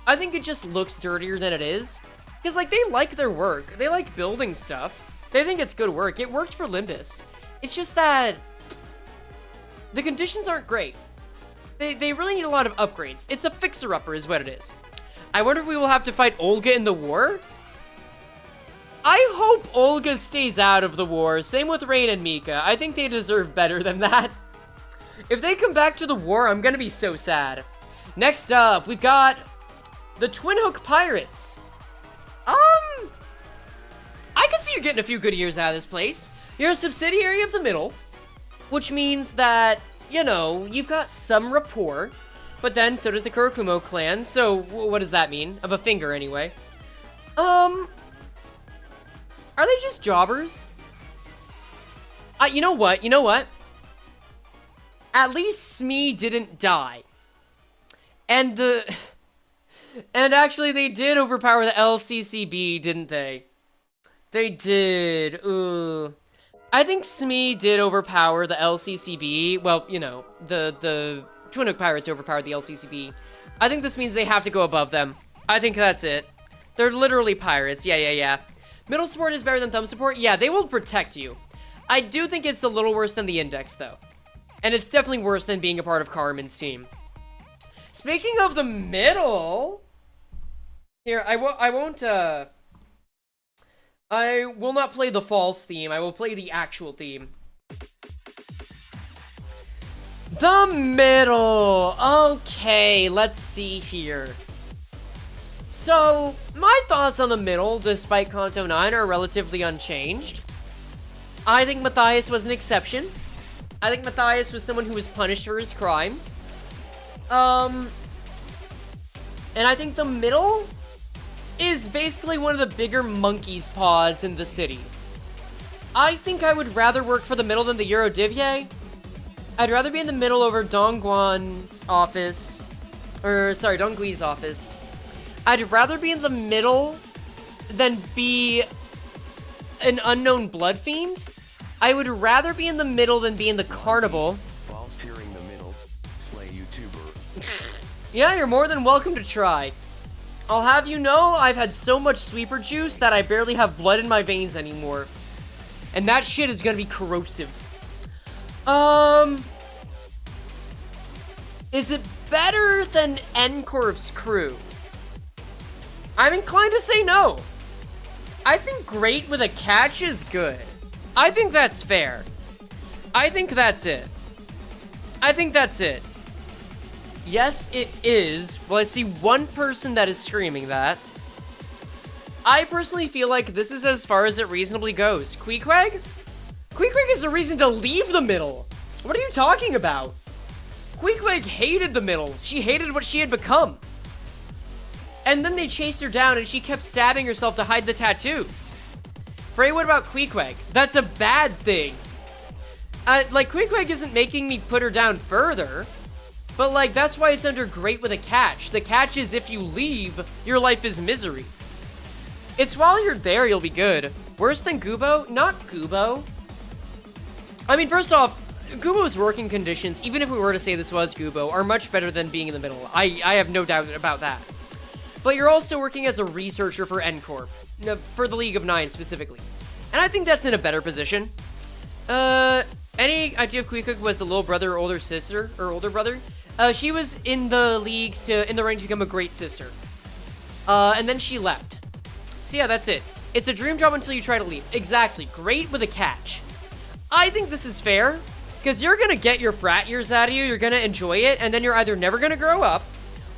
I think it just looks dirtier than it is. Because, like, they like their work. They like building stuff. They think it's good work. It worked for Olympus. It's just that the conditions aren't great. They really need a lot of upgrades. It's a fixer-upper is what it is. I wonder if we will have to fight Olga in the war? I hope Olga stays out of the war. Same with Rain and Mika. I think they deserve better than that. If they come back to the war, I'm gonna be so sad. Next up, we've got the Twin Hook Pirates. I could see you getting a few good years out of this place. You're a subsidiary of the middle, which means that, you know, you've got some rapport, but then so does the Kurakumo clan, so what does that mean? Of a finger, anyway. Are they just jobbers? You know what? You know what? At least Smee didn't die. And actually they did overpower the LCCB, didn't they? They did. Ooh. I think Smee did overpower the LCCB. Well, you know, the Twin Hook Pirates overpowered the LCCB. I think this means they have to go above them. I think that's it. They're literally pirates. Yeah. Middle support is better than thumb support. Yeah, they will protect you. I do think it's a little worse than the index, though. And it's definitely worse than being a part of Carmen's team. Speaking of the middle... Here, I will not play the false theme. I will play the actual theme. The middle. Okay, let's see here. So, my thoughts on the middle, despite Kanto 9, are relatively unchanged. I think Matthias was an exception. I think Matthias was someone who was punished for his crimes. And I think the middle is basically one of the bigger monkey's paws in the city. I think I would rather work for the middle than the Eurodivye. I'd rather be in the middle over Dongguan's office. Or, sorry, Donggui's office. I'd rather be in the middle than be an unknown blood fiend. I would rather be in the middle than be in the carnival. Whilst hearing the middle, slay YouTuber. Yeah, you're more than welcome to try. I'll have you know, I've had so much sweeper juice that I barely have blood in my veins anymore. And that shit is gonna be corrosive. Is it better than N-Corp's crew? I'm inclined to say no. I think great with a catch is good. I think that's fair. I think that's it. I think that's it. Yes, it is. Well, I see one person that is screaming that. I personally feel like this is as far as it reasonably goes. Queequeg? Queequeg is a reason to leave the middle. What are you talking about? Queequeg hated the middle. She hated what she had become. And then they chased her down and she kept stabbing herself to hide the tattoos. Frey, what about Queequeg? That's a bad thing. Like, Queequeg isn't making me put her down further. But, like, that's why it's under great with a catch. The catch is if you leave, your life is misery. It's while you're there, you'll be good. Worse than Gubo? Not Gubo. I mean, first off, Gubo's working conditions, even if we were to say this was Gubo, are much better than being in the middle. I have no doubt about that. But you're also working as a researcher for N-Corp. For the League of Nine, specifically. And I think that's in a better position. Any idea if Queequeg was a little brother or older sister? Or older brother? She was in the leagues in the rank to become a great sister. And then she left. So yeah, that's it. It's a dream job until you try to leave. Exactly. Great with a catch. I think this is fair. Because you're going to get your frat years out of you. You're going to enjoy it. And then you're either never going to grow up.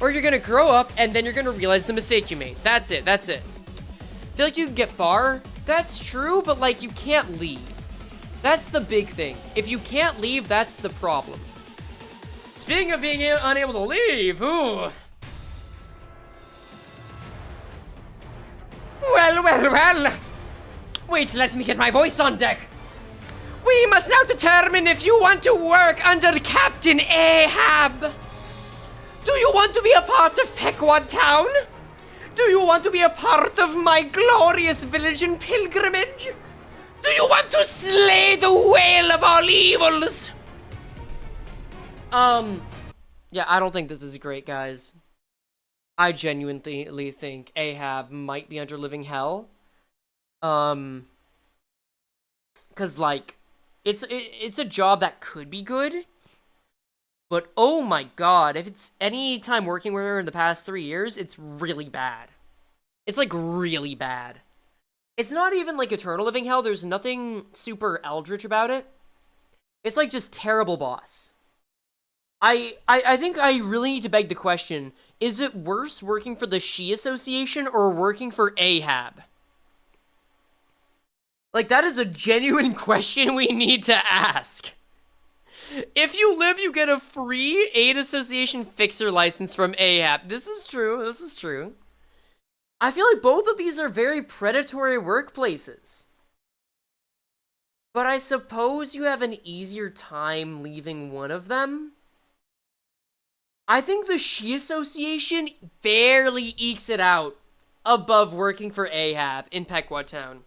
Or you're going to grow up and then you're going to realize the mistake you made. That's it. That's it. I feel like you can get far. That's true. But like you can't leave. That's the big thing. If you can't leave, that's the problem. Speaking of being unable to leave, ooh. Well. Wait, let me get my voice on deck. We must now determine if you want to work under Captain Ahab. Do you want to be a part of Pequod Town? Do you want to be a part of my glorious village and pilgrimage? Do you want to slay the whale of all evils? Yeah, I don't think this is great, guys. I genuinely think Ahab might be under living hell. Cause like, it's a job that could be good, but oh my god, if it's any time working with her in the past 3 years, it's really bad. It's like really bad. It's not even like eternal living hell. There's nothing super eldritch about it. It's like just terrible boss. I think I really need to beg the question, is it worse working for the She Association or working for Ahab? Like, that is a genuine question we need to ask. If you live, you get a free Aid Association fixer license from Ahab. This is true, this is true. I feel like both of these are very predatory workplaces. But I suppose you have an easier time leaving one of them. I think the She Association barely ekes it out above working for Ahab in Pequod Town.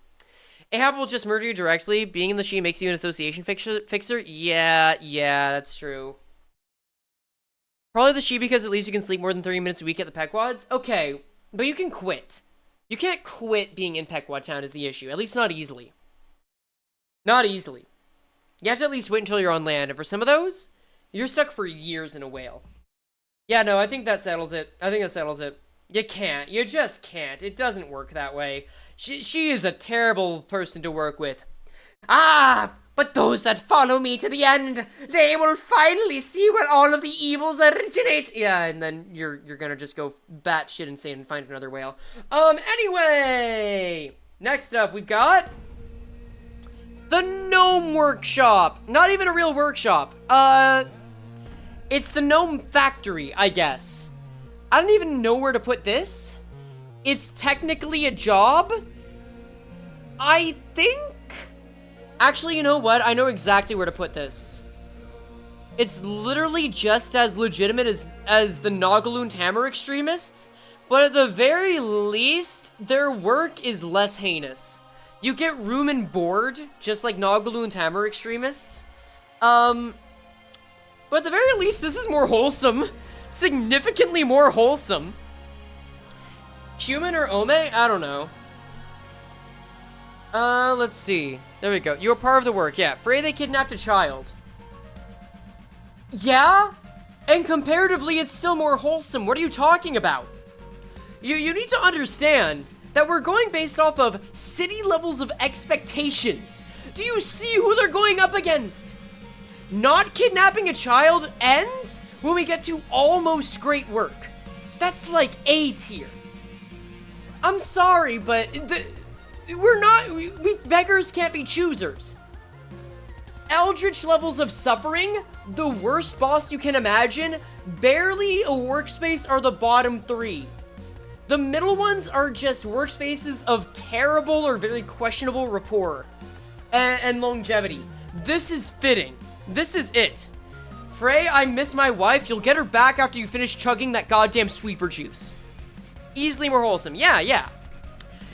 Ahab will just murder you directly. Being in the She makes you an association fixer? Yeah, that's true. Probably the She because at least you can sleep more than 30 minutes a week at the Pequods. Okay, but you can quit. You can't quit being in Pequod Town is the issue. At least not easily. Not easily. You have to at least wait until you're on land. And for some of those, you're stuck for years in a whale. Yeah, no, I think that settles it. You can't. You just can't. It doesn't work that way. She is a terrible person to work with. Ah, but those that follow me to the end, they will finally see where all of the evils originate. Yeah, and then you're gonna just go batshit insane and find another whale. Anyway, next up we've got the Gnome Workshop. Not even a real workshop. It's the Gnome Factory, I guess. I don't even know where to put this. It's technically a job, I think? Actually, you know what? I know exactly where to put this. It's literally just as legitimate as the Nagalund Hammer extremists, but at the very least, their work is less heinous. You get room and board, just like Nagalund Hammer extremists. But at the very least, this is more wholesome. Significantly more wholesome. Human or Ome? I don't know. Let's see. There we go. You were part of the work, yeah. Frey, they kidnapped a child. Yeah? And comparatively, it's still more wholesome. What are you talking about? You need to understand that we're going based off of city levels of expectations. Do you see who they're going up against? Not kidnapping a child ends when we get to almost great work. That's like A tier. I'm sorry, but we beggars can't be choosers. Eldritch levels of suffering, the worst boss you can imagine, barely a workspace are the bottom 3. The middle ones are just workspaces of terrible or very questionable rapport and longevity. This is fitting. This is it. Frey, I miss my wife. You'll get her back after you finish chugging that goddamn sweeper juice. Easily more wholesome. Yeah.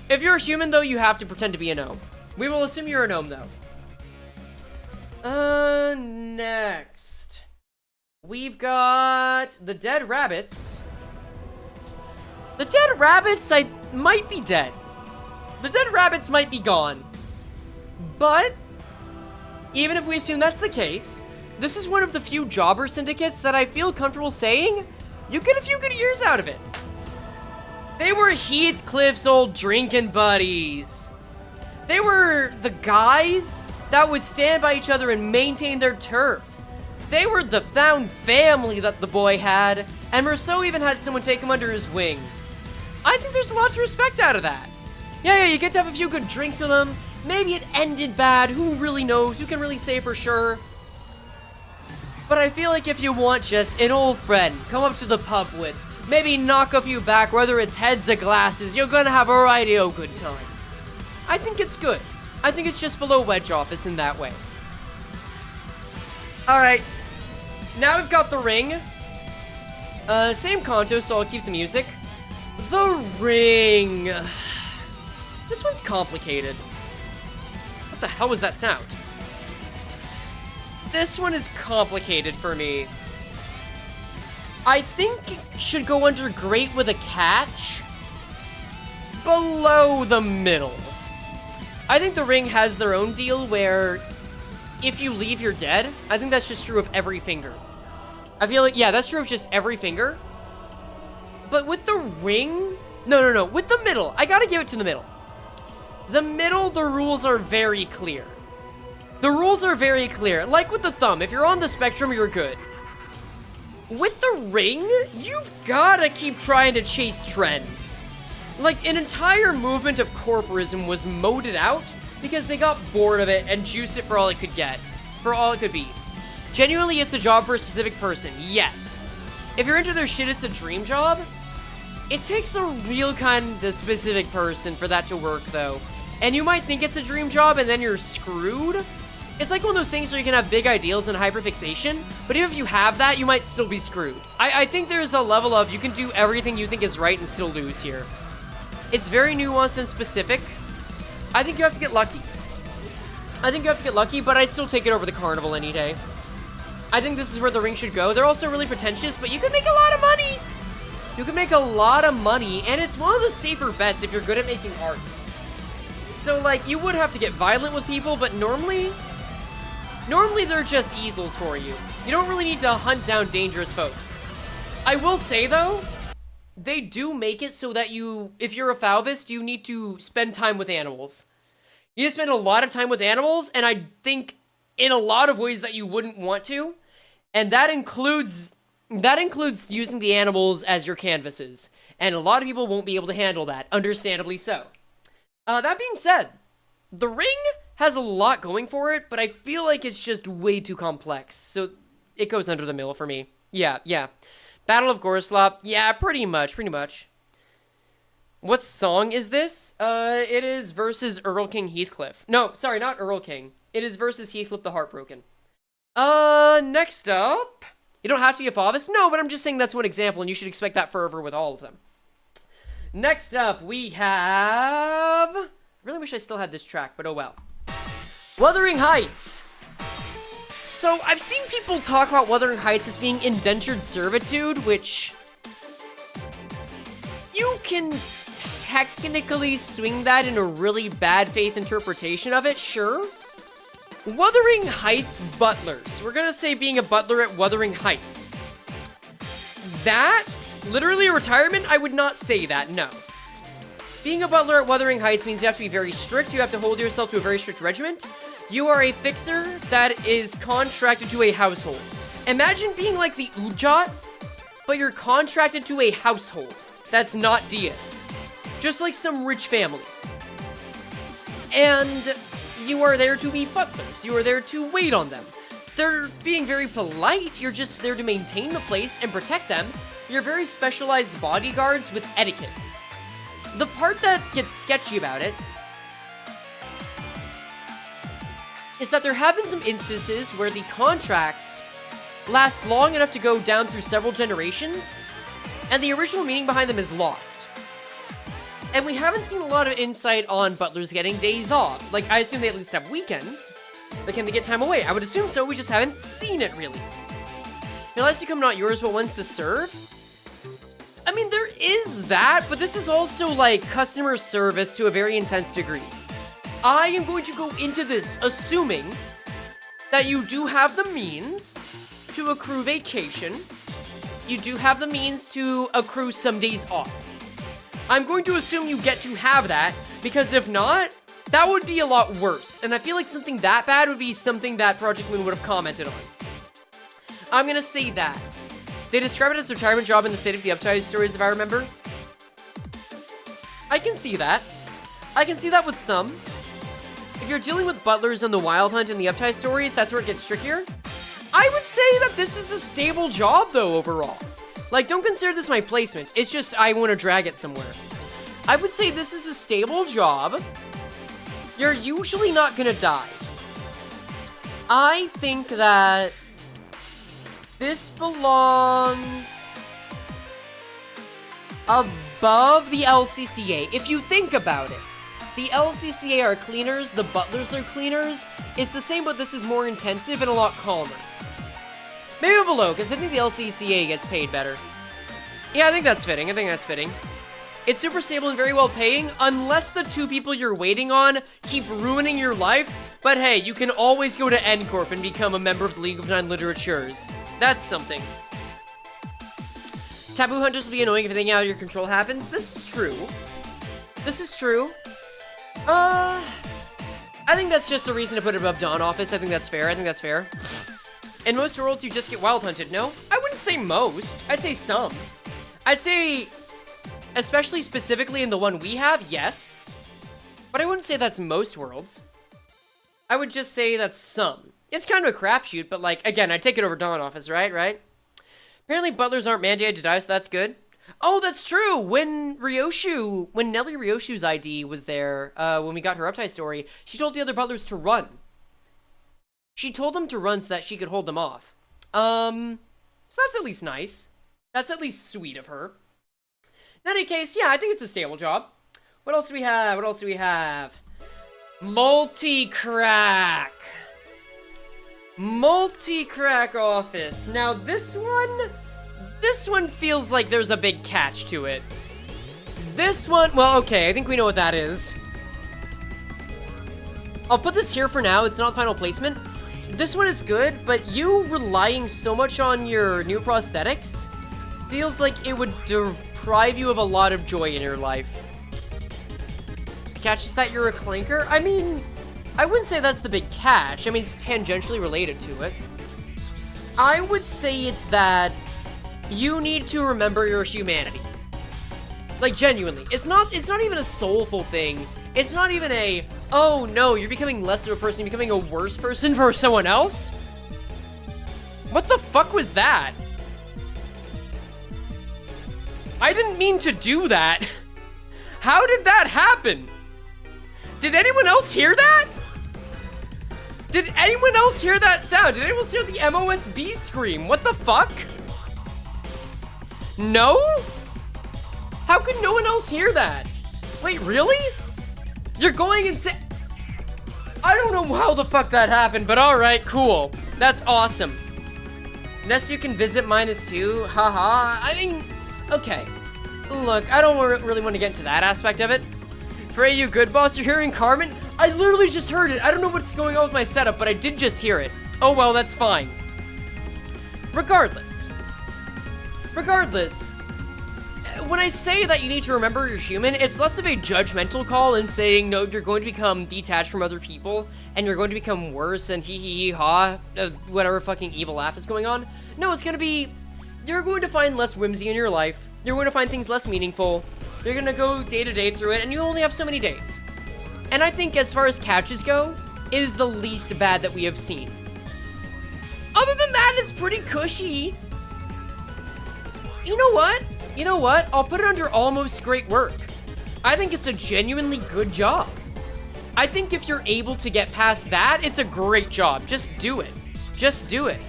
If you're a human, though, you have to pretend to be a gnome. We will assume you're a gnome, though. Next. We've got the dead rabbits. The dead rabbits might be dead. The dead rabbits might be gone. But, even if we assume that's the case, this is one of the few jobber syndicates that I feel comfortable saying you get a few good years out of it. They were Heathcliff's old drinking buddies. They were the guys that would stand by each other and maintain their turf. They were the found family that the boy had, and Rousseau even had someone take him under his wing. I think there's a lot to respect out of that. Yeah, you get to have a few good drinks with them. Maybe it ended bad, who really knows, who can really say for sure. But I feel like if you want just an old friend, come up to the pub with, maybe knock a few back, whether it's heads or glasses, you're gonna have a righty-o good time. I think it's good. I think it's just below Wedge Office in that way. Alright, now we've got the ring. Same Kanto, so I'll keep the music. The ring. This one's complicated. What the hell was that sound? This one is complicated for me. I think should go under great with a catch below the middle. I think the ring has their own deal where if you leave, you're dead. I think that's just true of every finger. I feel like, yeah, that's true of just every finger. But with the ring, no, with the middle, I gotta give it to the middle. The middle, the rules are very clear. The rules are very clear. Like with the thumb, if you're on the spectrum, you're good. With the ring, you've gotta keep trying to chase trends. Like, an entire movement of corporism was moded out because they got bored of it and juiced it for all it could get. For all it could be. Genuinely, it's a job for a specific person, yes. If you're into their shit, it's a dream job. It takes a real kind of specific person for that to work, though. And you might think it's a dream job, and then you're screwed. It's like one of those things where you can have big ideals and hyperfixation, but even if you have that, you might still be screwed. I think there's a level of you can do everything you think is right and still lose here. It's very nuanced and specific. I think you have to get lucky. But I'd still take it over the carnival any day. I think this is where the ring should go. They're also really pretentious, but you can make a lot of money. You can make a lot of money, and it's one of the safer bets if you're good at making art. So, like, you would have to get violent with people, but normally they're just easels for you. You don't really need to hunt down dangerous folks. I will say, though, they do make it so that if you're a Fauvist, you need to spend time with animals. You need to spend a lot of time with animals, and I think in a lot of ways that you wouldn't want to. And that includes using the animals as your canvases. And a lot of people won't be able to handle that, understandably so. That being said, the ring has a lot going for it, but I feel like it's just way too complex. So it goes under the middle for me. Yeah. Battle of Gorslop. Yeah, pretty much. What song is this? It is versus Earl King Heathcliff. No, sorry, not Earl King. It is versus Heathcliff the Heartbroken. Next up. You don't have to be a Fauvist? No, but I'm just saying that's one example, and you should expect that forever with all of them. Next up, we have... I really wish I still had this track, but oh well. Wuthering Heights. So, I've seen people talk about Wuthering Heights as being indentured servitude, which... you can technically swing that in a really bad faith interpretation of it, sure. Wuthering Heights butlers. We're gonna say being a butler at Wuthering Heights. That, literally a retirement? I would not say that, no. Being a butler at Wuthering Heights means you have to be very strict. You have to hold yourself to a very strict regiment. You are a fixer that is contracted to a household. Imagine being like the Ujat, but you're contracted to a household. That's not Dias. Just like some rich family. And you are there to be butlers. You are there to wait on them. They're being very polite. You're just there to maintain the place and protect them. You're very specialized bodyguards with etiquette. The part that gets sketchy about it is that there have been some instances where the contracts last long enough to go down through several generations, and the original meaning behind them is lost. And we haven't seen a lot of insight on butlers getting days off. Like, I assume they at least have weekends, but can they get time away? I would assume so, we just haven't seen it, really. Unless you come not yours, but ones to serve? I mean, there is that, but this is also, like, customer service to a very intense degree. I am going to go into this assuming that you do have the means to accrue vacation. You do have the means to accrue some days off. I'm going to assume you get to have that, because if not, that would be a lot worse. And I feel like something that bad would be something that Project Moon would have commented on. I'm gonna say that. They describe it as a retirement job in the State of the Uptide stories, if I remember. I can see that. I can see that with some. If you're dealing with butlers on the Wild Hunt and the Uptide stories, that's where it gets trickier. I would say that this is a stable job, though, overall. Like, don't consider this my placement. It's just I want to drag it somewhere. I would say this is a stable job. You're usually not gonna die. I think that this belongs above the LCCA. If you think about it, the LCCA are cleaners, the butlers are cleaners. It's the same, but this is more intensive and a lot calmer. Maybe below, because I think the LCCA gets paid better. Yeah, I think that's fitting. I think that's fitting. It's super stable and very well paying, unless the two people you're waiting on keep ruining your life. But hey, you can always go to N Corp and become a member of the League of Nine Literatures. That's something. Taboo hunters will be annoying if anything out of your control happens. This is true. This is true. I think that's just a reason to put it above Dawn Office. I think that's fair. I think that's fair. In most worlds, you just get wild hunted. No, I wouldn't say most. I'd say some. I'd say, especially specifically in the one we have, yes. But I wouldn't say that's most worlds. I would just say that's some. It's kind of a crapshoot, but like, again, I'd take it over Dawn Office, right? Apparently butlers aren't mandated to die, so that's good. Oh, that's true! When Nelly Ryoshu's ID was there, when we got her uptight story, she told the other butlers to run. She told them to run so that she could hold them off. So that's at least nice. That's at least sweet of her. In any case, yeah, I think it's a stable job. What else do we have? Multi-crack. Multi-crack office. Now this one feels like there's a big catch to it. This one, well, okay, I think we know what that is. I'll put this here for now. It's not final placement. This one is good, but you relying so much on your new prosthetics feels like it would deprive you of a lot of joy in your life. Catch is that you're a clanker? I mean, I wouldn't say that's the big catch. I mean, it's tangentially related to it. I would say it's that you need to remember your humanity. Like, genuinely. It's not even a soulful thing. It's not even a, oh no, you're becoming less of a person, you're becoming a worse person for someone else? What the fuck was that? I didn't mean to do that. How did that happen? Did anyone else hear that? Did anyone else hear that sound? Did anyone else hear the MOSB scream? What the fuck? No? How could no one else hear that? Wait, really? You're going and say... I don't know how the fuck that happened, but alright, cool. That's awesome. Next you can visit -2, haha. I mean, okay. Look, I don't really want to get into that aspect of it. Frey, you good, boss? You're hearing Carmen? I literally just heard it. I don't know what's going on with my setup, but I did just hear it. Oh well, that's fine. Regardless, when I say that you need to remember you're human, it's less of a judgmental call and saying, no, you're going to become detached from other people, and you're going to become worse, and hee-hee-hee-ha, whatever fucking evil laugh is going on. No, it's going to be, you're going to find less whimsy in your life, you're going to find things less meaningful, you're going to go day to day through it, and you only have so many days. And I think as far as catches go, it is the least bad that we have seen. Other than that, it's pretty cushy. You know what? I'll put it under almost great work. I think it's a genuinely good job. I think if you're able to get past that, it's a great job. Just do it. Just do it.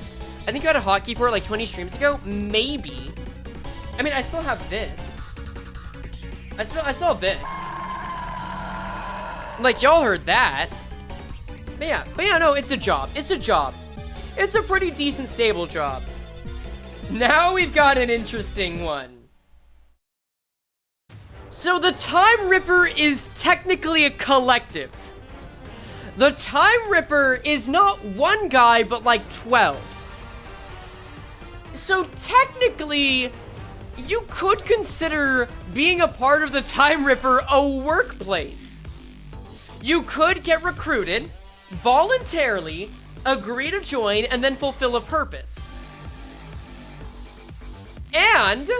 I think you had a hotkey for it like 20 streams ago. Maybe. I mean, I still have this. I still have this. Like, y'all heard that. But yeah, no, it's a job. It's a job. It's a pretty decent, stable job. Now we've got an interesting one. So the Time Ripper is technically a collective. The Time Ripper is not one guy, but like 12. So technically, you could consider being a part of the Time Ripper a workplace. You could get recruited, voluntarily, agree to join, and then fulfill a purpose. And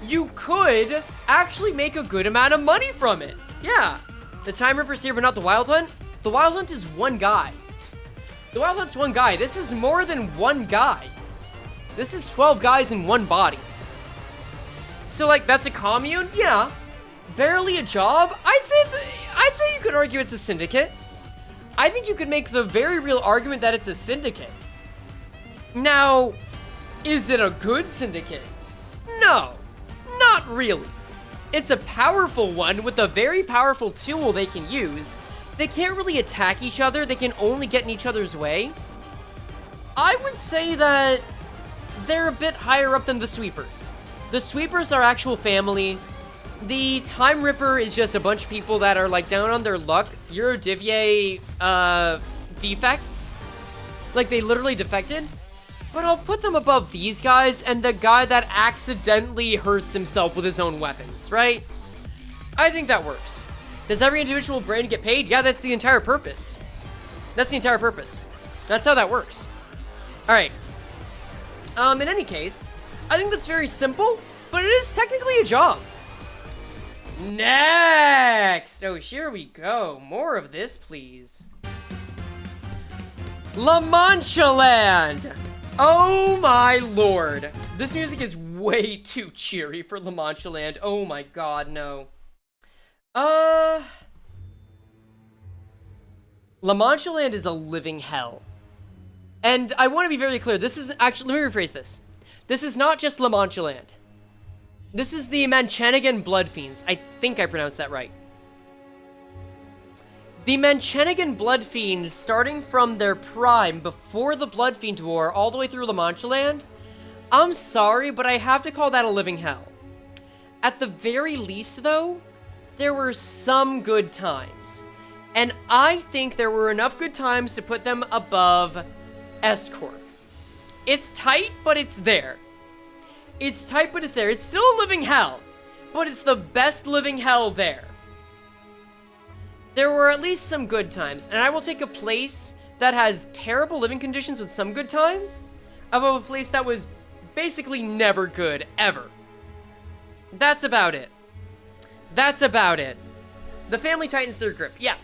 you could actually make a good amount of money from it. Yeah. The Time Ripper's here, but not the Wild Hunt. The Wild Hunt is one guy. The Wild Hunt's one guy. This is more than one guy. This is 12 guys in one body. So, like, that's a commune? Yeah. Barely a job? I'd say you could argue it's a syndicate. I think you could make the very real argument that it's a syndicate. Now, is it a good syndicate? No, not really. It's a powerful one with a very powerful tool they can use. They can't really attack each other. They can only get in each other's way. I would say that they're a bit higher up than the sweepers. The sweepers are actual family. The Time Ripper is just a bunch of people that are like down on their luck. Eurodivier defects. Like they literally defected. But I'll put them above these guys and the guy that accidentally hurts himself with his own weapons, right? I think that works. Does every individual brain get paid? Yeah, that's the entire purpose. That's the entire purpose. That's how that works. All right. In any case, I think that's very simple, but it is technically a job. Next! Oh, here we go. More of this, please. La Mancha Land! Oh my lord. This music is way too cheery for La Mancha Land. Oh my god, no. La Mancha Land is a living hell. And I want to be very clear, this is actually, let me rephrase this. This is not just La Mancha Land. This is the Manchanigan Blood Fiends. I think I pronounced that right. The Manchanigan Blood Fiends, starting from their prime before the Blood Fiend War all the way through La Mancha Land, I'm sorry, but I have to call that a living hell. At the very least, though, there were some good times. And I think there were enough good times to put them above Escort. It's tight, but it's there. It's tight, but it's there. It's still a living hell, but it's the best living hell there. There were at least some good times, and I will take a place that has terrible living conditions with some good times above a place that was basically never good, ever. That's about it. That's about it. The family tightens their grip. Yeah.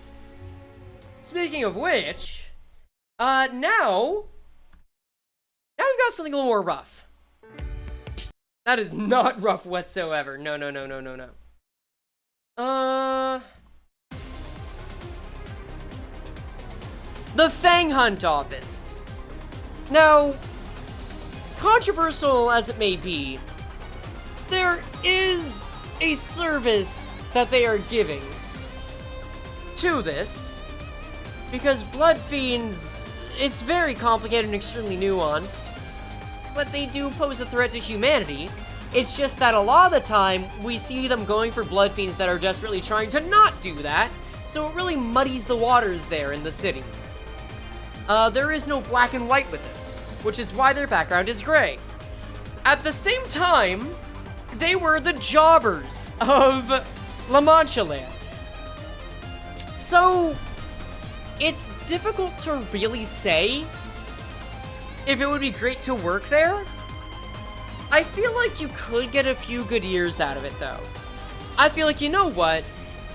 Speaking of which, now we've got something a little more rough. That is not rough whatsoever. No, no, no, no, no, no. The Fang Hunt Office. Now, controversial as it may be, there is a service that they are giving to this, because Blood Fiends, it's very complicated and extremely nuanced, but they do pose a threat to humanity. It's just that a lot of the time, we see them going for Blood Fiends that are desperately trying to not do that, so it really muddies the waters there in the city. There is no black and white with this, which is why their background is gray. At the same time, they were the jobbers of La Mancha Land. So, it's difficult to really say if it would be great to work there. I feel like you could get a few good years out of it, though. I feel like, you know what?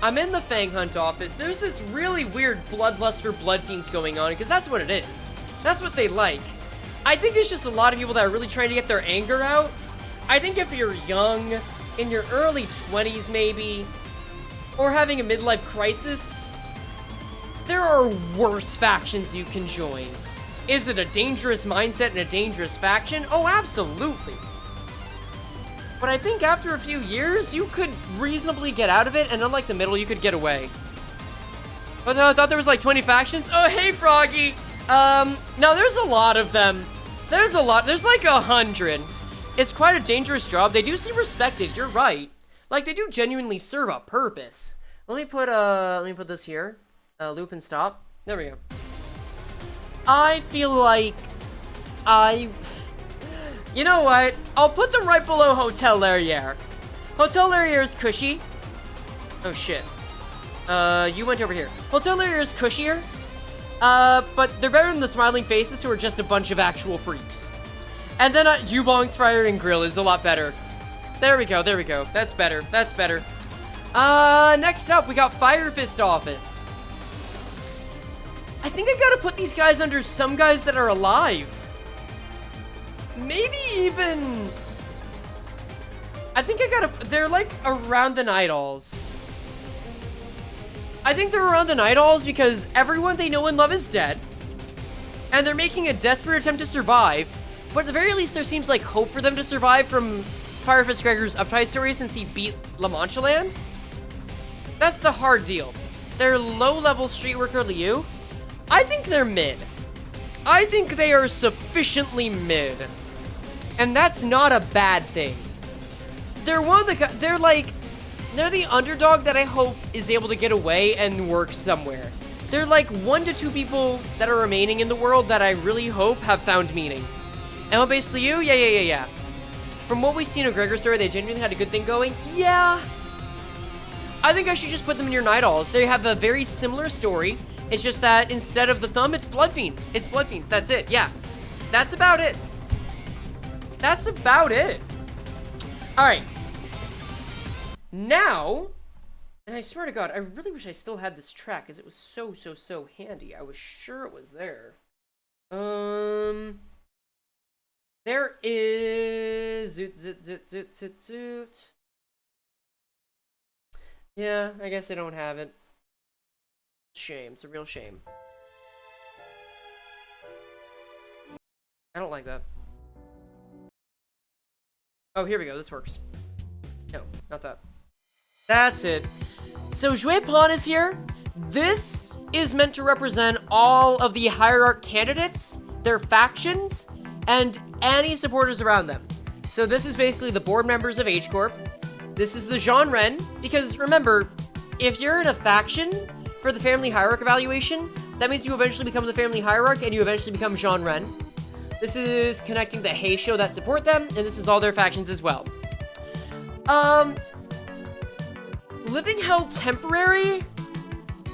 I'm in the Fang Hunt office. There's this really weird bloodlust for Blood Fiends going on, because that's what it is. That's what they like. I think it's just a lot of people that are really trying to get their anger out. I think if you're young, in your early 20s maybe, or having a midlife crisis, there are worse factions you can join. Is it a dangerous mindset and a dangerous faction? Oh, absolutely. But I think after a few years, you could reasonably get out of it, and unlike the middle, you could get away. I thought there was like 20 factions? Oh, hey, Froggy! No, there's a lot of them. There's a lot. There's like 100. It's quite a dangerous job. They do seem respected, you're right. Like, they do genuinely serve a purpose. Let me put this here. Loop and stop. There we go. I feel like you know what? I'll put them right below Hotel Larriere. Hotel Larriere is cushy. Oh, shit. You went over here. Hotel Larriere is cushier. But they're better than the Smiling Faces, who are just a bunch of actual freaks. And then Yubong's Fire and Grill is a lot better. There we go, there we go. That's better, that's better. Next up, we got Fire Fist Office. I think I gotta put these guys under some guys that are alive. Maybe even... I think they're like around the Night Owls. I think they're around the Night Owls because everyone they know and love is dead. And they're making a desperate attempt to survive. But at the very least, there seems like hope for them to survive from Fire Fist Gregor's Uptide story since he beat La Mancha Land. That's the hard deal. They're low-level street worker Liu. I think they're mid. I think they are sufficiently mid. And that's not a bad thing. They're they're the underdog that I hope is able to get away and work somewhere. They're like 1 to 2 people that are remaining in the world that I really hope have found meaning. And basically you? Yeah. From what we've seen of Gregor's story, they genuinely had a good thing going. Yeah. I think I should just put them in your Night Owls. They have a very similar story. It's just that instead of the thumb, it's Blood Fiends. It's Blood Fiends. That's it. Yeah. That's about it. That's about it. All right. Now, and I swear to God, I really wish I still had this track because it was so handy. I was sure it was there. There is zoot. Yeah, I guess I don't have it. Shame. It's a real shame. I don't like that. Oh, here we go. This works. No, not that. That's it. So Jouet Pawn is here. This is meant to represent all of the Hierarch candidates, their factions, and any supporters around them. So this is basically the board members of H Corp. This is the Jean Ren, because remember, if you're in a faction for the Family Hierarch evaluation, that means you eventually become the Family Hierarch and you eventually become Jean Ren. This is connecting the Heisho that support them, and this is all their factions as well. Living Hell Temporary,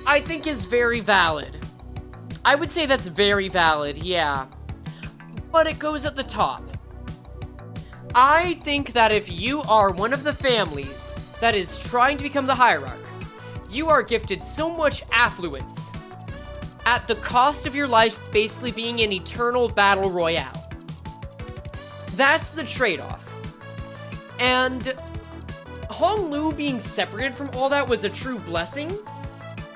I think is very valid. I would say that's very valid, yeah. But it goes at the top. I think that if you are one of the families that is trying to become the Hierarch, you are gifted so much affluence at the cost of your life basically being an eternal battle royale. That's the trade-off. And Hong Lu being separated from all that was a true blessing.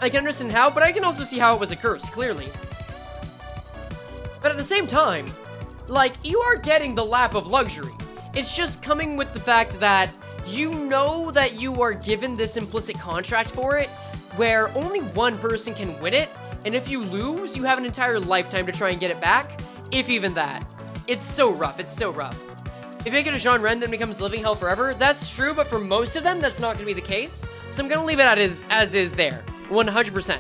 I can understand how, but I can also see how it was a curse, clearly. But at the same time, like, you are getting the lap of luxury. It's just coming with the fact that you know that you are given this implicit contract for it, where only one person can win it, and if you lose, you have an entire lifetime to try and get it back, if even that. It's so rough, it's so rough. If you make it a Jean Ren, then becomes Living Hell forever, that's true, but for most of them, that's not going to be the case, so I'm going to leave it as is there, 100%.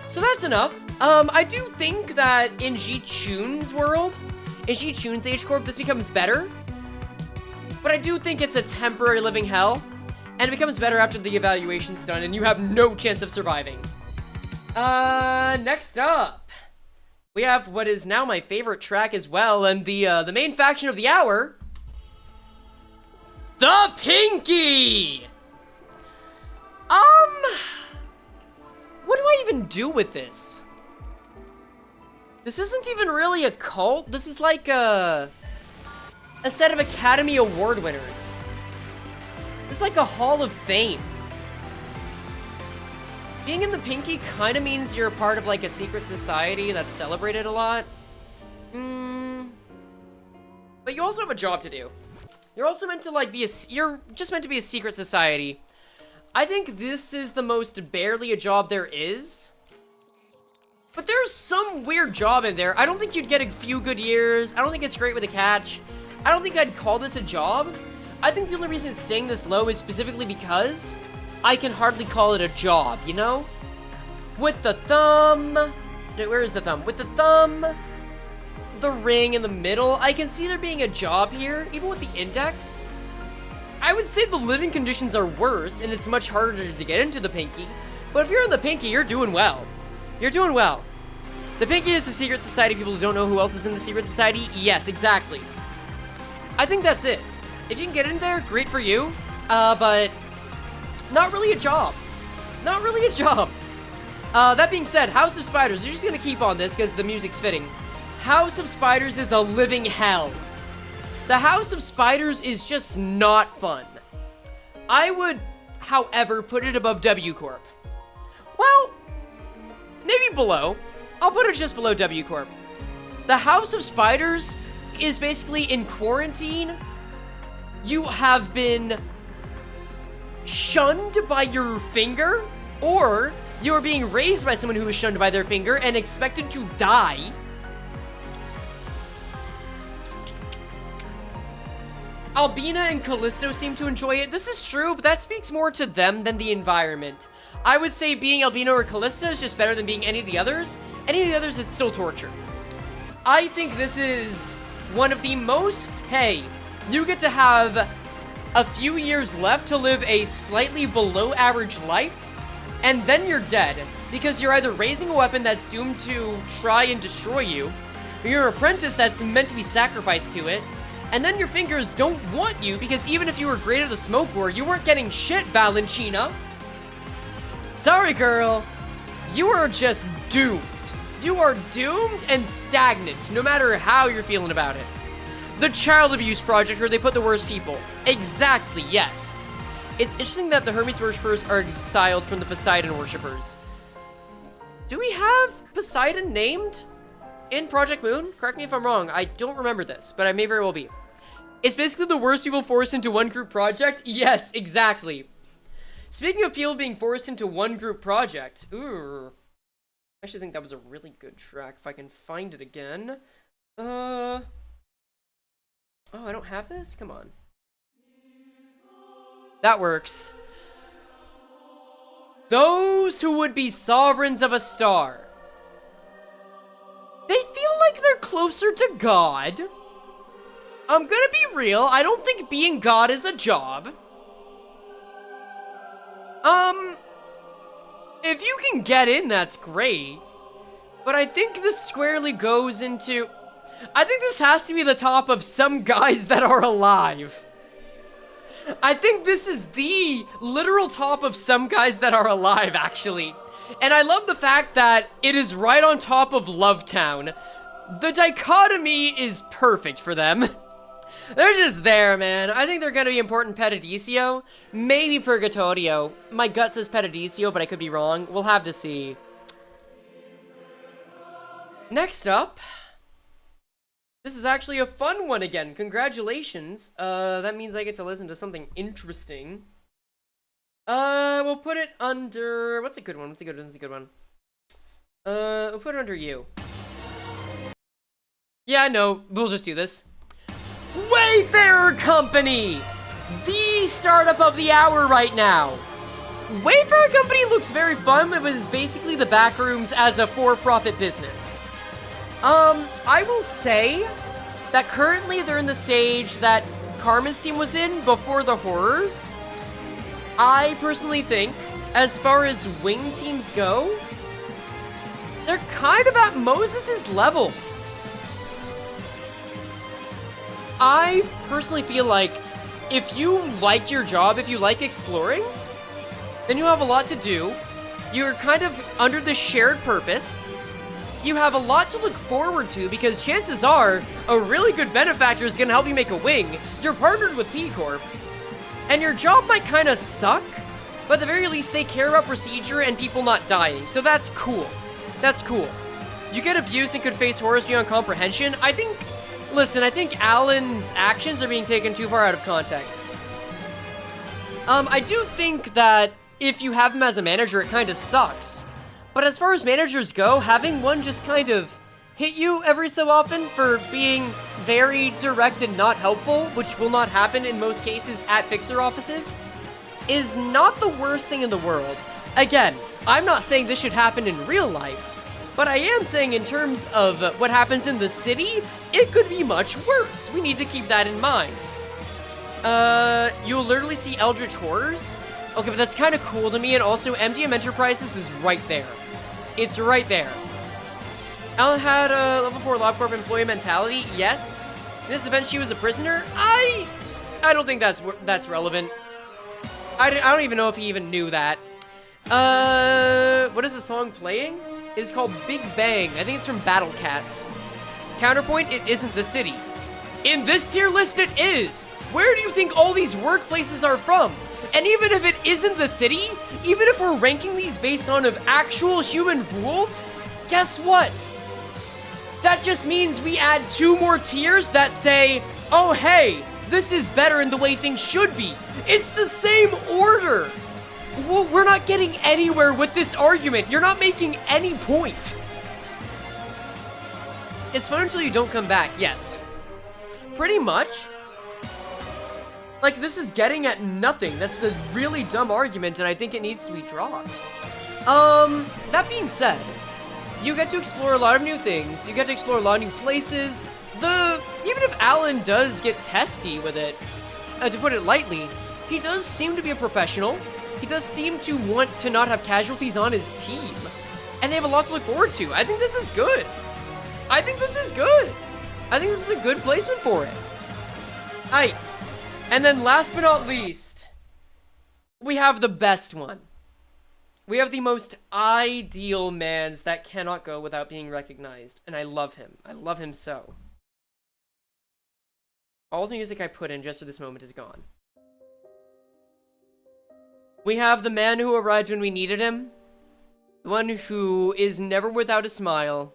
So that's enough. I do think that in Ji Chun's world, in Ji Chun's H Corp, this becomes better, but I do think it's a temporary Living Hell, and it becomes better after the evaluation's done, and you have no chance of surviving. Next up, we have what is now my favorite track as well, and the main faction of the hour, the Pinky! What do I even do with this? This isn't even really a cult. This is like a set of Academy Award winners. This is like a Hall of Fame. Being in the Pinky kind of means you're a part of like a secret society that's celebrated a lot. But you also have a job to do. You're also meant to like you're just meant to be a secret society. I think this is the most barely a job there is. But there's some weird job in there. I don't think you'd get a few good years. I don't think it's great with a catch. I don't think I'd call this a job. I think the only reason it's staying this low is specifically because I can hardly call it a job, you know? With the thumb... Where is the thumb? With the thumb, the ring in the middle, I can see there being a job here, even with the index. I would say the living conditions are worse, and it's much harder to get into the Pinky. But if you're in the Pinky, you're doing well. You're doing well. The Pinky is the secret society. People who don't know who else is in the secret society. Yes, exactly. I think that's it. If you can get in there, great for you. But not really a job. Not really a job. That being said, House of Spiders. You're just gonna keep on this because the music's fitting. House of Spiders is a living hell. The House of Spiders is just not fun. I would, however, put it above W Corp. Well, maybe below. I'll put it just below W Corp. The House of Spiders is basically in quarantine. You have been shunned by your finger, or you are being raised by someone who is shunned by their finger and expected to die Albina and Callisto seem to enjoy it. This is true, but that speaks more to them than the environment. I would say being Albino or Callisto is just better than being any of the others. Any of the others, it's still torture. I think this is one of the most, hey, you get to have a few years left to live a slightly below average life, and then you're dead, because you're either raising a weapon that's doomed to try and destroy you, or you're an apprentice that's meant to be sacrificed to it, and then your fingers don't want you, because even if you were great at the smoke war, you weren't getting shit, Valentina. Sorry, girl. You are just doomed. You are doomed and stagnant, no matter how you're feeling about it. The child abuse project where they put the worst people. Exactly, yes. It's interesting that the Hermes worshippers are exiled from the Poseidon worshippers. Do we have Poseidon named in Project Moon? Correct me if I'm wrong. I don't remember this, but I may very well be. It's basically the worst people forced into one group project? Yes, exactly. Speaking of people being forced into one group project, ooh, I actually think that was a really good track if I can find it again. Oh, I don't have this? Come on. That works. Those who would be sovereigns of a star. They feel like they're closer to God. I'm gonna be real, I don't think being God is a job. If you can get in, that's great. But I think this squarely goes into... I think this has to be the top of some guys that are alive. I think this is the literal top of some guys that are alive, actually. And I love the fact that it is right on top of Lovetown. The dichotomy is perfect for them. They're just there, man. I think they're gonna be important Paradiso. Maybe Purgatorio. My gut says Paradiso, but I could be wrong. We'll have to see. Next up. This is actually a fun one again. Congratulations. That means I get to listen to something interesting. We'll put it under... What's a good one? What's a good one? We'll put it under you. Yeah, I know. We'll just do this. Wayfarer Company! The startup of the hour right now. Wayfarer Company looks very fun. It was basically the backrooms as a for-profit business. I will say that currently they're in the stage that Carmen's team was in before the horrors. I personally think, as far as wing teams go, they're kind of at Moses' level. I personally feel like if you like your job, if you like exploring, then you have a lot to do. You're kind of under this shared purpose. You have a lot to look forward to because chances are a really good benefactor is going to help you make a wing. You're partnered with P Corp. And your job might kind of suck, but at the very least they care about procedure and people not dying. So that's cool. That's cool. You get abused and could face horrors beyond comprehension. I think Alan's actions are being taken too far out of context. I do think that if you have him as a manager, it kind of sucks. But as far as managers go, having one just kind of hit you every so often for being very direct and not helpful, which will not happen in most cases at fixer offices, is not the worst thing in the world. Again, I'm not saying this should happen in real life, but I am saying in terms of what happens in the city, it could be much worse. We need to keep that in mind. You'll literally see Eldritch Horrors. Okay, but that's kind of cool to me, and also MDM Enterprises is right there. It's right there. Alan had a level 4 LobCorp employee mentality, yes. In his defense, she was a prisoner. I don't think that's relevant. I don't even know if he even knew that. What is the song playing? It's called Big Bang. I think it's from Battle Cats. Counterpoint, it isn't the city. In this tier list, it is. Where do you think all these workplaces are from? And even if it isn't the city, even if we're ranking these based on of actual human rules, guess what? That just means we add 2 more tiers that say, oh hey, this is better in the way things should be. It's the same order. Well, we're not getting anywhere with this argument. You're not making any point. It's fun until you don't come back, yes. Pretty much. Like, this is getting at nothing. That's a really dumb argument, and I think it needs to be dropped. That being said, you get to explore a lot of new things. You get to explore a lot of new places. Even if Alan does get testy with it, to put it lightly, he does seem to be a professional. He does seem to want to not have casualties on his team. And they have a lot to look forward to. I think this is good. I think this is good. I think this is a good placement for it. Aight. And then last but not least, we have the best one. We have the most ideal mans that cannot go without being recognized. And I love him. I love him so. All the music I put in just for this moment is gone. We have the man who arrived when we needed him. The one who is never without a smile.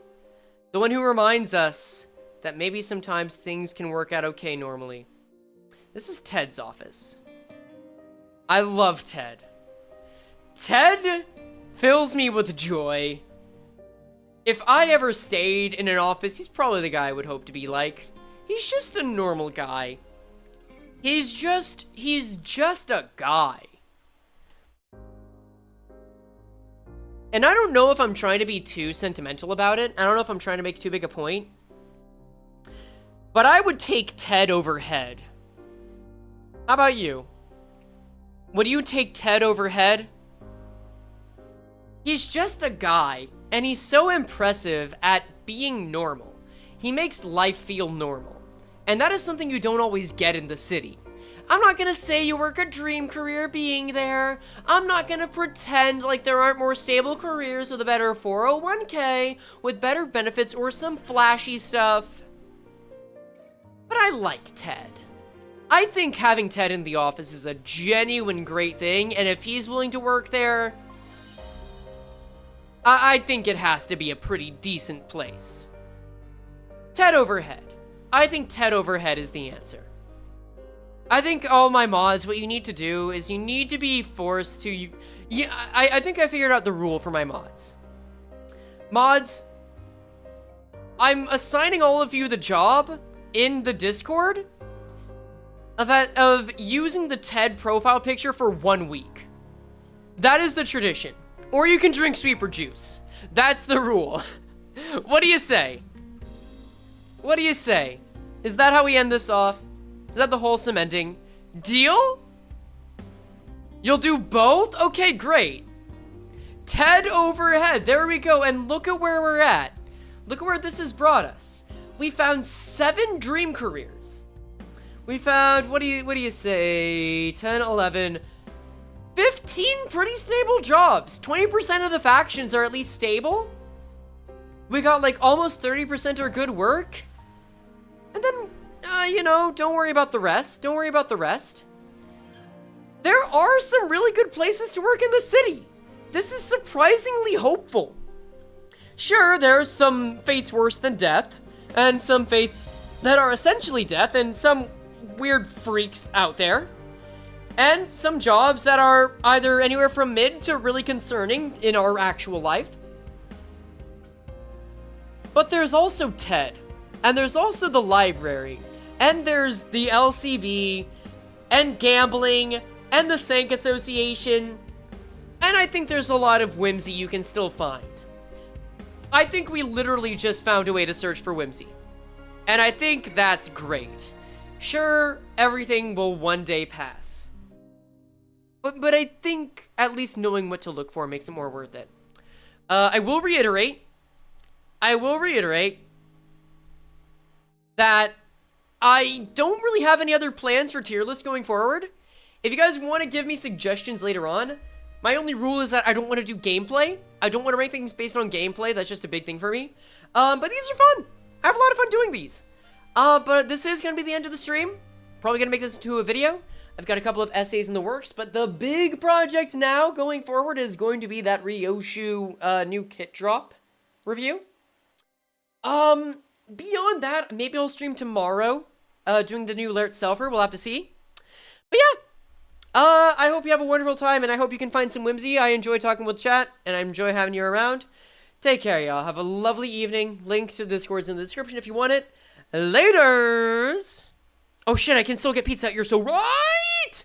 The one who reminds us that maybe sometimes things can work out okay normally. This is Ted's office. I love Ted. Ted fills me with joy. If I ever stayed in an office, he's probably the guy I would hope to be like. He's just a normal guy. He's just a guy. And I don't know if I'm trying to be too sentimental about it. I don't know if I'm trying to make too big a point. But I would take Ted over Head. How about you? Would you take Ted over Head? He's just a guy, and he's so impressive at being normal. He makes life feel normal. And that is something you don't always get in the city. I'm not gonna say you work a dream career being there. I'm not gonna pretend like there aren't more stable careers with a better 401k, with better benefits or some flashy stuff. But I like Ted. I think having Ted in the office is a genuine great thing, and if he's willing to work there, I think it has to be a pretty decent place. Ted over Head. I think Ted over Head is the answer. I think all my mods, what you need to do is you need to be forced to... Yeah, I think I figured out the rule for my mods. Mods, I'm assigning all of you the job in the Discord of using the Ted profile picture for 1 week. That is the tradition. Or you can drink sweeper juice. That's the rule. What do you say? What do you say? Is that how we end this off? Is that the wholesome ending? Deal? You'll do both? Okay, great. Ted overhead. There we go. And look at where we're at. Look at where this has brought us. We found 7 dream careers. We found, what do you say? 10, 11, 15 pretty stable jobs. 20% of the factions are at least stable. We got like almost 30% are good work. And then, you know, don't worry about the rest. Don't worry about the rest. There are some really good places to work in the city. This is surprisingly hopeful. Sure, there's some fates worse than death, and some fates that are essentially death, and some weird freaks out there. And some jobs that are either anywhere from mid to really concerning in our actual life. But there's also Ted. And there's also the library. And there's the LCB. And gambling. And the Sank Association. And I think there's a lot of whimsy you can still find. I think we literally just found a way to search for whimsy. And I think that's great. Sure, everything will one day pass. But I think at least knowing what to look for makes it more worth it. I will reiterate that I don't really have any other plans for tier lists going forward. If you guys want to give me suggestions later on, my only rule is that I don't want to do gameplay. I don't want to rank things based on gameplay. That's just a big thing for me. But these are fun. I have a lot of fun doing these. But this is going to be the end of the stream. Probably going to make this into a video. I've got a couple of essays in the works, but the big project now going forward is going to be that Ryoshu new kit drop review. Beyond that, maybe I'll stream tomorrow, doing the new alert selfer. We'll have to see. But yeah, I hope you have a wonderful time, and I hope you can find some whimsy. I enjoy talking with chat, and I enjoy having you around. Take care, y'all. Have a lovely evening. Link to the Discord's in the description if you want it. Laters! Oh shit, I can still get pizza. You're so right!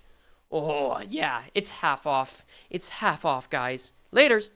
Oh, yeah, it's half off. It's half off, guys. Laters.